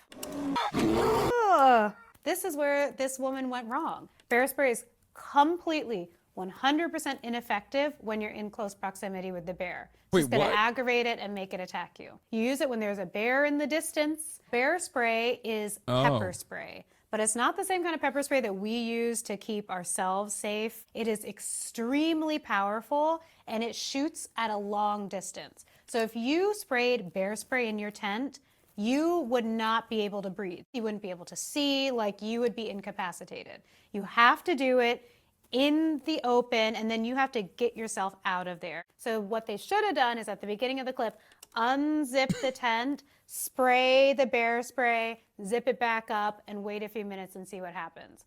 Ugh. This is where this woman went wrong. Bear spray is completely 100% ineffective when you're in close proximity with the bear. It's just going to aggravate it and make it attack you. You use it when there's a bear in the distance. Bear spray is pepper spray. But it's not the same kind of pepper spray that we use to keep ourselves safe. It is extremely powerful and it shoots at a long distance. So if you sprayed bear spray in your tent, you would not be able to breathe. You wouldn't be able to see, like you would be incapacitated. You have to do it in the open and then you have to get yourself out of there. So what they should have done is at the beginning of the clip, unzip the tent, spray the bear spray, zip it back up, and wait a few minutes and see what happens.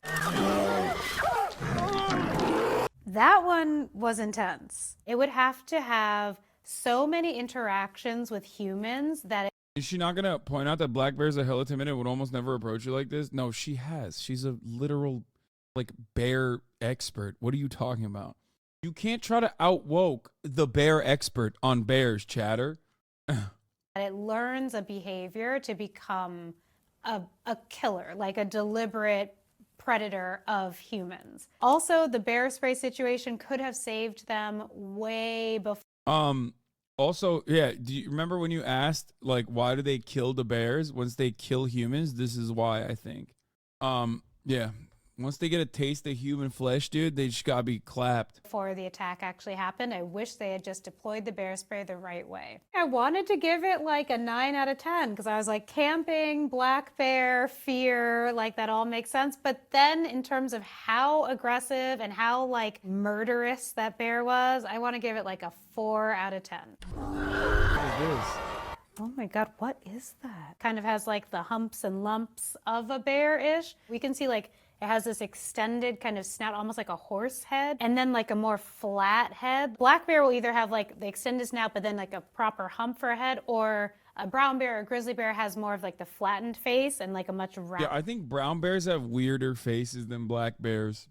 That one was intense. It would have to have so many interactions with humans that Is she not going to point out that black bears are hella timid and would almost never approach you like this? No, she has. She's a literal, like, bear expert. What are you talking about? You can't try to outwoke the bear expert on bears, chatter. it learns a behavior to become a killer, like a deliberate predator of humans. Also, the bear spray situation could have saved them way before. Also, yeah, do you remember when you asked, like, why do they kill the bears once they kill humans? This is why, I think. Yeah. Once they get a taste of human flesh, dude, they just gotta be clapped. Before the attack actually happened, I wish they had just deployed the bear spray the right way. I wanted to give it like a 9 out of 10 because I was like, camping, black bear, fear, like that all makes sense. But then in terms of how aggressive and how like murderous that bear was, I want to give it like a 4 out of 10. What is this? Oh my God, what is that? Kind of has like the humps and lumps of a bear-ish. We can see like it has this extended kind of snout, almost like a horse head, and then like a more flat head. Black bear will either have like the extended snout, but then like a proper hump for a head, or a brown bear or a grizzly bear has more of like the flattened face and like a much round. Yeah, I think brown bears have weirder faces than black bears.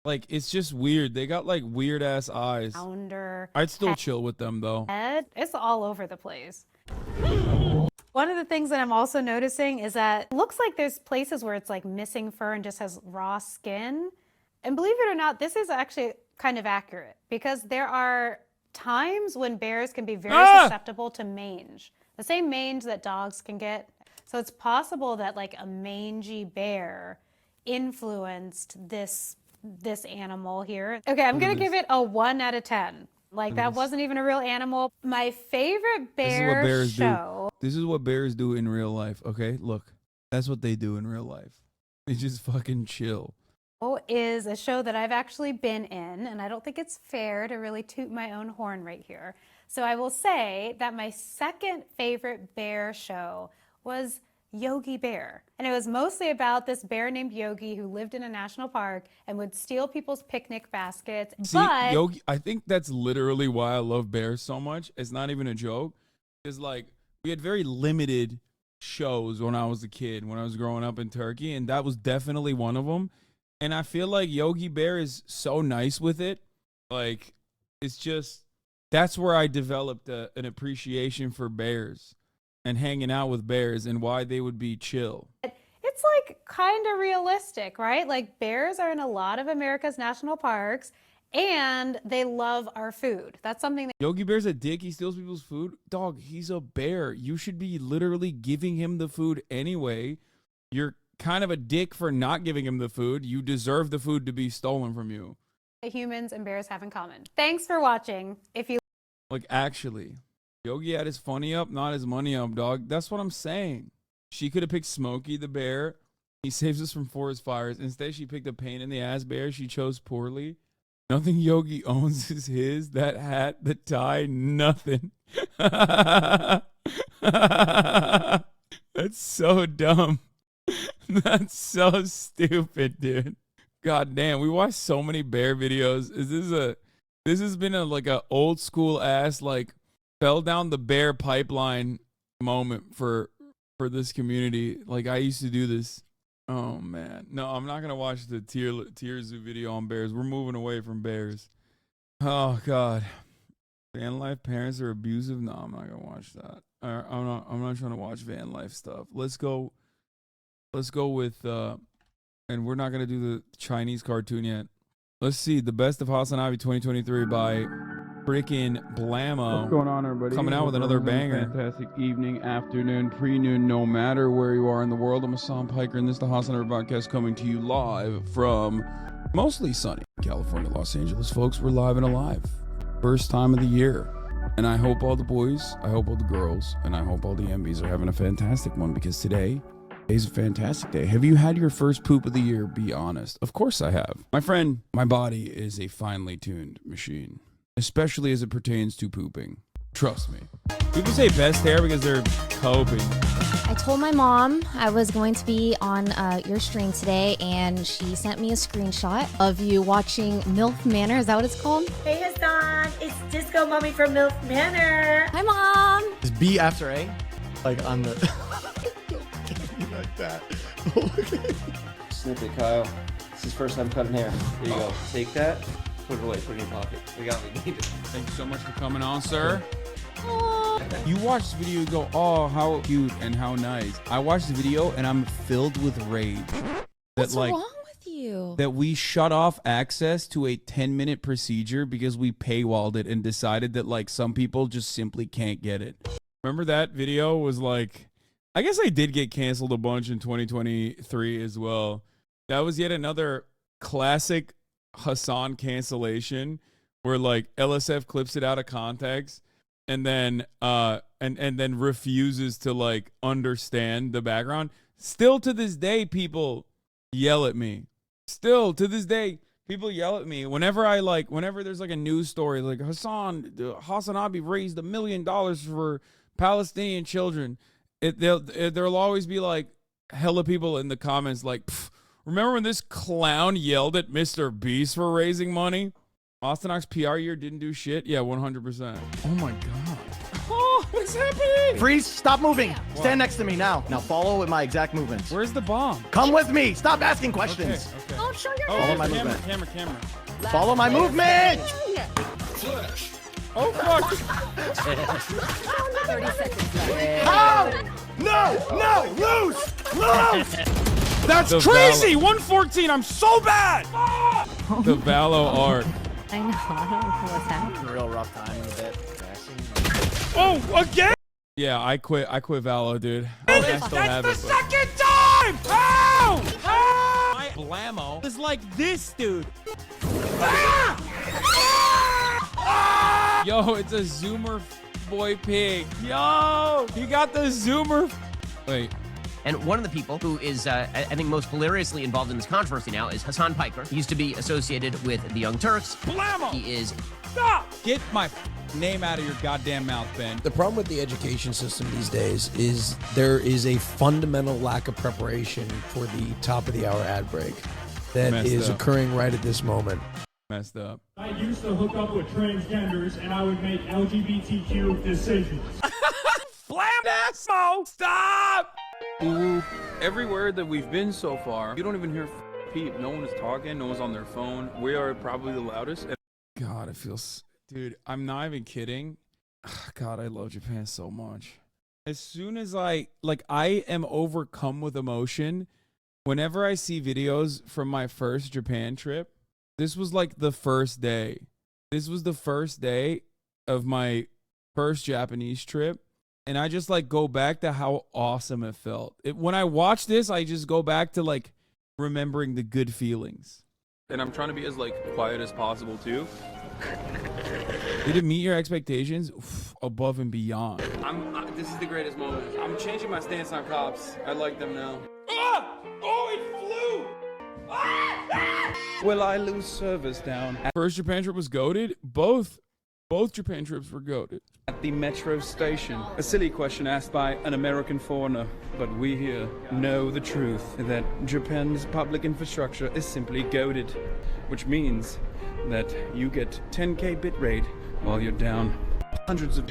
Like, it's just weird. They got like weird ass eyes. I'd still chill with them though. Head. It's all over the place. One of the things that I'm also noticing is that it looks like there's places where it's like missing fur and just has raw skin. And believe it or not, this is actually kind of accurate because there are times when bears can be very susceptible to mange. The same mange that dogs can get. So it's possible that like a mangy bear influenced this animal here. Okay, I'm gonna give it a 1 out of 10. Like that wasn't even a real animal. My favorite bear show. This is what bears do in real life, okay? Look, that's what they do in real life. They just fucking chill. Is a show that I've actually been in, and I don't think it's fair to really toot my own horn right here. So I will say that my second favorite bear show was Yogi Bear. And it was mostly about this bear named Yogi who lived in a national park and would steal people's picnic baskets. See, Yogi, I think that's literally why I love bears so much. It's not even a joke. It's like we had very limited shows when I was a kid, when I was growing up in Turkey, and that was definitely one of them. And I feel like Yogi Bear is so nice with it. Like, it's just, that's where I developed an appreciation for bears and hanging out with bears and why they would be chill. It's like kind of realistic, right? Like bears are in a lot of America's national parks and they love our food. That's something that Yogi Bear's a dick. He steals people's food. Dog, he's a bear. You should be literally giving him the food anyway. You're kind of a dick for not giving him the food. You deserve the food to be stolen from you. humans and bears have in common. Thanks for watching. If you like, actually, Yogi had his funny up, not his money up, dog. That's what I'm saying. She could have picked Smokey the bear. He saves us from forest fires. Instead, she picked a pain in the ass bear. She chose poorly. Nothing Yogi owns is his. That hat, the tie, nothing. That's so dumb. That's so stupid, dude. God damn, we watched so many bear videos. This has been like a old school ass, like, fell down the bear pipeline moment for this community. Like, I used to do this. Oh man, no, I'm not gonna watch the Tier Zoo video on bears. We're moving away from bears. Oh god, van life parents are abusive. No, I'm not gonna watch that. I'm not trying to watch van life stuff. Let's go with and we're not gonna do the Chinese cartoon yet. Let's see, the best of HasanAbi 2023 by freaking Blammo. What's going on, everybody? Coming out with another banger. Fantastic evening, afternoon, pre-noon, no matter where you are in the world. I'm Hassan Piker, and this is the HasanAbi broadcast coming to you live from mostly sunny California, Los Angeles. Folks, we're live and alive. First time of the year. And I hope all the boys, I hope all the girls, and I hope all the MBs are having a fantastic one, because today is a fantastic day. Have you had your first poop of the year? Be honest. Of course I have. My friend, my body is a finely tuned machine, especially as it pertains to pooping. Trust me. People say best hair because they're coping. I told my mom I was going to be on your stream today, and she sent me a screenshot of you watching MILF Manor. Is that what it's called? Hey Hassan, it's Disco Mommy from MILF Manor. Hi, Mom. Is B after A? Like on the... like that. Snip it, Kyle. It's his first time cutting hair. There you go. Take that. Put it away. Put it in your pocket. We got what we needed. Thank you so much for coming on, sir. Have You watch this video, you go, oh, how cute and how nice. I watch the video and I'm filled with rage. What's wrong with you? That we shut off access to a 10-minute procedure because we paywalled it and decided that like some people just simply can't get it. Remember that video was like, I guess I did get canceled a bunch in 2023 as well. That was yet another classic Hasan cancellation where like LSF clips it out of context and then and then refuses to like understand the background. Still to this day, people yell at me. Still to this day, people yell at me whenever there's like a news story like HasanAbi raised $1 million for Palestinian children. There'll always be like hella people in the comments like, remember when this clown yelled at Mr. Beast for raising money? Austin Ox PR year didn't do shit. Yeah, 100%. Oh my god. Oh, what's happening? Freeze! Stop moving! What? Stand next to me now. Now follow with my exact movements. Where's the bomb? Come with me! Stop asking questions! Okay. Don't show your Follow my camera, movement. camera. Follow my movement! Flash. Oh fuck! 30 seconds left. How? No! Lose! That's the crazy! 114, I'm so bad! The Valo arc. I know, I don't know what's happening. Real rough time in a bit. Oh, again? Yeah, I quit Valo, dude. That's the second time! How? My blammo is like this, dude. Yo, it's a Zoomer boy pig. Yo, he got the Zoomer. Wait. And one of the people who is, I think, most hilariously involved in this controversy now is Hasan Piker. He used to be associated with the Young Turks. Blammo! He is... Stop! Get my name out of your goddamn mouth, Ben. The problem with the education system these days is there is a fundamental lack of preparation for the top of the hour ad break that is occurring right at this moment. Messed up. I used to hook up with transgenders and I would make LGBTQ decisions. Blammo! Stop! Ooh, everywhere that we've been so far, you don't even hear peep. No one is talking. No one's on their phone. We are probably the loudest. God, it feels... Dude, I'm not even kidding. God, I love Japan so much. As soon as I am overcome with emotion, whenever I see videos from my first Japan trip, this was like the first day. This was the first day of my first Japanese trip. And I just like go back to how awesome it felt. When I watch this, I just go back to like remembering the good feelings. And I'm trying to be as like quiet as possible too. Did it meet your expectations? Oof, above and beyond. This is the greatest moment. I'm changing my stance on cops. I like them now. Ah! Oh, it flew! Ah! Will I lose service down? First Japan trip was goated. Both Japan trips were goated. At the metro station. A silly question asked by an American foreigner, but we here know the truth that Japan's public infrastructure is simply goated, which means that you get 10K bitrate while you're down hundreds of...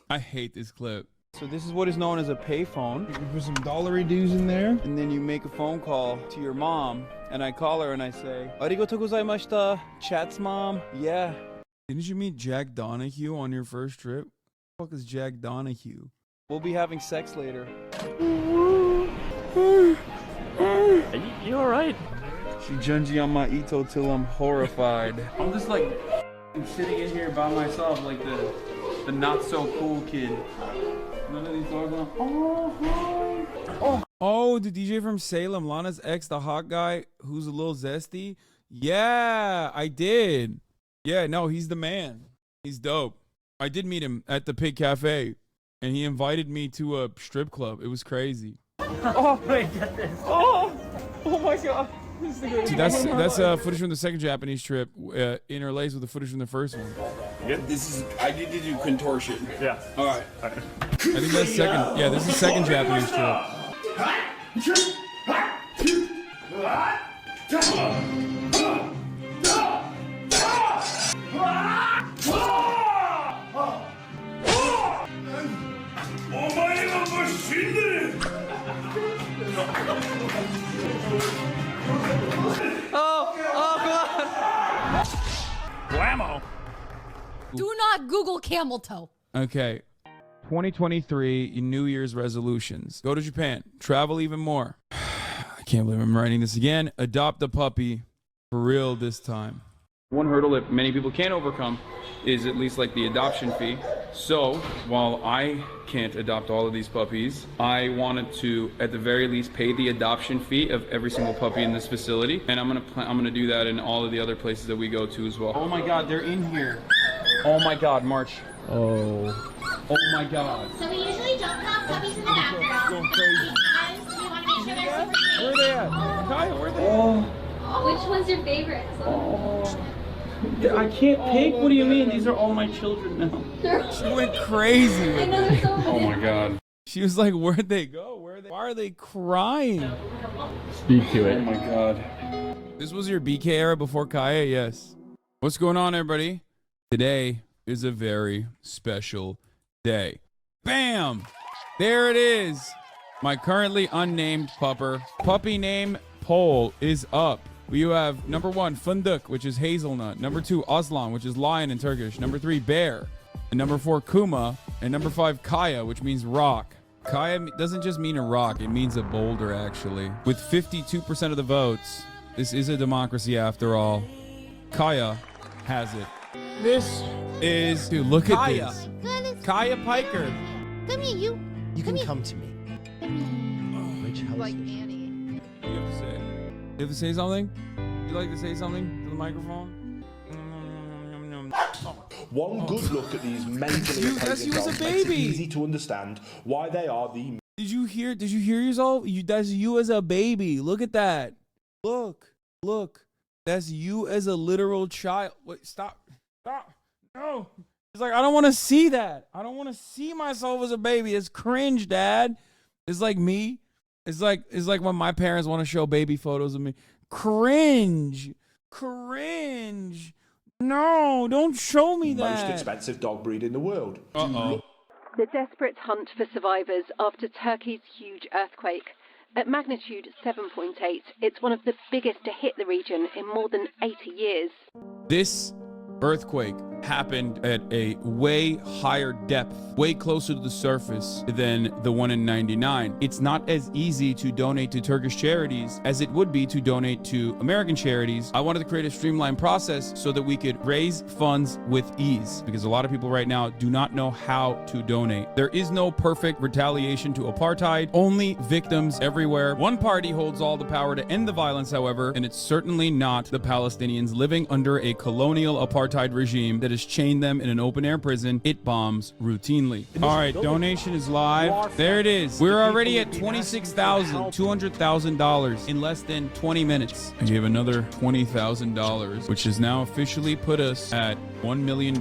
I hate this clip. So this is what is known as a payphone. You can put some dollary dues in there, and then you make a phone call to your mom, and I call her and I say, "Arigatou gozaimashita, Chat's mom." Yeah. Didn't you meet Jack Donahue on your first trip? What the fuck is Jack Donahue? We'll be having sex later. You alright? She junji on my Ito till I'm horrified. I'm just like sitting in here by myself like the not so cool kid. None of these dogs on. Oh, the DJ from Salem, Lana's ex, the hot guy who's a little zesty. Yeah, I did. Yeah, no, he's the man. He's dope. I did meet him at the Pig Cafe, and he invited me to a strip club. It was crazy. Oh my goodness. Oh my god. See, that's footage from the second Japanese trip, interlaced with the footage from the first one. Yep. I need to do contortion. Yeah. All right. I think that's second. Yeah, this is second Japanese trip. Blammo! Do not Google camel toe. Okay. 2023 New Year's resolutions. Go to Japan. Travel even more. I can't believe I'm writing this again. Adopt a puppy for real this time. One hurdle that many people can't overcome is at least like the adoption fee. So while I can't adopt all of these puppies, I wanted to at the very least pay the adoption fee of every single puppy in this facility, and I'm gonna do that in all of the other places that we go to as well. Oh my God, they're in here. Oh my God, March. Oh. Oh my God. So we usually don't have puppies in the background Going crazy. because we want to make sure they're super safe. Where are they at? Kaya, where are they? Oh. Which one's your favorite? I can't pick. What do you mean? These are all my children now. She went crazy. I know they're so Oh my God. She was like, where'd they go? Why are they crying? Speak to it. Oh my God. This was your BK era before Kaya? Yes. What's going on, everybody? Today is a very special day. Bam! There it is. My currently unnamed pupper. Puppy name poll is up. You have number 1, Funduk, which is hazelnut. Number 2, Aslan, which is lion in Turkish. Number 3, bear. And number 4, Kuma. And number 5, Kaya, which means rock. Kaya doesn't just mean a rock, it means a boulder, actually. With 52% of the votes, this is a democracy after all. Kaya has it. This is, dude, look Kaya. at this. Goodness. Kaya Piker. Come here, you. You can come to me. Which house? Like Annie. What do you have to say? You have to say something? You like to say something to the microphone? One good look at these mentally You- that's intelligent you as a dogs makes it baby. easy to understand why they are the Did you hear yourself? That's you as a baby. Look at that. Look. That's you as a literal child. Wait, stop. No. It's like, I don't want to see that. I don't want to see myself as a baby. It's cringe, Dad. It's like me. It's like when my parents want to show baby photos of me. Cringe. No, don't show me that. most expensive dog breed in the world. Uh-oh. The desperate hunt for survivors after Turkey's huge earthquake. At magnitude 7.8, it's one of the biggest to hit the region in more than 80 years. This earthquake happened at a way higher depth, way closer to the surface than the one in 99. It's not as easy to donate to Turkish charities as it would be to donate to American charities. I wanted to create a streamlined process so that we could raise funds with ease, because a lot of people right now do not know how to donate. There is no perfect retaliation to apartheid, only victims everywhere. One party holds all the power to end the violence, however, and it's certainly not the Palestinians living under a colonial apartheid regime that has chained them in an open-air prison it bombs routinely. All right, donation is live. There it is. We're already at $26,200,000 in less than 20 minutes. I gave another $20,000, which has now officially put us at $1 million.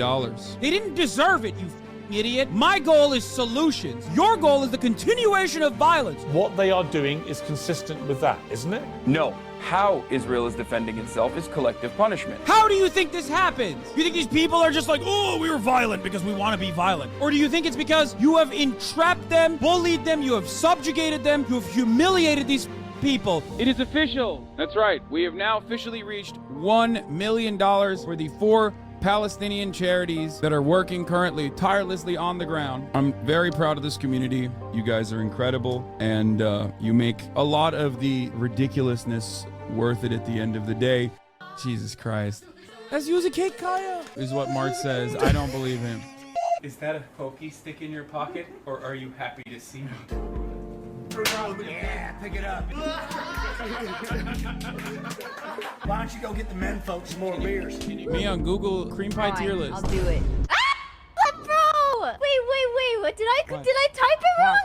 They didn't deserve it, you idiot. My goal is solutions. Your goal is the continuation of violence. What they are doing is consistent with that, isn't it? No. How Israel is defending itself is collective punishment. How do you think this happens? You think these people are just like, oh, we were violent because we want to be violent? Or do you think it's because you have entrapped them, bullied them, you have subjugated them, you have humiliated these people? It is official. That's right. We have now officially reached $1 million for the 4 Palestinian charities that are working currently tirelessly on the ground. I'm very proud of this community. You guys are incredible, and you make a lot of the ridiculousness worth it at the end of the day. Jesus Christ. Let's use a cake, Kaya. Is what Mark says. I don't believe him. Is that a pokey stick in your pocket, or are you happy to see me? Yeah, pick it up. Why don't you go get the men folks some more beers? Me on Google cream pie tier list. I'll do it. Bro! Wait. What did I type it wrong?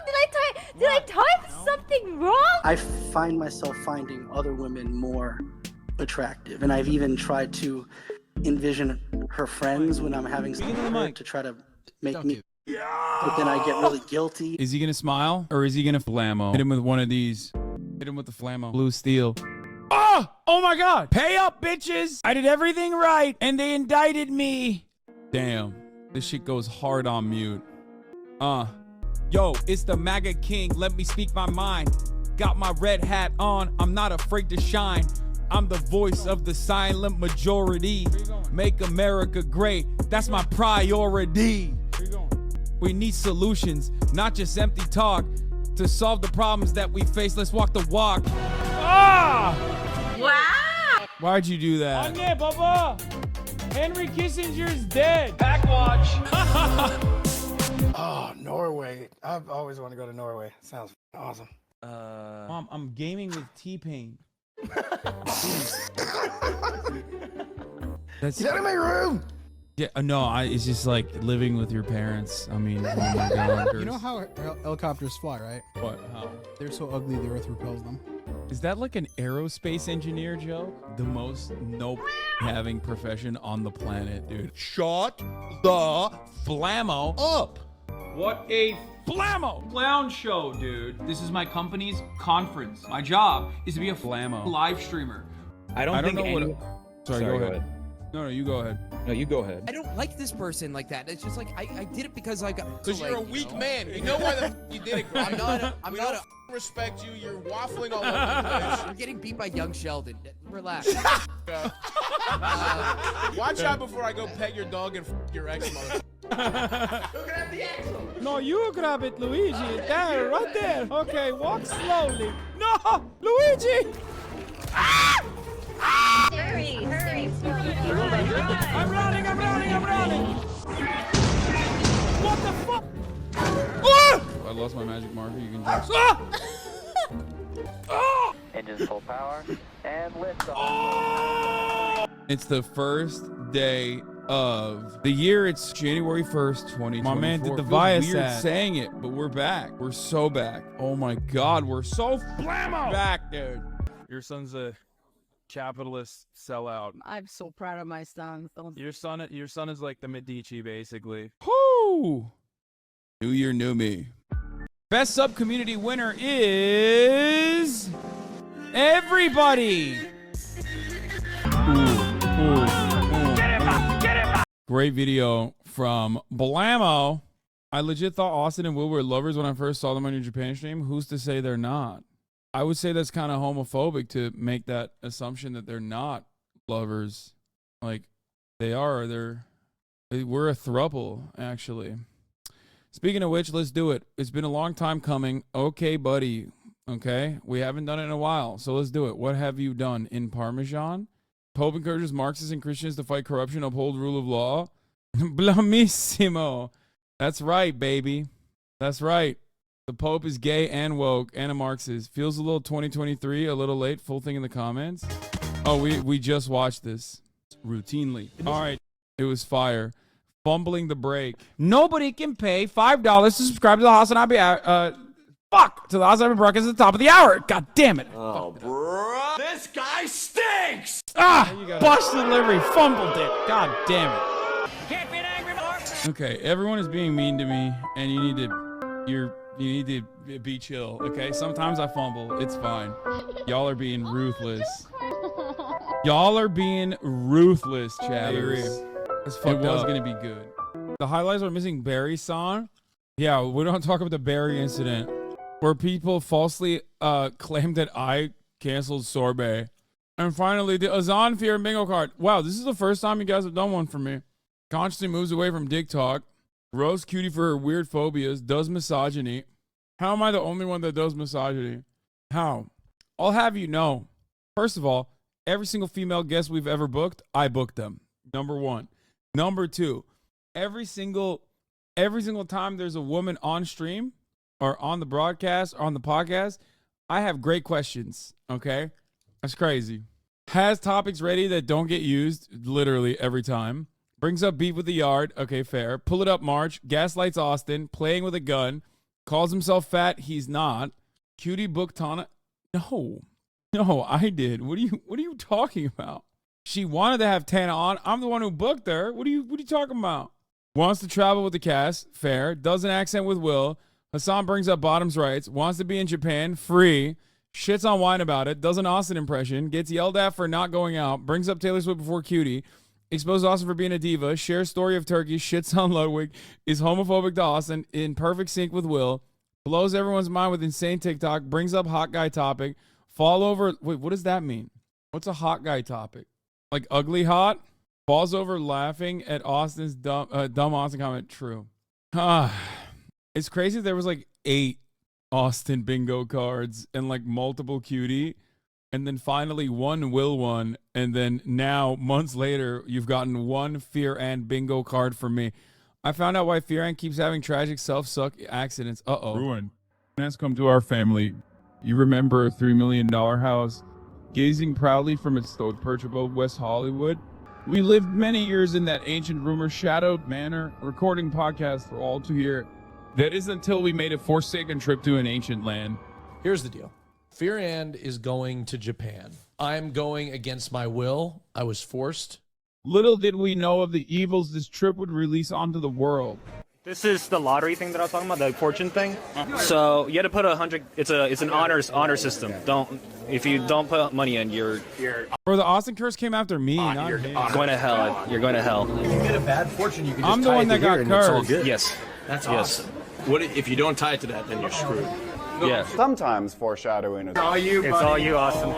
Did I type something wrong? I find myself finding other women more attractive, and I've even tried to envision her friends when I'm having something with her to try to make me. But then I get really guilty. Is he gonna smile or is he gonna flammo? Hit him with one of these. Hit him with the flammo. Blue steel. Oh my God. Pay up, bitches. I did everything right and they indicted me. Damn. This shit goes hard on mute. Yo, it's the MAGA king. Let me speak my mind. Got my red hat on. I'm not afraid to shine. I'm the voice of the silent majority. Make America great. That's my priority. We need solutions, not just empty talk. To solve the problems that we face, let's walk the walk. Ah! Wow! Why'd you do that? Yeah, Bubba. Henry Kissinger's dead. Back watch. Oh, Norway. I've always wanted to go to Norway. Sounds awesome. Mom, I'm gaming with T-Pain. Get out of my room! Yeah, no, it's just like living with your parents. I mean, oh my God. You know how helicopters fly, right? What? How? They're so ugly the earth repels them. Is that like an aerospace engineer joke? The most nope having profession on the planet, dude. Shut the flammo up. What a flammo clown show, dude. This is my company's conference. My job is to be a flammo live streamer. I don't know what. Sorry, go ahead. No, you go ahead. No, you go ahead. I don't like this person like that. It's just like I did it because I got. Because you're a weak man. You know why you did it, right? I'm not a respect you. You're waffling all over the place. You're getting beat by young Sheldon. Relax. Watch out before I go pet your dog and your ex mother. No, you grab it, Luigi. There, right there. Okay, walk slowly. No, Luigi. Hurry, hurry. I'm running. What the fuck? I lost my magic marker. You can just. Engines full power and lift off. It's the first day of the year. It's January 1st, 2024. My man did the Viasat saying it, but we're back. We're so back. Oh my God, we're so blammo back, dude. Your son's a capitalist sellout. I'm so proud of my son. Your son is like the Medici, basically. Whoo! New year, new me. Best sub community winner is everybody. Great video from Blammo. I legit thought Austin and Will were lovers when I first saw them on your Japan stream. Who's to say they're not? I would say that's kind of homophobic to make that assumption that they're not lovers. Like, they are. We're a throuple, actually. Speaking of which, let's do it. It's been a long time coming. Okay, buddy. Okay? We haven't done it in a while, so let's do it. What have you done in Parmesan? Pope encourages Marxists and Christians to fight corruption, uphold rule of law. Blamissimo. That's right, baby. That's right. The Pope is gay and woke and a Marxist. Feels a little 2023, a little late. Full thing in the comments. Oh, we just watched this routinely. All right. It was fire. Fumbling the break. Nobody can pay $5 to subscribe to the HasanAbi to the HasanAbi broadcast at the top of the hour. God damn it. Oh, bro. This guy stinks. Botched delivery. Fumbled it. God damn it. Can't be an angry mark. Okay, everyone is being mean to me, and you need to be chill, okay? Sometimes I fumble. It's fine. Y'all are being ruthless. Y'all are being ruthless, chatters. It was going to be good. The highlights are missing Barry's song. Yeah, we don't talk about the Barry incident where people falsely claimed that I canceled Sorbet. And finally, the Azan Fear bingo card. Wow, this is the first time you guys have done one for me. Consciously moves away from dick talk. Roast Cutie for her weird phobias. Does misogyny. How am I the only one that does misogyny? How? I'll have you know. First of all, every single female guest we've ever booked, I booked them. Number one. Number two, every single time there's a woman on stream or on the broadcast or on the podcast, I have great questions, okay? That's crazy. Has topics ready that don't get used literally every time. Brings up beef with the yard. Okay, fair. Pull it up, March. Gaslights Austin. Playing with a gun. Calls himself fat. He's not. Cutie booked Tana. No, I did. What are you talking about? She wanted to have Tana on. I'm the one who booked her. What are you talking about? Wants to travel with the cast. Fair. Does an accent with Will. Hasan brings up bottoms rights. Wants to be in Japan. Free. Shits on wine about it. Does an Austin impression. Gets yelled at for not going out. Brings up Taylor Swift before Cutie. Exposes Austin for being a diva. Shares story of Turkey. Shits on Ludwig. Is homophobic to Austin. In perfect sync with Will. Blows everyone's mind with insane TikTok. Brings up hot guy topic. Fall over. Wait, what does that mean? What's a hot guy topic? Like ugly hot? Falls over laughing at Austin's dumb Austin comment. True. It's crazy. There was like 8 Austin bingo cards and like multiple cutie. And then finally one will one. And then now, months later, you've gotten 1 Fear and bingo card from me. I found out why Fear and keeps having tragic self-suck accidents. Uh-oh. Ruin has come to our family. You remember a $3 million house gazing proudly from its stone perch above West Hollywood? We lived many years in that ancient rumor-shadowed manor, recording podcasts for all to hear. That is until we made a forsaken trip to an ancient land. Here's the deal. Fear and is going to Japan. I'm going against my will. I was forced. Little did we know of the evils this trip would release onto the world. This is the lottery thing that I was talking about, the fortune thing. So you had to put 100. It's an honor system. If you don't put money in, you're Bro, the Austin curse came after me, not him. going to hell. You're going to hell. If you get a bad fortune, you can just I'm the tie one it that to got here and it's all cursed. good. Yes. That's Yes. awesome. What if you don't tie it to that, then you're screwed. Yeah. Sometimes foreshadowing is all you, It's all you, Austin.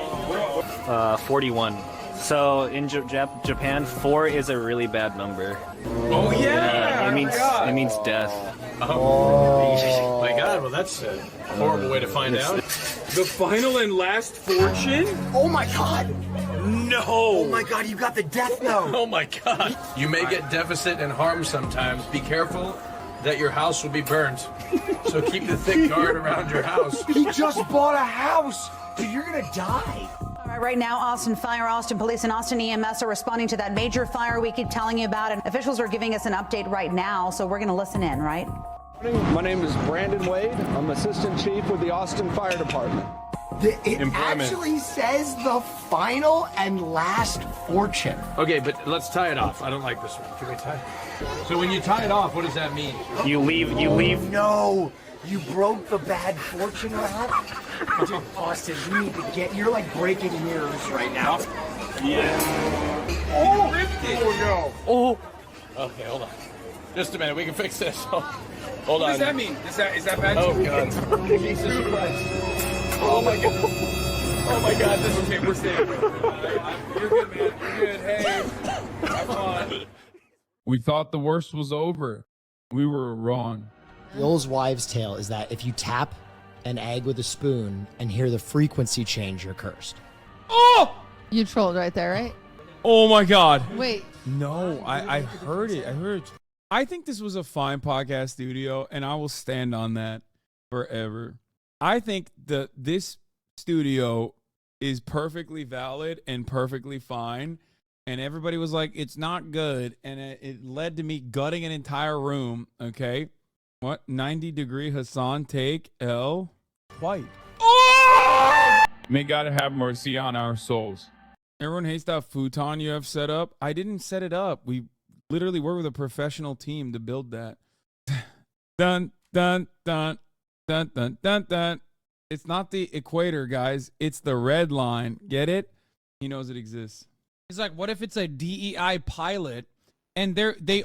41. So in Japan, 4 is a really bad number. Oh yeah. It means death. Oh my God. Well, that's a horrible way to find out. The final and last fortune? Oh my God! No. Oh my God, you got the death note! Oh my God. You may get deficit and harm sometimes. Be careful that your house will be burnt. So keep the thick guard around your house. He just bought a house! Dude, you're gonna die! All right, right now, Austin Police and Austin EMS are responding to that major fire we keep telling you about, and officials are giving us an update right now, so we're going to listen in, right? My name is Brandon Wade. I'm Assistant Chief with the Austin Fire Department. It actually says the final and last fortune. Okay, but let's tie it off. I don't like this one. Can we tie it? So when you tie it off, what does that mean? You leave. No! You broke the bad fortune route? Dude, Austin, you need to get... You're like breaking mirrors right now. Yeah. Oh! You ripped it. Oh, no. Oh. Okay, hold on. Just a minute. We can fix this. Hold on. What does that mean? Is that bad? Oh, God. Jesus Christ. Oh, my God. Oh, my God. This is it. We're safe. You're good, man. You're good. Hey, have fun. We thought the worst was over. We were wrong. The old wives' tale is that if you tap an egg with a spoon and hear the frequency change, you're cursed. Oh! You trolled right there, right? Oh my God. Wait. No, I heard it. I heard it. I think this was a fine podcast studio, and I will stand on that forever. I think this studio is perfectly valid and perfectly fine. And everybody was like, it's not good. And it led to me gutting an entire room, okay? What? 90-degree Hasan take L? White. Oh! May God have mercy on our souls. Everyone hates that futon you have set up. I didn't set it up. We literally worked with a professional team to build that. Dun, dun, dun, dun, dun, dun, dun. It's not the equator, guys. It's the red line. Get it? He knows it exists. It's like, what if it's a DEI pilot and they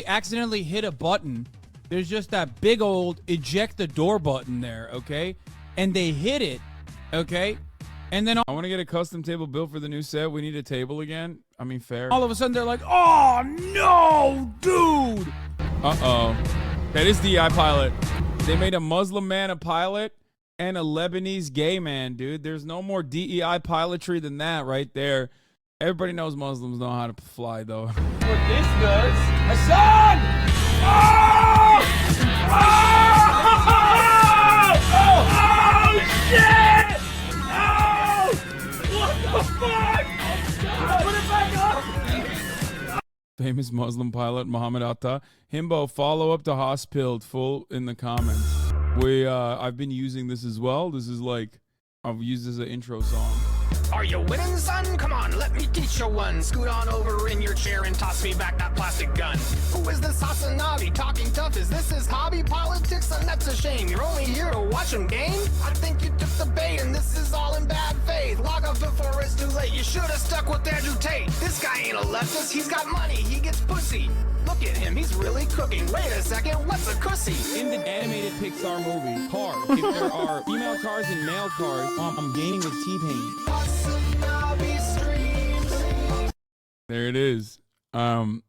accidentally hit a button? There's just that big old eject the door button there, okay? And they hit it, okay? And then I want to get a custom table built for the new set. We need a table again. I mean, fair. All of a sudden, they're like, oh, no, dude. Uh-oh. That is DEI pilot. They made a Muslim man a pilot and a Lebanese gay man, dude. There's no more DEI pilotry than that right there. Everybody knows Muslims know how to fly, though. What this does... Hasan! Oh! Oh! Shit! Oh! What the fuck? Put it back up! Famous Muslim pilot Muhammad Atta. Himbo, follow up to Hospilled full in the comments. I've been using this as well. This is like, I've used this as an intro song. Are you winning, son? Come on, let me teach you one. Scoot on over in your chair and toss me back that plastic gun. Who is this HasanAbi talking tough? Is this his hobby politics? And that's a shame. You're only here to watch him game? I think you took the bait and this is all in bad faith. Log off before it's too late. You should have stuck with Andrew Tate. This guy ain't a leftist. He's got money. He gets pussy. Look at him. He's really cooking. Wait a second. What's a cussy? In the animated Pixar movie, Cars, if there are female cars and male cars, I'm gaming with T-Pain. There it is.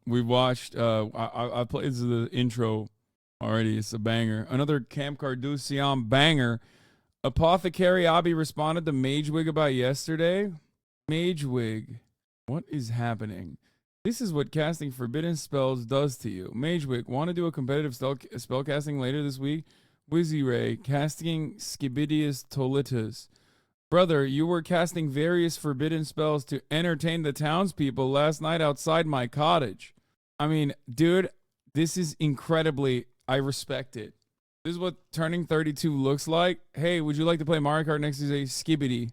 We watched. I played. This is the intro Already, it's a banger. Another Cam Kardashian banger. Apothecary Abi responded to Magewig about yesterday. Magewig, what is happening? This is what casting forbidden spells does to you. Magewig, want to do a competitive spell casting later this week? Wizzy Ray, casting Scibidius Tolitus. Brother, you were casting various forbidden spells to entertain the townspeople last night outside my cottage. I mean, dude, this is incredibly... I respect it. This is what turning 32 looks like. Hey, would you like to play Mario Kart next Tuesday? Skibidi.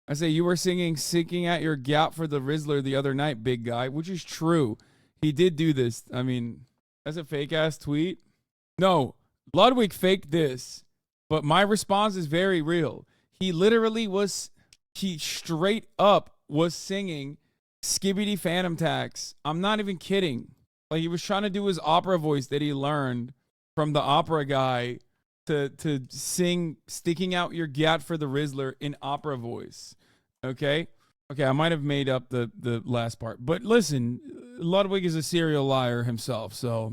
I say, you were seeking out your gap for the Rizzler the other night, big guy, which is true. He did do this. I mean, that's a fake-ass tweet. No, Ludwig faked this, but my response is very real. He literally was, he straight up was singing Skibidi Phantom Tax. I'm not even kidding. Like, he was trying to do his opera voice that he learned from the opera guy to sing sticking out your gat for the Rizzler in opera voice. Okay? Okay, I might have made up the last part. But listen, Ludwig is a serial liar himself, so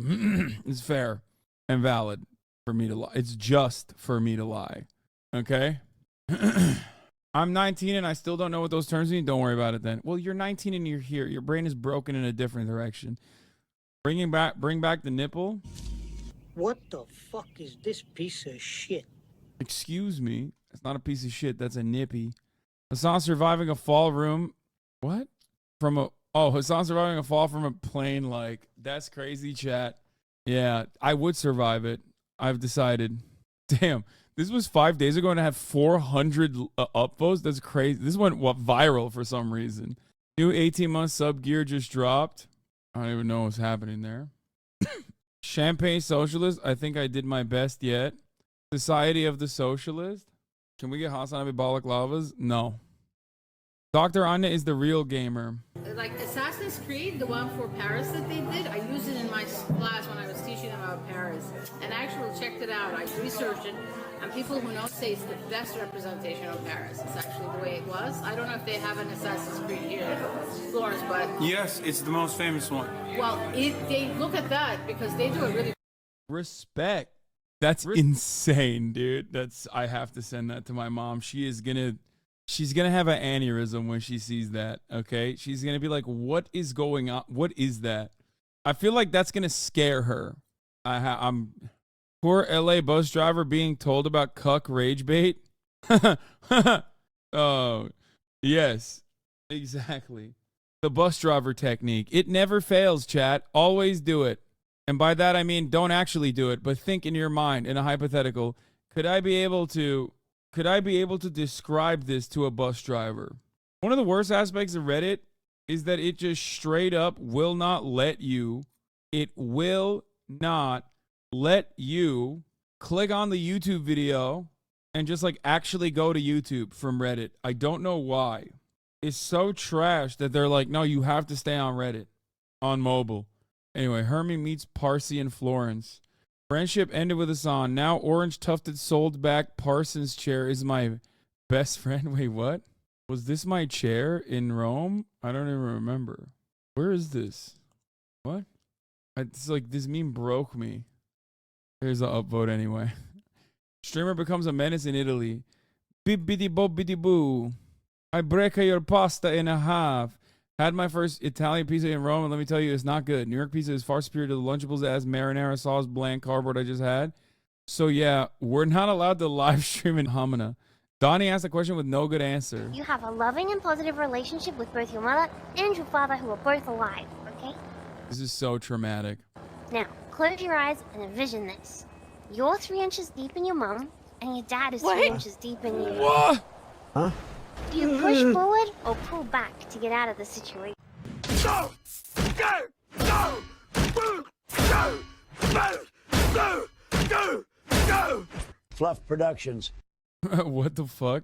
it's fair and valid for me to lie. It's just for me to lie. Okay? I'm 19 and I still don't know what those terms mean. Don't worry about it then. Well, you're 19 and you're here. Your brain is broken in a different direction. Bring back the nipple. What the fuck is this piece of shit? Excuse me. It's not a piece of shit. That's a nippy. Hasan surviving a fall room. What? Hasan surviving a fall from a plane. Like, that's crazy, chat. Yeah, I would survive it. I've decided. Damn. This was 5 days ago and I have 400 upvotes. That's crazy. This went viral for some reason. New 18-month sub gear just dropped. I don't even know what's happening there. Champagne Socialist. I think I did my best yet. Society of the Socialist. Can we get HasanAbi Balaklavas? No. Dr. Anya is the real gamer. Like Assassin's Creed, the one for Paris that they did, I used it in my class when I was teaching them about Paris. And I actually checked it out. I researched it. And people who know say it's the best representation of Paris. It's actually the way it was. I don't know if they have an Assassin's Creed here in Florence, but... Yes, it's the most famous one. Well, they look at that because they do a really... Respect. That's insane, dude. I have to send that to my mom. She's gonna have an aneurysm when she sees that, okay? She's gonna be like, what is going on? What is that? I feel like that's gonna scare her. I'm... Poor LA bus driver being told about cuck rage bait. Oh, yes, exactly. The bus driver technique. It never fails, chat. Always do it. And by that, I mean, don't actually do it, but think in your mind in a hypothetical. Could I be able to describe this to a bus driver? One of the worst aspects of Reddit is that it just straight up will not let you. It will not let you click on the YouTube video and just like actually go to YouTube from Reddit. I don't know why. It's so trash that they're like, no, you have to stay on Reddit on mobile. Anyway, Hermie meets Parsi in Florence. Friendship ended with Hasan. Now orange tufted sold back Parsons chair is my best friend. Wait, what? Was this my chair in Rome? I don't even remember. Where is this? What? It's like this meme broke me. Here's the upvote anyway. Streamer becomes a menace in Italy. Bibbidi bobbidi boo. I break your pasta in a half. Had my first Italian pizza in Rome, and let me tell you, it's not good. New York pizza is far superior to the Lunchables as marinara sauce bland cardboard I just had. So yeah, we're not allowed to live stream in Hamana. Donnie asked a question with no good answer. You have a loving and positive relationship with both your mother and your father who are both alive, okay? This is so traumatic. Now, close your eyes and envision this. You're 3 inches deep in your mum, and your dad is 3 inches deep in you. What? Huh? Do you push forward or pull back to get out of the situation? Go! Go! Go! Go! Go! Go! Go! Go! Fluff Productions. What the fuck?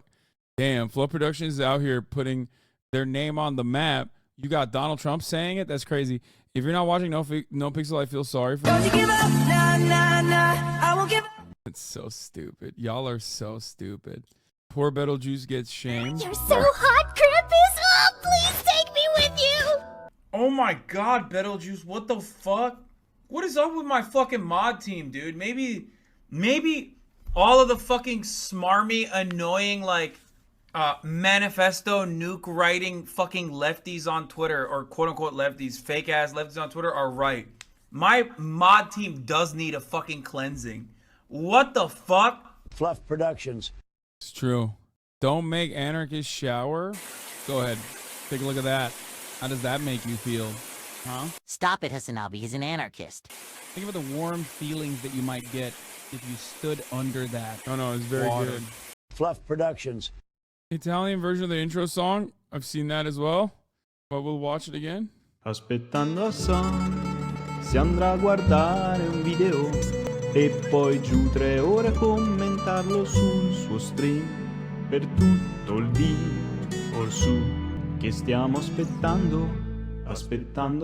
Damn, Fluff Productions is out here putting their name on the map. You got Donald Trump saying it? That's crazy. If you're not watching No Pixel, I feel sorry for you. Don't you give up? Nah, nah, nah. I won't give up. It's so stupid. Y'all are so stupid. Poor Betelgeuse gets shamed. You're so hot, Krampus! Oh, please take me with you! Oh my god, Betelgeuse, what the fuck? What is up with my fucking mod team, dude? Maybe all of the fucking smarmy, annoying, like, manifesto nuke writing fucking lefties on Twitter, or quote unquote lefties, fake ass lefties on Twitter are right. My mod team does need a fucking cleansing. What the fuck? Fluff Productions. It's true. Don't make anarchists shower. Go ahead. Take a look at that. How does that make you feel? Huh? Stop it, HasanAbi. He's an anarchist. Think about the warm feelings that you might get if you stood under that. Oh no, it's very water. good. Fluff Productions. Italian version of the intro song. I've seen that as well. But we'll watch it again. Aspettando Hassan, si andrà a guardare un video e poi giù 3 ore a commentarlo sul suo stream. Per tutto il D o il su che stiamo aspettando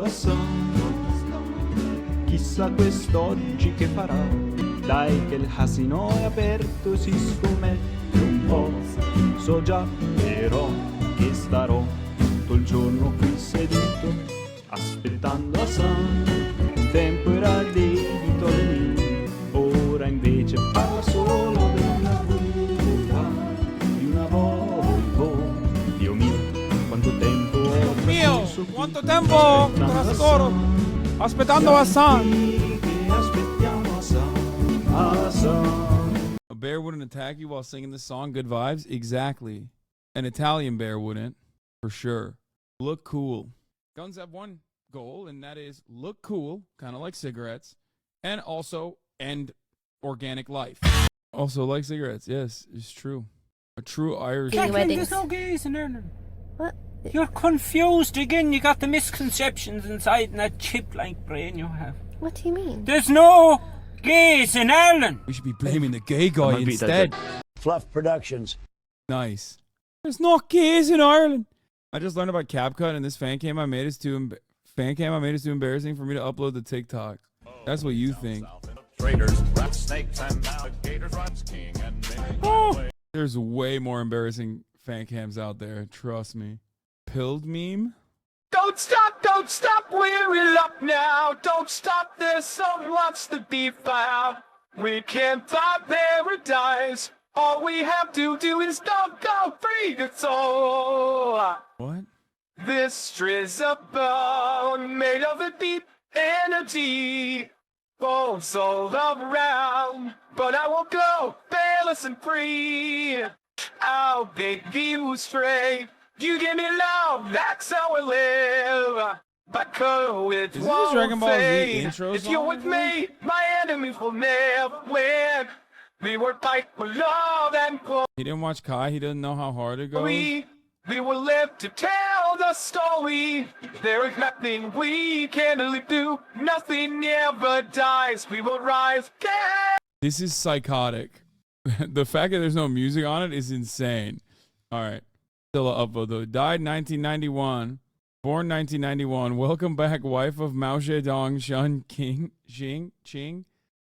Hassan. Chissà quest'oggi che farà. Dai che il casino è aperto, si scomette un po'. So già però che starò tutto il giorno qui seduto aspettando Hassan. Un tempo era dedito lì, ora invece parla solo della curva di una Volvo. Dio mio, quanto tempo ho trascorso qui. Quanto tempo trascorro aspettando Hassan. Aspettiamo Hassan. A bear wouldn't attack you while singing this song. Good vibes? Exactly. An Italian bear wouldn't, for sure. Look cool. Guns have one goal, and that is look cool, kind of like cigarettes, and also end organic life. Also like cigarettes, yes, it's true. A true Irish. There's no gays in Ireland. What? You're confused again. You got the misconceptions inside in that chip-like brain you have. What do you mean? There's no gays in Ireland. We should be blaming the gay guy instead. Fluff Productions. Nice. There's no gays in Ireland. I just learned about CapCut, and this fan cam I made is too embarrassing for me to upload to TikTok. That's what you think. Oh, there's way more embarrassing fan cams out there. Trust me. Pilled meme. Don't stop, we're up now. Don't stop, there's so much to be found. We can't find paradise. All we have to do is don't go free, that's all. What? This is a bone made of a deep energy. Bones all around, but I won't go fearless and free. I'll make you straight. You give me love, that's how I live. But it won't Dragon Ball Z fade. intro If you're with me, my enemies will never win. We were fight for love and glory. He didn't watch Kai. He doesn't know how hard it goes. We will live to tell the story. There is nothing we can't do. Nothing ever dies. We will rise again. This is psychotic. The fact that there's no music on it is insane. All right. Still an upvote though. Died 1991. Born 1991. Welcome back, wife of Mao Zedong, Shun Qing.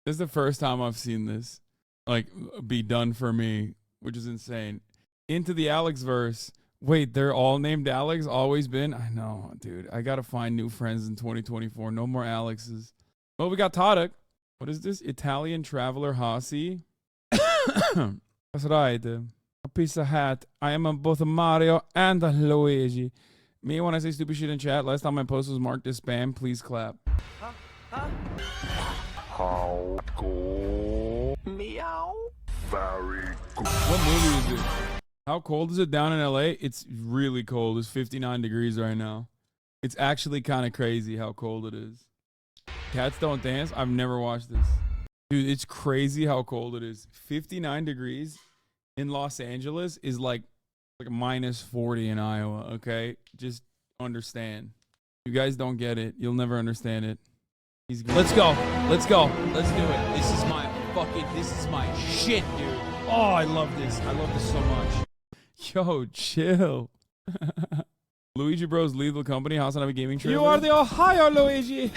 This is the first time I've seen this like be done for me, which is insane. Into the Alex verse. Wait, they're all named Alex? Always been? I know, dude. I gotta find new friends in 2024. No more Alexes. Well, we got Tadek. What is this? Italian traveler Hasi. That's right. A piece of hat. I am both a Mario and a Luigi. Me, when I say stupid shit in chat, last time my post was marked as spam. Please clap. How cool. Meow. Very cool. What movie is it? How cold is it down in LA? It's really cold. It's 59 degrees right now. It's actually kind of crazy how cold it is. Cats Don't Dance? I've never watched this. Dude, it's crazy how cold it is. 59 degrees in Los Angeles is like minus 40 in Iowa, okay? Just understand. You guys don't get it. You'll never understand it. Let's go. Let's go. Let's do it. This is my shit, dude. Oh, I love this. I love this so much. Yo, chill. Luigi Bros Lethal Company, HasanAbi Gaming trailer. You are the Ohio Luigi.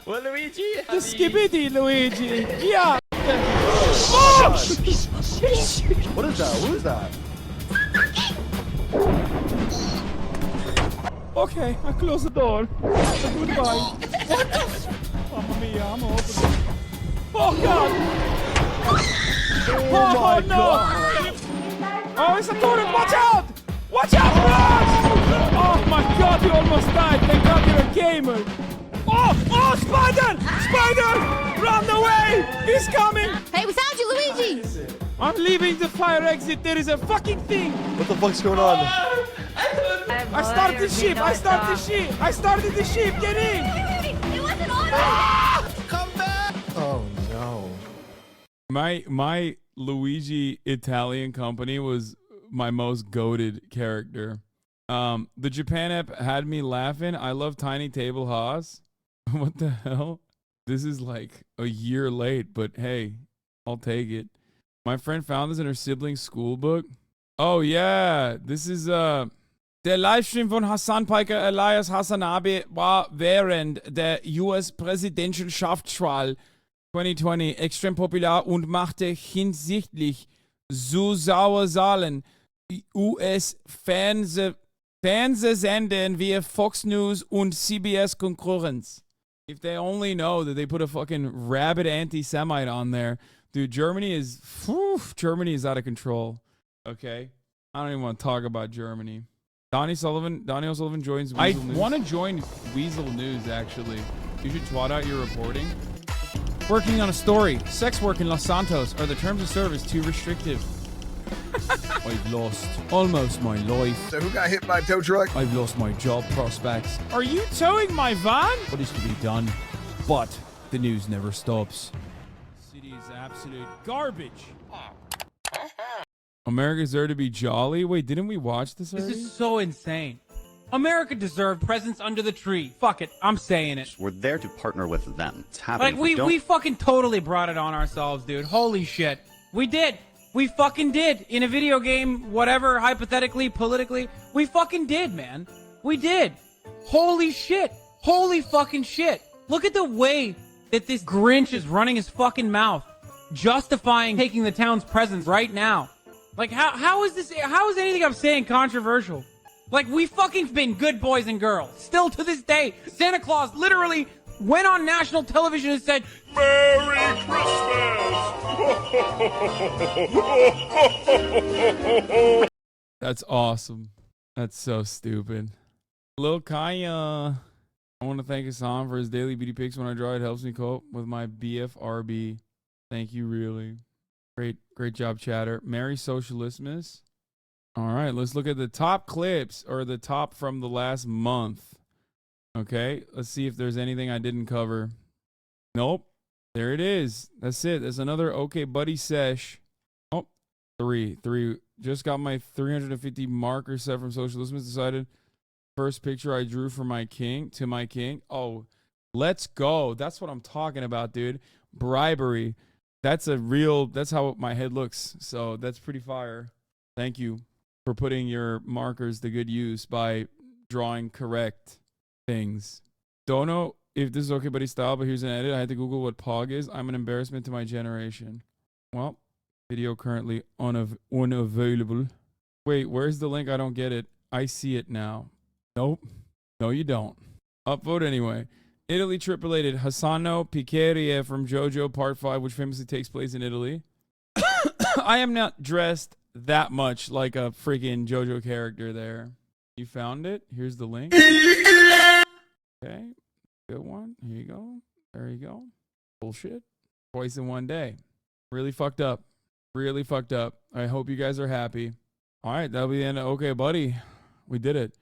What Luigi? The Skibidi Luigi. Yeah. Oh! What is that? What is that? Okay, I close the door. Goodbye. What the? Mamma mia, I'm gonna open it. Oh god! Oh, no! Oh, it's a turret! Watch out! Watch out, run! Oh my god, you almost died. Thank god you're a gamer. Oh, spider! Spider! Run away! He's coming! Hey, we found you, Luigi! I'm leaving the fire exit. There is a fucking thing. What the fuck's going on? I started the ship. I started the ship. I started the ship. Get in. It wasn't on. Come back! Oh no. My Luigi Italian company was my most goated character. The Japan app had me laughing. I love Tiny Table Haas. What the hell? This is like a year late, but hey, I'll take it. My friend found this in her sibling's school book. Oh yeah, this is der Livestream von Hassan Piker alias HasanAbi war während der US-Präsidentschaftswahl 2020 extrem populär und machte hinsichtlich Zuschauerzahlen US-Fernsehsendern wie Fox News und CBS Konkurrenz. If they only know that they put a fucking rabid anti-Semite on there. Dude, Germany is out of control. Okay? I don't even want to talk about Germany. Donnie O'Sullivan joins Weasel News. I want to join Weasel News, actually. You should twat out your reporting. Working on a story. Sex work in Los Santos. Are the terms of service too restrictive? I've lost almost my life. So who got hit by a tow truck? I've lost my job prospects. Are you towing my van? What is to be done? But the news never stops. The city is absolute garbage. America's there to be jolly? Wait, didn't we watch this already? This is so insane. America deserved presents under the tree. Fuck it, I'm saying it. We're there to partner with them. It's happening. Like, we fucking totally brought it on ourselves, dude. Holy shit. We did. We fucking did. In a video game, whatever, hypothetically, politically, we fucking did, man. We did. Holy shit. Holy fucking shit. Look at the way that this Grinch is running his fucking mouth, justifying taking the town's presents right now. Like, how is anything I'm saying controversial? Like, we fucking been good boys and girls. Still to this day, Santa Claus literally went on national television and said, "Merry Christmas!" That's awesome. That's so stupid. Lil Kaya. I want to thank Hassan for his daily beauty pics. When I draw, it helps me cope with my BFRB. Thank you, really. Great job, chatter. Merry Socialismus. All right, let's look at the top clips, or the top from the last month. Okay, let's see if there's anything I didn't cover. Nope. There it is. That's it. That's another OKBUDDY sesh. Oh, three. Just got my 350 marker set from Socialismus. Decided first picture I drew for my king, to my king. Oh, let's go. That's what I'm talking about, dude. Bribery. That's how my head looks. So that's pretty fire. Thank you for putting your markers to good use by drawing correct things. Don't know if this is OKBUDDY style, but here's an edit. I had to Google what POG is. I'm an embarrassment to my generation. Well, video currently unavailable. Wait, where's the link? I don't get it. I see it now. Nope. No, you don't. Upvote anyway. Italy trip-related. Hassano Piqueria from JoJo Part 5, which famously takes place in Italy. I am not dressed that much like a freaking JoJo character there. You found it? Here's the link. Okay. Good one. Here you go. There you go. Bullshit. Twice in one day. Really fucked up. Really fucked up. I hope you guys are happy. All right. That'll be the end of OKBUDDY. We did it.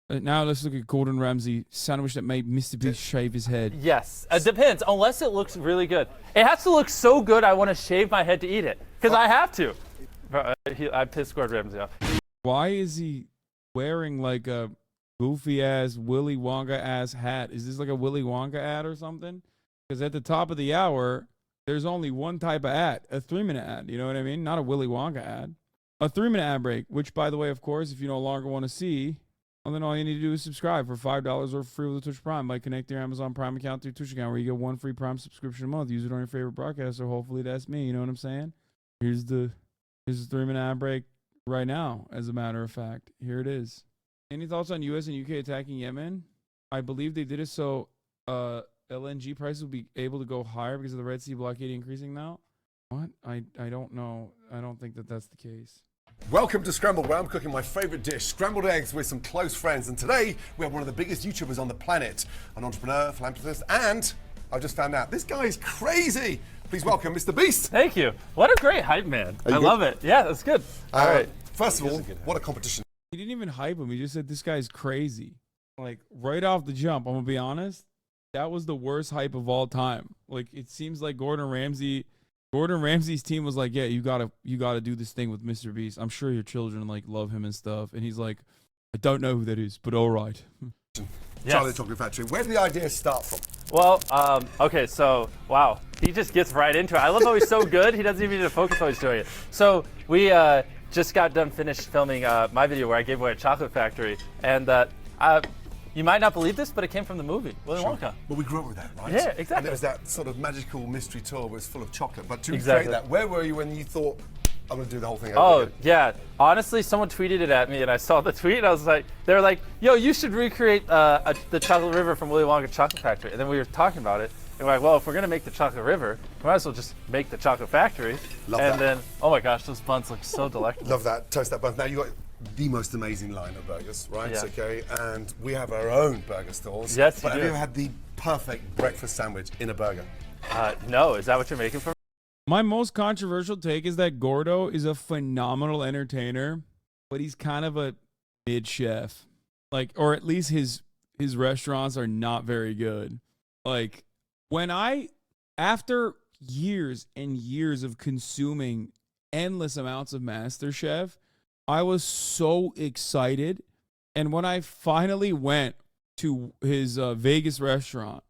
Now let's look at Gordon Ramsay sandwich that made Mr. Beast shave his head. Yes, it depends. Unless it looks really good, it has to look so good. I want to shave my head to eat it because I have to. I pissed Gordon Ramsay off. Why is he wearing like a goofy ass Willy Wonka ass hat? Is this like a Willy Wonka ad or something? Because at the top of the hour, there's only one type of ad, a 3-minute ad. You know what I mean? Not a Willy Wonka ad. A 3-minute ad break. Which, by the way, of course, if you no longer want to see. Well, then all you need to do is subscribe for $5 or free with the Twitch Prime by connecting your Amazon Prime account to your Twitch account, where you get one free Prime subscription a month. Use it on your favorite broadcaster. Hopefully that's me. You know what I'm saying? Here's the 3-minute ad break right now, as a matter of fact. Here it is. Any thoughts on U.S. and U.K. attacking Yemen? I believe they did it so LNG prices will be able to go higher because of the Red Sea blockade increasing now? What? I don't know. I don't think that that's the case. Welcome to Scrambled, where I'm cooking my favorite dish, scrambled eggs with some close friends. And today we have one of the biggest YouTubers on the planet, an entrepreneur, philanthropist, and I've just found out this guy is crazy. Please welcome Mr. Beast. Thank you. What a great hype, man. I love it. Yeah, that's good. All right. First of all, what a competition. He didn't even hype him. He just said this guy's crazy. Like right off the jump, I'm gonna be honest, that was the worst hype of all time. Like it seems like Gordon Ramsay's team was like, yeah, you gotta do this thing with Mr. Beast. I'm sure your children like love him and stuff. And he's like, I don't know who that is, but all right. Yes. Charlie Chocolate Factory. Where did the idea start from? Well, okay, so, wow. He just gets right into it. I love how he's so good, he doesn't even need to focus while he's doing it. So, we just got done finished filming my video where I gave away a chocolate factory. And you might not believe this, but it came from the movie, Willy Wonka. Well, we grew up with that, right? Yeah, exactly. And it was that sort of magical mystery tour was full of chocolate. But to create that, where were you when you thought, I'm going to do the whole thing over again? Yeah. Honestly, someone tweeted it at me, and I saw the tweet, and I was like, they were like, yo, you should recreate the Chocolate River from Willy Wonka Chocolate Factory. And then we were talking about it, and we're like, well, if we're going to make the Chocolate River, we might as well just make the Chocolate Factory. Love that. And then, oh my gosh, those buns look so delectable. Love that. Toast that bun. Now, you got the most amazing line of burgers, right? Yeah. Okay, and we have our own burger stores. Yes, but you have do. you ever had the perfect breakfast sandwich in a burger? No. Is that what you're making for me? My most controversial take is that Gordo is a phenomenal entertainer, but he's kind of a mid chef. Like, or at least his restaurants are not very good. Like, after years and years of consuming endless amounts of MasterChef, I was so excited. And when I finally went to his Vegas restaurant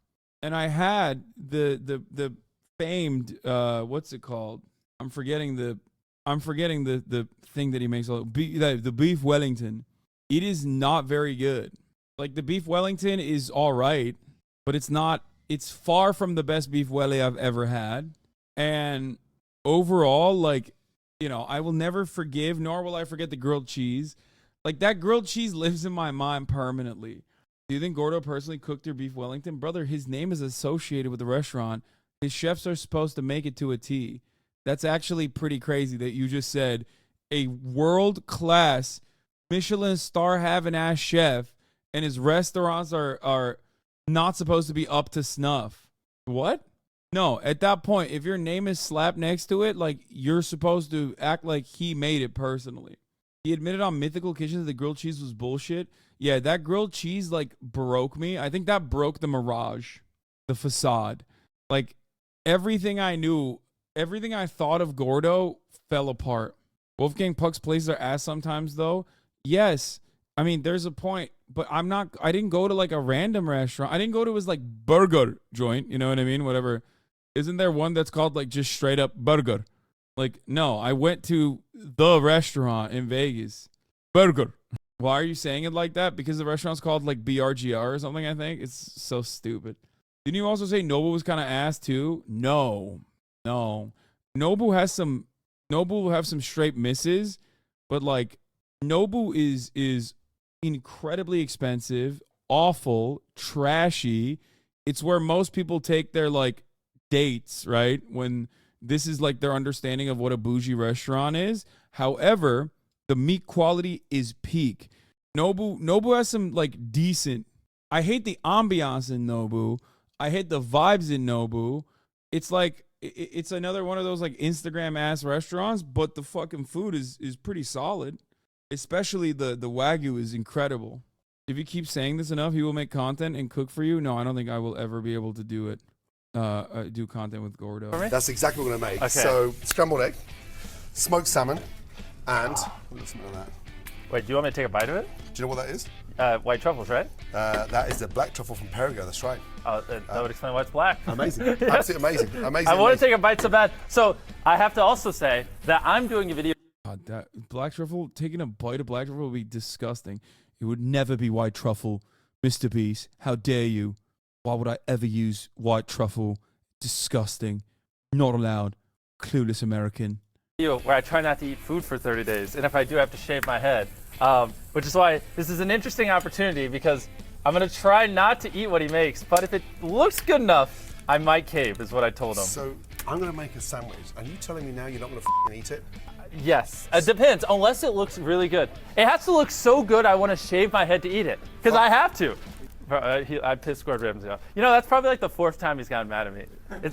and I had the famed what's it called? I'm forgetting the thing that he makes, the beef Wellington. It is not very good. Like the beef Wellington is all right, but it's far from the best beef welly I've ever had. And overall, like, you know, I will never forgive, nor will I forget the grilled cheese. Like that grilled cheese lives in my mind permanently. Do you think Gordo personally cooked your beef Wellington? Brother, his name is associated with the restaurant. His chefs are supposed to make it to a T. That's actually pretty crazy that you just said a world-class Michelin star having ass chef and his restaurants are not supposed to be up to snuff. What? No, at that point, if your name is slapped next to it, like you're supposed to act like he made it personally. He admitted on Mythical Kitchen that the grilled cheese was bullshit. Yeah, that grilled cheese like broke me. I think that broke the mirage, the facade. Like everything I knew, everything I thought of Gordo fell apart. Wolfgang Puck's places are ass sometimes though. Yes. I mean, there's a point, but I didn't go to like a random restaurant. I didn't go to his like burger joint, you know what I mean? Whatever. Isn't there one that's called like just straight up burger? Like, no, I went to the restaurant in Vegas. Burger. Why are you saying it like that? Because the restaurant's called like BRGR or something, I think. It's so stupid. Didn't you also say Nobu was kind of ass too? No. Nobu will have some straight misses, but like Nobu is incredibly expensive, awful, trashy. It's where most people take their like dates, right? When this is like their understanding of what a bougie restaurant is. However, the meat quality is peak. Nobu has some like decent. I hate the ambiance in Nobu. I hate the vibes in Nobu. It's like it's another one of those like Instagram ass restaurants, but the fucking food is pretty solid. Especially the Wagyu is incredible. If you keep saying this enough, he will make content and cook for you. No, I don't think I will ever be able to do it. Do content with Gordo. That's exactly what we're going to make. Okay. So, scrambled egg, smoked salmon, and... Let's smell that. Wait, do you want me to take a bite of it? Do you know what that is? White truffles, right? That is the black truffle from Perrigo, that's right. That would explain why it's black. Amazing. Absolutely amazing. I want to take a bite so bad. So, I have to also say that I'm doing a video. God, that black truffle, taking a bite of black truffle would be disgusting. It would never be white truffle. Mr. Beast, how dare you? Why would I ever use white truffle? Disgusting. Not allowed. Clueless American. Where I try not to eat food for 30 days, and if I do, I have to shave my head. Which is why this is an interesting opportunity because I'm gonna try not to eat what he makes, but if it looks good enough, I might cave, is what I told him. So I'm gonna make a sandwich. Are you telling me now you're not gonna eat it? Yes, it depends, unless it looks really good. It has to look so good I want to shave my head to eat it, because I have to. I pissed Gordon Ramsay off. You know, that's probably like the 4th time he's gotten mad at me.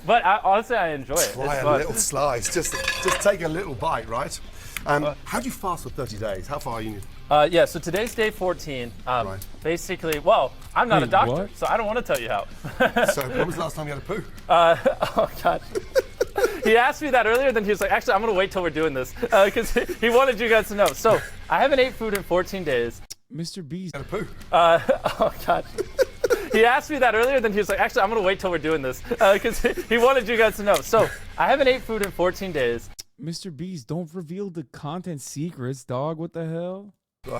But honestly, I enjoy it. Try a little slice, just take a little bite, right? How do you fast for 30 days? How far are you? Yeah, so today's day 14. Basically, well, I'm not a doctor, so I don't want to tell you how. So when was the last time you had a poo? Oh, God. He asked me that earlier, then he was like, actually, I'm going to wait till we're doing this, because he wanted you guys to know. So I haven't ate food in 14 days. Mr. Beast. Had a poo. Oh, God. He asked me that earlier, then he was like, actually, I'm going to wait till we're doing this, because he wanted you guys to know. So I haven't ate food in 14 days. Mr. Beast, don't reveal the content secrets, dog. What the hell?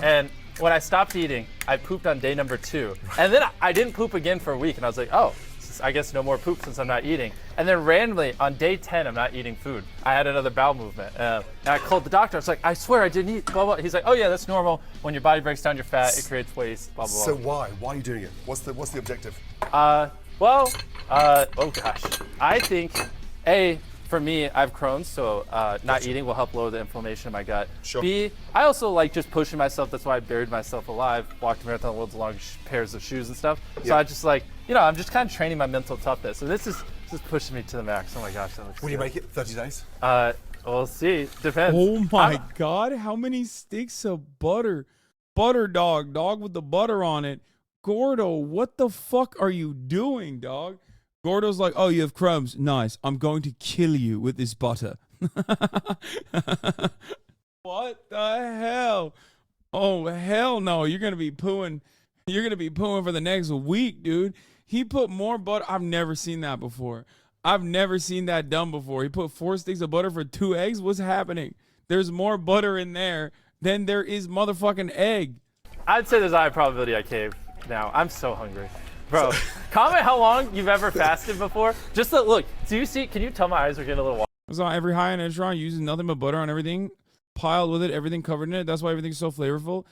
And when I stopped eating, I pooped on day number 2. And then I didn't poop again for a week. And I was like, oh, I guess no more poop since I'm not eating. And then randomly, on day 10, I'm not eating food. I had another bowel movement. And I called the doctor. I was like, I swear I didn't eat, blah, blah. He's like, oh, yeah, that's normal. When your body breaks down your fat, it creates waste, blah, blah, blah. So why? Why are you doing it? What's the objective? Oh, gosh. I think, for me, I have Crohn's, so not eating will help lower the inflammation in my gut. Sure. B, I also like just pushing myself. That's why I buried myself alive, walked a marathon with long pairs of shoes and stuff. So I just like, I'm just kind of training my mental toughness. So this is pushing me to the max. Oh my gosh, that looks Will you make it 30 days? We'll see. Depends. Oh my God, how many sticks of butter? Butter dog with the butter on it. Gordo, what the fuck are you doing, dog? Gordo's like, oh, you have crumbs. Nice. I'm going to kill you with this butter. What the hell? Oh, hell no. You're going to be pooing. You're going to be pooing for the next week, dude. He put more butter. I've never seen that before. I've never seen that done before. He put 4 sticks of butter for 2 eggs. What's happening? There's more butter in there than there is motherfucking egg. I'd say there's a high probability I cave now. I'm so hungry. Bro, comment how long you've ever fasted before. Just to look. Do you see? Can you tell my eyes are getting a little watery? It's on every high-end restaurant uses nothing but butter on everything, piled with it, everything covered in it. That's why everything's so flavorful.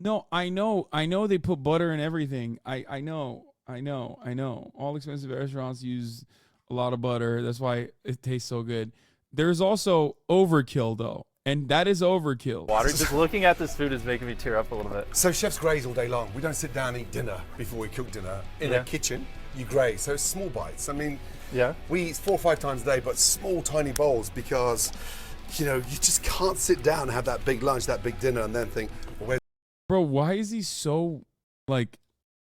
No, I know they put butter in everything. I know. All expensive restaurants use a lot of butter. That's why it tastes so good. There's also overkill though. And that is overkill. Water, just looking at this food is making me tear up a little bit. So chefs graze all day long. We don't sit down and eat dinner before we cook dinner. In a kitchen, you graze. So it's small bites. I mean, we eat 4 or 5 times a day, but small, tiny bowls because, you just can't sit down and have that big lunch, that big dinner, and then think, well, where's... Bro, why is he so,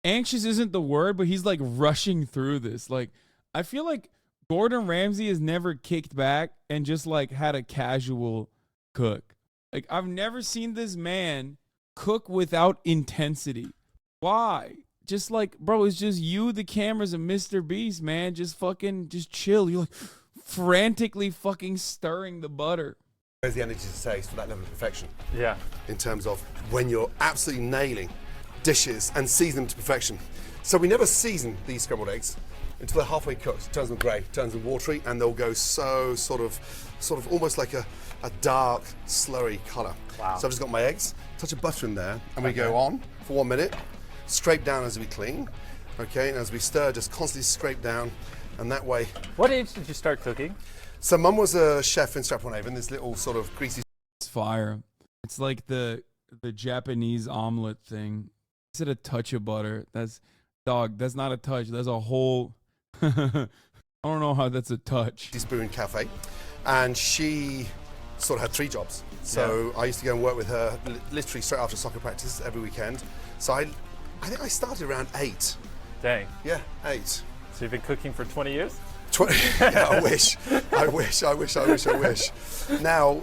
anxious isn't the word, but he's, rushing through this. I feel like Gordon Ramsay has never kicked back and just, had a casual... cook. I've never seen this man cook without intensity. Why? Just bro, it's just you, the cameras, and Mr. Beast, man. Just chill. You're frantically fucking stirring the butter. Where's the energy to taste for that level of perfection? Yeah. In terms of when you're absolutely nailing dishes and season them to perfection. So we never season these scrambled eggs until they're halfway cooked. Turns them grey, turns them watery, and they'll go so sort of almost like a dark, slurry colour. Wow. So I've just got my eggs, touch of butter in there, and we go on for 1 minute, scrape down as we clean, okay, and as we stir, just constantly scrape down, and that way... What age did you start cooking? So Mum was a chef in Stratford-on-Avon, this little sort of greasy... It's fire. It's like the Japanese omelet thing. Is it a touch of butter? That's not a touch, that's a whole... I don't know how that's a touch. Spoon Cafe, and she sort of had 3 jobs. So I used to go and work with her literally straight after soccer practice every weekend. So I think I started around 8. Dang. Yeah, 8. So you've been cooking for 20 years? 20, yeah, I wish. Now,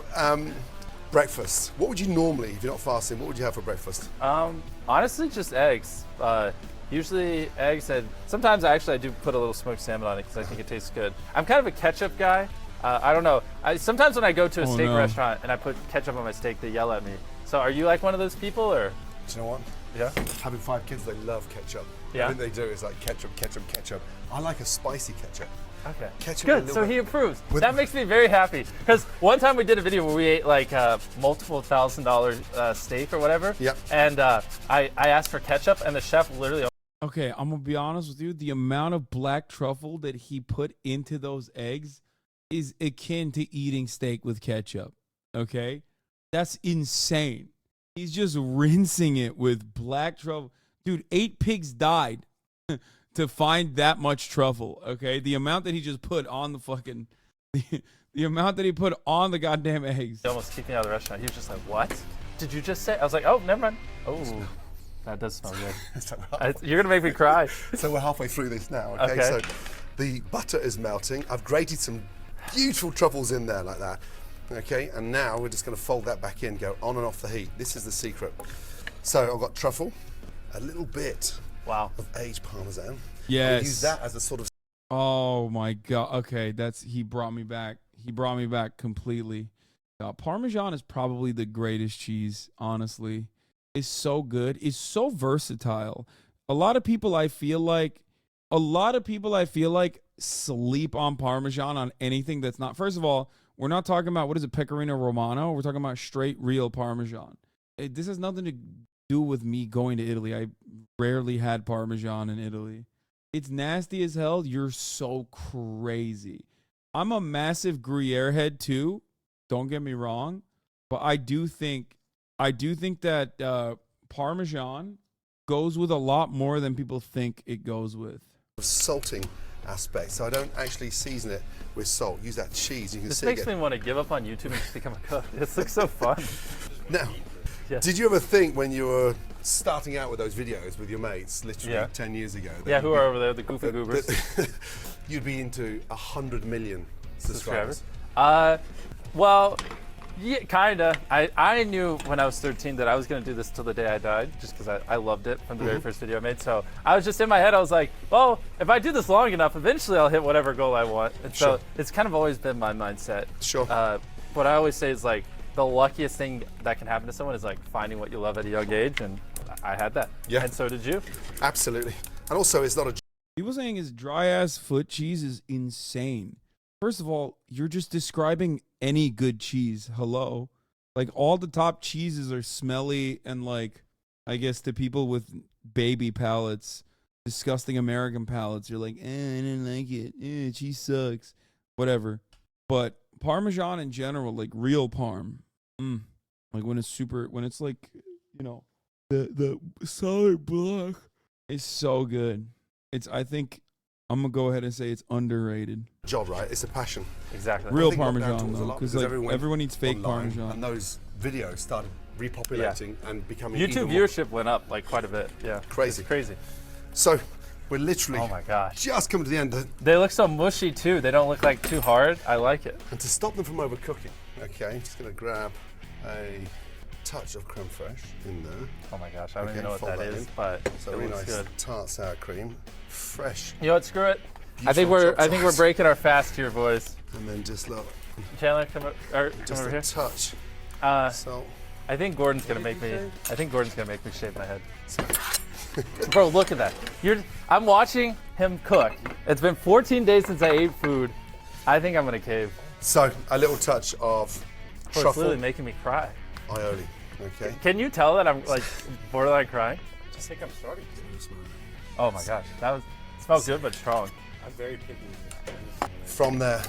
breakfast. What would you normally, if you're not fasting, what would you have for breakfast? Honestly, just eggs. Usually eggs, and sometimes I do put a little smoked salmon on it because I think it tastes good. I'm kind of a ketchup guy. I don't know. Sometimes when I go to a steak restaurant and I put ketchup on my steak, they yell at me. So are you like one of those people, or? Do you know what? Yeah. Having 5 kids, they love ketchup. Yeah. I think they do. It's like ketchup. I like a spicy ketchup. Okay. Ketchup. Good. So he approves. That makes me very happy. Because one time we did a video where we ate multiple $1,000 steak or whatever. Yep. And I asked for ketchup, and the chef literally Okay, I'm gonna be honest with you. The amount of black truffle that he put into those eggs is akin to eating steak with ketchup. Okay, that's insane. He's just rinsing it with black truffle. Dude, 8 pigs died to find that much truffle. Okay, the amount that he just put on the fucking, the amount that he put on the goddamn eggs. He almost kicked me out of the restaurant. He was just like, "What did you just say?" I was like, "Oh, never mind." Oh. That does smell good. You're gonna make me cry. So we're halfway through this now. Okay. So the butter is melting. I've grated some beautiful truffles in there like that. Okay, and now we're just gonna fold that back in, go on and off the heat. This is the secret. So I've got truffle, a little bit of aged Parmesan. Yes. We'll use that as a sort of. Oh my God. Okay, he brought me back. He brought me back completely. Parmesan is probably the greatest cheese, honestly. It's so good. It's so versatile. A lot of people I feel like sleep on Parmesan on anything that's not. First of all, we're not talking about, what is it, Pecorino Romano? We're talking about straight real Parmesan. This has nothing to do with me going to Italy. I rarely had Parmesan in Italy. It's nasty as hell. You're so crazy. I'm a massive Gruyere head too. Don't get me wrong, but I do think that Parmesan goes with a lot more than people think it goes with. Salting aspect, so I don't actually season it with salt. Use that cheese. You can this see makes me want to give up on YouTube and just become a cook. This looks so fun. Now, did you ever think when you were starting out with those videos with your mates, literally 10 years ago? Yeah, who are over there, the goofy goobers? You'd be into 100 million subscribers. Well, yeah, kinda. I knew when I was 13 that I was gonna do this till the day I died, just because I loved it from the very first video I made. So I was just in my head, I was like, well, if I do this long enough, eventually I'll hit whatever goal I want. And so it's kind of always been my mindset. Sure. What I always say is like, the luckiest thing that can happen to someone is like finding what you love at a young age, and I had that. Yeah. And so did you. Absolutely. And also, it's not a. People saying his dry ass foot cheese is insane. First of all, you're just describing any good cheese. Hello. Like, all the top cheeses are smelly and, like, I guess to people with baby palates, disgusting American palates, you're like, I didn't like it. Cheese sucks. Whatever. But Parmesan in general, like real Parm, like when it's like, you know, the solid block, is so good. I think I'm gonna go ahead and say it's underrated. Job, right? It's a passion. Exactly. Real Parmesan, though, because like everyone eats fake Parmesan. And those videos started repopulating and becoming YouTube viewership went up like quite a bit. Yeah. Crazy. It's crazy. So we're literally oh my gosh, just coming to the end. They look so mushy too. They don't look like too hard. I like it. And to stop them from overcooking, okay, I'm just gonna grab a touch of creme fraiche in there. Oh my gosh, I don't even know what that is, but so it really looks nice good. Tart sour cream, fresh. You know what? Screw it. I think we're breaking our fast here, boys. And then just look. Chandler, come over here. Touch. So I think Gordon's gonna make me. I think Gordon's gonna make me shave my head. Bro, look at that. I'm watching him cook. It's been 14 days since I ate food. I think I'm gonna cave. So a little touch of truffle. It's literally making me cry. Aioli. Okay. Can you tell that I'm like borderline crying? I just think I'm starting to. Oh my gosh, it smelled good but strong. I'm very picky. From there.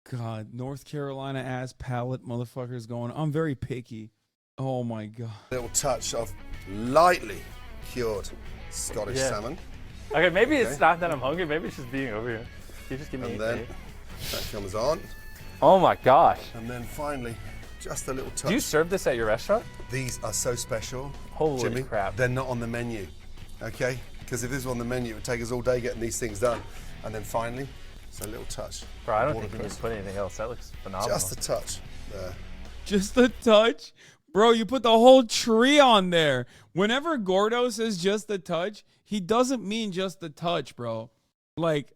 God, North Carolina ass palate motherfuckers going, I'm very picky. Oh my God. Little touch of lightly cured Scottish salmon. Okay, maybe it's not that I'm hungry. Maybe it's just being over here. You just give me. And then that comes on. Oh my gosh. And then finally, just a little touch. Do you serve this at your restaurant? These are so special. Holy Jimmy, crap. They're not on the menu, okay? Because if this was on the menu, it would take us all day getting these things done. And then finally, just a little touch. Bro, I don't think you need to put anything else. That looks phenomenal. Just a touch there. Just a touch? Bro, you put the whole tree on there. Whenever Gordo says just a touch, he doesn't mean just a touch, bro. Like,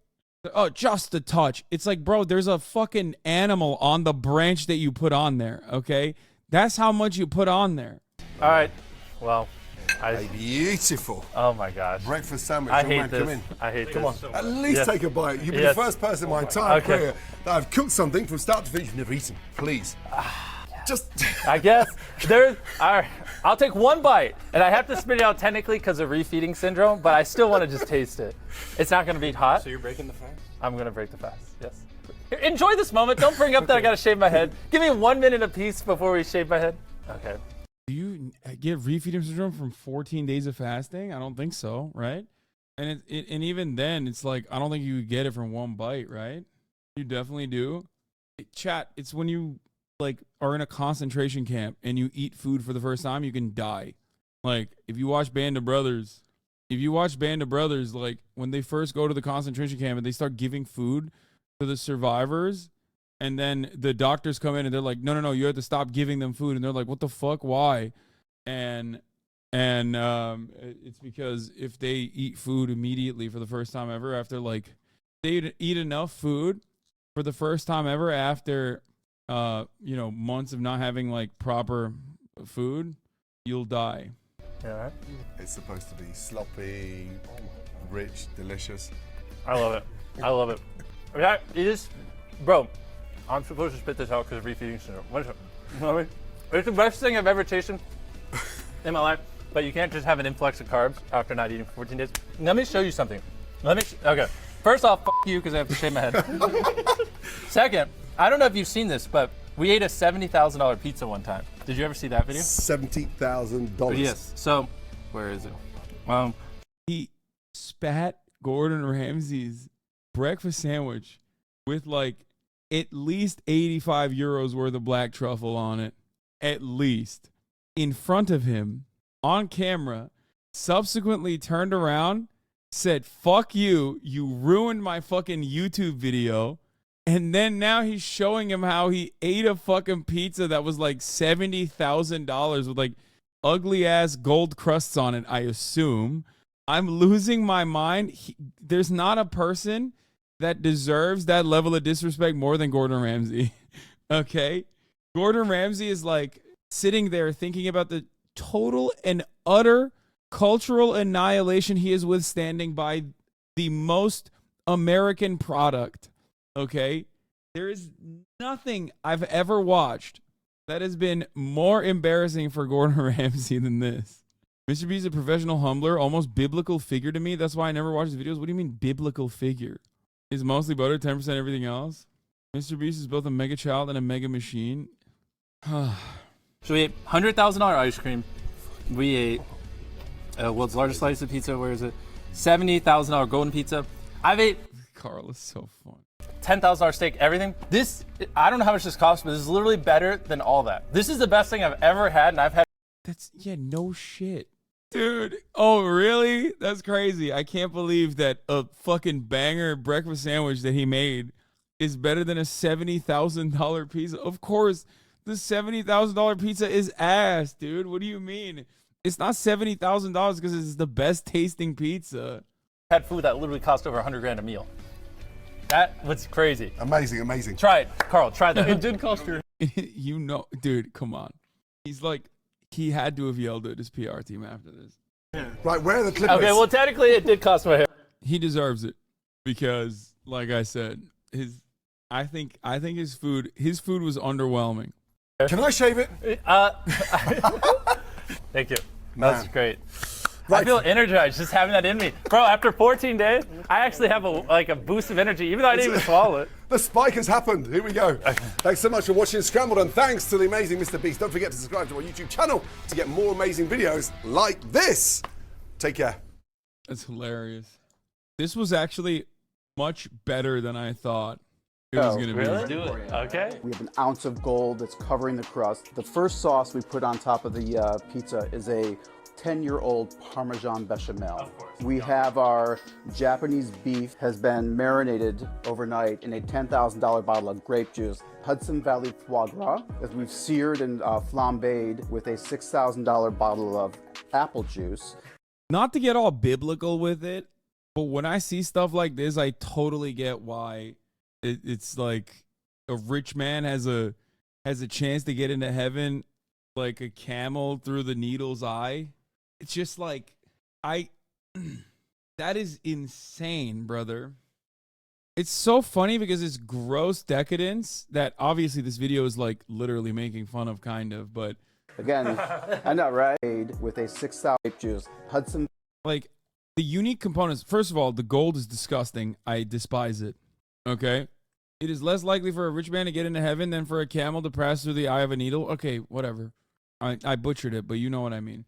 oh, just a touch. It's like, bro, there's a fucking animal on the branch that you put on there, okay? That's how much you put on there. All right. Well, beautiful. Oh my gosh. Breakfast sandwich. I hate man, this. Come in. I hate Come this. on. At least take a bite. You've been the first person in my entire career that I've cooked something from start to finish you've never eaten. Please. I guess there's. All right, I'll take one bite, and I have to spit it out technically because of refeeding syndrome, but I still want to just taste it. It's not going to be hot. So you're breaking the fast? I'm going to break the fast. Yes. Here, enjoy this moment. Don't bring up that I got to shave my head. Give me 1 minute apiece before we shave my head. Okay. Do you get refeeding syndrome from 14 days of fasting? I don't think so, right? And and even then, it's like I don't think you get it from one bite, right? You definitely do. Chat, it's when you like are in a concentration camp and you eat food for the first time, you can die. Like if you watch Band of Brothers, like when they first go to the concentration camp and they start giving food to the survivors, and then the doctors come in and they're like, no, you have to stop giving them food, and they're like, what the fuck, why? And it's because if they eat food immediately for the first time ever after like they eat enough food for the first time ever after months of not having like proper food, you'll die. Yeah. It's supposed to be sloppy, rich, delicious. I love it. I love it. Okay, it is, bro. I'm supposed to spit this out because of refeeding syndrome. What is it? You know what I mean? It's the best thing I've ever tasted in my life. But you can't just have an influx of carbs after not eating for 14 days. Let me show you something. Okay. First off, f you because I have to shave my head. Second, I don't know if you've seen this, but we ate a $70,000 pizza one time. Did you ever see that video? $70,000. Yes. So, where is it? He spat Gordon Ramsay's breakfast sandwich with like at least 85 euros worth of black truffle on it, at least, in front of him on camera, subsequently turned around, said, fuck you, you ruined my fucking YouTube video. And then now he's showing him how he ate a fucking pizza that was like $70,000 with like ugly ass gold crusts on it, I assume. I'm losing my mind. There's not a person that deserves that level of disrespect more than Gordon Ramsay. Okay? Gordon Ramsay is like sitting there thinking about the total and utter cultural annihilation he is withstanding by the most American product. Okay? There is nothing I've ever watched that has been more embarrassing for Gordon Ramsay than this. Mr. B is a professional humbler, almost biblical figure to me. That's why I never watch his videos. What do you mean biblical figure? Is mostly butter, 10% everything else. Mr. Beast is both a mega child and a mega machine. So we ate $100,000 ice cream. We ate world's largest slice of pizza. Where is it? $70,000 golden pizza. I've ate Carl is so fun. $10,000 steak, everything. This, I don't know how much this costs, but this is literally better than all that. This is the best thing I've ever had, and I've had. Yeah, no shit. Dude, oh really? That's crazy. I can't believe that a fucking banger breakfast sandwich that he made is better than a $70,000 pizza. Of course, the $70,000 pizza is ass, dude. What do you mean? It's not $70,000 because it's the best tasting pizza. Had food that literally cost over $100,000 a meal. That was crazy. Amazing, amazing. Try it, Carl. Try that. It did cost you. You know, dude, come on. He's like, he had to have yelled at his PR team after this. Right, where are the clippers? Okay, well, technically, it did cost my hair. He deserves it because, like I said, I think his food was underwhelming. Can I shave it? Thank you. That's great. Right. I feel energized just having that in me. Bro, after 14 days, I actually have a boost of energy, even though I didn't even swallow it. The spike has happened. Here we go. Thanks so much for watching Scrambled, and thanks to the amazing Mr. Beast. Don't forget to subscribe to our YouTube channel to get more amazing videos like this. Take care. That's hilarious. This was actually much better than I thought it was going to be. Really? Do it. Okay. We have an ounce of gold that's covering the crust. The first sauce we put on top of the pizza is a 10-year-old Parmesan bechamel. We have our Japanese beef has been marinated overnight in a $10,000 bottle of grape juice. Hudson Valley foie gras, as we've seared and flambéed with a $6,000 bottle of apple juice. Not to get all biblical with it, but when I see stuff like this, I totally get why it's like a rich man has a chance to get into heaven like a camel through the needle's eye. It's just like, that is insane, brother. It's so funny because it's gross decadence that obviously this video is like literally making fun of, kind of, but again, I know, right? With a 6,000 juice, Hudson. Like the unique components. First of all, the gold is disgusting. I despise it. Okay, it is less likely for a rich man to get into heaven than for a camel to pass through the eye of a needle. Okay, whatever. I butchered it, but you know what I mean.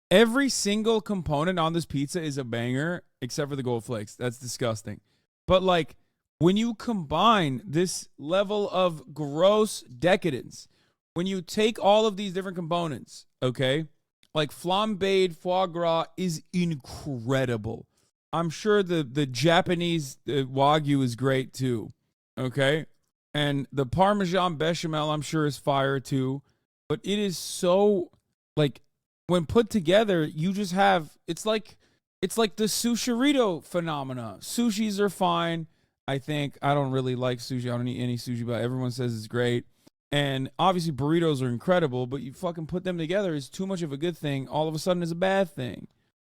Every single component on this pizza is a banger, except for the gold flakes. That's disgusting. But like when you combine this level of gross decadence, when you take all of these different components, okay, like flambéed foie gras is incredible. I'm sure the Japanese Wagyu is great too, okay? And the Parmesan bechamel I'm sure is fire too. But it is so, like, when put together, you just have, it's like the sushirito phenomena. Sushis are fine, I think. I don't really like sushi. I don't eat any sushi, but everyone says it's great. And obviously burritos are incredible, but you fucking put them together, is too much of a good thing. All of a sudden, it's a bad thing.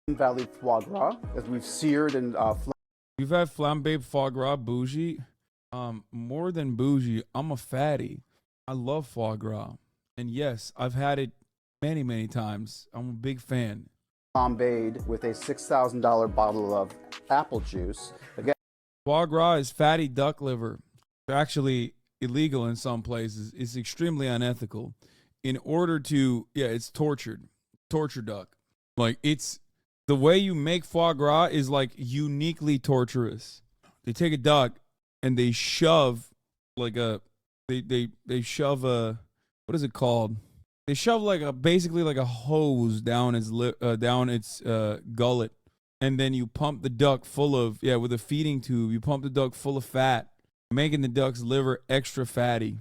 Valley foie gras, as we've seared and We've had flambéed foie gras, bougie. More than bougie, I'm a fatty. I love foie gras. And yes, I've had it many, many times. I'm a big fan. flambéed with a $6,000 bottle of apple juice. Again, foie gras is fatty duck liver. It's actually illegal in some places. It's extremely unethical. In order to, it's torture duck. Like, it's, the way you make foie gras is like uniquely torturous. They take a duck and they shove like they shove a, what is it called? They shove like basically like a hose down its gullet, and then you pump the duck full of, with a feeding tube. You pump the duck full of fat, making the duck's liver extra fatty.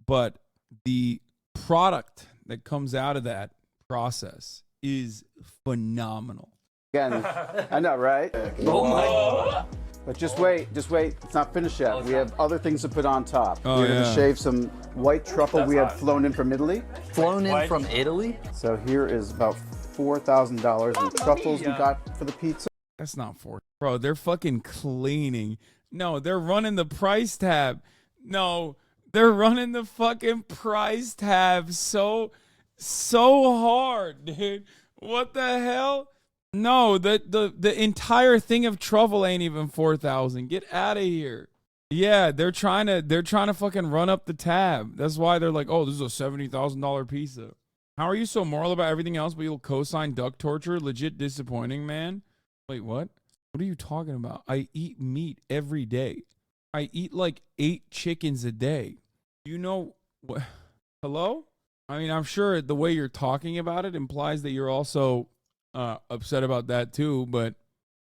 But the product that comes out of that process is phenomenal. Again, I know, right? Oh my God. But just wait. It's not finished yet. We have other things to put on top. Oh, We're going to shave some white truffle we had flown in from Italy. Flown in from Italy? So here is about $4,000 in truffles we got for the pizza. That's not for, bro. They're fucking cleaning. No, they're running the price tab. No, they're running the fucking price tab so hard, dude. What the hell? No, the entire thing of truffle ain't even 4,000. Get out of here. Yeah, they're trying to fucking run up the tab. That's why they're like, oh, this is a $70,000 pizza. How are you so moral about everything else, but you'll co-sign duck torture? Legit disappointing, man. Wait, what? What are you talking about? I eat meat every day. I eat like 8 chickens a day. You know what? Hello? I mean, I'm sure the way you're talking about it implies that you're also upset about that too, but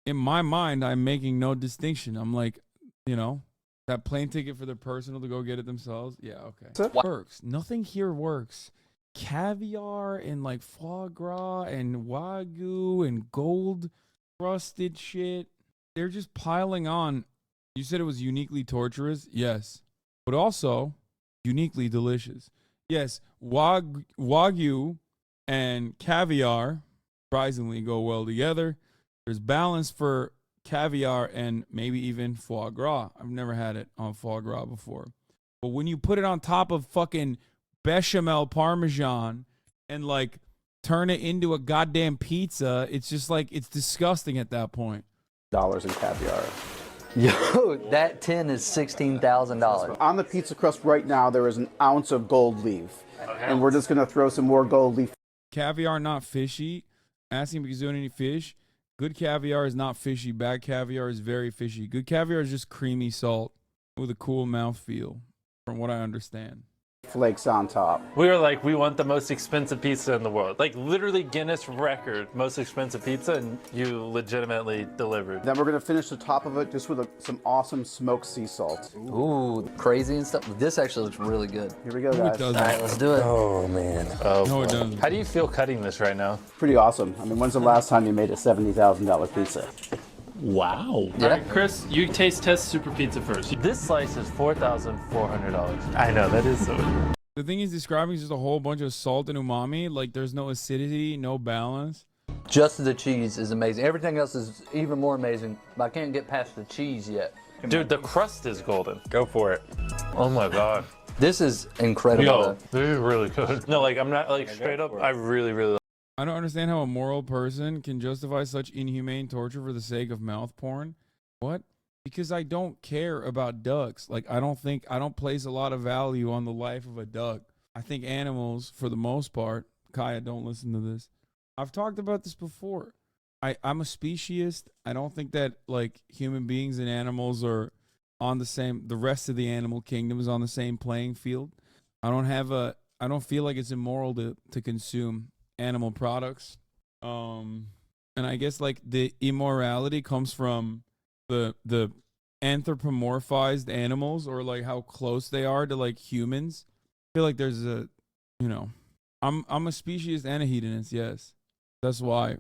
in my mind, I'm making no distinction. I'm like, that plane ticket for their personal to go get it themselves. Yeah, okay. Works. Nothing here works. Caviar and like foie gras and Wagyu and gold crusted shit. They're just piling on. You said it was uniquely torturous? Yes. But also uniquely delicious. Yes, Wagyu and caviar surprisingly go well together. There's balance for caviar and maybe even foie gras. I've never had it on foie gras before. But when you put it on top of fucking bechamel parmesan and like turn it into a goddamn pizza, it's just like, it's disgusting at that point. Dollars in caviar. Yo, that tin is $16,000. On the pizza crust right now, there is an ounce of gold leaf. And we're just going to throw some more gold leaf. Caviar not fishy. Asking because you don't eat fish. Good caviar is not fishy. Bad caviar is very fishy. Good caviar is just creamy salt with a cool mouthfeel, from what I understand. Flakes on top. We were like, we want the most expensive pizza in the world. Like literally Guinness record, most expensive pizza, and you legitimately delivered. Then we're going to finish the top of it just with some awesome smoked sea salt. Ooh, crazy and stuff. This actually looks really good. Here we go, guys. All right, let's do it. Oh, man. No, it doesn't. How do you feel cutting this right now? Pretty awesome. I mean, when's the last time you made a $70,000 pizza? Wow. Yeah. All right, Chris, you taste test Super Pizza first. This slice is $4,400. I know, that is so. The thing he's describing is just a whole bunch of salt and umami. Like, there's no acidity, no balance. Just the cheese is amazing. Everything else is even more amazing, but I can't get past the cheese yet. Dude, the crust is golden. Go for it. Oh my god. This is incredible. Yo, this is really good. No, like I'm not like straight up. I really. I don't understand how a moral person can justify such inhumane torture for the sake of mouth porn. What? Because I don't care about ducks. Like, I don't place a lot of value on the life of a duck. I think animals, for the most part, Kaya, don't listen to this. I've talked about this before. I'm a speciesist. I don't think that, like, human beings and animals are on the rest of the animal kingdom is on the same playing field. I don't feel like it's immoral to consume animal products. And I guess, like, the immorality comes from the anthropomorphized animals, or like how close they are to like humans. I feel like there's a, I'm a speciesist and a hedonist, yes. That's why.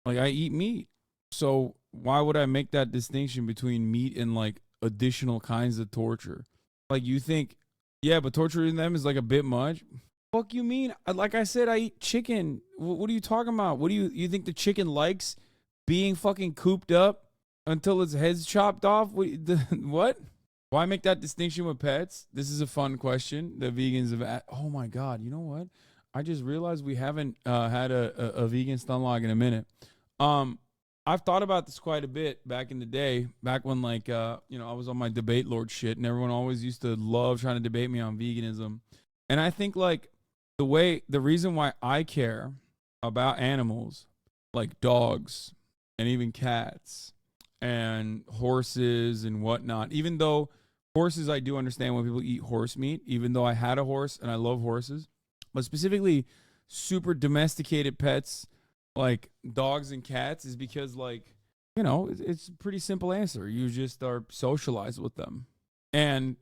Like, I eat meat. So why would I make that distinction between meat and like additional kinds of torture? Like, you think, yeah, but torturing them is like a bit much. Fuck you mean? Like I said, I eat chicken. What are you talking about? What do you think the chicken likes being fucking cooped up until its head's chopped off? What? Why make that distinction with pets? This is a fun question that vegans have. Oh my god! You know what? I just realized we haven't had a vegan stun log in a minute. I've thought about this quite a bit back in the day, back when like I was on my debate lord shit, and everyone always used to love trying to debate me on veganism. And I think like the reason why I care about animals like dogs and even cats and horses and whatnot, even though horses, I do understand when people eat horse meat, even though I had a horse and I love horses, but specifically super domesticated pets like dogs and cats is because, like, it's a pretty simple answer. You just are socialized with them, and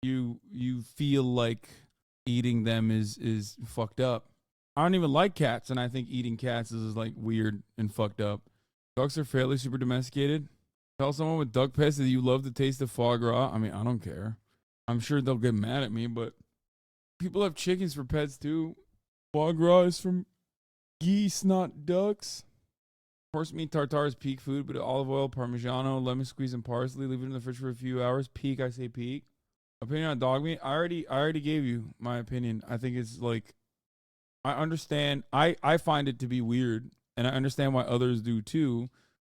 you feel like eating them is fucked up. I don't even like cats, and I think eating cats is like weird and fucked up. Ducks are fairly super domesticated. Tell someone with duck pets that you love the taste of foie gras. I mean, I don't care. I'm sure they'll get mad at me, but people have chickens for pets too. Foie gras is from geese, not ducks. Horse meat tartare is peak food, but olive oil, Parmigiano, lemon squeeze, and parsley. Leave it in the fridge for a few hours. Peak, I say peak. Opinion on dog meat? I already gave you my opinion. I think it's like, I understand. I find it to be weird, and I understand why others do too,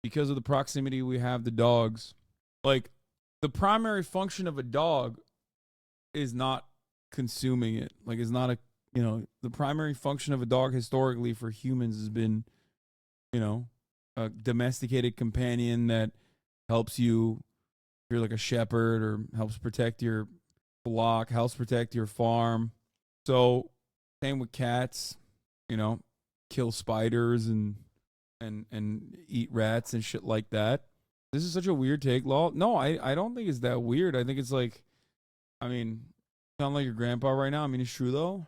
because of the proximity we have to dogs. Like, the primary function of a dog is not consuming it. Like, it's not the primary function of a dog historically for humans has been, a domesticated companion that helps you. You're like a shepherd, or helps protect your flock, helps protect your farm. So same with cats, kill spiders and eat rats and shit like that. This is such a weird take, Law. No, I don't think it's that weird. I think it's like, sound like your grandpa right now. I mean, it's true though.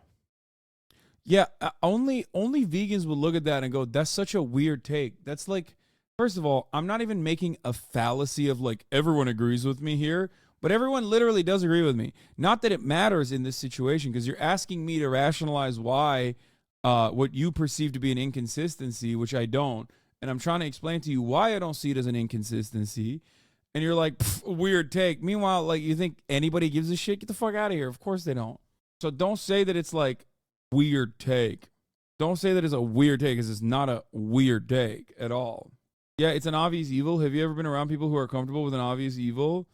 Yeah, only vegans would look at that and go, that's such a weird take. That's like, first of all, I'm not even making a fallacy of like everyone agrees with me here, but everyone literally does agree with me. Not that it matters in this situation, because you're asking me to rationalize why what you perceive to be an inconsistency, which I don't, and I'm trying to explain to you why I don't see it as an inconsistency, and you're like, weird take. Meanwhile, like, you think anybody gives a shit? Get the fuck out of here. Of course they don't. So don't say that it's like weird take. Don't say that it's a weird take, because it's not a weird take at all. Yeah, it's an obvious evil. Have you ever been around people who are comfortable with an obvious evil?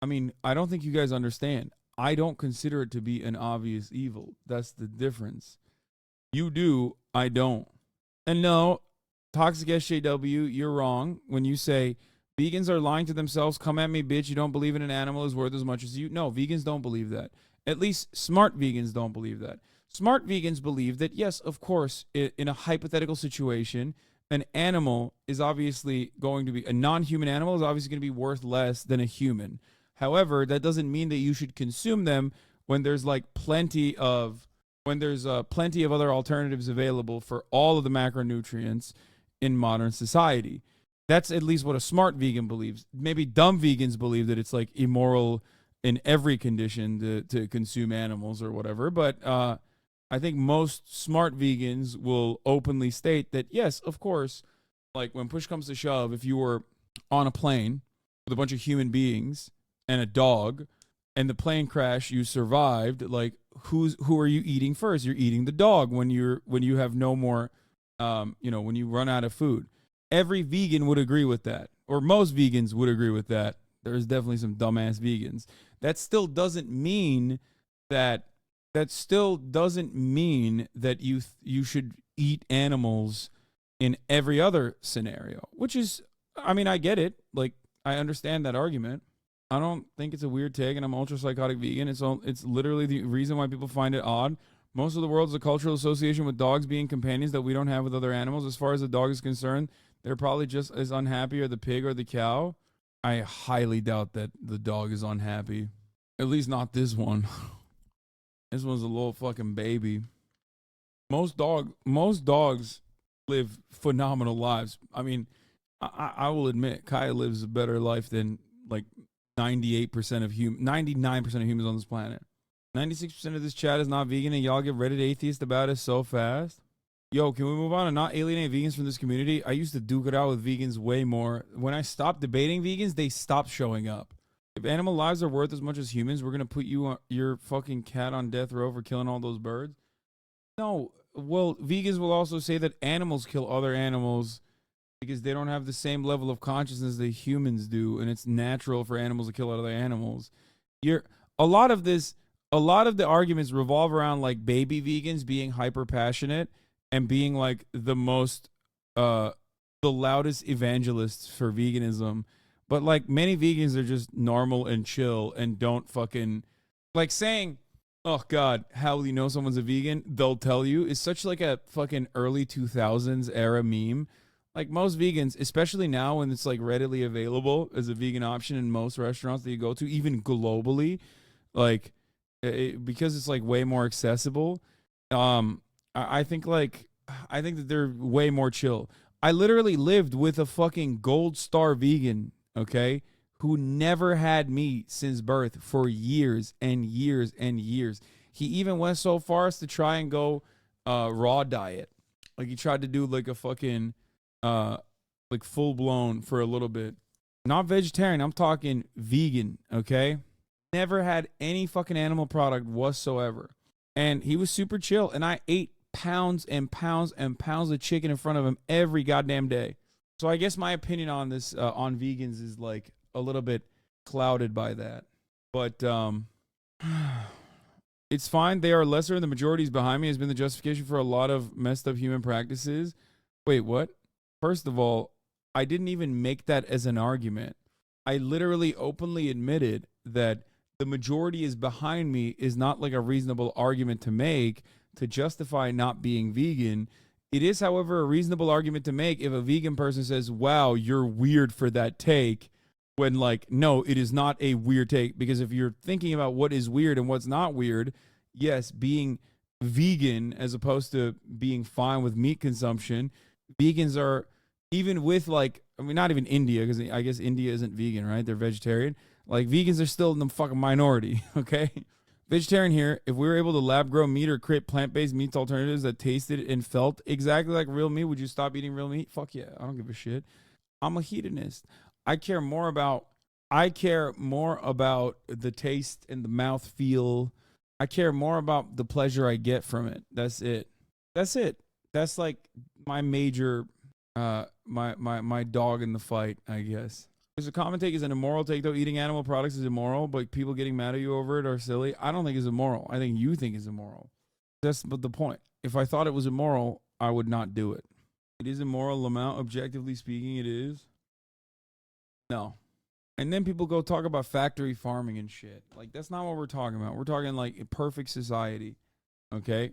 I mean, I don't think you guys understand. I don't consider it to be an obvious evil. That's the difference. You do, I don't. And no, Toxic SJW, you're wrong when you say vegans are lying to themselves. Come at me, bitch. You don't believe in an animal is worth as much as you. No, vegans don't believe that. At least smart vegans don't believe that. Smart vegans believe that, yes, of course, in a hypothetical situation, an animal is obviously going to be, a non-human animal is obviously going to be worth less than a human. However, that doesn't mean that you should consume them when there's like plenty of other alternatives available for all of the macronutrients in modern society. That's at least what a smart vegan believes. Maybe dumb vegans believe that it's like immoral in every condition to consume animals or whatever. But I think most smart vegans will openly state that, yes, of course, like when push comes to shove, if you were on a plane with a bunch of human beings and a dog, and the plane crash, you survived. Like, who are you eating first? You're eating the dog when you have no more, when you run out of food. Every vegan would agree with that, or most vegans would agree with that. There's definitely some dumbass vegans. That still doesn't mean that you should eat animals in every other scenario, which is, I mean, I get it. Like, I understand that argument. I don't think it's a weird take, and I'm ultra psychotic vegan. It's literally the reason why people find it odd. Most of the world is a cultural association with dogs being companions that we don't have with other animals. As far as the dog is concerned, they're probably just as unhappy or the pig or the cow. I highly doubt that the dog is unhappy. At least not this one. This one's a little fucking baby. Most dogs live phenomenal lives. I mean, I will admit, Kaya lives a better life than like 99% of humans on this planet. 96% of this chat is not vegan, and y'all get Reddit atheist about it so fast. Yo, can we move on and not alienate vegans from this community? I used to duke it out with vegans way more. When I stopped debating vegans, they stopped showing up. If animal lives are worth as much as humans, we're gonna put your fucking cat on death row for killing all those birds? No. Well, vegans will also say that animals kill other animals because they don't have the same level of consciousness that humans do, and it's natural for animals to kill other animals. A lot of the arguments revolve around like baby vegans being hyper passionate and being like the loudest evangelists for veganism. But like many vegans are just normal and chill and don't fucking like saying, oh God, how will you know someone's a vegan? They'll tell you is such like a fucking early 2000s era meme. Like most vegans, especially now when it's like readily available as a vegan option in most restaurants that you go to, even globally, like because it's like way more accessible. I think that they're way more chill. I literally lived with a fucking gold star vegan, okay, who never had meat since birth for years and years and years. He even went so far as to try and go raw diet. Like he tried to do like a fucking like full blown for a little bit. Not vegetarian, I'm talking vegan, okay? Never had any fucking animal product whatsoever. And he was super chill, and I ate pounds and pounds and pounds of chicken in front of him every goddamn day. So I guess my opinion on this on vegans is like a little bit clouded by that. But it's fine. They are lesser. The majorities behind me has been the justification for a lot of messed up human practices. Wait, what? First of all, I didn't even make that as an argument. I literally openly admitted that the majority is behind me is not like a reasonable argument to make to justify not being vegan. It is, however, a reasonable argument to make if a vegan person says, wow, you're weird for that take, when like, no, it is not a weird take. Because if you're thinking about what is weird and what's not weird, yes, being vegan as opposed to being fine with meat consumption, vegans are, even with like, I mean, not even India, because I guess India isn't vegan, right? They're vegetarian. Like vegans are still in the fucking minority, okay? Vegetarian here, if we were able to lab grow meat or create plant-based meat alternatives that tasted and felt exactly like real meat, would you stop eating real meat? Fuck yeah, I don't give a shit. I'm a hedonist. I care more about the taste and the mouth feel. I care more about the pleasure I get from it. That's it. That's like my major my dog in the fight, I guess. There's a common take is an immoral take, though. Eating animal products is immoral, but people getting mad at you over it are silly. I don't think it's immoral. I think you think it's immoral. That's but the point. If I thought it was immoral, I would not do it. It is immoral, Lamont. Objectively speaking, it is. No. And then people go talk about factory farming and shit. Like, that's not what we're talking about. We're talking like a perfect society. Okay?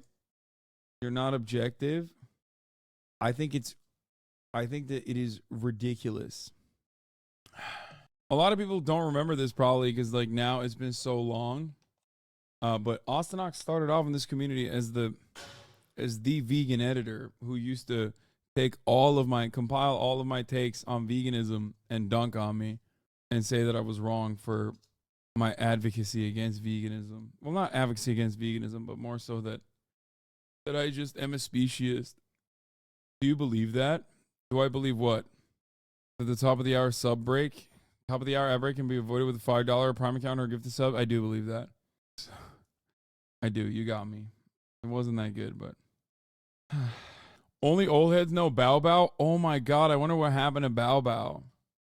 You're not objective. I think that it is ridiculous. A lot of people don't remember this probably because like now it's been so long. But Austinox started off in this community as the vegan editor who used to compile all of my takes on veganism and dunk on me and say that I was wrong for my advocacy against veganism. Well, not advocacy against veganism, but more so that I just am a speciesist. Do you believe that? Do I believe what? At the top of the hour sub break, Top of the hour ad break can be avoided with a $5 Prime account or gift a sub. I do believe that. I do. You got me. It wasn't that good, but only old heads know Bow Bow. Oh my God! I wonder what happened to Bow Bow.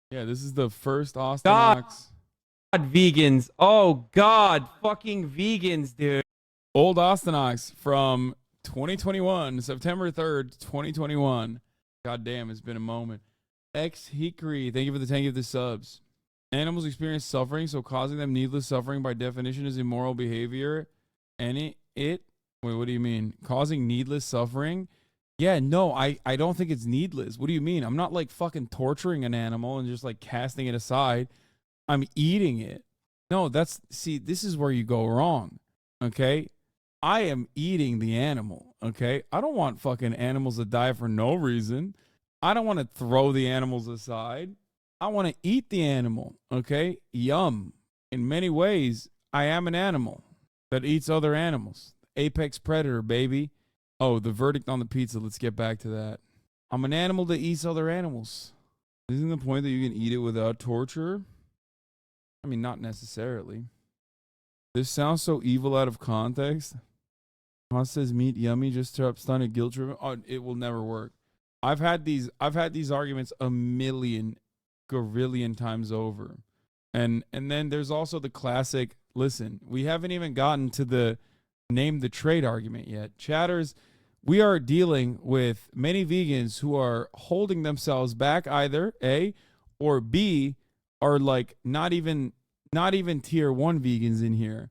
Yeah, this is the first Ostenox. God, vegans. Oh God, fucking vegans, dude. Old Ostenox from 2021, September 3rd, 2021. God damn, it's been a moment. X Hickory, thank you for the 10 gifted subs. Animals experience suffering, so causing them needless suffering by definition is immoral behavior. And wait, what do you mean? Causing needless suffering? Yeah, no, I don't think it's needless. What do you mean? I'm not like fucking torturing an animal and just like casting it aside. I'm eating it. No, see, this is where you go wrong. Okay? I am eating the animal. Okay? I don't want fucking animals to die for no reason. I don't want to throw the animals aside. I want to eat the animal. Okay? Yum. In many ways, I am an animal that eats other animals. Apex predator, baby. Oh, the verdict on the pizza. Let's get back to that. I'm an animal that eats other animals. Isn't the point that you can eat it without torture? I mean, not necessarily. This sounds so evil out of context. Haas says meat yummy just to stun a guilt trip. Oh, it will never work. I've had these arguments a million, gorillion times over. And then there's also the classic, listen, we haven't even gotten to the name the trade argument yet. Chatters, we are dealing with many vegans who are holding themselves back either, A, or B, are like not even tier 1 vegans in here.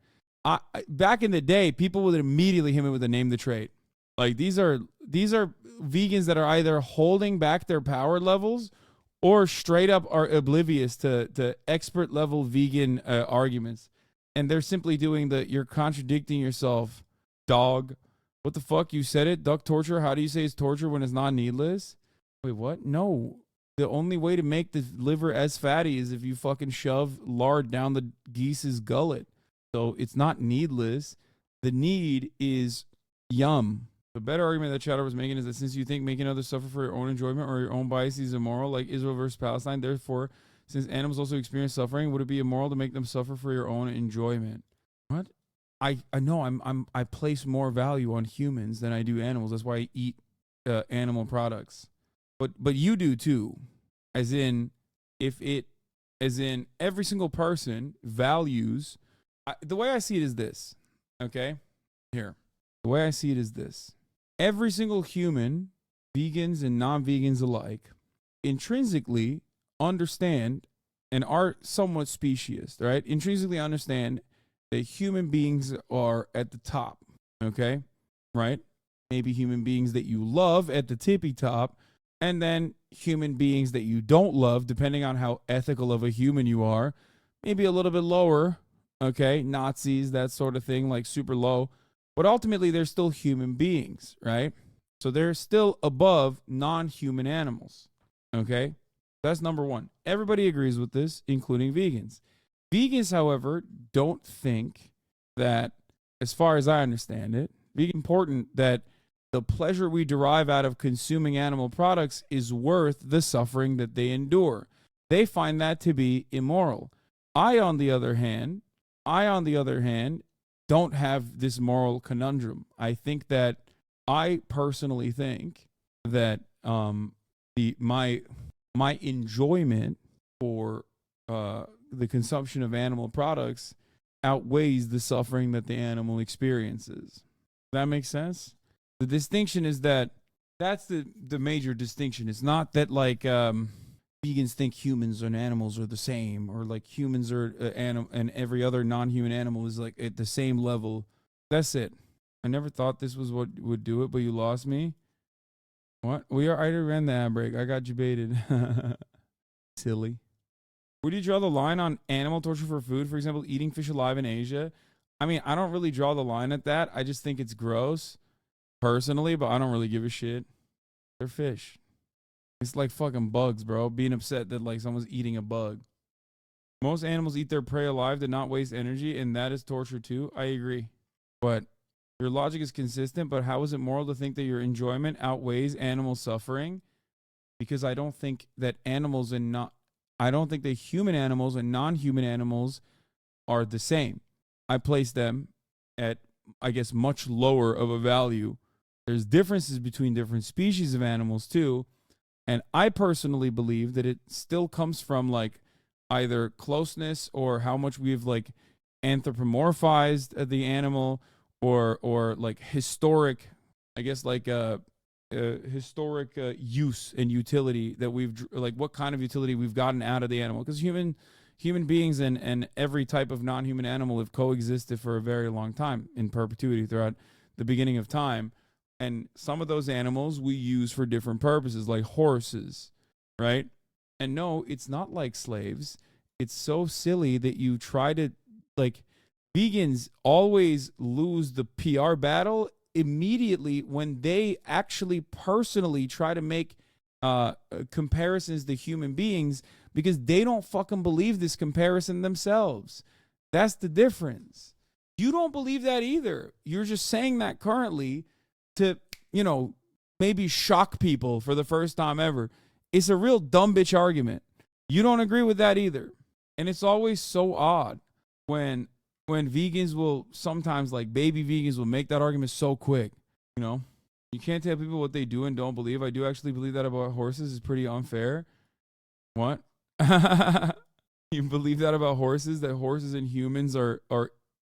Back in the day, people would immediately hit me with the name the trade. Like these are vegans that are either holding back their power levels or straight up are oblivious to expert level vegan arguments. And they're simply doing you're contradicting yourself, dog. What the fuck? You said it? Duck torture? How do you say it's torture when it's not needless? Wait, what? No. The only way to make the liver as fatty is if you fucking shove lard down the geese's gullet. So it's not needless. The need is yum. The better argument that Chatter was making is that since you think making others suffer for your own enjoyment or your own bias is immoral, like Israel versus Palestine, therefore, since animals also experience suffering, would it be immoral to make them suffer for your own enjoyment? What? I know I place more value on humans than I do animals. That's why I eat animal products. But you do too. As in every single person values. The way I see it is this. Okay? Here. The way I see it is this. Every single human, vegans and non-vegans alike, intrinsically understand and are somewhat specious, right? Intrinsically understand that human beings are at the top, okay? Right? Maybe human beings that you love at the tippy top, and then human beings that you don't love, depending on how ethical of a human you are, maybe a little bit lower, okay? Nazis, that sort of thing, like super low. But ultimately, they're still human beings, right? So they're still above non-human animals, okay? That's number one. Everybody agrees with this, including vegans. Vegans, however, don't think that, as far as I understand it, it's important that the pleasure we derive out of consuming animal products is worth the suffering that they endure. They find that to be immoral. I, on the other hand, don't have this moral conundrum. I personally think that my enjoyment for the consumption of animal products outweighs the suffering that the animal experiences. That makes sense? The distinction is that's the major distinction. It's not that like vegans think humans and animals are the same, or like humans are and every other non-human animal is like at the same level. That's it. I never thought this was what would do it, but you lost me. What? I already ran the ad break. I got you baited. Silly. Where do you draw the line on animal torture for food? For example, eating fish alive in Asia. I mean, I don't really draw the line at that. I just think it's gross, personally, but I don't really give a shit. They're fish. It's like fucking bugs, bro. Being upset that like someone's eating a bug. Most animals eat their prey alive to not waste energy, and that is torture too. I agree. But your logic is consistent, but how is it moral to think that your enjoyment outweighs animal suffering? Because I don't think that animals and I don't think that human animals and non-human animals are the same. I place them at, I guess, much lower of a value. There's differences between different species of animals too. And I personally believe that it still comes from like either closeness or how much we've like anthropomorphized the animal, or like historic, I guess, like historic use and utility that we've, like what kind of utility we've gotten out of the animal. Because human beings and every type of non-human animal have coexisted for a very long time in perpetuity throughout the beginning of time. And some of those animals we use for different purposes, like horses, right? And no, it's not like slaves. It's so silly that you try to, like, vegans always lose the PR battle immediately when they actually personally try to make comparisons to human beings, because they don't fucking believe this comparison themselves. That's the difference. You don't believe that either. You're just saying that currently to, you know, maybe shock people for the first time ever. It's a real dumb bitch argument. You don't agree with that either. And it's always so odd when vegans will sometimes, like baby vegans, will make that argument so quick. You know, you can't tell people what they do and don't believe. I do actually believe that about horses. Is pretty unfair. What? You believe that about horses, that horses and humans are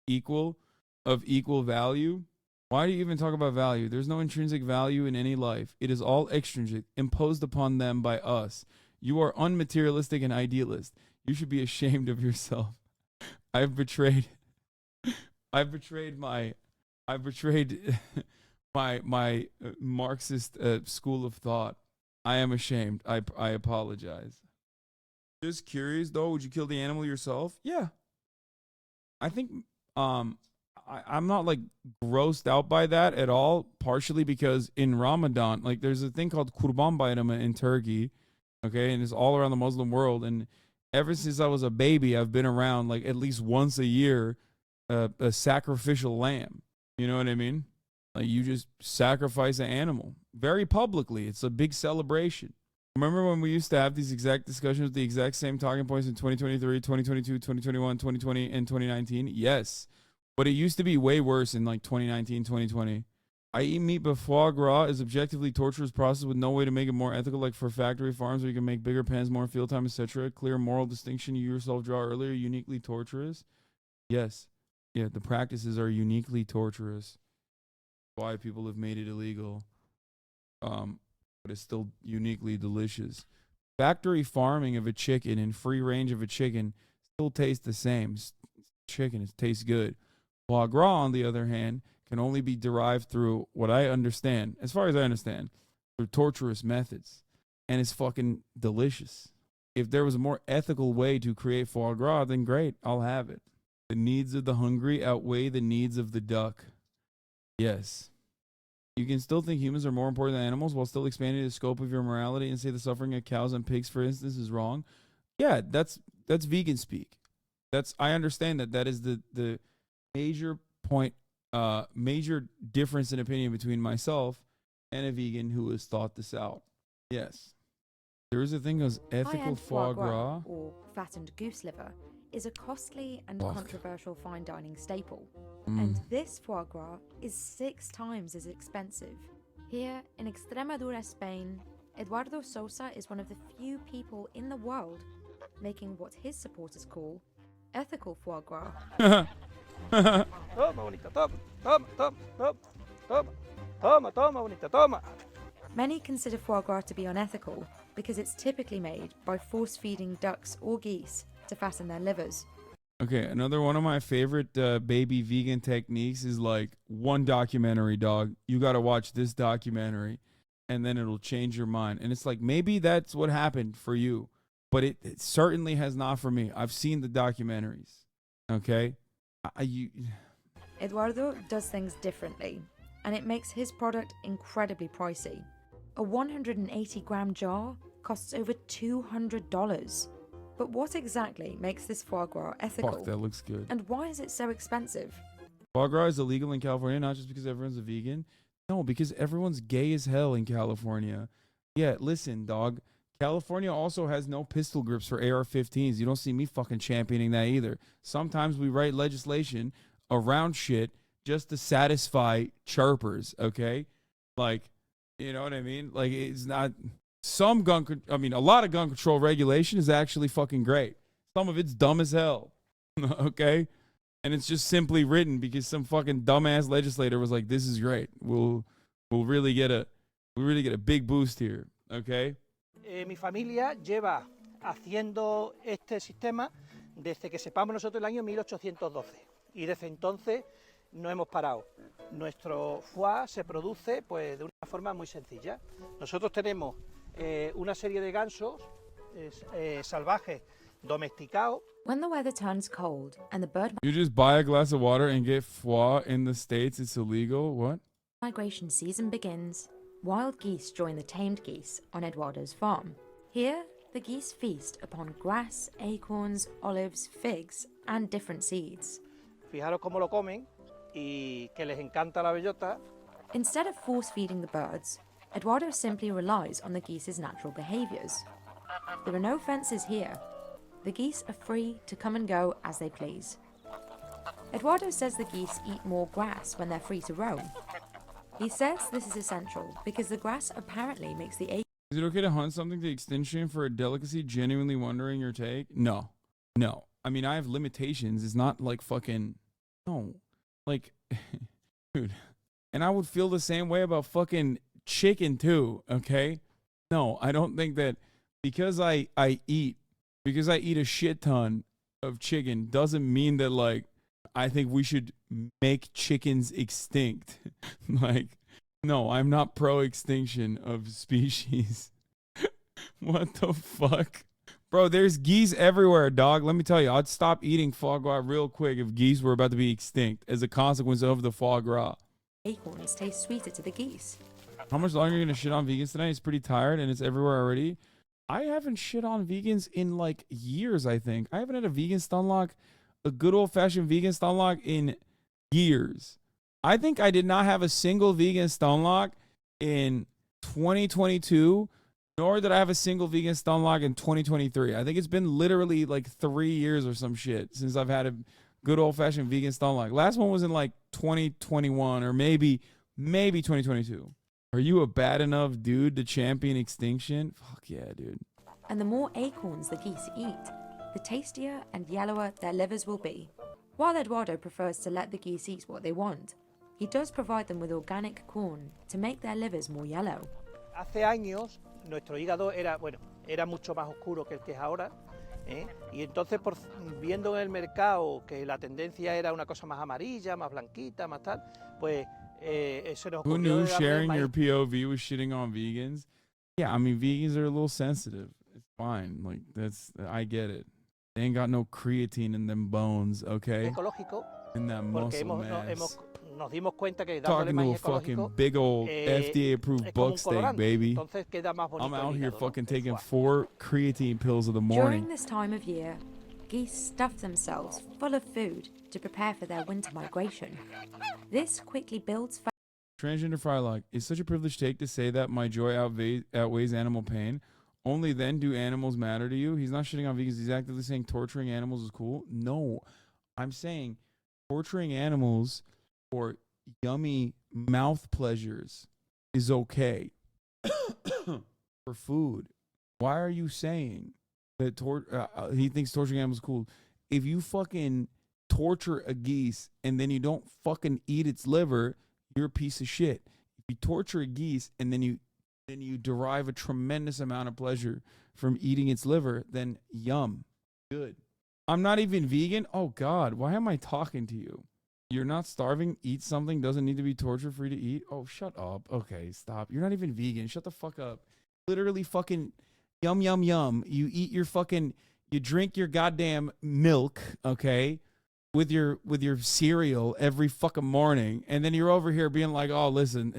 equal, of equal value? Why do you even talk about value? There's no intrinsic value in any life. It is all extrinsic, imposed upon them by us. You are unmaterialistic and idealist. You should be ashamed of yourself. I've betrayed my Marxist school of thought. I am ashamed. I apologize. Just curious though, would you kill the animal yourself? Yeah. I think I'm not like grossed out by that at all, partially because in Ramadan, like there's a thing called Kurban Bayram in Turkey, okay, and it's all around the Muslim world, and ever since I was a baby, I've been around like at least once a year a sacrificial lamb. You know what I mean? Like you just sacrifice an animal very publicly. It's a big celebration. Remember when we used to have these exact discussions with the exact same talking points in 2023, 2022, 2021, 2020, and 2019? Yes. But it used to be way worse in like 2019, 2020. I eat meat, but foie gras is objectively torturous process with no way to make it more ethical, like for factory farms where you can make bigger pans, more field time, etc. Clear moral distinction you yourself draw earlier, uniquely torturous. Yes. Yeah, the practices are uniquely torturous. Why people have made it illegal. But it's still uniquely delicious. Factory farming of a chicken and free range of a chicken still tastes the same. Chicken, it tastes good. Foie gras, on the other hand, can only be derived through what I understand, as far as I understand, through torturous methods. And it's fucking delicious. If there was a more ethical way to create foie gras, then great, I'll have it. The needs of the hungry outweigh the needs of the duck. Yes. You can still think humans are more important than animals while still expanding the scope of your morality and say the suffering of cows and pigs, for instance, is wrong. Yeah, that's vegan speak. I understand that is the major point, major difference in opinion between myself and a vegan who has thought this out. Yes. There is a thing as ethical foie gras, or fattened goose liver, is a costly and controversial fine dining staple. And this foie gras is 6 times as expensive. Here in Extremadura, Spain, Eduardo Sosa is one of the few people in the world making what his supporters call ethical foie gras. Toma, bonita, toma, toma, toma, toma, toma, toma, toma, bonita, toma. Many consider foie gras to be unethical because it's typically made by force-feeding ducks or geese to fatten their livers. Okay, another one of my favorite baby vegan techniques is like one documentary, dog. You got to watch this documentary and then it'll change your mind. And it's like, maybe that's what happened for you, but it certainly has not for me. I've seen the documentaries, okay? Eduardo does things differently, and it makes his product incredibly pricey. A 180-gram jar costs over $200. But what exactly makes this foie gras ethical? Fuck, that looks good. And why is it so expensive? Foie gras is illegal in California, not just because everyone's a vegan. No, because everyone's gay as hell in California. Yeah, listen, dog. California also has no pistol grips for AR-15s. You don't see me fucking championing that either. Sometimes we write legislation around shit just to satisfy chirpers, okay? Like, you know what I mean? Like, it's not... Some a lot of gun control regulation is actually fucking great. Some of it's dumb as hell, okay? And it's just simply written because some fucking dumbass legislator was like, this is great. We'll really get a big boost here, okay? Mi familia lleva haciendo este sistema desde que sepamos nosotros el año 1812 y desde entonces no hemos parado. Nuestro foie se produce pues de una forma muy sencilla. Nosotros tenemos una serie de gansos salvajes domesticados. When the weather turns cold and the bird You just buy a glass of water and get foie in the States. It's illegal. What? migration season begins, wild geese join the tamed geese on Eduardo's farm. Here, the geese feast upon grass, acorns, olives, figs, and different seeds. Fijaros cómo lo comen y que les encanta la bellota. Instead of force-feeding the birds, Eduardo simply relies on the geese's natural behaviors. There are no fences here. The geese are free to come and go as they please. Eduardo says the geese eat more grass when they're free to roam. He says this is essential because the grass apparently makes the acorn. Is it okay to hunt something to extinction for a delicacy? Genuinely wondering your take? No. I mean, I have limitations. It's not like fucking... No. Like, dude. And I would feel the same way about fucking chicken too, okay? No, I don't think that because I eat a shit ton of chicken doesn't mean that, like, I think we should make chickens extinct. Like, no, I'm not pro-extinction of species. What the fuck? Bro, there's geese everywhere, dog. Let me tell you, I'd stop eating foie gras real quick if geese were about to be extinct as a consequence of the foie gras. Acorns taste sweeter to the geese. How much longer are you going to shit on vegans tonight? It's pretty tired and it's everywhere already. I haven't shit on vegans in like years, I think. I haven't had a vegan stunlock, a good old-fashioned vegan stunlock in years. I think I did not have a single vegan stunlock in 2022, nor did I have a single vegan stunlock in 2023. I think it's been literally like 3 years or some shit since I've had a good old-fashioned vegan stunlock. Last one was in like 2021 or maybe 2022. Are you a bad enough dude to champion extinction? Fuck yeah, dude. And the more acorns the geese eat, the tastier and yellower their livers will be. While Eduardo prefers to let the geese eat what they want, he does provide them with organic corn to make their livers more yellow. Hace años nuestro hígado era mucho más oscuro que el que es ahora, y entonces viendo en el mercado que la tendencia era una cosa más amarilla, más blanquita, más tal, pues se nos Who ocurrió knew de darle sharing maíz. your POV was shitting on vegans? Yeah, I mean, vegans are a little sensitive. It's fine. Like, I get it. They ain't got no creatine in them bones, okay? Ecológico, In that porque muscle mass. nos dimos cuenta que dándole Talking to a maíz fucking ecológico big old es FDA-approved como buck un steak, colorante, baby. entonces queda más bonito I'm el out here hígado, ¿no? fucking taking 4 creatine pills in the morning. During this time of year, geese stuff themselves full of food to prepare for their winter migration. This quickly builds fat. Transgender Frylock, it's such a privileged take to say that my joy outweighs animal pain. Only then do animals matter to you. He's not shitting on vegans. He's actively saying torturing animals is cool. No, I'm saying torturing animals for yummy mouth pleasures is okay. For food. Why are you saying that he thinks torturing animals is cool? If you fucking torture a geese and then you don't fucking eat its liver, you're a piece of shit. If you torture a geese and then you derive a tremendous amount of pleasure from eating its liver, then yum. Good. I'm not even vegan. Oh God, why am I talking to you? You're not starving. Eat something. Doesn't need to be torture free to eat. Oh, shut up. Okay, stop. You're not even vegan. Shut the fuck up. Literally fucking yum, yum, yum. You eat your fucking, you drink your goddamn milk, okay? With your cereal every fucking morning, and then you're over here being like, oh, listen,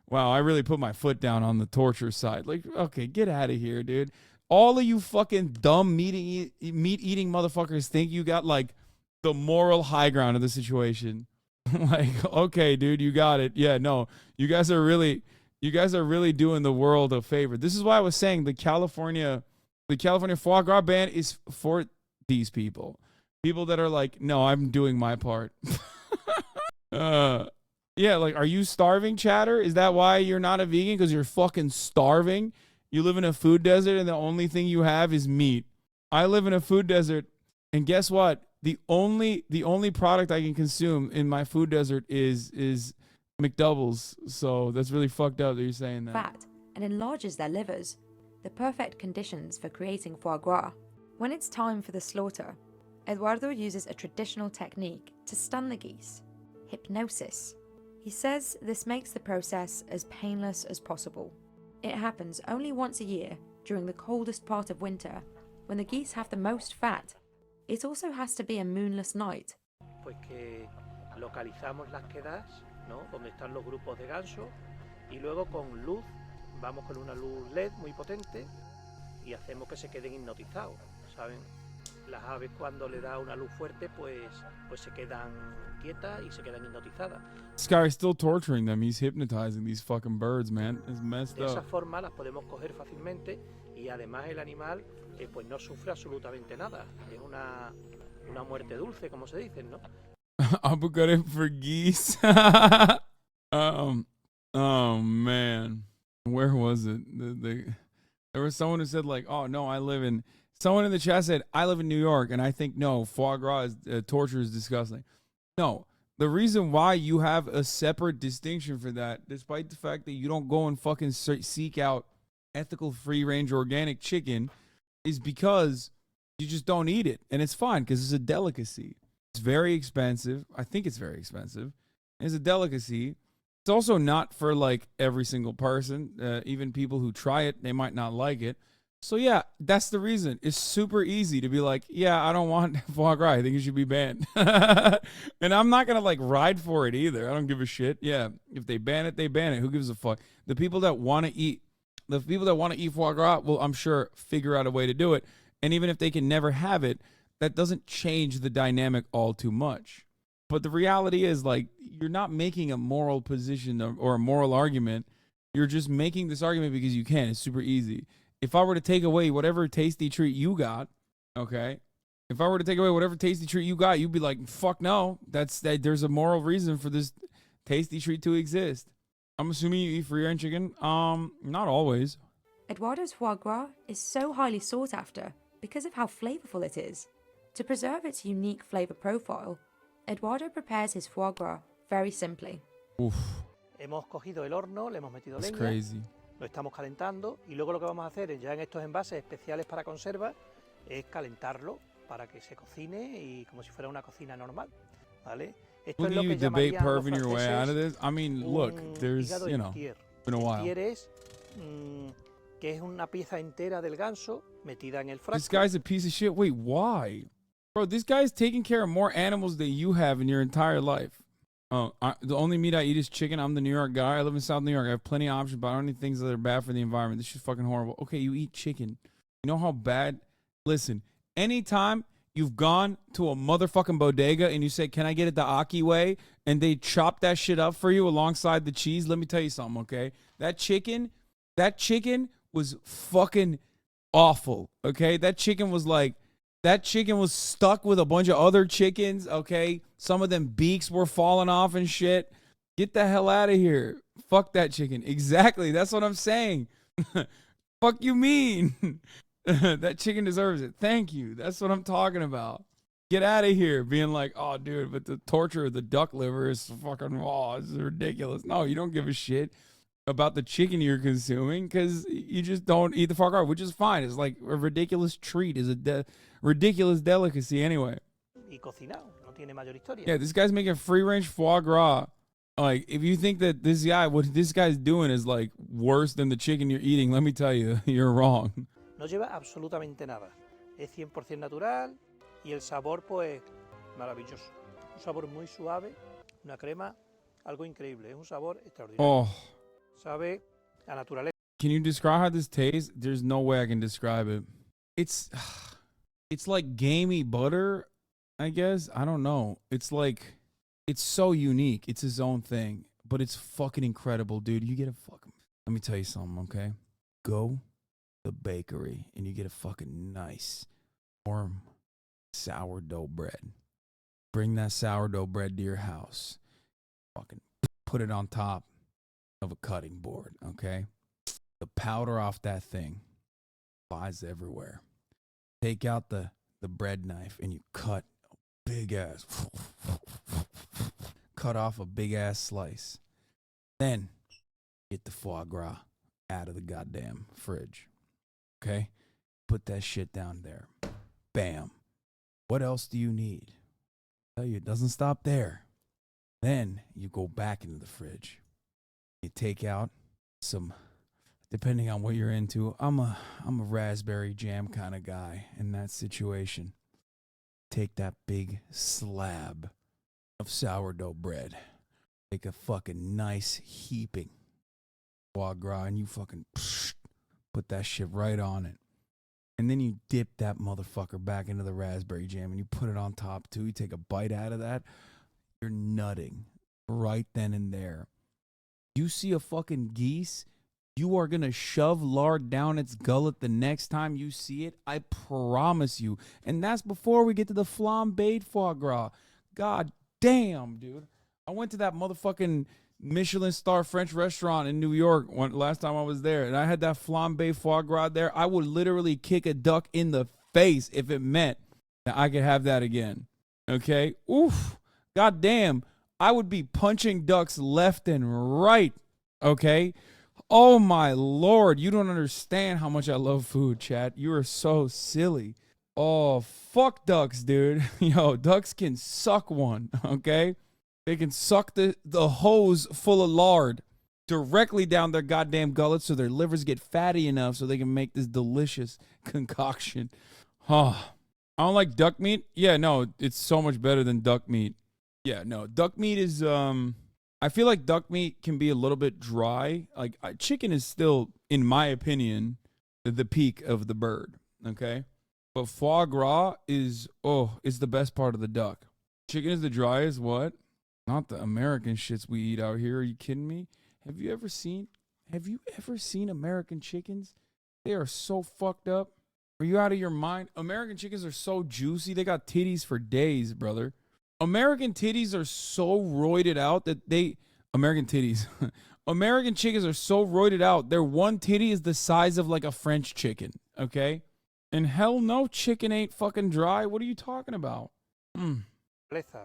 wow, I really put my foot down on the torture side. Like, okay, get out of here, dude. All of you fucking dumb meat-eating motherfuckers think you got, like, the moral high ground of the situation. Like, okay, dude, you got it. Yeah, no, you guys are really You guys are really doing the world a favor. This is why I was saying the California foie gras ban is for these people. People that are like, no, I'm doing my part. Yeah, like, are you starving, chatter? Is that why you're not a vegan? Because you're fucking starving? You live in a food desert and the only thing you have is meat. I live in a food desert, and guess what? The only product I can consume in my food desert is McDoubles. So that's really fucked up that you're saying that. Fat and enlarges their livers, the perfect conditions for creating foie gras. When it's time for the slaughter, Eduardo uses a traditional technique to stun the geese, hypnosis. He says this makes the process as painless as possible. It happens only once a year during the coldest part of winter, when the geese have the most fat. It also has to be a moonless night. Pues que localizamos las quedas, ¿no? Donde están los grupos de ganso, y luego con luz, vamos con una luz LED muy potente y hacemos que se queden hipnotizados, ¿saben? Las aves cuando le da una luz fuerte, pues se quedan quietas y se quedan hipnotizadas. This guy is still torturing them. He's hypnotizing these fucking birds, man. It's messed De esa up. forma las podemos coger fácilmente y además el animal pues no sufre absolutamente nada. Es una muerte dulce, como se dice, ¿no? Abugare for geese. Oh man, where was it? There was someone who said like, oh no, someone in the chat said, I live in New York, and I think, no, foie gras torture is disgusting. No, the reason why you have a separate distinction for that, despite the fact that you don't go and fucking seek out ethical free-range organic chicken, is because you just don't eat it. And it's fine because it's a delicacy. It's very expensive. I think it's very expensive. It's a delicacy. It's also not for like every single person. Even people who try it, they might not like it. So yeah, that's the reason. It's super easy to be like, yeah, I don't want foie gras. I think it should be banned. And I'm not going to like ride for it either. I don't give a shit. Yeah, if they ban it, they ban it. Who gives a fuck? The people that want to eat foie gras will, I'm sure, figure out a way to do it. And even if they can never have it, that doesn't change the dynamic all too much. But the reality is, like, you're not making a moral position or a moral argument. You're just making this argument because you can. It's super easy. If I were to take away whatever tasty treat you got, okay? If I were to take away whatever tasty treat you got, you'd be like, fuck no. There's a moral reason for this tasty treat to exist. I'm assuming you eat free-range chicken. Not always. Eduardo's foie gras is so highly sought after because of how flavorful it is. To preserve its unique flavor profile, Eduardo prepares his foie gras very simply. Oof. Hemos cogido el horno, le hemos metido That's leña, crazy. lo estamos calentando y luego lo que vamos a hacer ya en estos envases especiales para conserva es calentarlo para que se cocine y como si fuera una cocina normal, ¿vale? Esto Look es at lo you que debate llamarían los perving your way out of franceses this. I mean, look, there's, hígado you know, entier. been a while. Entier es que es una pieza entera del ganso metida en el frasco. This guy's a piece of shit. Wait, why? Bro, this guy's taking care of more animals than you have in your entire life. The only meat I eat is chicken. I'm the New York guy. I live in South New York. I have plenty of options, but I don't eat things that are bad for the environment. This is fucking horrible. Okay, you eat chicken. You know how bad? Listen, anytime you've gone to a motherfucking bodega and you say, can I get it the Aki way? And they chop that shit up for you alongside the cheese. Let me tell you something, okay? That chicken was fucking awful, okay? That chicken was stuck with a bunch of other chickens, okay? Some of them beaks were falling off and shit. Get the hell out of here. Fuck that chicken. Exactly. That's what I'm saying. Fuck you mean? That chicken deserves it. Thank you. That's what I'm talking about. Get out of here being like, oh, dude, but the torture of the duck liver is fucking, oh, it's ridiculous. No, you don't give a shit about the chicken you're consuming because you just don't eat the foie gras, which is fine. It's like a ridiculous treat. It's a ridiculous delicacy anyway. Y cocinado, no tiene mayor historia. Yeah, this guy's making free-range foie gras. Like, if you think that what this guy's doing is like worse than the chicken you're eating, let me tell you, you're wrong. No lleva absolutamente nada. Es 100% natural y el sabor, pues, maravilloso. Un sabor muy suave, una crema, algo increíble. Es un sabor extraordinario. Oh. Sabe a naturaleza. Can you describe how this tastes? There's no way I can describe it. It's like gamey butter, I guess. I don't know. It's so unique. It's his own thing, but it's fucking incredible, dude. You get a fucking Let me tell you something, okay? Go to the bakery and you get a fucking nice, warm sourdough bread. Bring that sourdough bread to your house. Fucking put it on top of a cutting board, okay? The powder off that thing flies everywhere. Take out the bread knife and you cut a big ass, cut off a big ass slice. Then get the foie gras out of the goddamn fridge, okay? Put that shit down there. Bam. What else do you need? I tell you, it doesn't stop there. Then you go back into the fridge. You take out some, depending on what you're into. I'm a raspberry jam kind of guy in that situation. Take that big slab of sourdough bread. Take a fucking nice heaping foie gras and you fucking put that shit right on it. And then you dip that motherfucker back into the raspberry jam and you put it on top too. You take a bite out of that. You're nutting right then and there. You see a fucking geese, you are going to shove lard down its gullet the next time you see it. I promise you. And that's before we get to the flambéed foie gras. God damn, dude. I went to that motherfucking Michelin star French restaurant in New York last time I was there, and I had that flambé foie gras there. I would literally kick a duck in the face if it meant that I could have that again. Okay? Oof. God damn. I would be punching ducks left and right. Okay? Oh my Lord. You don't understand how much I love food, chat. You are so silly. Oh, fuck ducks, dude. Yo, ducks can suck one. Okay? They can suck the hose full of lard directly down their goddamn gullets so their livers get fatty enough so they can make this delicious concoction. Oh, I don't like duck meat. Yeah, no, it's so much better than duck meat. Yeah, no, duck meat is, I feel like duck meat can be a little bit dry. Like, chicken is still, in my opinion, the peak of the bird, okay? But foie gras is the best part of the duck. Chicken is the driest, what? Not the American shits we eat out here. Are you kidding me? Have you ever seen American chickens? They are so fucked up. Are you out of your mind? American chickens are so juicy. They got titties for days, brother. American titties are so roided out that American titties. American chickens are so roided out. Their one titty is the size of like a French chicken, okay? And hell no, chicken ain't fucking dry. What are you talking about?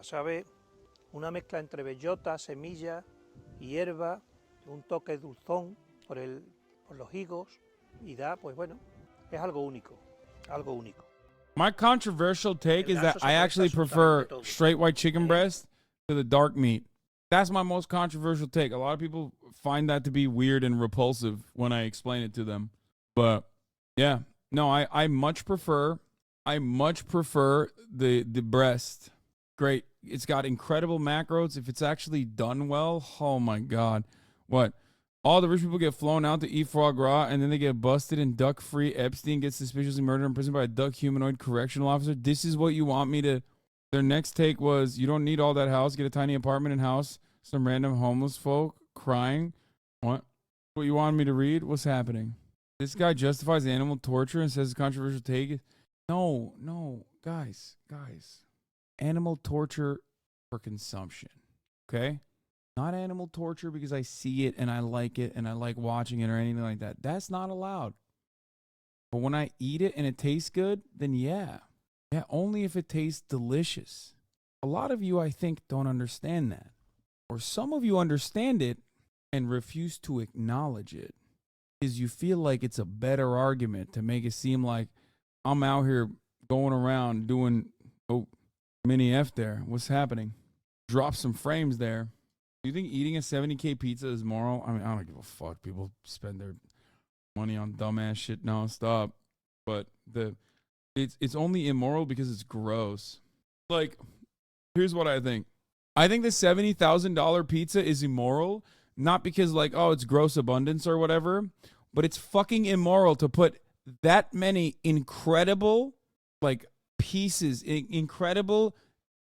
¿Sabe? Una mezcla entre bellota, semilla, hierba, un toque dulzón por los higos y da, pues bueno, es algo único, algo único. My controversial take is that I actually prefer straight white chicken breast to the dark meat. That's my most controversial take. A lot of people find that to be weird and repulsive when I explain it to them. But yeah, no, I much prefer the breast. Great. It's got incredible macros. If it's actually done well, oh my God. What? All the rich people get flown out to eat foie gras and then they get busted and duck-free. Epstein gets suspiciously murdered in prison by a duck humanoid correctional officer. This is what you want me to... Their next take was, you don't need all that house. Get a tiny apartment and house. Some random homeless folk crying. What? What you want me to read? What's happening? This guy justifies animal torture and says a controversial take. No, guys. Animal torture for consumption, okay? Not animal torture because I see it and I like watching it or anything like that. That's not allowed. But when I eat it and it tastes good, then yeah. Yeah, only if it tastes delicious. A lot of you, I think, don't understand that. Or some of you understand it and refuse to acknowledge it because you feel like it's a better argument to make it seem like I'm out here going around doing, mini F there. What's happening? Drop some frames there. Do you think eating a 70K pizza is moral? I mean, I don't give a fuck. People spend their money on dumbass shit nonstop. But it's only immoral because it's gross. Like, here's what I think. I think the $70,000 pizza is immoral, not because like, oh, it's gross abundance or whatever, but it's fucking immoral to put that many incredible like pieces, incredible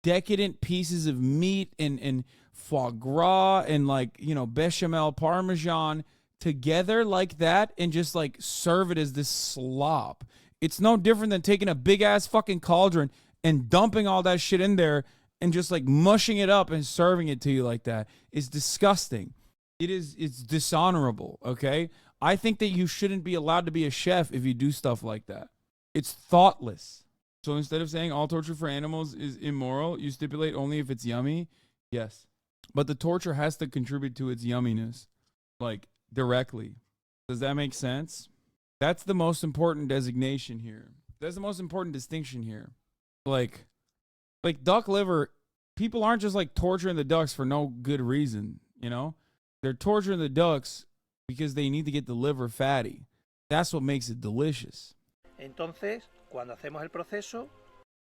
decadent pieces of meat and foie gras and like, you know, bechamel parmesan together like that and just like serve it as this slop. It's no different than taking a big ass fucking cauldron and dumping all that shit in there and just like mushing it up and serving it to you like that. It's disgusting. It's dishonorable, okay? I think that you shouldn't be allowed to be a chef if you do stuff like that. It's thoughtless. So instead of saying all torture for animals is immoral, you stipulate only if it's yummy? Yes. But the torture has to contribute to its yumminess, like directly. Does that make sense? That's the most important designation here. That's the most important distinction here. Like duck liver, people aren't just like torturing the ducks for no good reason, you know? They're torturing the ducks because they need to get the liver fatty. That's what makes it delicious. Entonces, cuando hacemos el proceso,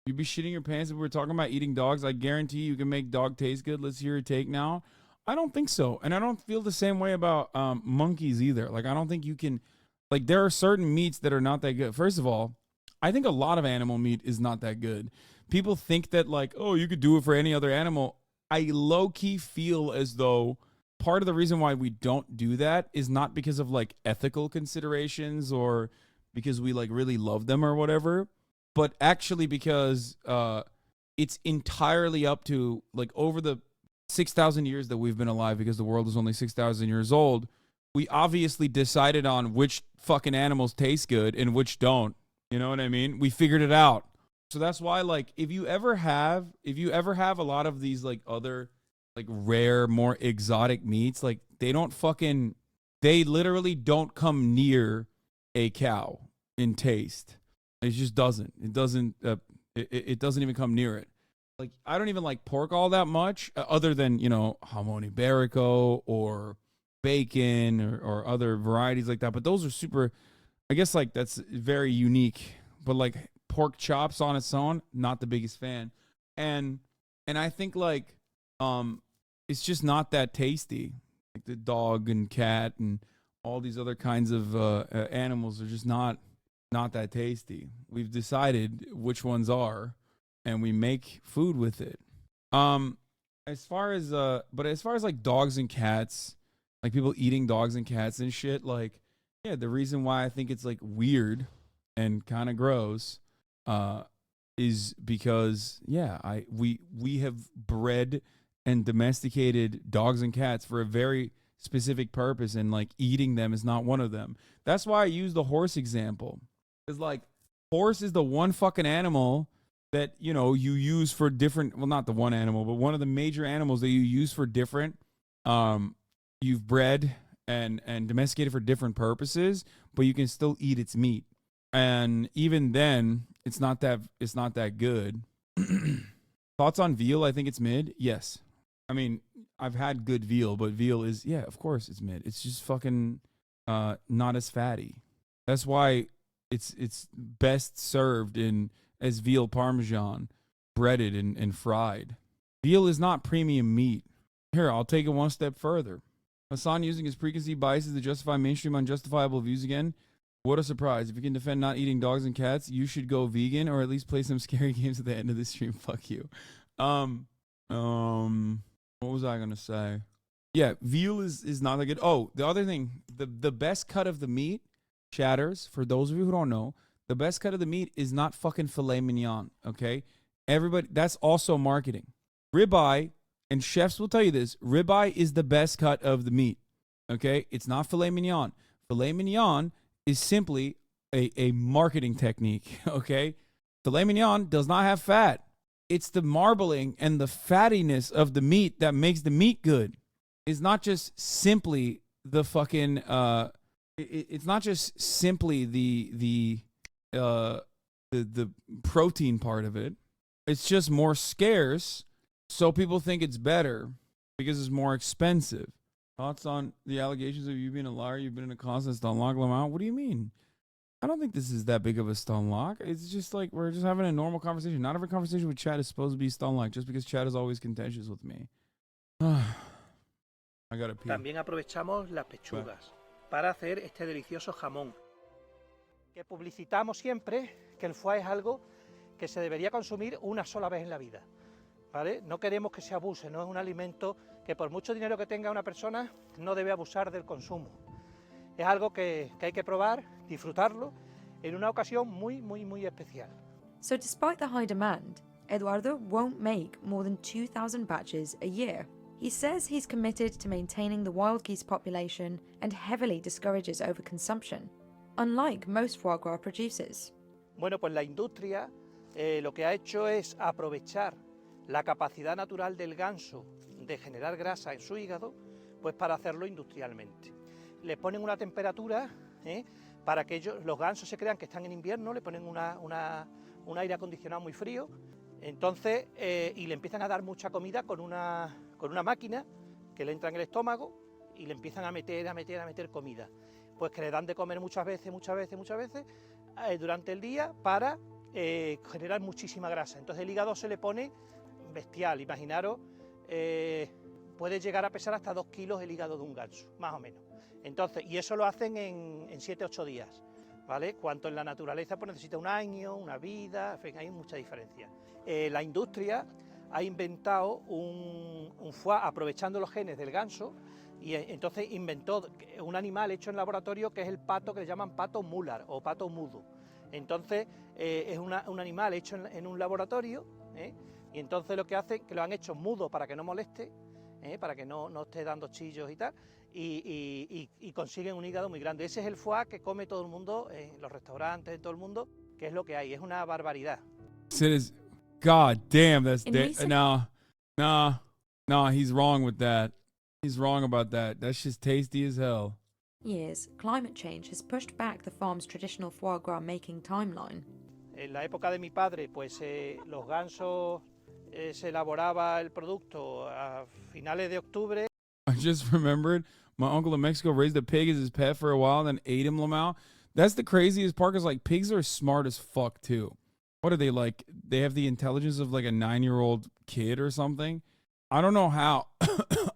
you'd be shitting your pants if we were talking about eating dogs. I guarantee you can make dog taste good. Let's hear your take now. I don't think so. And I don't feel the same way about monkeys either. Like, I don't think you can, like, there are certain meats that are not that good. First of all, I think a lot of animal meat is not that good. People think that, like, oh, you could do it for any other animal. I low-key feel as though part of the reason why we don't do that is not because of, like, ethical considerations or because we, like, really love them or whatever, but actually because it's entirely up to, like, over the 6,000 years that we've been alive, because the world is only 6,000 years old, we obviously decided on which fucking animals taste good and which don't. You know what I mean? We figured it out. So that's why, like, if you ever have a lot of these, like, other, like, rare, more exotic meats, like, they literally don't come near a cow in taste. It just doesn't. It doesn't even come near it. Like, I don't even like pork all that much, other than, you know, jamon iberico or bacon or other varieties like that. But those are super, I guess, like, that's very unique. But, like, pork chops on its own, not the biggest fan. And I think, like, it's just not that tasty. Like, the dog and cat and all these other kinds of animals are just not that tasty. We've decided which ones are, and we make food with it. As far as like dogs and cats, like people eating dogs and cats and shit, like, yeah, the reason why I think it's like weird and kind of gross is because, yeah, we have bred and domesticated dogs and cats for a very specific purpose, and like eating them is not one of them. That's why I use the horse example. Because, like, horse is the one fucking animal that, you know, you use for different, well, not the one animal, but one of the major animals that you use for different, you've bred and domesticated for different purposes, but you can still eat its meat. And even then, it's not that good. Thoughts on veal? I think it's mid. Yes. I mean, I've had good veal, but veal is, yeah, of course it's mid. It's just fucking not as fatty. That's why it's best served as veal parmesan, breaded and fried. Veal is not premium meat. Here, I'll take it one step further. Hasan using his preconceived biases to justify mainstream unjustifiable views again. What a surprise. If you can defend not eating dogs and cats, you should go vegan or at least play some scary games at the end of the stream. Fuck you. What was I going to say? Yeah, veal is not that good. Oh, the other thing, the best cut of the meat, chatters, for those of you who don't know, the best cut of the meat is not fucking filet mignon, okay? Everybody, that's also marketing. Ribeye, and chefs will tell you this, ribeye is the best cut of the meat, okay? It's not filet mignon. Filet mignon is simply a marketing technique, okay? Filet mignon does not have fat. It's the marbling and the fattiness of the meat that makes the meat good. It's not just simply the fucking it's not just simply the protein part of it. It's just more scarce, so people think it's better because it's more expensive. Thoughts on the allegations of you being a liar? You've been in a constant stunlock, Lamont. What do you mean? I don't think this is that big of a stunlock. It's just like we're just having a normal conversation. Not every conversation with Chad is supposed to be stunlock just because Chad is always contentious with me. I gotta pee. También aprovechamos las pechugas para hacer este delicioso jamón. Que publicitamos siempre que el foie es algo que se debería consumir una sola vez en la vida, ¿vale? No queremos que se abuse, no es un alimento que por mucho dinero que tenga una persona no debe abusar del consumo. es algo que hay que probar, disfrutarlo, en una ocasión muy especial. So despite the high demand, Eduardo won't make more than 2,000 batches a year. He says he's committed to maintaining the wild geese population and heavily discourages overconsumption, unlike most foie gras producers. Bueno, pues la industria lo que ha hecho es aprovechar la capacidad natural del ganso de generar grasa en su hígado, pues para hacerlo industrialmente. Le ponen una temperatura para que los gansos se crean que están en invierno, le ponen un aire acondicionado muy frío, entonces, y le empiezan a dar mucha comida con una máquina que le entra en el estómago y le empiezan a meter comida. Pues que le dan de comer muchas veces durante el día para generar muchísima grasa. Entonces el hígado se le pone bestial, imaginaros, puede llegar a pesar hasta 2 kilos el hígado de un ganso, más o menos. Entonces, y eso lo hacen en 7-8 días, ¿vale? Cuanto en la naturaleza pues necesita un año, una vida, en fin, hay mucha diferencia. La industria ha inventado un foie aprovechando los genes del ganso y entonces inventó un animal hecho en laboratorio que es el pato, que le llaman pato mular o pato mudo. Entonces es un animal hecho en un laboratorio, y entonces lo que hace es que lo han hecho mudo para que no moleste, para que no esté dando chillos y tal, y consiguen un hígado muy grande. Ese es el foie que come todo el mundo en los restaurantes, en todo el mundo, que es lo que hay, es una barbaridad. God damn, that's no, he's wrong with that. He's wrong about that. That's just tasty as hell. Years, climate change has pushed back the farm's traditional foie gras making timeline. En la época de mi padre, pues los gansos se elaboraba el producto a finales de octubre. I just remembered my uncle in Mexico raised a pig as his pet for a while and then ate him, Lamau. That's the craziest part, is like pigs are smart as fuck too. What are they like? They have the intelligence of like a 9-year-old kid or something. I don't know how.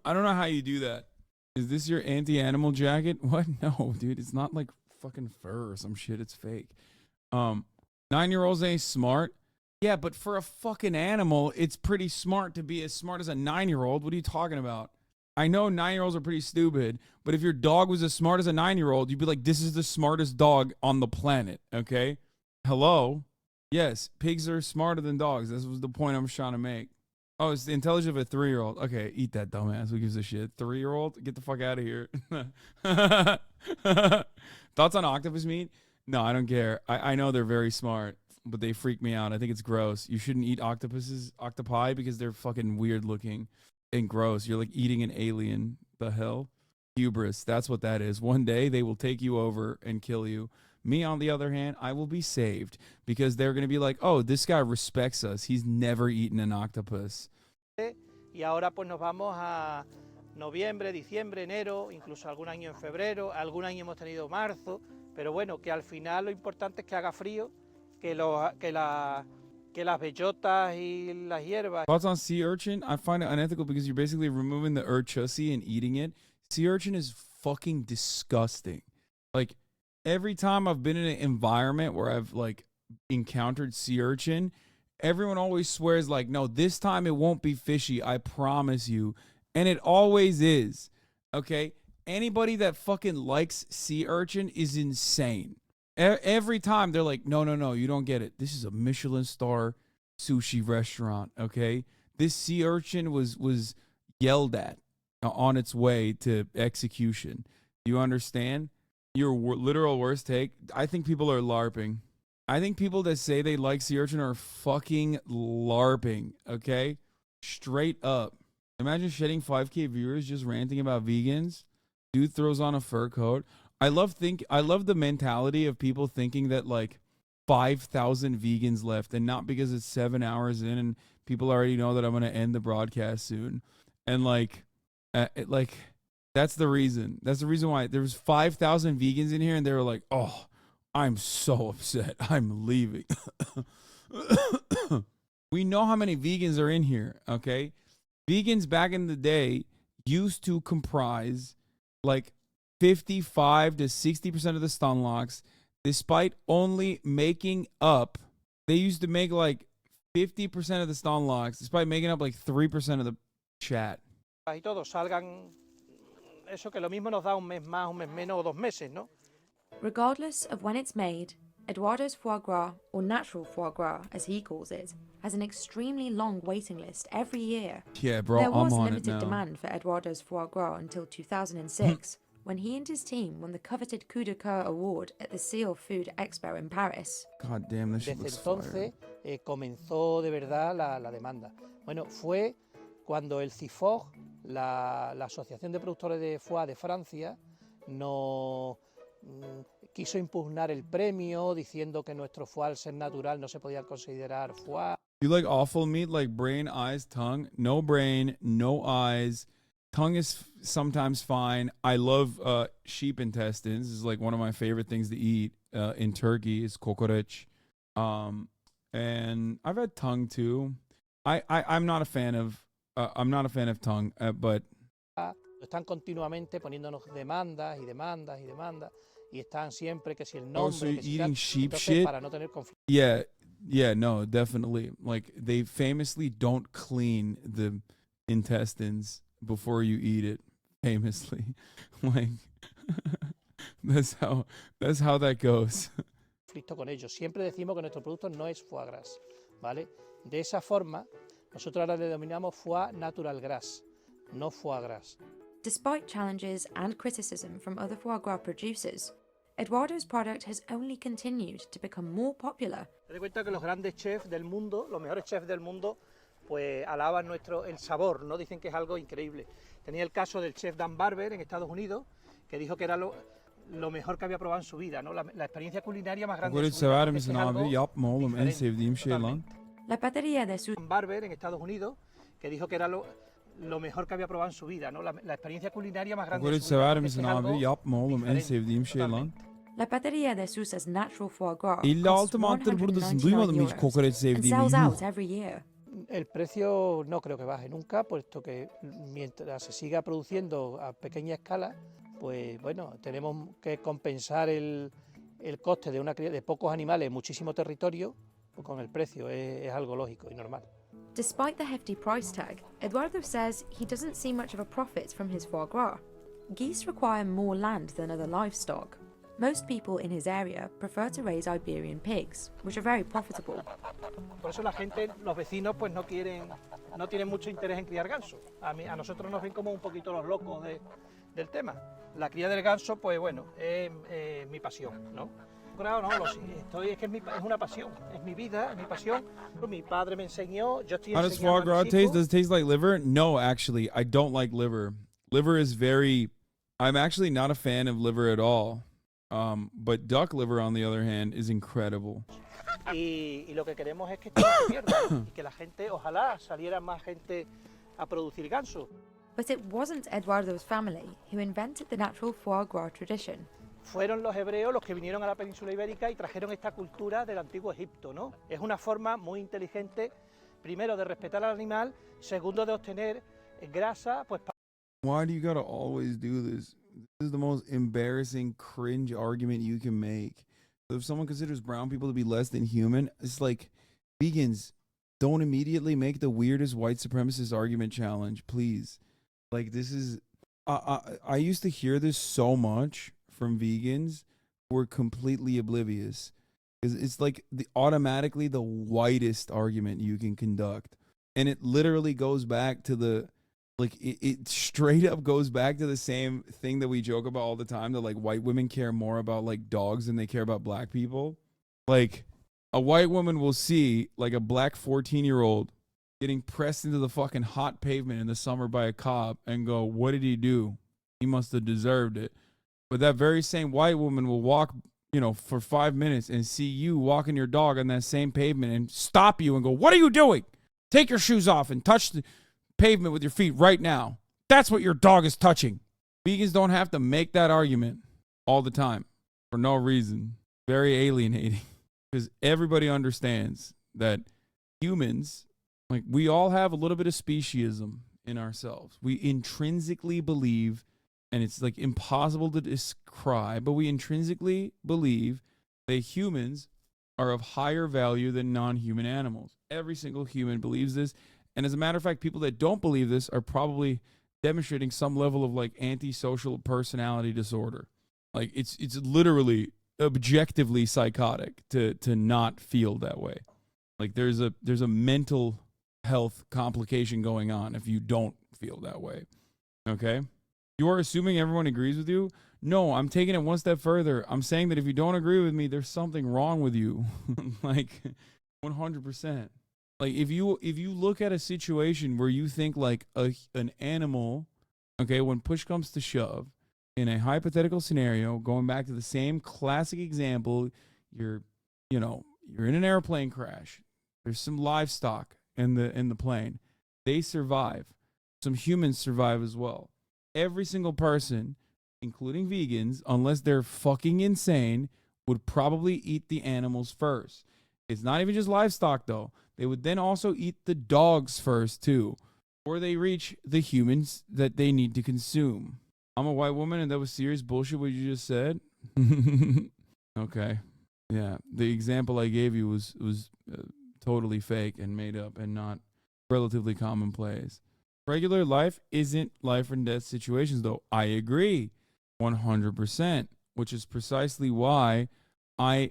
I don't know how you do that. Is this your anti-animal jacket? What? No, dude. It's not like fucking fur or some shit. It's fake. 9-year-olds ain't smart. Yeah, but for a fucking animal, it's pretty smart to be as smart as a 9-year-old. What are you talking about? I know 9-year-olds are pretty stupid, but if your dog was as smart as a 9-year-old, you'd be like, this is the smartest dog on the planet, okay? Hello? Yes, pigs are smarter than dogs. This was the point I was trying to make. Oh, it's the intelligence of a 3-year-old. Okay, eat that, dumbass. Who gives a shit? 3-year-old? Get the fuck out of here. Thoughts on octopus meat? No, I don't care. I know they're very smart, but they freak me out. I think it's gross. You shouldn't eat octopi, because they're fucking weird looking and gross. You're like eating an alien. The hell? Hubris. That's what that is. One day they will take you over and kill you. Me, on the other hand, I will be saved, because they're going to be like, oh, this guy respects us. He's never eaten an octopus. Y ahora pues nos vamos a noviembre, diciembre, enero, incluso algún año en febrero, algún año hemos tenido marzo, pero bueno, que al final lo importante es que haga frío, que las bellotas y las hierbas. Thoughts on sea urchin? I find it unethical because you're basically removing the urchussy and eating it. Sea urchin is fucking disgusting. Like, every time I've been in an environment where I've like encountered sea urchin, everyone always swears like, no, this time it won't be fishy, I promise you. And it always is. Okay? Anybody that fucking likes sea urchin is insane. Every time they're like, no, you don't get it. This is a Michelin star sushi restaurant, okay? This sea urchin was yelled at on its way to execution. You understand? Your literal worst take? I think people are LARPing. I think people that say they like sea urchin are fucking LARPing, okay? Straight up. Imagine shedding 5K viewers just ranting about vegans. Dude throws on a fur coat. I love the mentality of people thinking that like 5,000 vegans left, and not because it's 7 hours in and people already know that I'm going to end the broadcast soon. And that's the reason. That's the reason why there was 5,000 vegans in here, and they were like, "Oh, I'm so upset. I'm leaving." We know how many vegans are in here, okay? Vegans back in the day used to comprise like 55 to 60% of the stun locks, despite only making up, they used to make like 50% of the stun locks, despite making up like 3% of the chat. Y todos salgan eso que lo mismo nos da un mes más, un mes menos o 2 meses, ¿no? Regardless of when it's made, Eduardo's foie gras, or natural foie gras as he calls it, has an extremely long waiting list every year. Yeah, bro, There I'm was on it limited now. demand for Eduardo's foie gras until 2006, when he and his team won the coveted Coup de Coeur award at the Seal Food Expo in Paris. God damn, that shit Desde looks entonces fire. comenzó de verdad la demanda. Bueno, fue cuando el CIFOG, la Asociación de Productores de Foie de Francia, nos quiso impugnar el premio diciendo que nuestro foie al ser natural no se podía considerar foie. You like awful meat like brain, eyes, tongue? No brain, no eyes. Tongue is sometimes fine. I love sheep intestines. It's like one of my favorite things to eat in Turkey is kokoreç. And I've had tongue too. I'm not a fan of tongue, but Están continuamente poniéndonos demandas y demandas y demandas y están siempre que si el nombre, so you're que si eating tal. sheep Entonces, shit? para no tener conflicto. Yeah, no, definitely. Like they famously don't clean the intestines before you eat it. Famously, like that's how that goes. Conflicto con ellos. Siempre decimos que nuestro producto no es foie gras, ¿vale? De esa forma, nosotros ahora le denominamos foie natural gras, no foie gras. Despite challenges and criticism from other foie gras producers, Eduardo's product has only continued to become more popular. Te das cuenta que los grandes chefs del mundo, los mejores chefs del mundo, pues alaban el sabor, ¿no? Dicen que es algo increíble. Tenía el caso del chef Dan Barber en Estados Unidos, que dijo que era lo mejor que había probado en su vida, ¿no? La experiencia culinaria más grande de su vida. Severim abi, yapma oğlum, en sevdiğim şey lan. La patería de sus... Dan Barber en Estados Unidos, que dijo que era lo mejor que había probado en su vida, ¿no? La experiencia culinaria más grande de su vida. Sever misin abi? Yapma oğlum, en sevdiğim şey lan. La patería de Sousa's natural foie gras 56 manttır buradasın. Duymadın mı hiç kokoreç and sevdiğimi? sells Yuh. out every year. El precio no creo que baje nunca, puesto que mientras se siga produciendo a pequeña escala, pues bueno, tenemos que compensar el coste de una cría de pocos animales en muchísimo territorio pues con el precio, es algo lógico y normal. Despite the hefty price tag, Eduardo says he doesn't see much of a profit from his foie gras. Geese require more land than other livestock. Most people in his area prefer to raise Iberian pigs, which are very profitable. Por eso la gente, los vecinos, pues no tienen mucho interés en criar ganso. A nosotros nos ven como un poquito los locos del tema. La cría del ganso, pues bueno, es mi pasión, ¿no? Claro, no, es que es una pasión, es mi vida, es mi pasión. Mi padre me enseñó, yo estoy How does foie enseñando a gras mis taste? hijos. Does it taste like liver? No, actually, I don't like liver. Liver is very... I'm actually not a fan of liver at all. But duck liver, on the other hand, is incredible. Y lo que queremos es que esto no se pierda y que la gente, ojalá saliera más gente a producir ganso. But it wasn't Eduardo's family who invented the natural foie gras tradition. Fueron los hebreos los que vinieron a la península ibérica y trajeron esta cultura del antiguo Egipto, ¿no? Es una forma muy inteligente, primero de respetar al animal, segundo de obtener grasa, pues. Why do you gotta always do this? This is the most embarrassing, cringe argument you can make. So if someone considers brown people to be less than human, it's like, vegans, don't immediately make the weirdest white supremacist argument challenge, please. Like, this is... I used to hear this so much from vegans who were completely oblivious. It's like automatically the whitest argument you can conduct. And it literally goes back to the... Like, it straight up goes back to the same thing that we joke about all the time, that, like, white women care more about, like, dogs than they care about black people. Like, a white woman will see, like, a black 14-year-old getting pressed into the fucking hot pavement in the summer by a cop and go, what did he do? He must have deserved it. But that very same white woman will walk, you know, for 5 minutes and see you walking your dog on that same pavement and stop you and go, what are you doing? Take your shoes off and touch the pavement with your feet right now. That's what your dog is touching. Vegans don't have to make that argument all the time for no reason. Very alienating, because everybody understands that humans, like, we all have a little bit of speciesism in ourselves. We intrinsically believe, and it's like impossible to describe, but we intrinsically believe that humans are of higher value than non-human animals. Every single human believes this. And as a matter of fact, people that don't believe this are probably demonstrating some level of like antisocial personality disorder. Like it's literally objectively psychotic to not feel that way. Like there's a mental health complication going on if you don't feel that way. Okay? You are assuming everyone agrees with you? No, I'm taking it one step further. I'm saying that if you don't agree with me, there's something wrong with you. Like 100%. Like if you look at a situation where you think like an animal, okay, when push comes to shove, in a hypothetical scenario, going back to the same classic example, you're in an airplane crash. There's some livestock in the plane. They survive. Some humans survive as well. Every single person, including vegans, unless they're fucking insane, would probably eat the animals first. It's not even just livestock though. They would then also eat the dogs first too, before they reach the humans that they need to consume. I'm a white woman and that was serious bullshit what you just said? Okay. Yeah, the example I gave you was totally fake and made up and not relatively commonplace. Regular life isn't life and death situations though. I agree 100%, which is precisely why I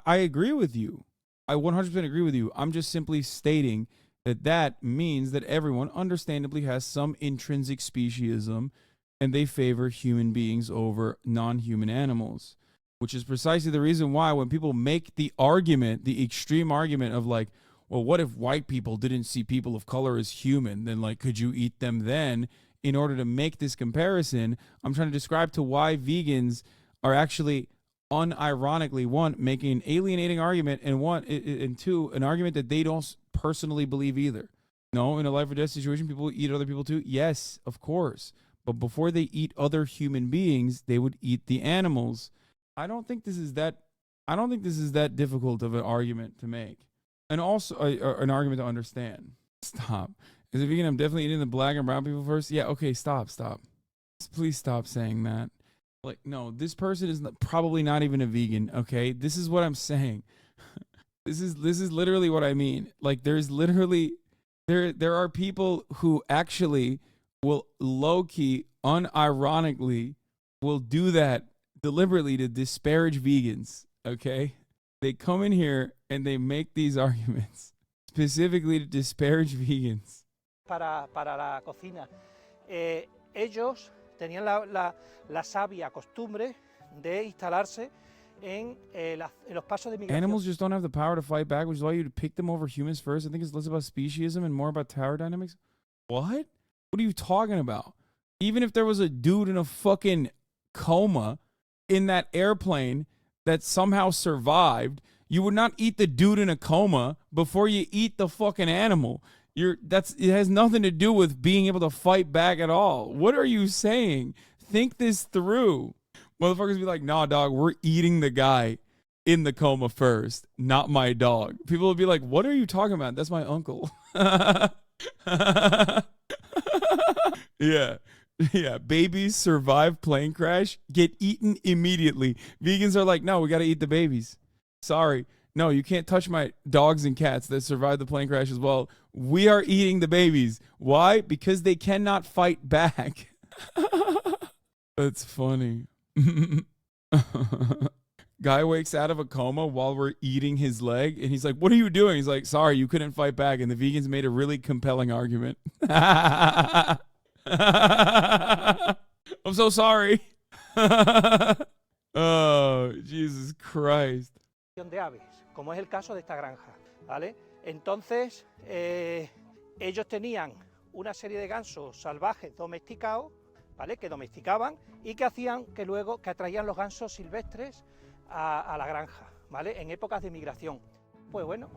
agree with you. I 100% agree with you. I'm just simply stating that means that everyone understandably has some intrinsic speciesism and they favor human beings over non-human animals, which is precisely the reason why when people make the argument, the extreme argument of like, well, what if white people didn't see people of color as human? Then like, could you eat them then? In order to make this comparison, I'm trying to describe to why vegans are actually unironically, one, making an alienating argument, and two, an argument that they don't personally believe either. No, in a life or death situation, people eat other people too. Yes, of course. But before they eat other human beings, they would eat the animals. I don't think this is that difficult of an argument to make. And also an argument to understand. Stop. As a vegan, I'm definitely eating the black and brown people first. Yeah, okay, stop. Please stop saying that. Like, no, this person is probably not even a vegan, okay? This is what I'm saying. This is literally what I mean. Like, there's literally, there are people who actually will low-key, unironically, will do that deliberately to disparage vegans, okay? They come in here and they make these arguments specifically to disparage vegans. Para la cocina. Ellos tenían la sabia costumbre de instalarse en los pasos de migración. Animals just don't have the power to fight back, which is why you pick them over humans first. I think it's less about speciesism and more about tower dynamics. What? What are you talking about? Even if there was a dude in a fucking coma in that airplane that somehow survived, you would not eat the dude in a coma before you eat the fucking animal. It has nothing to do with being able to fight back at all. What are you saying? Think this through. Motherfuckers be like, nah, dog, we're eating the guy in the coma first, not my dog. People will be like, what are you talking about? That's my uncle. Yeah. Babies survive plane crash, get eaten immediately. Vegans are like, no, we got to eat the babies. Sorry. No, you can't touch my dogs and cats that survived the plane crash as well. We are eating the babies. Why? Because they cannot fight back. That's funny. Guy wakes out of a coma while we're eating his leg, and he's like, what are you doing? He's like, sorry, you couldn't fight back. And the vegans made a really compelling argument. I'm so sorry. Oh, Jesus Christ. De aves, como es el caso de esta granja, ¿vale? Entonces, ellos tenían una serie de gansos salvajes domesticados, ¿vale? Que domesticaban y que hacían que atraían los gansos silvestres a la granja, ¿vale? En épocas de migración. Pues bueno,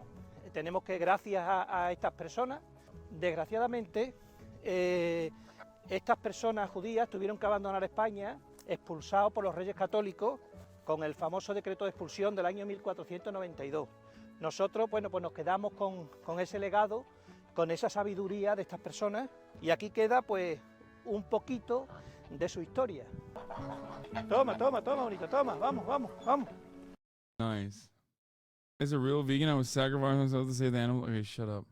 tenemos que, gracias a estas personas, desgraciadamente, estas personas judías tuvieron que abandonar España, expulsados por los reyes católicos, con el famoso decreto de expulsión del año 1492. Nosotros, bueno, pues nos quedamos con ese legado, con esa sabiduría de estas personas, y aquí queda, pues, un poquito de su historia. Toma, bonito, toma, vamos. Nice. As a real vegan, I would sacrifice myself to save the animal. Okay, shut up.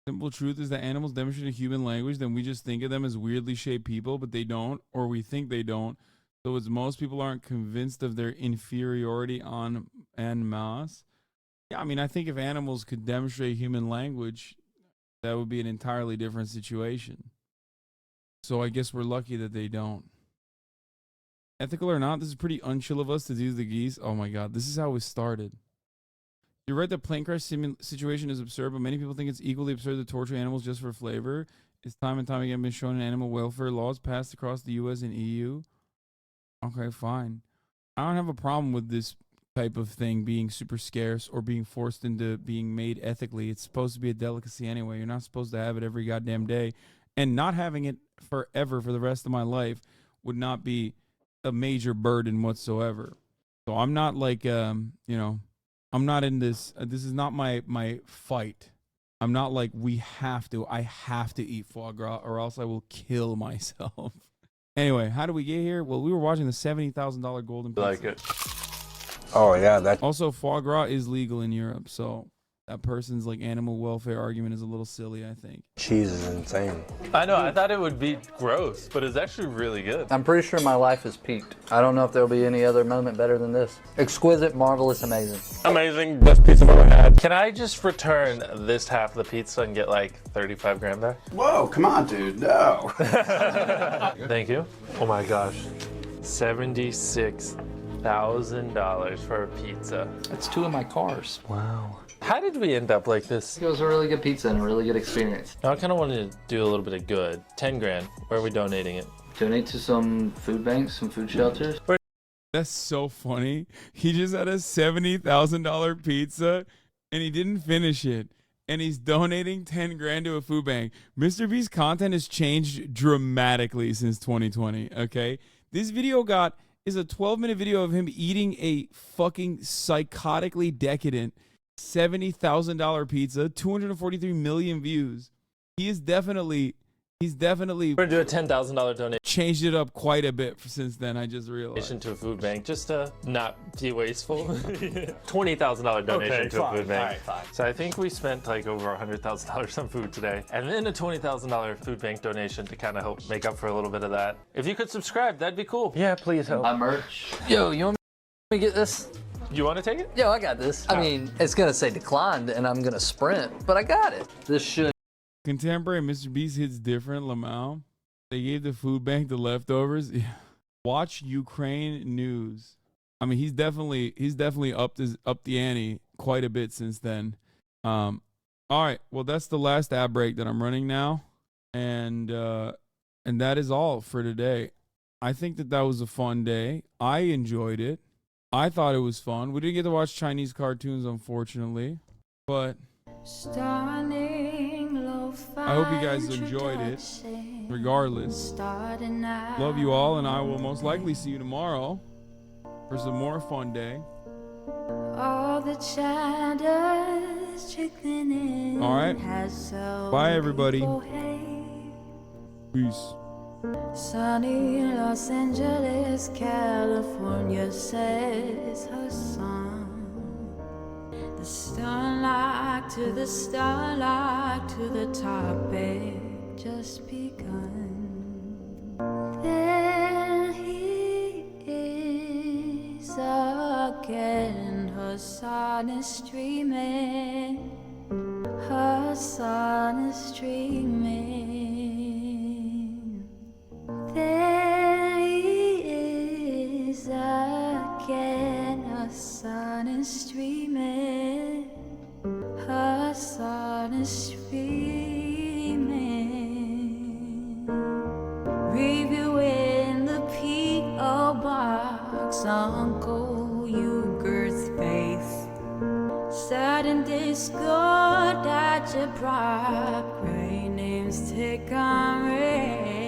Simple truth is that animals demonstrate a human language, then we just think of them as weirdly shaped people, but they don't, or we think they don't. So it's most people aren't convinced of their inferiority en masse. Yeah, I mean, I think if animals could demonstrate human language, that would be an entirely different situation. So I guess we're lucky that they don't. Ethical or not, this is pretty unchill of us to do the geese. Oh my God, this is how it started. You're right, the plane crash situation is absurd, but many people think it's equally absurd to torture animals just for flavor. It's time and time again been shown in animal welfare laws passed across the US and EU. Okay, fine. I don't have a problem with this type of thing being super scarce or being forced into being made ethically. It's supposed to be a delicacy anyway. You're not supposed to have it every goddamn day. And not having it forever for the rest of my life would not be a major burden whatsoever. So I'm not like, you know, I'm not in this. This is not my fight. I'm not like I have to eat foie gras or else I will kill myself. Anyway, how do we get here? Well, we were watching the $70,000 golden pizza. Like it. Oh yeah, that. Also, foie gras is legal in Europe, so that person's like animal welfare argument is a little silly, I think. Cheese is insane. I know, I thought it would be gross, but it's actually really good. I'm pretty sure my life has peaked. I don't know if there'll be any other moment better than this. Exquisite, marvelous, amazing. Amazing, best pizza I've ever had. Can I just return this half of the pizza and get like 35 grand back? Whoa, come on, dude, no. Thank you. Oh my gosh, $76,000 for a pizza. That's 2 of my cars. Wow. How did we end up like this? It was a really good pizza and a really good experience. Now I kind of wanted to do a little bit of good. 10 grand. Where are we donating it? Donate to some food banks, some food shelters. That's so funny. He just had a $70,000 pizza and he didn't finish it. And he's donating 10 grand to a food bank. Mr. Beast's content has changed dramatically since 2020, okay? This video is a 12-minute video of him eating a fucking psychotically decadent $70,000 pizza, 243 million views. He's definitely We're gonna do a $10,000 donation. Changed it up quite a bit since then, I just realized. To a food bank, just to not be wasteful. $20,000 donation to a food bank. All right, fine. So I think we spent like over $100,000 on food today. And then a $20,000 food bank donation to kind of help make up for a little bit of that. If you could subscribe, that'd be cool. Yeah, please help. My merch. Yo, you want me to get this? You want to take it? Yo, I got this. I mean, it's gonna say declined and I'm gonna sprint, but I got it. This should. Contemporary Mr. Beast hits different, Lamau. They gave the food bank the leftovers. Yeah. Watch Ukraine news. I mean, he's definitely upped the ante quite a bit since then. All right, well, that's the last ad break that I'm running now, and that is all for today. I think that was a fun day. I enjoyed it. I thought it was fun. We didn't get to watch Chinese cartoons, unfortunately, but I hope you guys enjoyed it. Regardless, love you all, and I will most likely see you tomorrow for some more fun day. All right, bye everybody. Peace. Sunny Los Angeles, California, says Hassan. The starlight to the starlight to the topic just begun. There he is again. Hassan is dreaming. Hassan is dreaming. There he is again. Hassan is dreaming. Hassan is dreaming. Reviewing the P.O. box, Uncle Uger's face. Sudden discord at your prop. Great names take on race.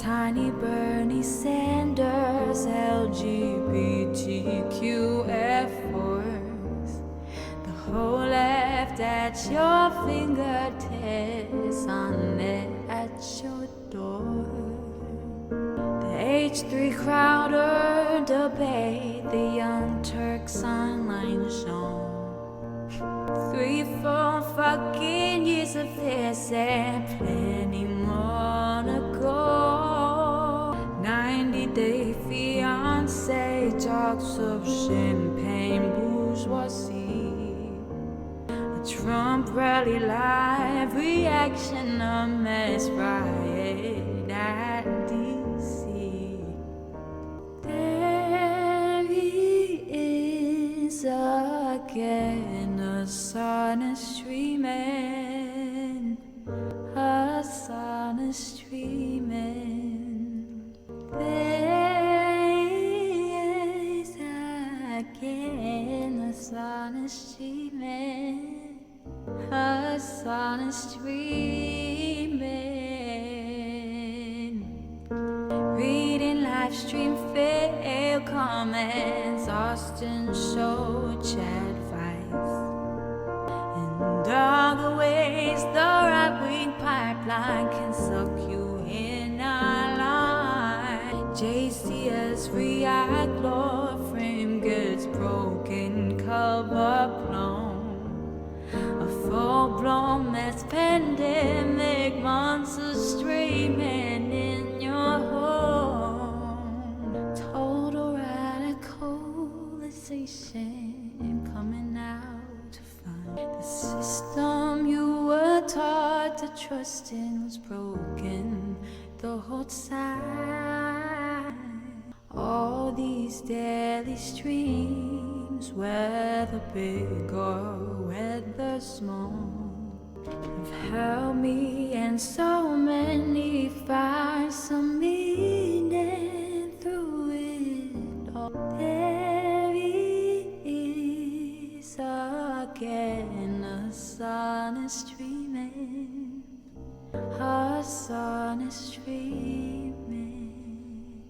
Tiny Bernie Sanders, LGBTQF force. The whole left at your fingertips, on it at your door. The H3 Crowder debate, the Young Turks online show. 3, 4 fucking years of this and plenty more to go. 90-day fiance talks of champagne bourgeoisie. A Trump rally live reaction, a mass riot at DC. There he is again, a SodaStream man, a SodaStream man. There he is again, a SodaStream man, a SodaStream man. Reading live stream fail comments, Austin show chat vibes, and all the ways the right-wing pipeline can suck you in our line. JCS react, law frame gets broken, cover blown, a full-blown mess, pandemic monsters streaming in your home. Total radicalization coming out to find the system you were taught to trust in was broken the whole time. All these daily streams, whether big or whether small, have helped me and so many find some meaning through it all. There he is again, a SodaStream man, a SodaStream man.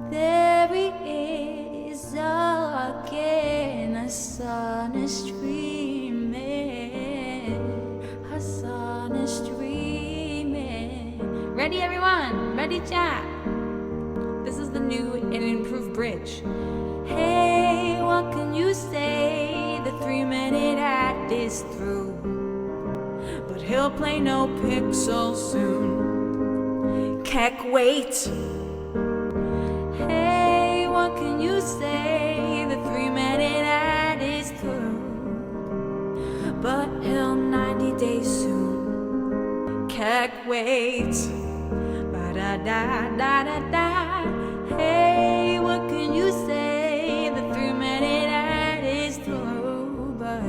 There he is again, a SodaStream man, a SodaStream man. Ready, everyone? Ready, chat? This is the new and improved bridge. Hey, what can you say? The 3-minute act is through, but he'll play no pixel soon. Can't wait. Hey, what can you say? The 3-minute ad is through, but he'll 90 days soon. Can't wait. Ba-da-da-da-da-da. Hey, what can you say? The 3-minute ad is through, but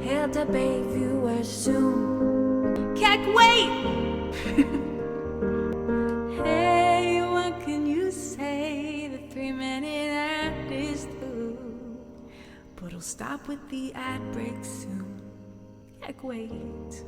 he'll debate viewers soon. Can't wait. Hey, what can you say? The 3-minute ad is through, but he'll stop with the ad break soon. Can't wait.